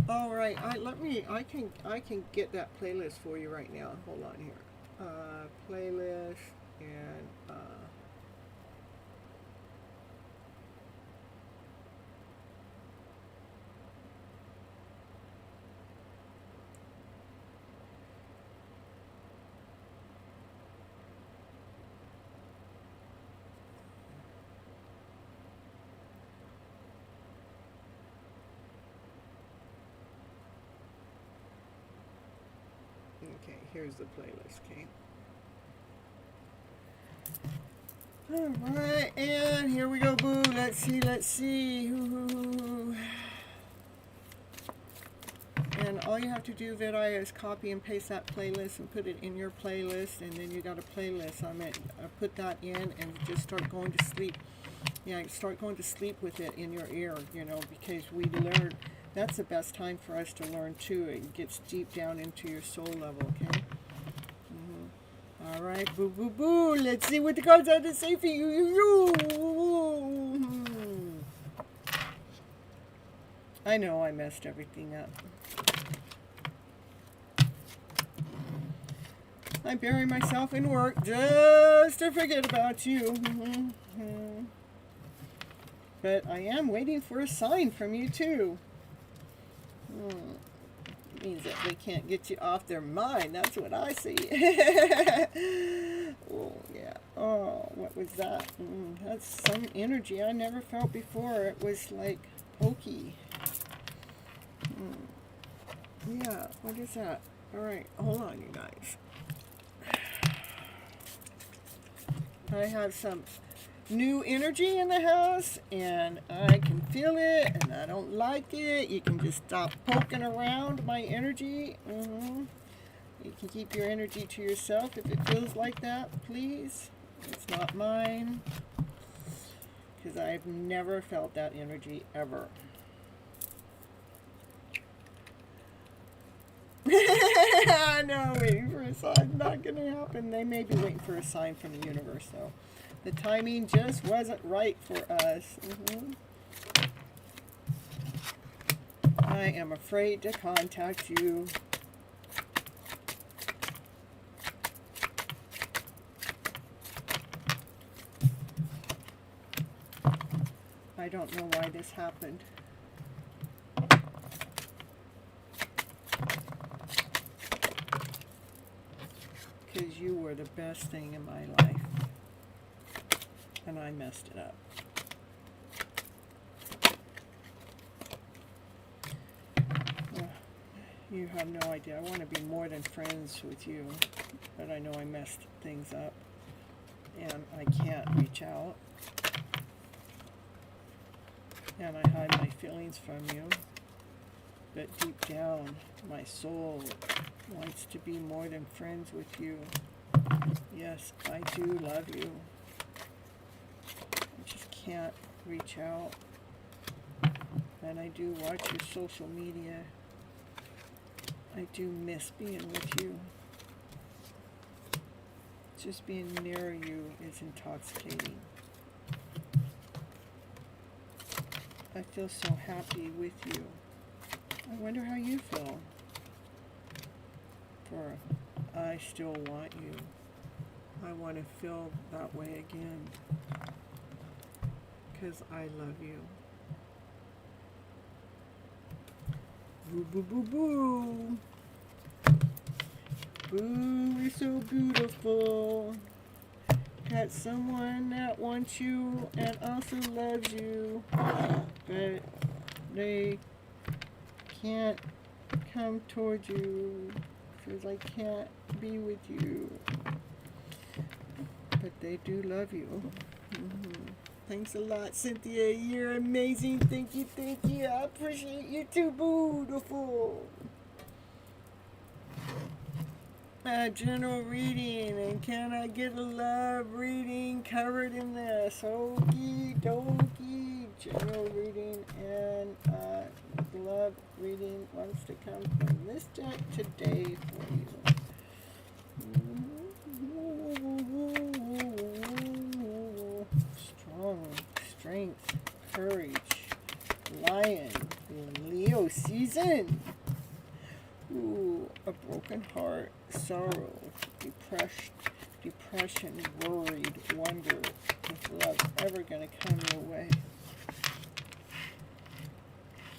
All right, I can get that playlist for you right now. Hold on here. Playlist and okay, here's the playlist, okay? Alright, and here we go, boo. Let's see. Ooh. And all you have to do, Vidya, is copy and paste that playlist and put it in your playlist, and then you got a playlist on it. Put that in and just start going to sleep. Yeah, start going to sleep with it in your ear, you know, because we learn. That's the best time for us to learn too. It gets deep down into your soul level, okay? All right, boo, boo, boo. Let's see what the cards have to say for you. I know I messed everything up. I bury myself in work just to forget about you. But I am waiting for a sign from you too. Means that they can't get you off their mind. That's what I see. Oh, yeah. Oh, what was that? That's some energy I never felt before. It was like pokey. Yeah, what is that? All right, hold on, you guys. I have some new energy in the house, and I can feel it, and I don't like it. You can just stop poking around my energy. You can keep your energy to yourself if it feels like that, please. It's not mine, because I've never felt that energy ever. I know, waiting for a sign. Not going to happen. They may be waiting for a sign from the universe, though. The timing just wasn't right for us. I am afraid to contact you. I don't know why this happened. Because you were the best thing in my life. And I messed it up. You have no idea. I want to be more than friends with you. But I know I messed things up. And I can't reach out. And I hide my feelings from you. But deep down, my soul wants to be more than friends with you. Yes, I do love you. I just can't reach out. And I do watch your social media. I do miss being with you. Just being near you is intoxicating. I feel so happy with you. I wonder how you feel. For I still want you. I want to feel that way again. Because I love you. Boo, boo, boo, boo. Boo, you're so beautiful. Got someone that wants you and also loves you. But they can't come towards you because I can't be with you. But they do love you. Thanks a lot, Cynthia. You're amazing. Thank you, thank you. I appreciate you too, beautiful. General reading, and can I get a love reading covered in this? Okie dokie. General reading and love reading wants to come from this deck today for you. Strong, strength, courage. listen. Ooh, a broken heart, sorrow, depression, worried, wonder if love's ever going to come your way.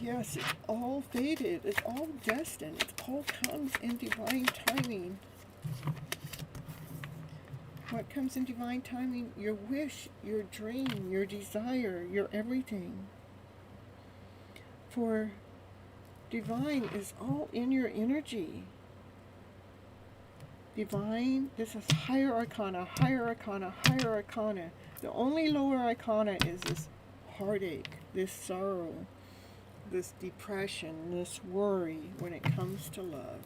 Yes, it's all fated. It's all destined. It all comes in divine timing. What comes in divine timing? Your wish, your dream, your desire, your everything. For divine is all in your energy. Divine, this is higher arcana, higher arcana, higher arcana. The only lower arcana is this heartache, this sorrow, this depression, this worry when it comes to love.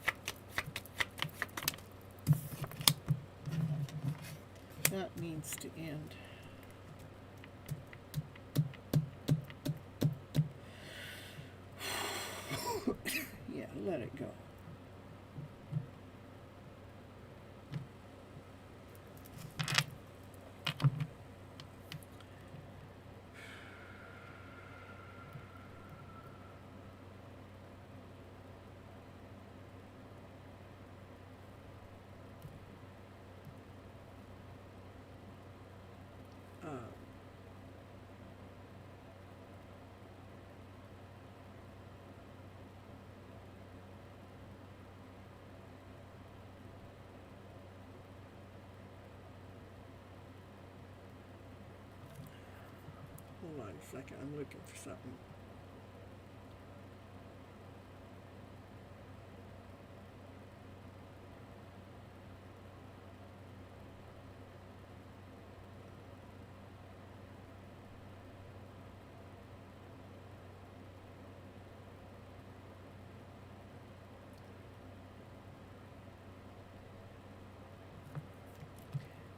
That needs to end. Yeah, let it go. Hold on a second, I'm looking for something.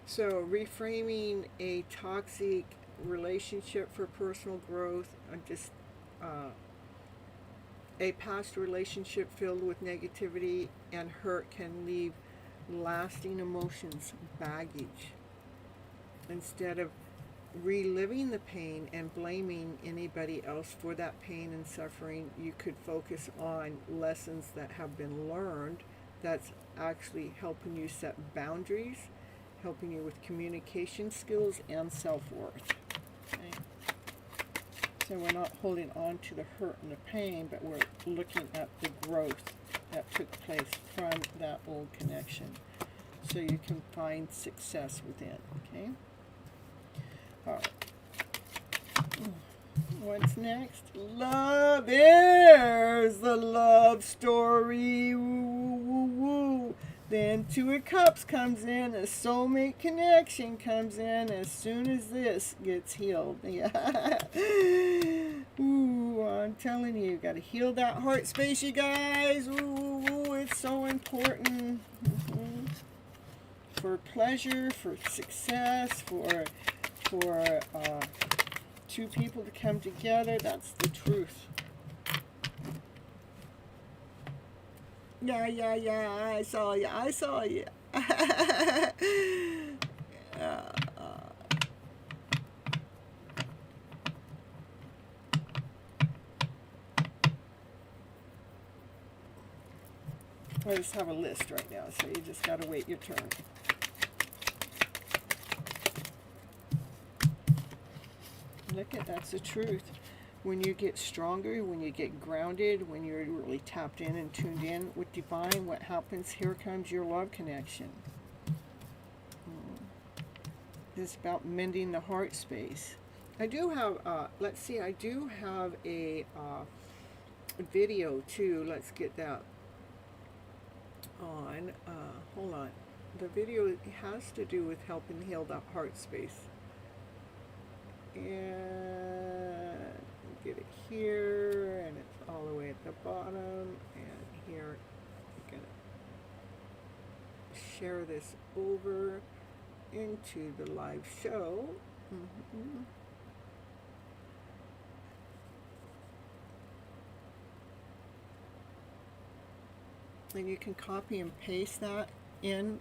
So, reframing a toxic relationship for personal growth, a past relationship filled with negativity and hurt can leave lasting emotions, baggage. Instead of reliving the pain and blaming anybody else for that pain and suffering, you could focus on lessons that have been learned that's actually helping you set boundaries, helping you with communication skills and self-worth. Okay? So we're not holding on to the hurt and the pain, but we're looking at the growth that took place from that old connection. So you can find success within, okay? All right. What's next? Love. There's the love story. Woo, woo, woo, woo. Then Two of Cups comes in, a soulmate connection comes in as soon as this gets healed. Yeah. Ooh, I'm telling you, got to heal that heart space, you guys. Ooh, ooh, ooh, it's so important. For pleasure, for success, for two people to come together. That's the truth. Yeah, I saw you. I just have a list right now, so you just gotta wait your turn. Look at, that's the truth. When you get stronger, when you get grounded, when you're really tapped in and tuned in with divine, what happens? Here comes your love connection. It's about mending the heart space. I do have, let's see, I do have a video too. Let's get that on. Hold on. The video has to do with helping heal that heart space. And get it here, and it's all the way at the bottom, and here I'm gonna share this over into the live show. And you can copy and paste that in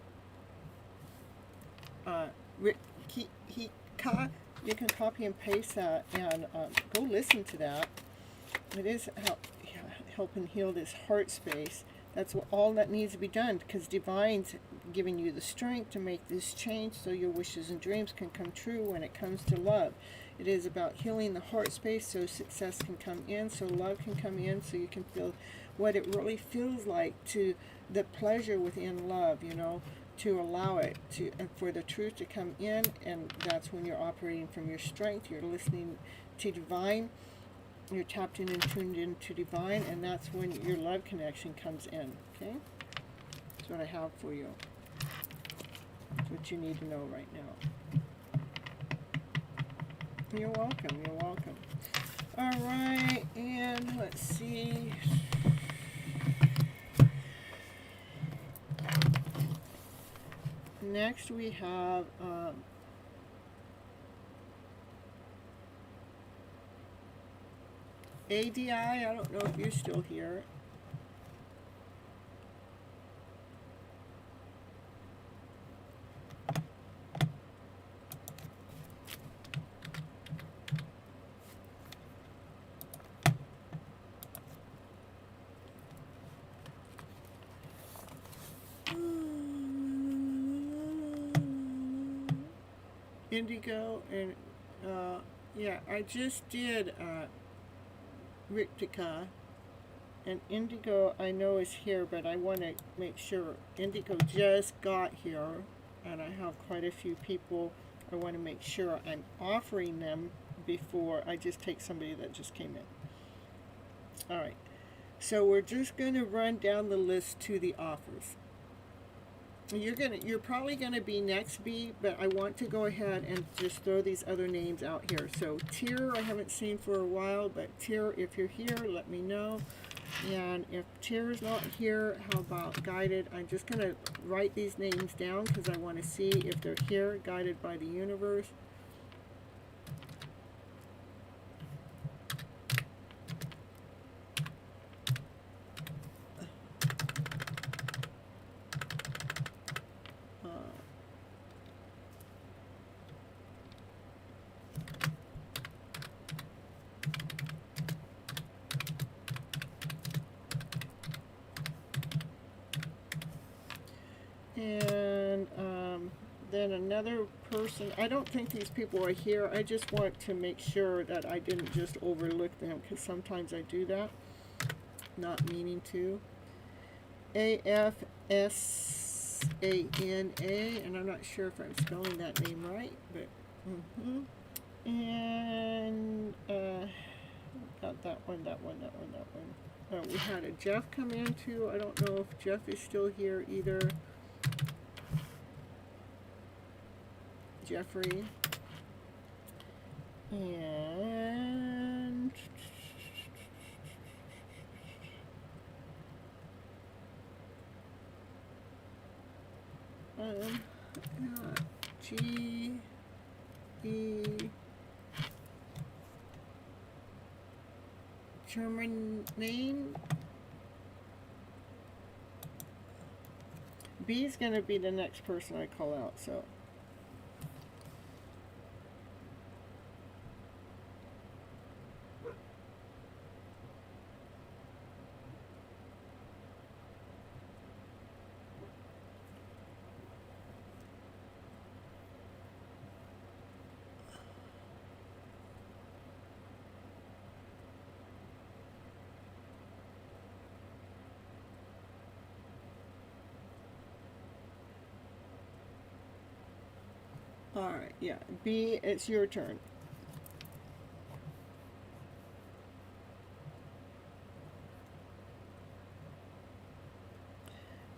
you can copy and paste that and go listen to that. It is helping heal this heart space. That's all that needs to be done, because Divine's giving you the strength to make this change so your wishes and dreams can come true when it comes to love. It is about healing the heart space so success can come in, so love can come in, so you can feel what it really feels like, to the pleasure within love, you know, to allow it to, and for the truth to come in. And that's when you're operating from your strength. You're listening to Divine. You're tapped in and tuned into Divine, and that's when your love connection comes in. Okay? That's what I have for you. That's what you need to know right now. You're welcome. You're welcome. All right, and let's see. Next we have ADI. I don't know if you're still here. Indigo, and yeah, I just did Riptica, and Indigo I know is here, but I want to make sure. Indigo just got here, and I have quite a few people. I want to make sure I'm offering them before I just take somebody that just came in. All right, so we're just going to run down the list to the offers. You're probably gonna be next, B, but I want to go ahead and just throw these other names out here. So Tyr, I haven't seen for a while, but Tyr, if you're here, let me know. And if Tyr is not here, how about Guided? I'm just gonna write these names down because I want to see if they're here, guided by the universe. And then another person, I don't think these people are here. I just want to make sure that I didn't just overlook them, because sometimes I do that, not meaning to. AFSANA, and I'm not sure if I'm spelling that name right, but and got that one. We had a Jeff come in too. I don't know if Jeff is still here either. Jeffrey. And G E German name. B is going to be the next person I call out, so. Alright, yeah. B, it's your turn.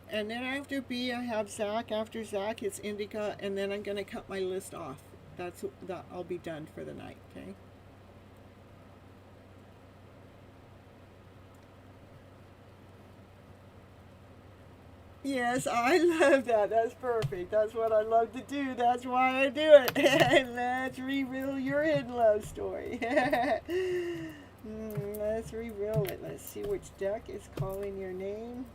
And then after B, I have Zach. After Zach, it's Indica, and then I'm going to cut my list off. That I'll be done for the night, okay? Yes, I love that. That's perfect. That's what I love to do. That's why I do it. Let's reveal your hidden love story. Let's reveal it. Let's see which deck is calling your name.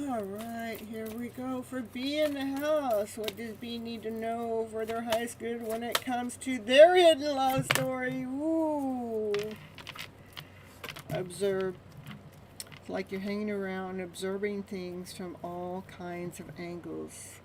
All right, here we go for B in the house. What does B need to know for their highest good when it comes to their hidden love story? Ooh. Observe. It's like you're hanging around observing things from all kinds of angles.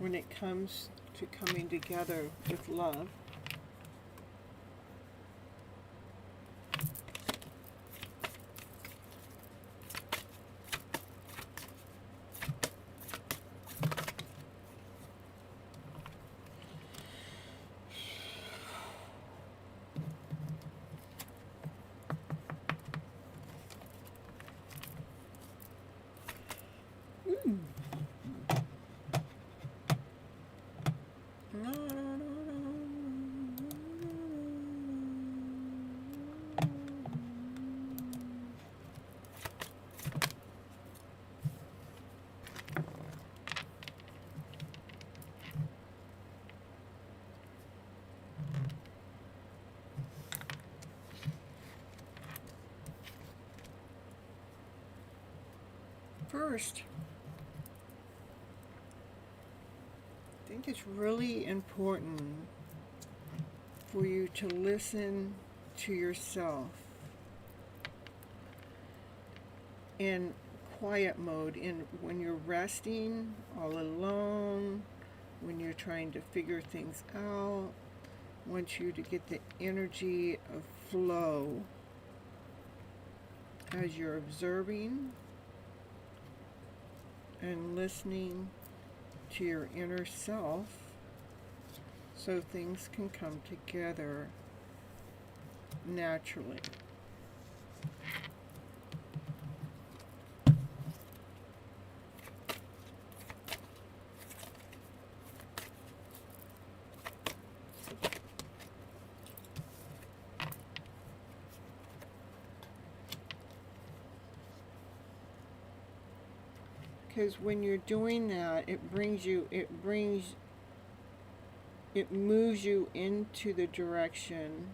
When it comes to coming together with love, first, I think it's really important for you to listen to yourself in quiet mode, in when you're resting all alone, when you're trying to figure things out. I want you to get the energy of flow as you're observing and listening to your inner self so things can come together naturally. Because when you're doing that, it moves you into the direction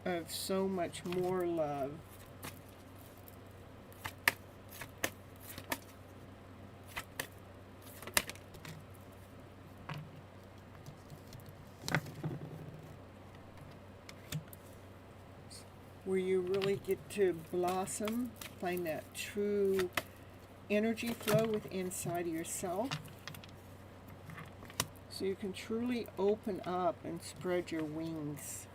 of so much more love. Where you really get to blossom, find that true energy flow within inside of yourself, so you can truly open up and spread your wings.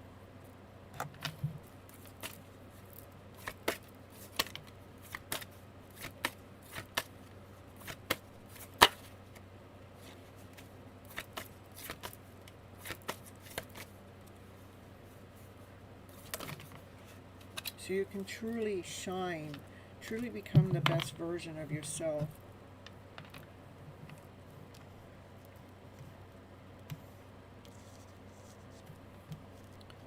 So you can truly shine, truly become the best version of yourself.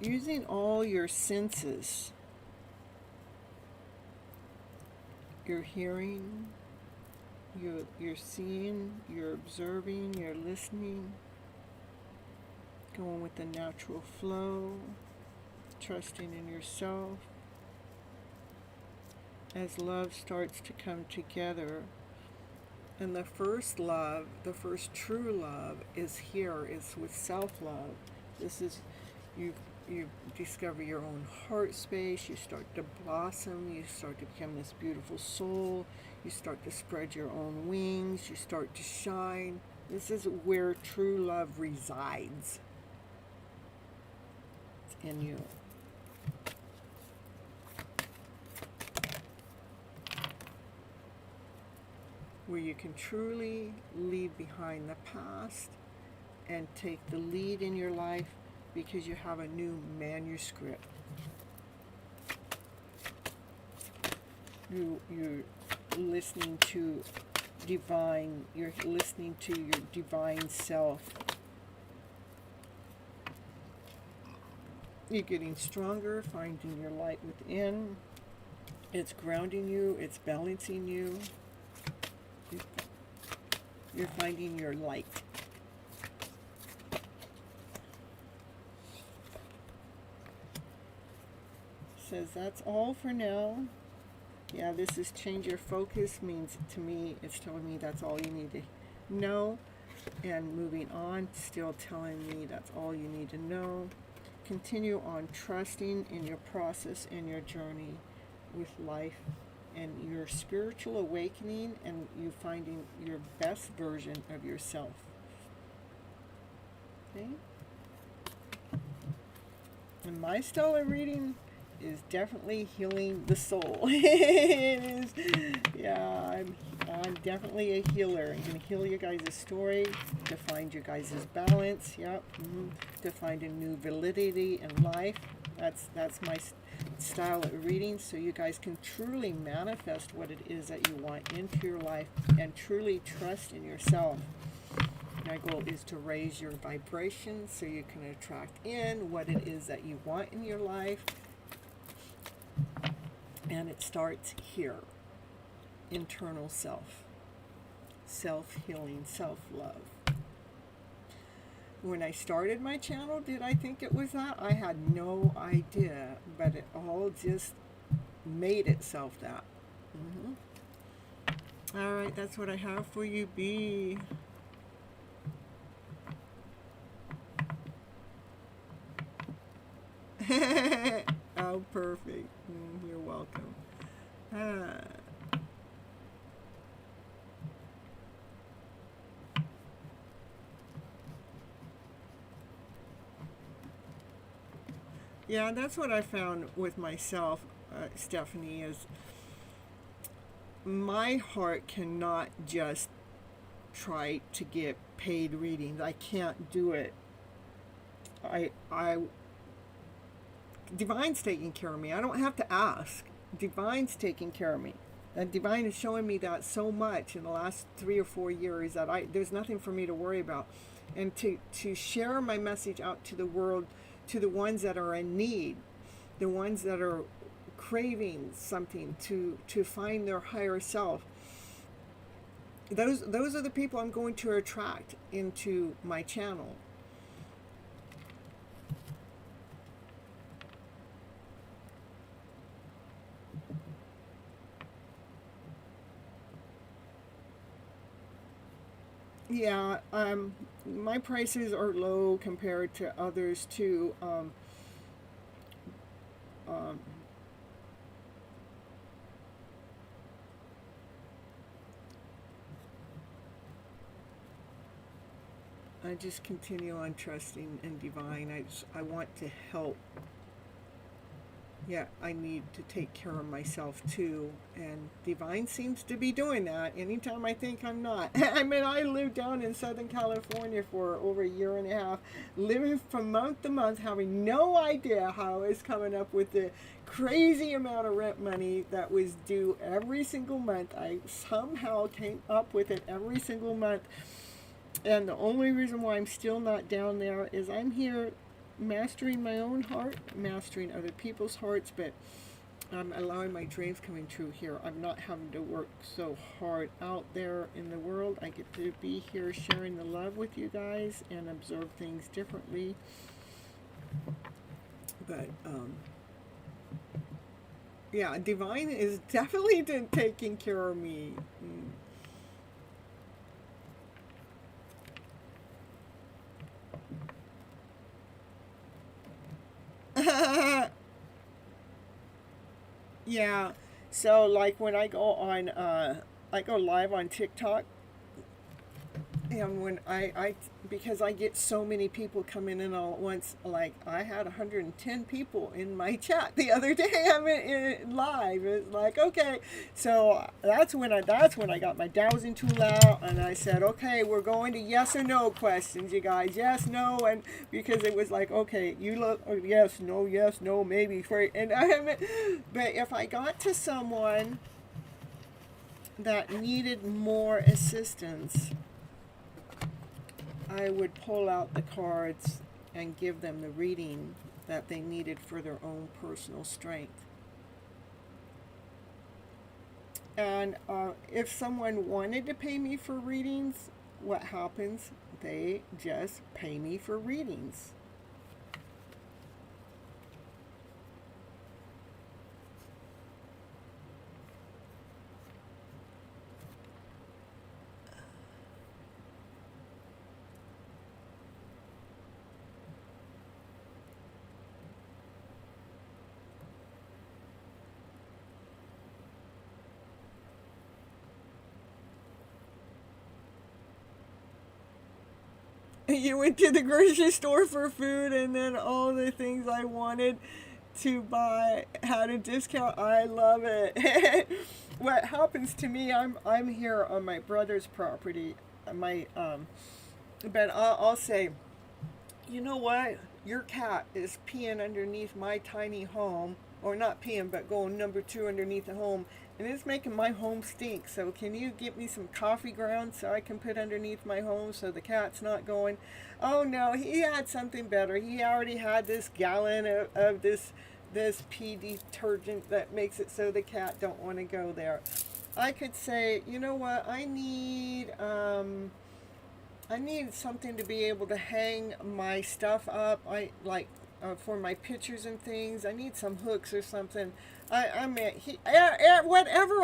Using all your senses, you're hearing, you're seeing, you're observing, you're listening, going with the natural flow, trusting in yourself. As love starts to come together, and the first love, the first true love is here, is with self-love. This is, you discover your own heart space, you start to blossom, you start to become this beautiful soul, you start to spread your own wings, you start to shine. This is where true love resides. It's in you. Where you can truly leave behind the past and take the lead in your life, because you have a new manuscript. You're listening to divine. You're listening to your divine self. You're getting stronger, finding your light within. It's grounding you. It's balancing you. You're finding your light. Says that's all for now. Yeah, this is change your focus, means to me, it's telling me that's all you need to know. And moving on, still telling me that's all you need to know. Continue on trusting in your process and your journey with life and your spiritual awakening, and you finding your best version of yourself. Okay? And my stellar reading is definitely healing the soul. It is, yeah, I'm definitely a healer. I'm going to heal your guys' story, to find your guys' balance, yep, to find a new validity in life. That's my style of reading, so you guys can truly manifest what it is that you want into your life and truly trust in yourself. My goal is to raise your vibration so you can attract in what it is that you want in your life. And it starts here. Internal self. Self-healing, self-love. When I started my channel, did I think it was that? I had no idea, but it all just made itself that. All right, that's what I have for you, B. Oh, perfect. You're welcome. Yeah, that's what I found with myself, Stephanie, is my heart cannot just try to get paid readings. I can't do it. Divine's taking care of me. I don't have to ask. Divine's taking care of me. And Divine is showing me that so much in the last 3 or 4 years that there's nothing for me to worry about. And to share my message out to the world, to the ones that are in need, the ones that are craving something, to find their higher self. Those are the people I'm going to attract into my channel. Yeah, my prices are low compared to others too. I just continue on trusting in Divine. I want to help. Yeah, I need to take care of myself too, and Divine seems to be doing that anytime I think I'm not. I mean, I lived down in Southern California for over a year and a half, living from month to month, having no idea how I was coming up with the crazy amount of rent money that was due every single month. I somehow came up with it every single month, and the only reason why I'm still not down there is I'm here mastering my own heart, mastering other people's hearts, but I'm allowing my dreams coming true here. I'm not having to work so hard out there in the world. I get to be here sharing the love with you guys and observe things differently. But yeah, Divine is definitely taking care of me. Yeah, so like when I go on, I go live on TikTok, and when because I get so many people coming in all at once, like I had 110 people in my chat the other day. I'm in live. It's like, okay, so that's when I got my dowsing tool out, and I said, okay, we're going to yes or no questions, you guys, yes, no, and because it was like, okay, you look, yes, no, maybe, for, and but if I got to someone that needed more assistance, I would pull out the cards and give them the reading that they needed for their own personal strength. And if someone wanted to pay me for readings, what happens? They just pay me for readings. You went to the grocery store for food, and then all the things I wanted to buy had a discount. I love it. What happens to me, I'm here on my brother's property. But I'll say, you know what? Your cat is peeing underneath my tiny home, or not peeing, but going number two underneath the home, and it's making my home stink. So can you get me some coffee grounds so I can put underneath my home so the cat's not going? Oh no, he had something better. He already had this gallon of this pee detergent that makes it so the cat don't want to go there. I could say, you know what? I need something to be able to hang my stuff up. For my pictures and things. I need some hooks or something. Whatever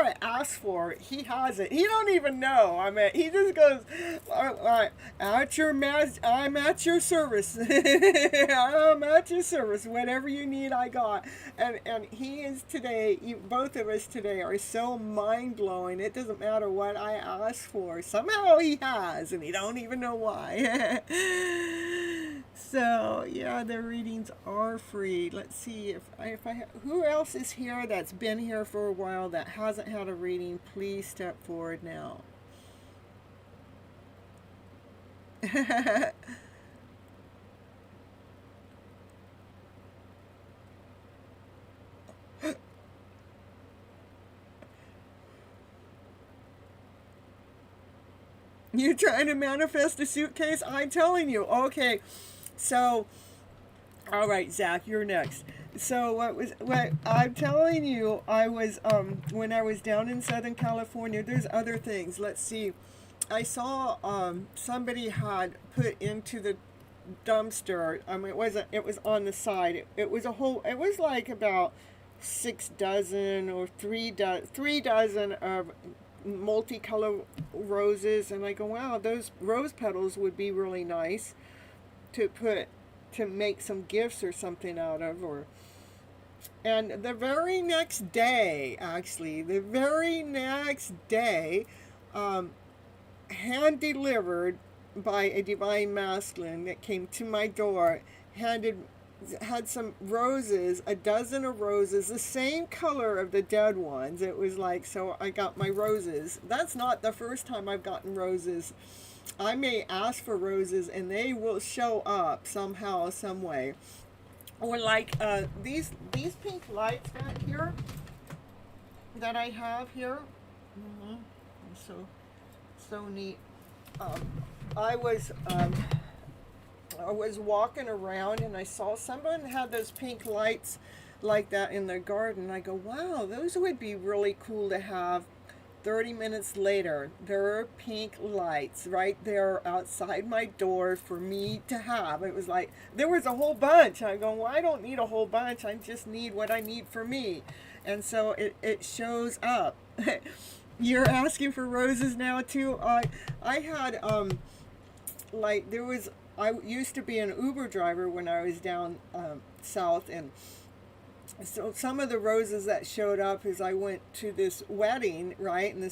I ask for, he has it. He don't even know. He just goes, I'm at your service. I'm at your service. Whatever you need, I got. And he is today. Both of us today are so mind blowing. It doesn't matter what I ask for. Somehow he has, and he don't even know why. So yeah, the readings are free. Let's see if who else is here that's been here for a while that hasn't had a reading. Please step forward now. You trying to manifest a suitcase? I'm telling you. Okay. So, all right, Zach, you're next. So what I'm telling you, I was when I was down in Southern California. There's other things. Let's see. I saw somebody had put into the dumpster. It was on the side. It was like about 6 dozen or 3 dozen of multicolor roses, and I go, wow, those rose petals would be really nice to make some gifts or something out of. And the very next day, hand delivered by a divine masculine that came to my door, had some roses, a dozen of roses, the same color of the dead ones. It was like, so I got my roses. That's not the first time I've gotten roses. I may ask for roses and they will show up somehow, some way. Or like these pink lights back here that I have here. So neat. I was walking around and I saw someone had those pink lights like that in their garden. I go, wow, those would be really cool to have. 30 minutes later, there are pink lights right there outside my door for me to have. It was like, there was a whole bunch. I go, well, I don't need a whole bunch. I just need what I need for me. And so it shows up. You're asking for roses now too? I had, I used to be an Uber driver when I was down south, and so some of the roses that showed up is I went to this wedding, right? And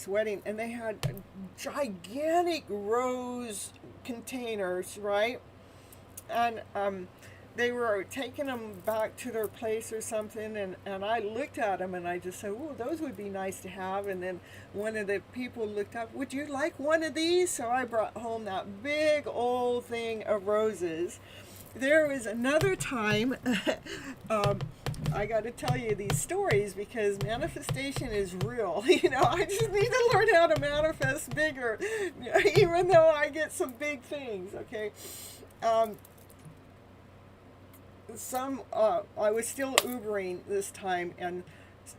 they had gigantic rose containers, right? And they were taking them back to their place or something, and I looked at them and I just said, oh, those would be nice to have. And then one of the people looked up, would you like one of these? So I brought home that big old thing of roses. There was another time I got to tell you these stories because manifestation is real. I just need to learn how to manifest bigger, even though I get some big things. Okay. I was still Ubering this time, and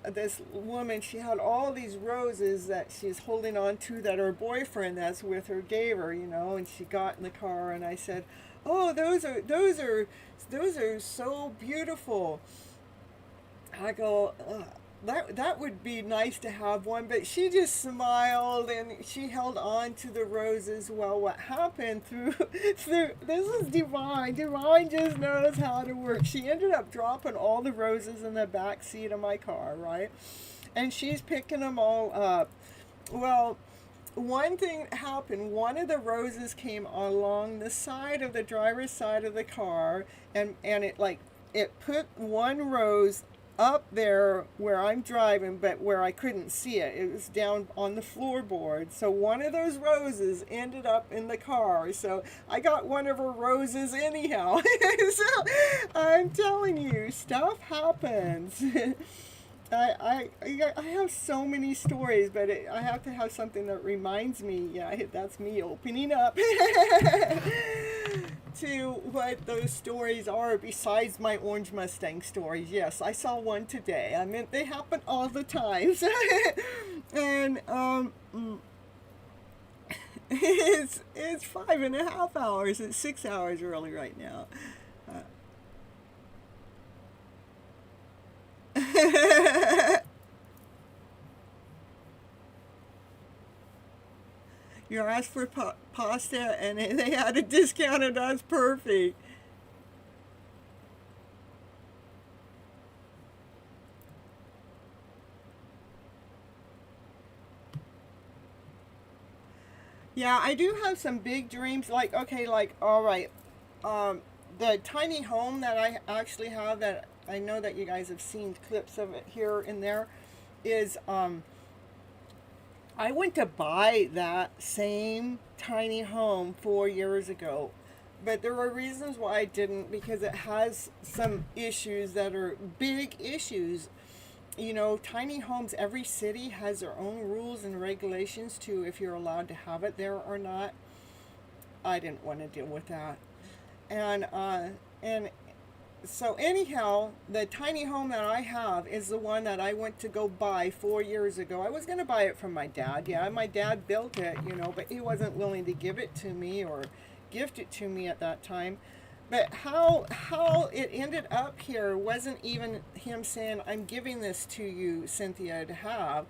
this woman, she had all these roses that she's holding on to that her boyfriend that's with her gave her, and she got in the car, and I said, "Oh, those are so beautiful." I go, that would be nice to have one, but she just smiled and she held on to the roses. Well, what happened through this is divine. Divine just knows how to work. She ended up dropping all the roses in the back seat of my car, right? And she's picking them all up. Well, one thing happened. One of the roses came along the side of the driver's side of the car, and it put one rose up there where I'm driving, but where I couldn't see it. It was down on the floorboard. So one of those roses ended up in the car. So I got one of her roses anyhow. So I'm telling you, stuff happens. I have so many stories, but I have to have something that reminds me, that's me opening up to what those stories are besides my orange Mustang stories. Yes, I saw one today. I mean, they happen all the time. And it's 5.5 hours. It's 6 hours early right now. You asked for pasta and they had it discounted. That's perfect. Yeah, I do have some big dreams. All right, the tiny home that I actually have, that I know that you guys have seen clips of it here and there, is I went to buy that same tiny home 4 years ago, but there were reasons why I didn't, because it has some issues that are big issues. Tiny homes, every city has their own rules and regulations to if you're allowed to have it there or not. I didn't want to deal with that. And so anyhow, the tiny home that I have is the one that I went to go buy 4 years ago. I was going to buy it from my dad. Yeah, my dad built it, but he wasn't willing to give it to me or gift it to me at that time. But how it ended up here wasn't even him saying, "I'm giving this to you, Cynthia, to have."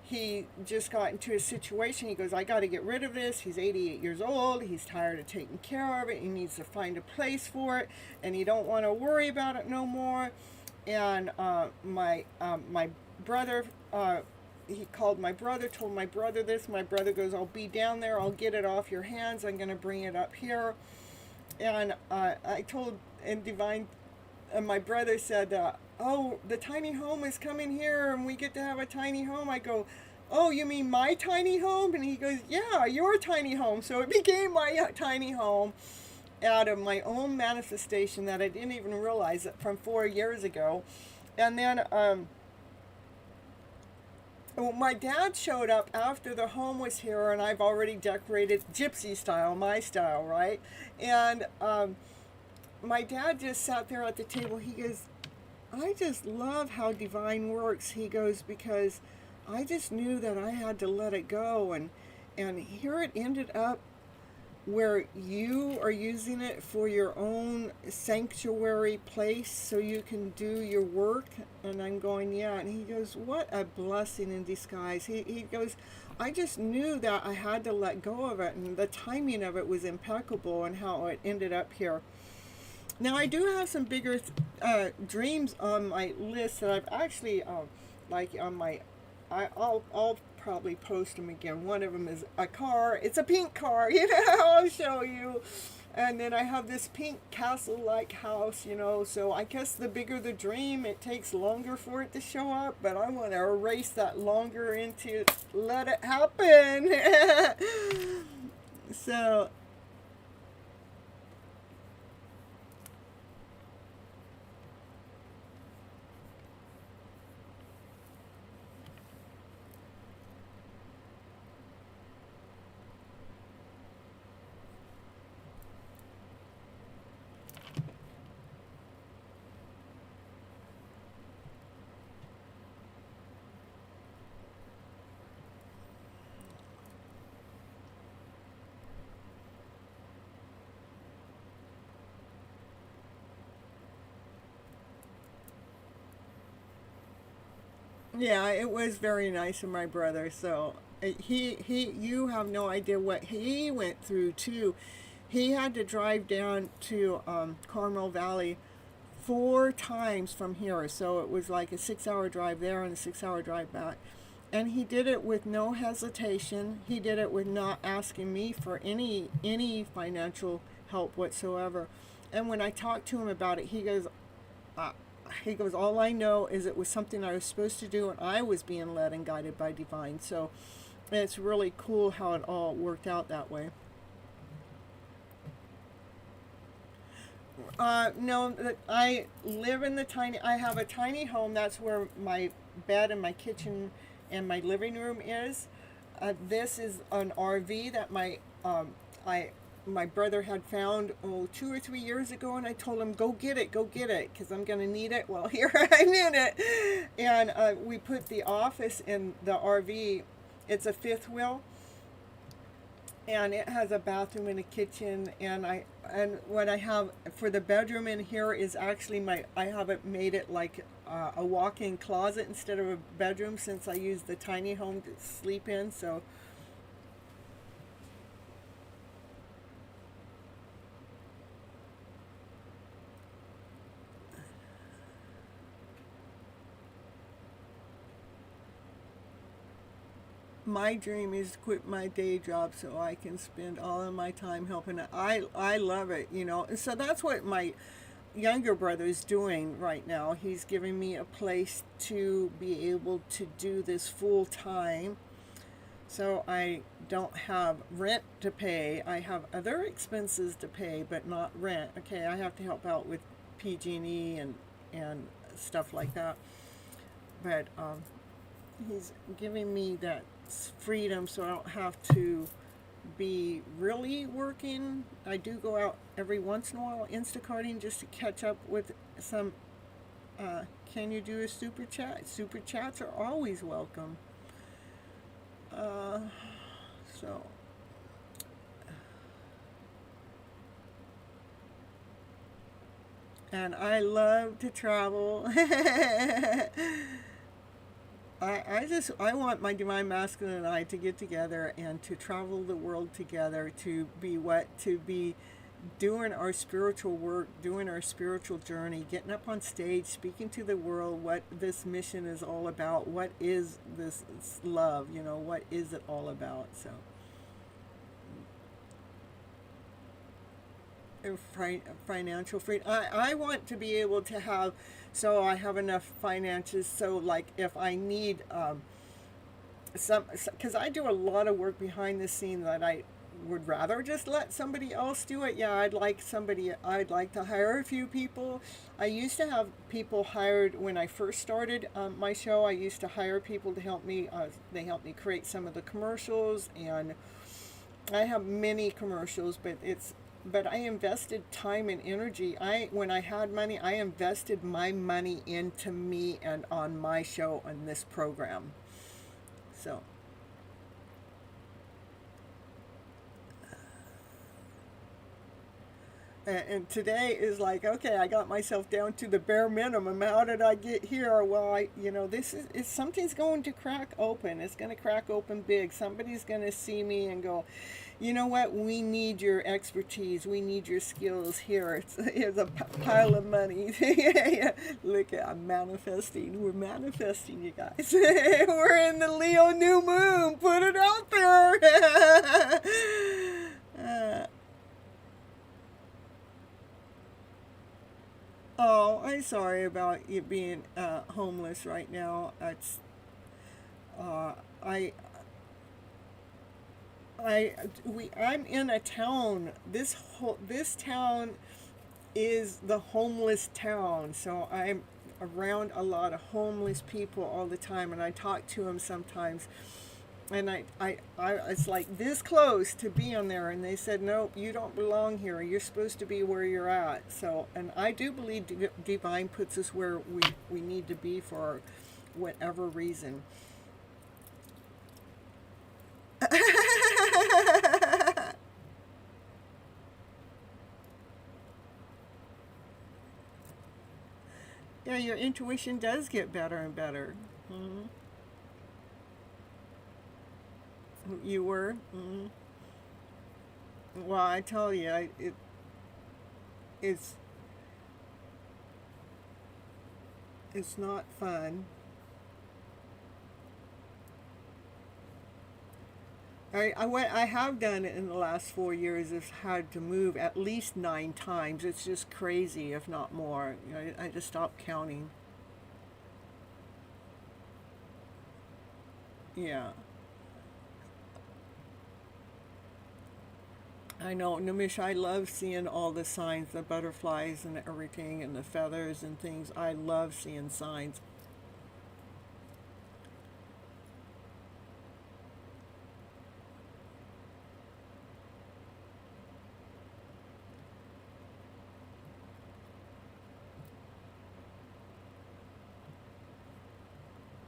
He just got into a situation. He goes, "I got to get rid of this." He's 88 years old. He's tired of taking care of it. He needs to find a place for it, and he don't want to worry about it no more. And my brother, he called my brother, told my brother this. My brother goes, "I'll be down there. I'll get it off your hands. I'm going to bring it up here." And I told, and Divine, and my brother said, "Oh, the tiny home is coming here and we get to have a tiny home." I go, "Oh, you mean my tiny home?" And he goes, "Yeah, your tiny home." So it became my tiny home out of my own manifestation that I didn't even realize it from 4 years ago. And then my dad showed up after the home was here, and I've already decorated gypsy style, my style, right? And my dad just sat there at the table. He goes, "I just love how divine works." He goes, "Because I just knew that I had to let it go, and here it ended up where you are using it for your own sanctuary place so you can do your work." And I'm going, "Yeah." And he goes, "What a blessing in disguise." He goes, "I just knew that I had to let go of it, and the timing of it was impeccable and how it ended up here." Now, I do have some bigger dreams on my list that I've actually, on my, I'll probably post them again. One of them is a car. It's a pink car, I'll show you. And then I have this pink castle-like house, so I guess the bigger the dream, it takes longer for it to show up, but I want to erase that longer into let it happen. So Yeah, it was very nice of my brother. So you have no idea what he went through too. He had to drive down to Carmel Valley 4 times from here, so it was like a 6-hour drive there and a 6-hour drive back. And he did it with no hesitation. He did it with not asking me for any financial help whatsoever. And when I talked to him about it, uh, he goes, all I know is it was something I was supposed to do, and I was being led and guided by divine. So it's really cool how it all worked out that way. No, I live in I have a tiny home. That's where my bed and my kitchen and my living room is. This is an RV that my brother had found 2 or 3 years ago, and I told him go get it, because I'm gonna need it. Well, here I'm in it, and we put the office in the RV. It's a fifth wheel, and it has a bathroom and a kitchen, and what I have for the bedroom in here is actually I haven't made it like a walk-in closet instead of a bedroom, since I use the tiny home to sleep in. So my dream is to quit my day job so I can spend all of my time helping. I love it, and so that's what my younger brother's doing right now. He's giving me a place to be able to do this full time, so I don't have rent to pay. I have other expenses to pay, but not rent. Okay, I have to help out with PG&E and stuff like that, but he's giving me that freedom so I don't have to be really working. I do go out every once in a while Instacarting just to catch up with some. Can you do a super chat? Super chats are always welcome. So and I love to travel. I want my divine masculine and I to get together and to travel the world together, to be doing our spiritual work, doing our spiritual journey, getting up on stage, speaking to the world what this mission is all about. What is this love? What is it all about? So financial freedom. I want to be able to have, so I have enough finances, so like if I need because I do a lot of work behind the scene that I would rather just let somebody else do it. Yeah, I'd like to hire a few people. I used to have people hired when I first started my show. I used to hire people to help me. They helped me create some of the commercials, and I have many commercials, but I invested time and energy. When I had money, I invested my money into me and on my show and this program. So and today is like, okay, I got myself down to the bare minimum. How did I get here? Well, this is something's going to crack open. It's going to crack open big. Somebody's going to see me and go, you know what? We need your expertise. We need your skills here. Here's a pile of money. Look, I'm manifesting. We're manifesting, you guys. We're in the Leo new moon. Put it out there. Oh, I'm sorry about you being homeless right now. It's uh, I I'm in a town. This town is the homeless town. So I'm around a lot of homeless people all the time, and I talk to them sometimes. And I it's like this close to being there, and they said, nope, you don't belong here. You're supposed to be where you're at. So, and I do believe divine puts us where we need to be for whatever reason. Yeah, your intuition does get better and better. Mm-hmm. You were? Mm-hmm. Well, I tell you, it's it's not fun. I have done it in the last 4 years. I've had to move at least 9 times. It's just crazy, if not more. I just stopped counting. Yeah, I know, Namish. I love seeing all the signs, the butterflies and everything, and the feathers and things. I love seeing signs.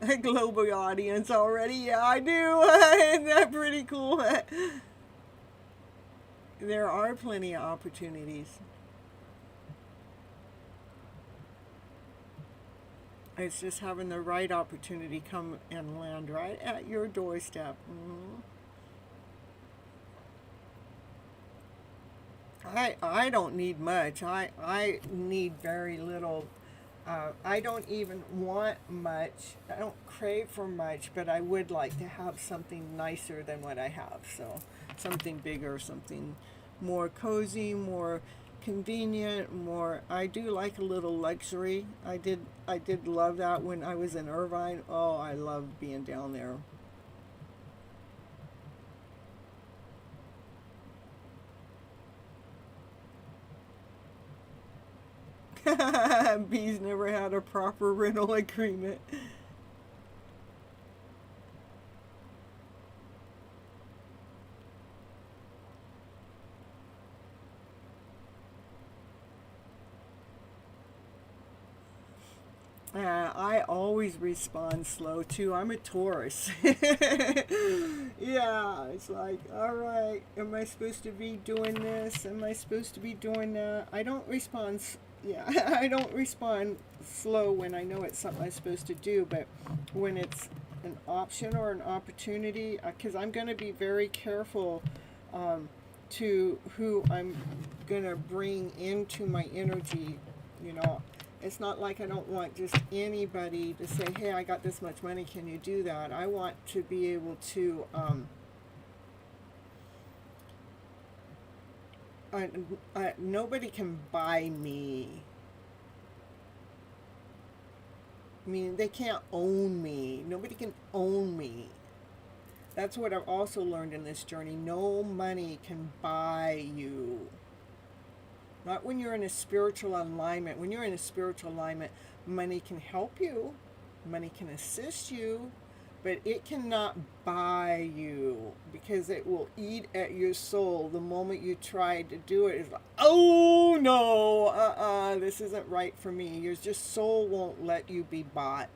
A global audience already. Yeah, I do. Isn't that pretty cool? There are plenty of opportunities. It's just having the right opportunity come and land right at your doorstep. I don't need much. I need very little. I don't even want much. I don't crave for much, but I would like to have something nicer than what I have. So something bigger, something more cozy, more convenient, more. I do like a little luxury. I did love that when I was in Irvine. Oh, I loved being down there. Bees never had a proper rental agreement. I always respond slow too. I'm a Taurus. Yeah, it's like, all right, am I supposed to be doing this? Am I supposed to be doing that? I don't respond. Yeah, I don't respond slow when I know it's something I'm supposed to do, but when it's an option or an opportunity, because I'm going to be very careful um, to who I'm going to bring into my energy, you know. It's not like I don't want just anybody to say, hey, I got this much money, can you do that? I want to be able to, nobody can buy me. I mean, they can't own me. Nobody can own me. That's what I've also learned in this journey. No money can buy you. Not when you're in a spiritual alignment. When you're in a spiritual alignment, money can help you, money can assist you, but it cannot buy you because it will eat at your soul the moment you try to do it. It's like, oh no, this isn't right for me. Your just soul won't let you be bought.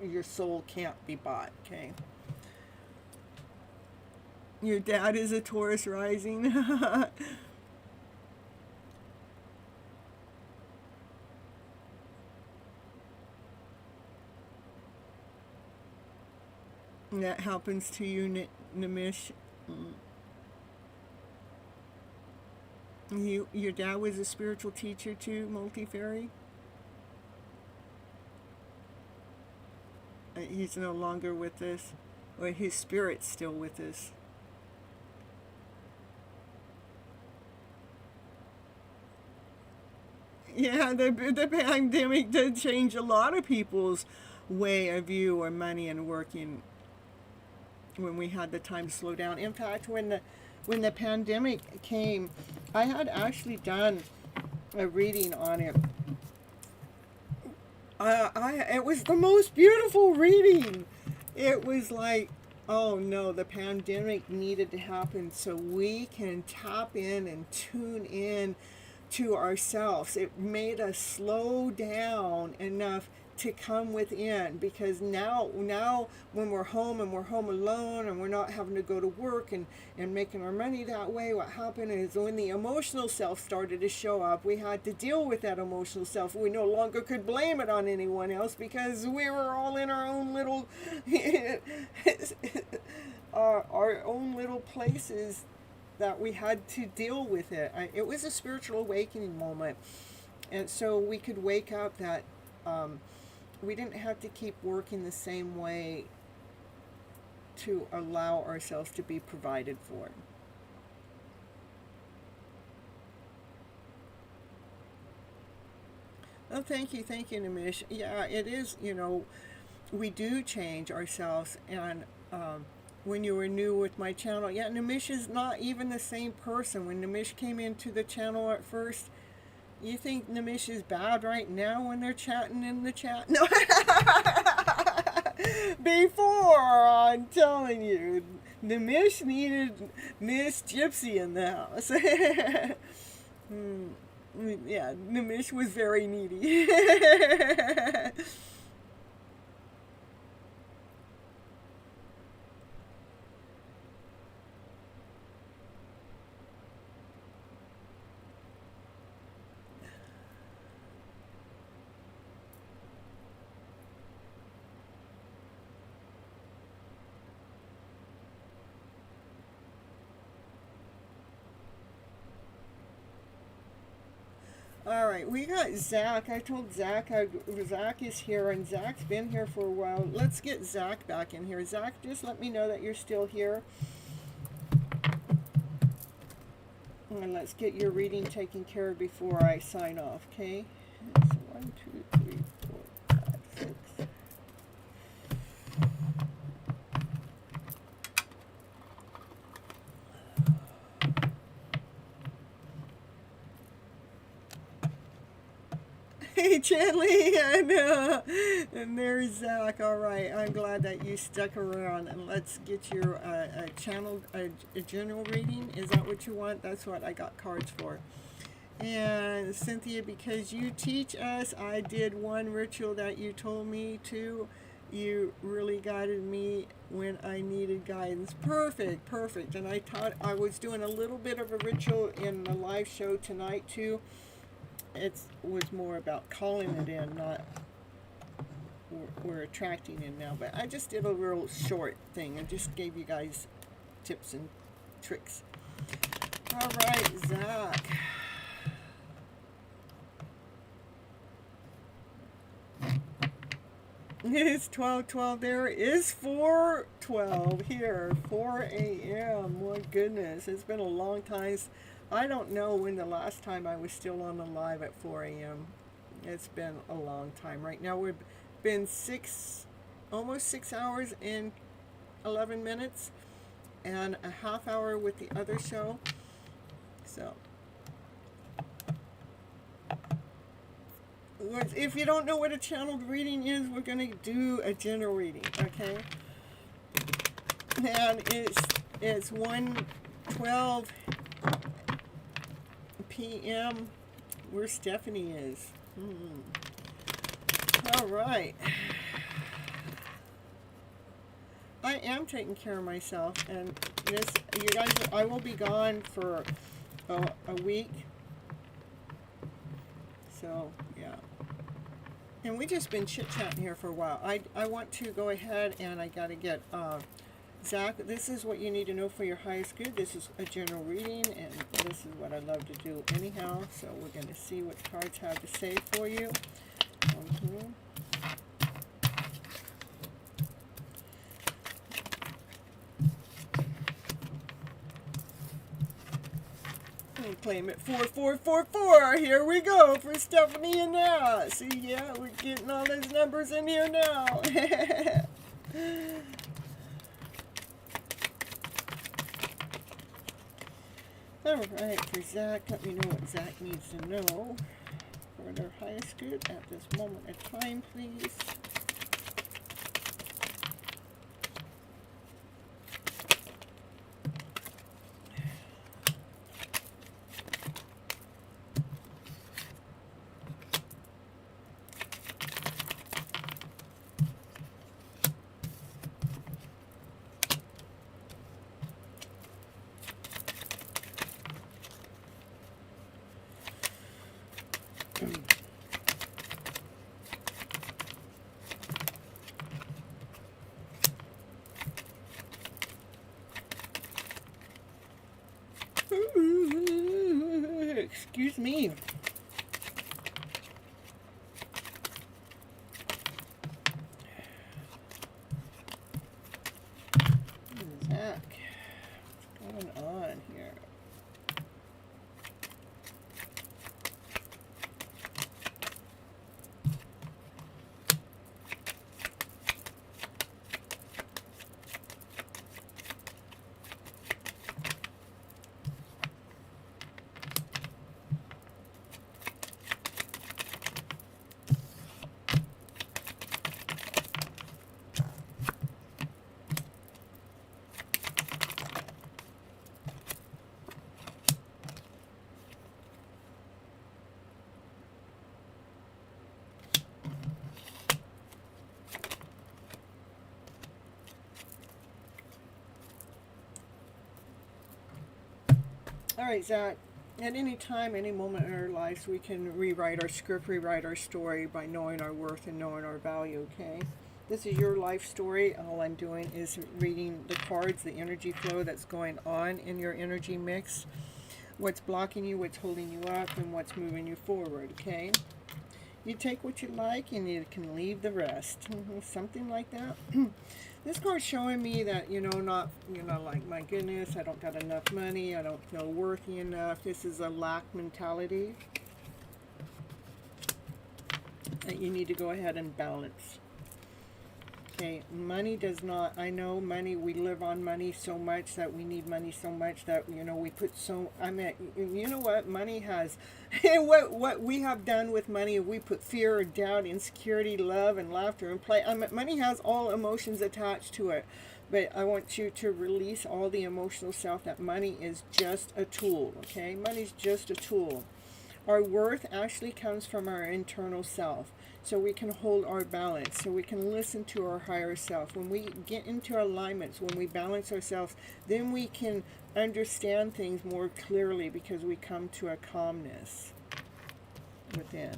Your soul can't be bought, okay? Your dad is a Taurus rising. And that happens to you, Namish. Mm. Your dad was a spiritual teacher too, multi fairy. He's no longer with us, or his spirit's still with us. Yeah, the pandemic did change a lot of people's way of view or money and working when we had the time to slow down. In fact, when the pandemic came, I had actually done a reading on it. It was the most beautiful reading. It was like, oh no, the pandemic needed to happen so we can tap in and tune in to ourselves. It made us slow down enough to come within, because now when we're home and we're home alone and we're not having to go to work and making our money that way, what happened is when the emotional self started to show up, we had to deal with that emotional self. We no longer could blame it on anyone else because we were all in our own little our own little places that we had to deal with it. It was a spiritual awakening moment, and so we could wake up that we didn't have to keep working the same way to allow ourselves to be provided for. Oh, thank you, Nimish. Yeah, it is, we do change ourselves, and when you were new with my channel, yeah, Nimish is not even the same person. When Nimish came into the channel at first, you think Nimish is bad right now when they're chatting in the chat? No. Before, I'm telling you, Nimish needed Miss Gypsy in the house. Yeah, Nimish was very needy. All right, we got Zach. I told Zach Zach is here, and Zach's been here for a while. Let's get Zach back in here. Zach, just let me know that you're still here. And let's get your reading taken care of before I sign off, okay? So 1, 2, 3, 4, 5, 6. Hey, Chandley, and there's Zach. All right, I'm glad that you stuck around, and let's get your a general reading. Is that what you want? That's what I got cards for. And Cynthia, because you teach us, I did one ritual that you told me to. You really guided me when I needed guidance. Perfect. And I was doing a little bit of a ritual in the live show tonight too. It was more about calling it in, not we're attracting in now. But I just did a real short thing. I just gave you guys tips and tricks. All right, Zach. It's 12:12. There is 4:12 here. 4 a.m. My goodness, it's been a long time. I don't know when the last time I was still on the live at 4 a.m. It's been a long time. Right now we've been almost 6 hours and 11 minutes, and a half hour with the other show. So, if you don't know what a channeled reading is, we're going to do a general reading, okay? And it's 1:12 p.m. where Stephanie is. All right. I am taking care of myself, and you guys, I will be gone for a week. So, yeah. And we just been chit-chatting here for a while. I want to go ahead and I got to get Zach, this is what you need to know for your highest good. This is a general reading, and this is what I love to do anyhow. So we're going to see what cards have to say for you. Claim it 4444. Here we go for Stephanie and Nat. See, yeah, we're getting all those numbers in here now. All right, for Zach, let me know what Zach needs to know for their highest good at this moment of time, please. Excuse me. Zach, what's going on here? All right, Zach. At any time, any moment in our lives, we can rewrite our script, rewrite our story by knowing our worth and knowing our value, okay? This is your life story. All I'm doing is reading the cards, the energy flow that's going on in your energy mix, what's blocking you, what's holding you up, and what's moving you forward, okay? You take what you like and you can leave the rest. Something like that. This card's showing me that, not, like, my goodness, I don't got enough money, I don't feel worthy enough. This is a lack mentality that you need to go ahead and balance. Okay, money does not, I know money, we live on money so much that we need money so much that, we put so, you know what, money has, what we have done with money, we put fear, doubt, insecurity, love, and laughter and play. Money has all emotions attached to it, but I want you to release all the emotional stuff that money is just a tool, okay? Money's just a tool. Our worth actually comes from our internal self. So we can hold our balance, so we can listen to our higher self. When we get into alignments, when we balance ourselves, then we can understand things more clearly because we come to a calmness within.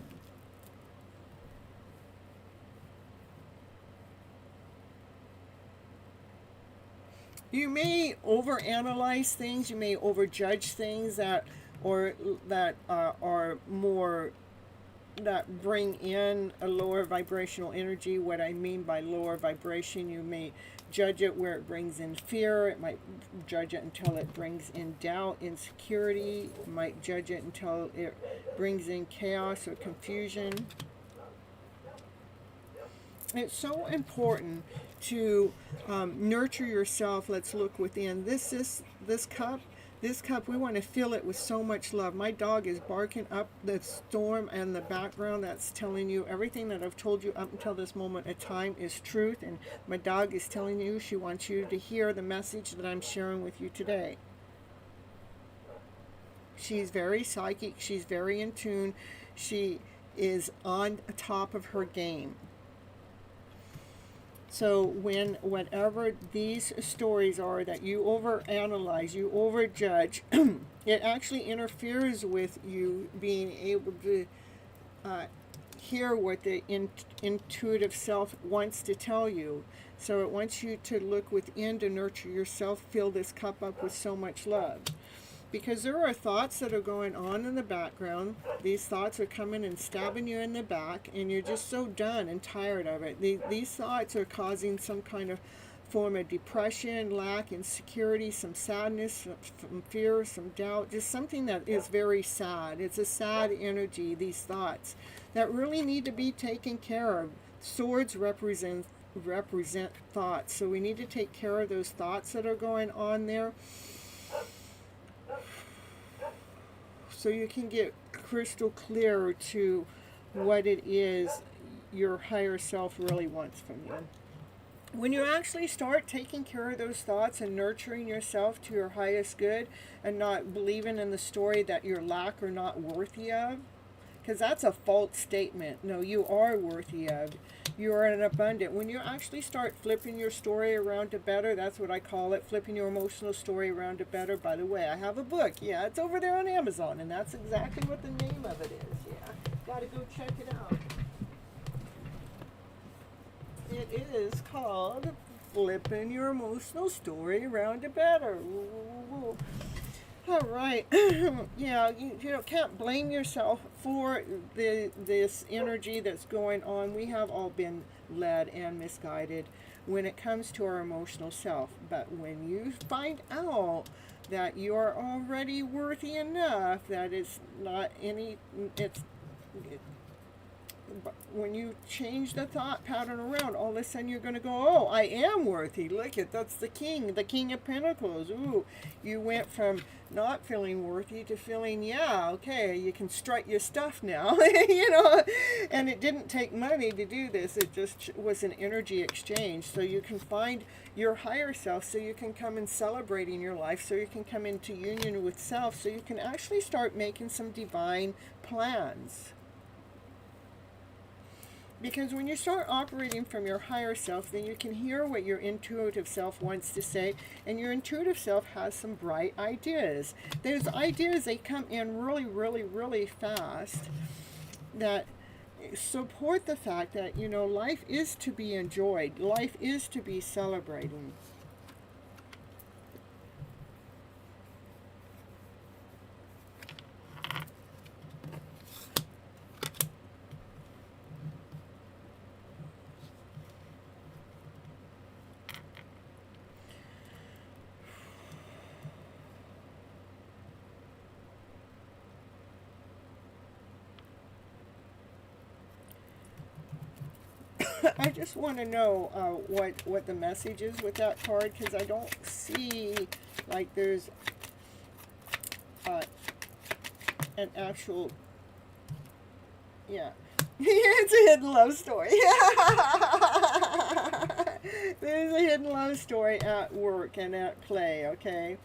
You may overanalyze things, you may overjudge things that are more, that bring in a lower vibrational energy. What I mean by lower vibration, you may judge it where it brings in fear. It might judge it until it brings in doubt, insecurity. It might judge it until it brings in chaos or confusion. It's so important to nurture yourself. Let's look within. This cup. This cup, we want to fill it with so much love. My dog is barking up the storm and the background. That's telling you everything that I've told you up until this moment of time is truth. And my dog is telling you she wants you to hear the message that I'm sharing with you today. She's very psychic. She's very in tune. She is on top of her game. So whatever these stories are that you overanalyze, you overjudge, it actually interferes with you being able to hear what the intuitive self wants to tell you. So it wants you to look within to nurture yourself, fill this cup up with so much love. Because there are thoughts that are going on in the background. These thoughts are coming and stabbing you in the back, and you're just so done and tired of it. These thoughts are causing some kind of form of depression, lack, insecurity, some sadness, some fear, some doubt, just something that is very sad. It's a sad energy, these thoughts, that really need to be taken care of. Swords represent thoughts, so we need to take care of those thoughts that are going on there, so you can get crystal clear to what it is your higher self really wants from you. When you actually start taking care of those thoughts and nurturing yourself to your highest good and not believing in the story that you're lack or not worthy of, because that's a false statement. No, you are worthy of. You are an abundant. When you actually start flipping your story around to better, that's what I call it, flipping your emotional story around to better. By the way, I have a book. Yeah, it's over there on Amazon, and that's exactly what the name of it is. Yeah, gotta go check it out. It is called Flipping Your Emotional Story Around to Better. Ooh. All right. Yeah, you know, can't blame yourself for this energy that's going on. We have all been led and misguided when it comes to our emotional self. But when you find out that you are already worthy enough, that it's not any, it's when you change the thought pattern around, all of a sudden you're going to go, oh, I am worthy. Look at that's the King of Pentacles. Ooh, you went from not feeling worthy to feeling, yeah, okay, you can strut your stuff now, you know. And it didn't take money to do this. It just was an energy exchange. So you can find your higher self, so you can come and celebrate in your life, so you can come into union with self, so you can actually start making some divine plans. Because when you start operating from your higher self, then you can hear what your intuitive self wants to say, and your intuitive self has some bright ideas. Those ideas, they come in really, really, really fast, that support the fact that, you know, life is to be enjoyed. Life is to be celebrated. I just want to know what the message is with that card, because I don't see like there's uh, an actual, yeah. It's a hidden love story. There's a hidden love story at work and at play, okay?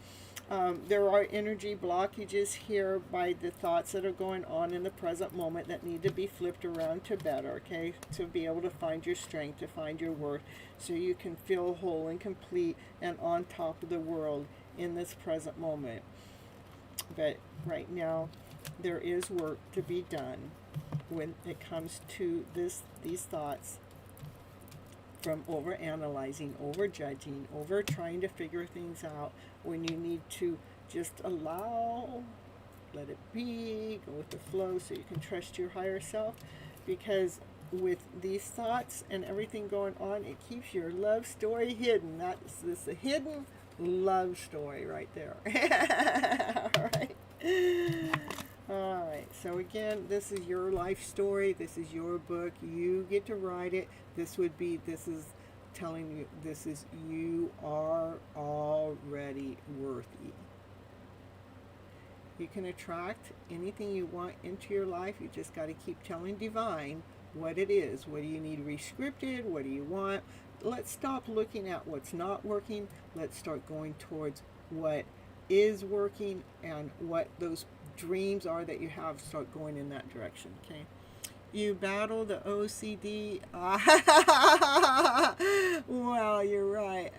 There are energy blockages here by the thoughts that are going on in the present moment that need to be flipped around to better, okay? To be able to find your strength, to find your worth, so you can feel whole and complete and on top of the world in this present moment. But right now, there is work to be done when it comes to these thoughts, from over analyzing, over judging, over trying to figure things out, when you need to just allow, let it be, go with the flow, so you can trust your higher self. Because with these thoughts and everything going on, it keeps your love story hidden. That's a hidden love story right there. All right. All right, so again, this is your life story. This is your book. You get to write it. This is telling you, you are already worthy. You can attract anything you want into your life. You just got to keep telling divine what it is. What do you need rescripted? What do you want? Let's stop looking at what's not working. Let's start going towards what is working, and what those dreams are that you have, start going in that direction, okay? You battle the OCD. Well, you're right.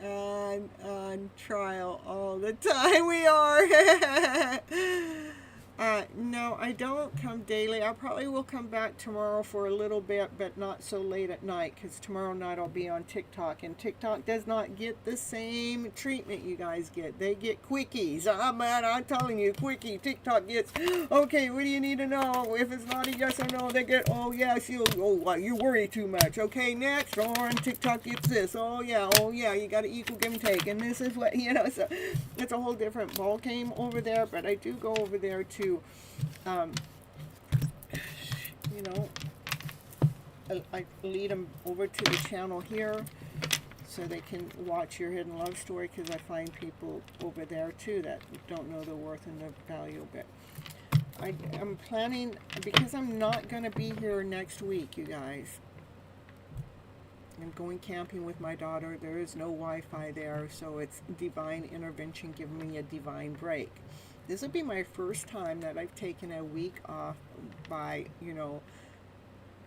On trial all the time. We are. No, I don't come daily. I probably will come back tomorrow for a little bit, but not so late at night, because tomorrow night I'll be on TikTok, and TikTok does not get the same treatment you guys get. They get quickies. Man, I'm telling you, quickie. TikTok gets, okay, what do you need to know? If it's not a yes or no, they get, oh yes, you worry too much. Okay, next, on TikTok gets this. Oh yeah, you got to equal, give and take, and this is what, so it's a whole different ball game over there. But I do go over there to I lead them over to the channel here, so they can watch your hidden love story, because I find people over there too that don't know the worth and the value of it. I'm planning, because I'm not going to be here next week, you guys. I'm going camping with my daughter. There is no Wi-Fi there, so it's divine intervention giving me a divine break. This will be my first time that I've taken a week off by,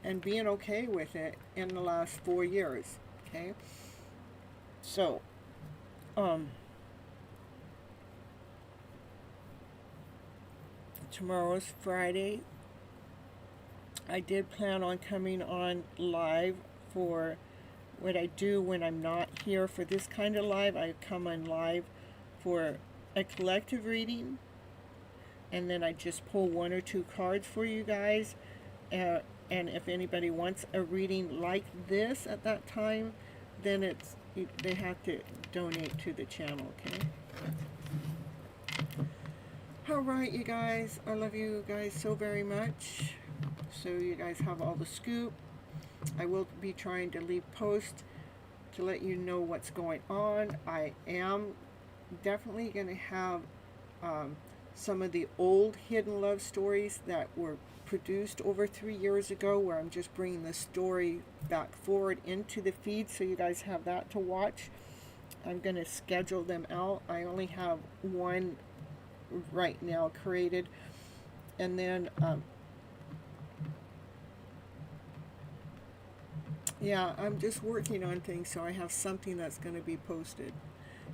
and being okay with it in the last 4 years, okay? So, tomorrow's Friday. I did plan on coming on live for what I do when I'm not here for this kind of live. I come on live for a collective reading, and then I just pull 1 or 2 cards for you guys. And if anybody wants a reading like this at that time, then they have to donate to the channel, okay? Alright, you guys, I love you guys so very much. So you guys have all the scoop. I will be trying to leave posts to let you know what's going on. I am definitely going to have some of the old hidden love stories that were produced over 3 years ago, where I'm just bringing the story back forward into the feed, so you guys have that to watch. I'm going to schedule them out. I only have one right now created, and then yeah, I'm just working on things, so I have something that's going to be posted.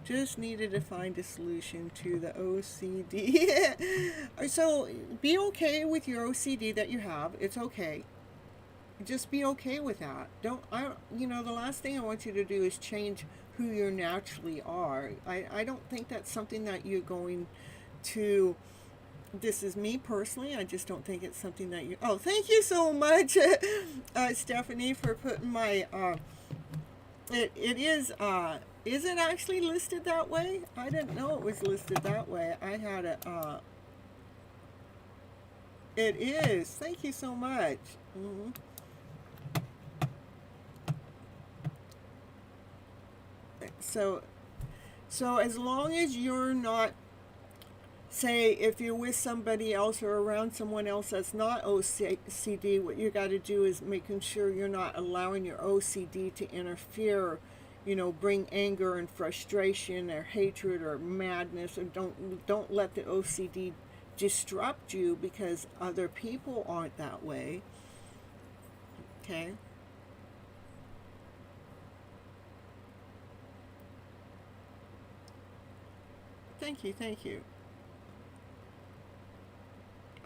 Just needed to find a solution to the OCD. So be okay with your OCD that you have. It's okay. Just be okay with that. You know, the last thing I want you to do is change who you naturally are. I don't think that's something that you're going to. This is me personally. I just don't think it's something that you. Oh, thank you so much, Stephanie, for putting my. It is. Is it actually listed that way? I didn't know it was listed that way. I had it. It is. Thank you so much. So as long as you're not, say, if you're with somebody else or around someone else that's not OCD, what you got to do is making sure you're not allowing your OCD to interfere, you know, bring anger and frustration or hatred or madness, or don't let the OCD disrupt you because other people aren't that way. Okay? Thank you, thank you.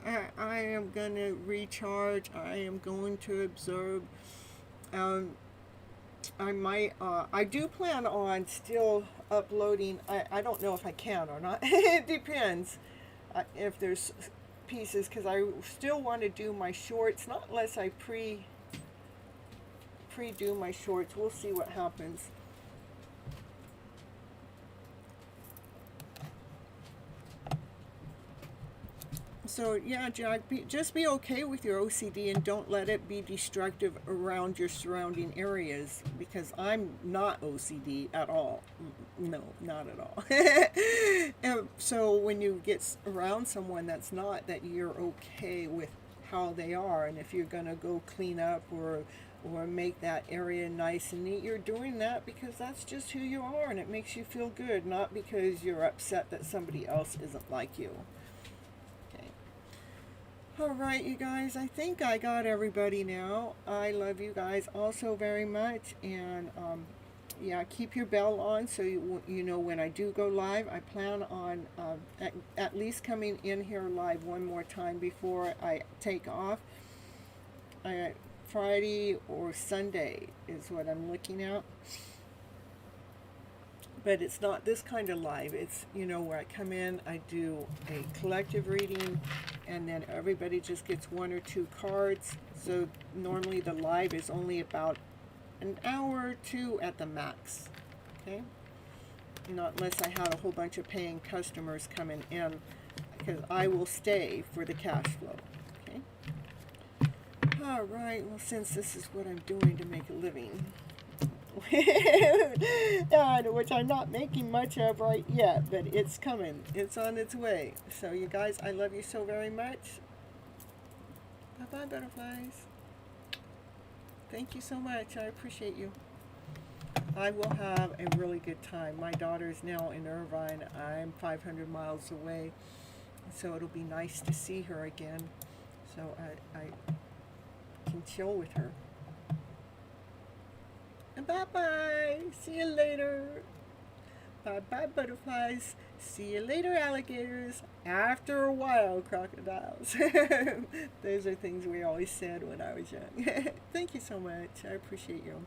I am going to recharge. I am going to observe. I might, I do plan on still uploading. I don't know if I can or not. It depends if there's pieces, because I still want to do my shorts, not unless I pre-do my shorts. We'll see what happens. So yeah, Jack, just be okay with your OCD and don't let it be destructive around your surrounding areas, because I'm not OCD at all. No, not at all. And so when you get around someone that's not, that you're okay with how they are, and if you're gonna go clean up or make that area nice and neat, you're doing that because that's just who you are, and it makes you feel good, not because you're upset that somebody else isn't like you. Alright, you guys, I think I got everybody now. I love you guys also very much, and yeah, keep your bell on so you know when I do go live. I plan on at least coming in here live one more time before I take off. Friday or Sunday is what I'm looking at. But it's not this kind of live. It's, you know, where I come in, I do a collective reading, and then everybody just gets 1 or 2 cards. So normally the live is only about an hour or 2 at the max. Okay? Not unless I have a whole bunch of paying customers coming in, because I will stay for the cash flow. Okay? Alright, well, since this is what I'm doing to make a living, which I'm not making much of right yet, but it's coming. It's on its way. So you guys, I love you so very much. Bye-bye, butterflies. Thank you so much. I appreciate you. I will have a really good time. My daughter's now in Irvine. I'm 500 miles away. So it'll be nice to see her again. So I can chill with her. Bye-bye. See you later. Bye-bye, butterflies. See you later, alligators. After a while, crocodiles. Those are things we always said when I was young. Thank you so much. I appreciate you.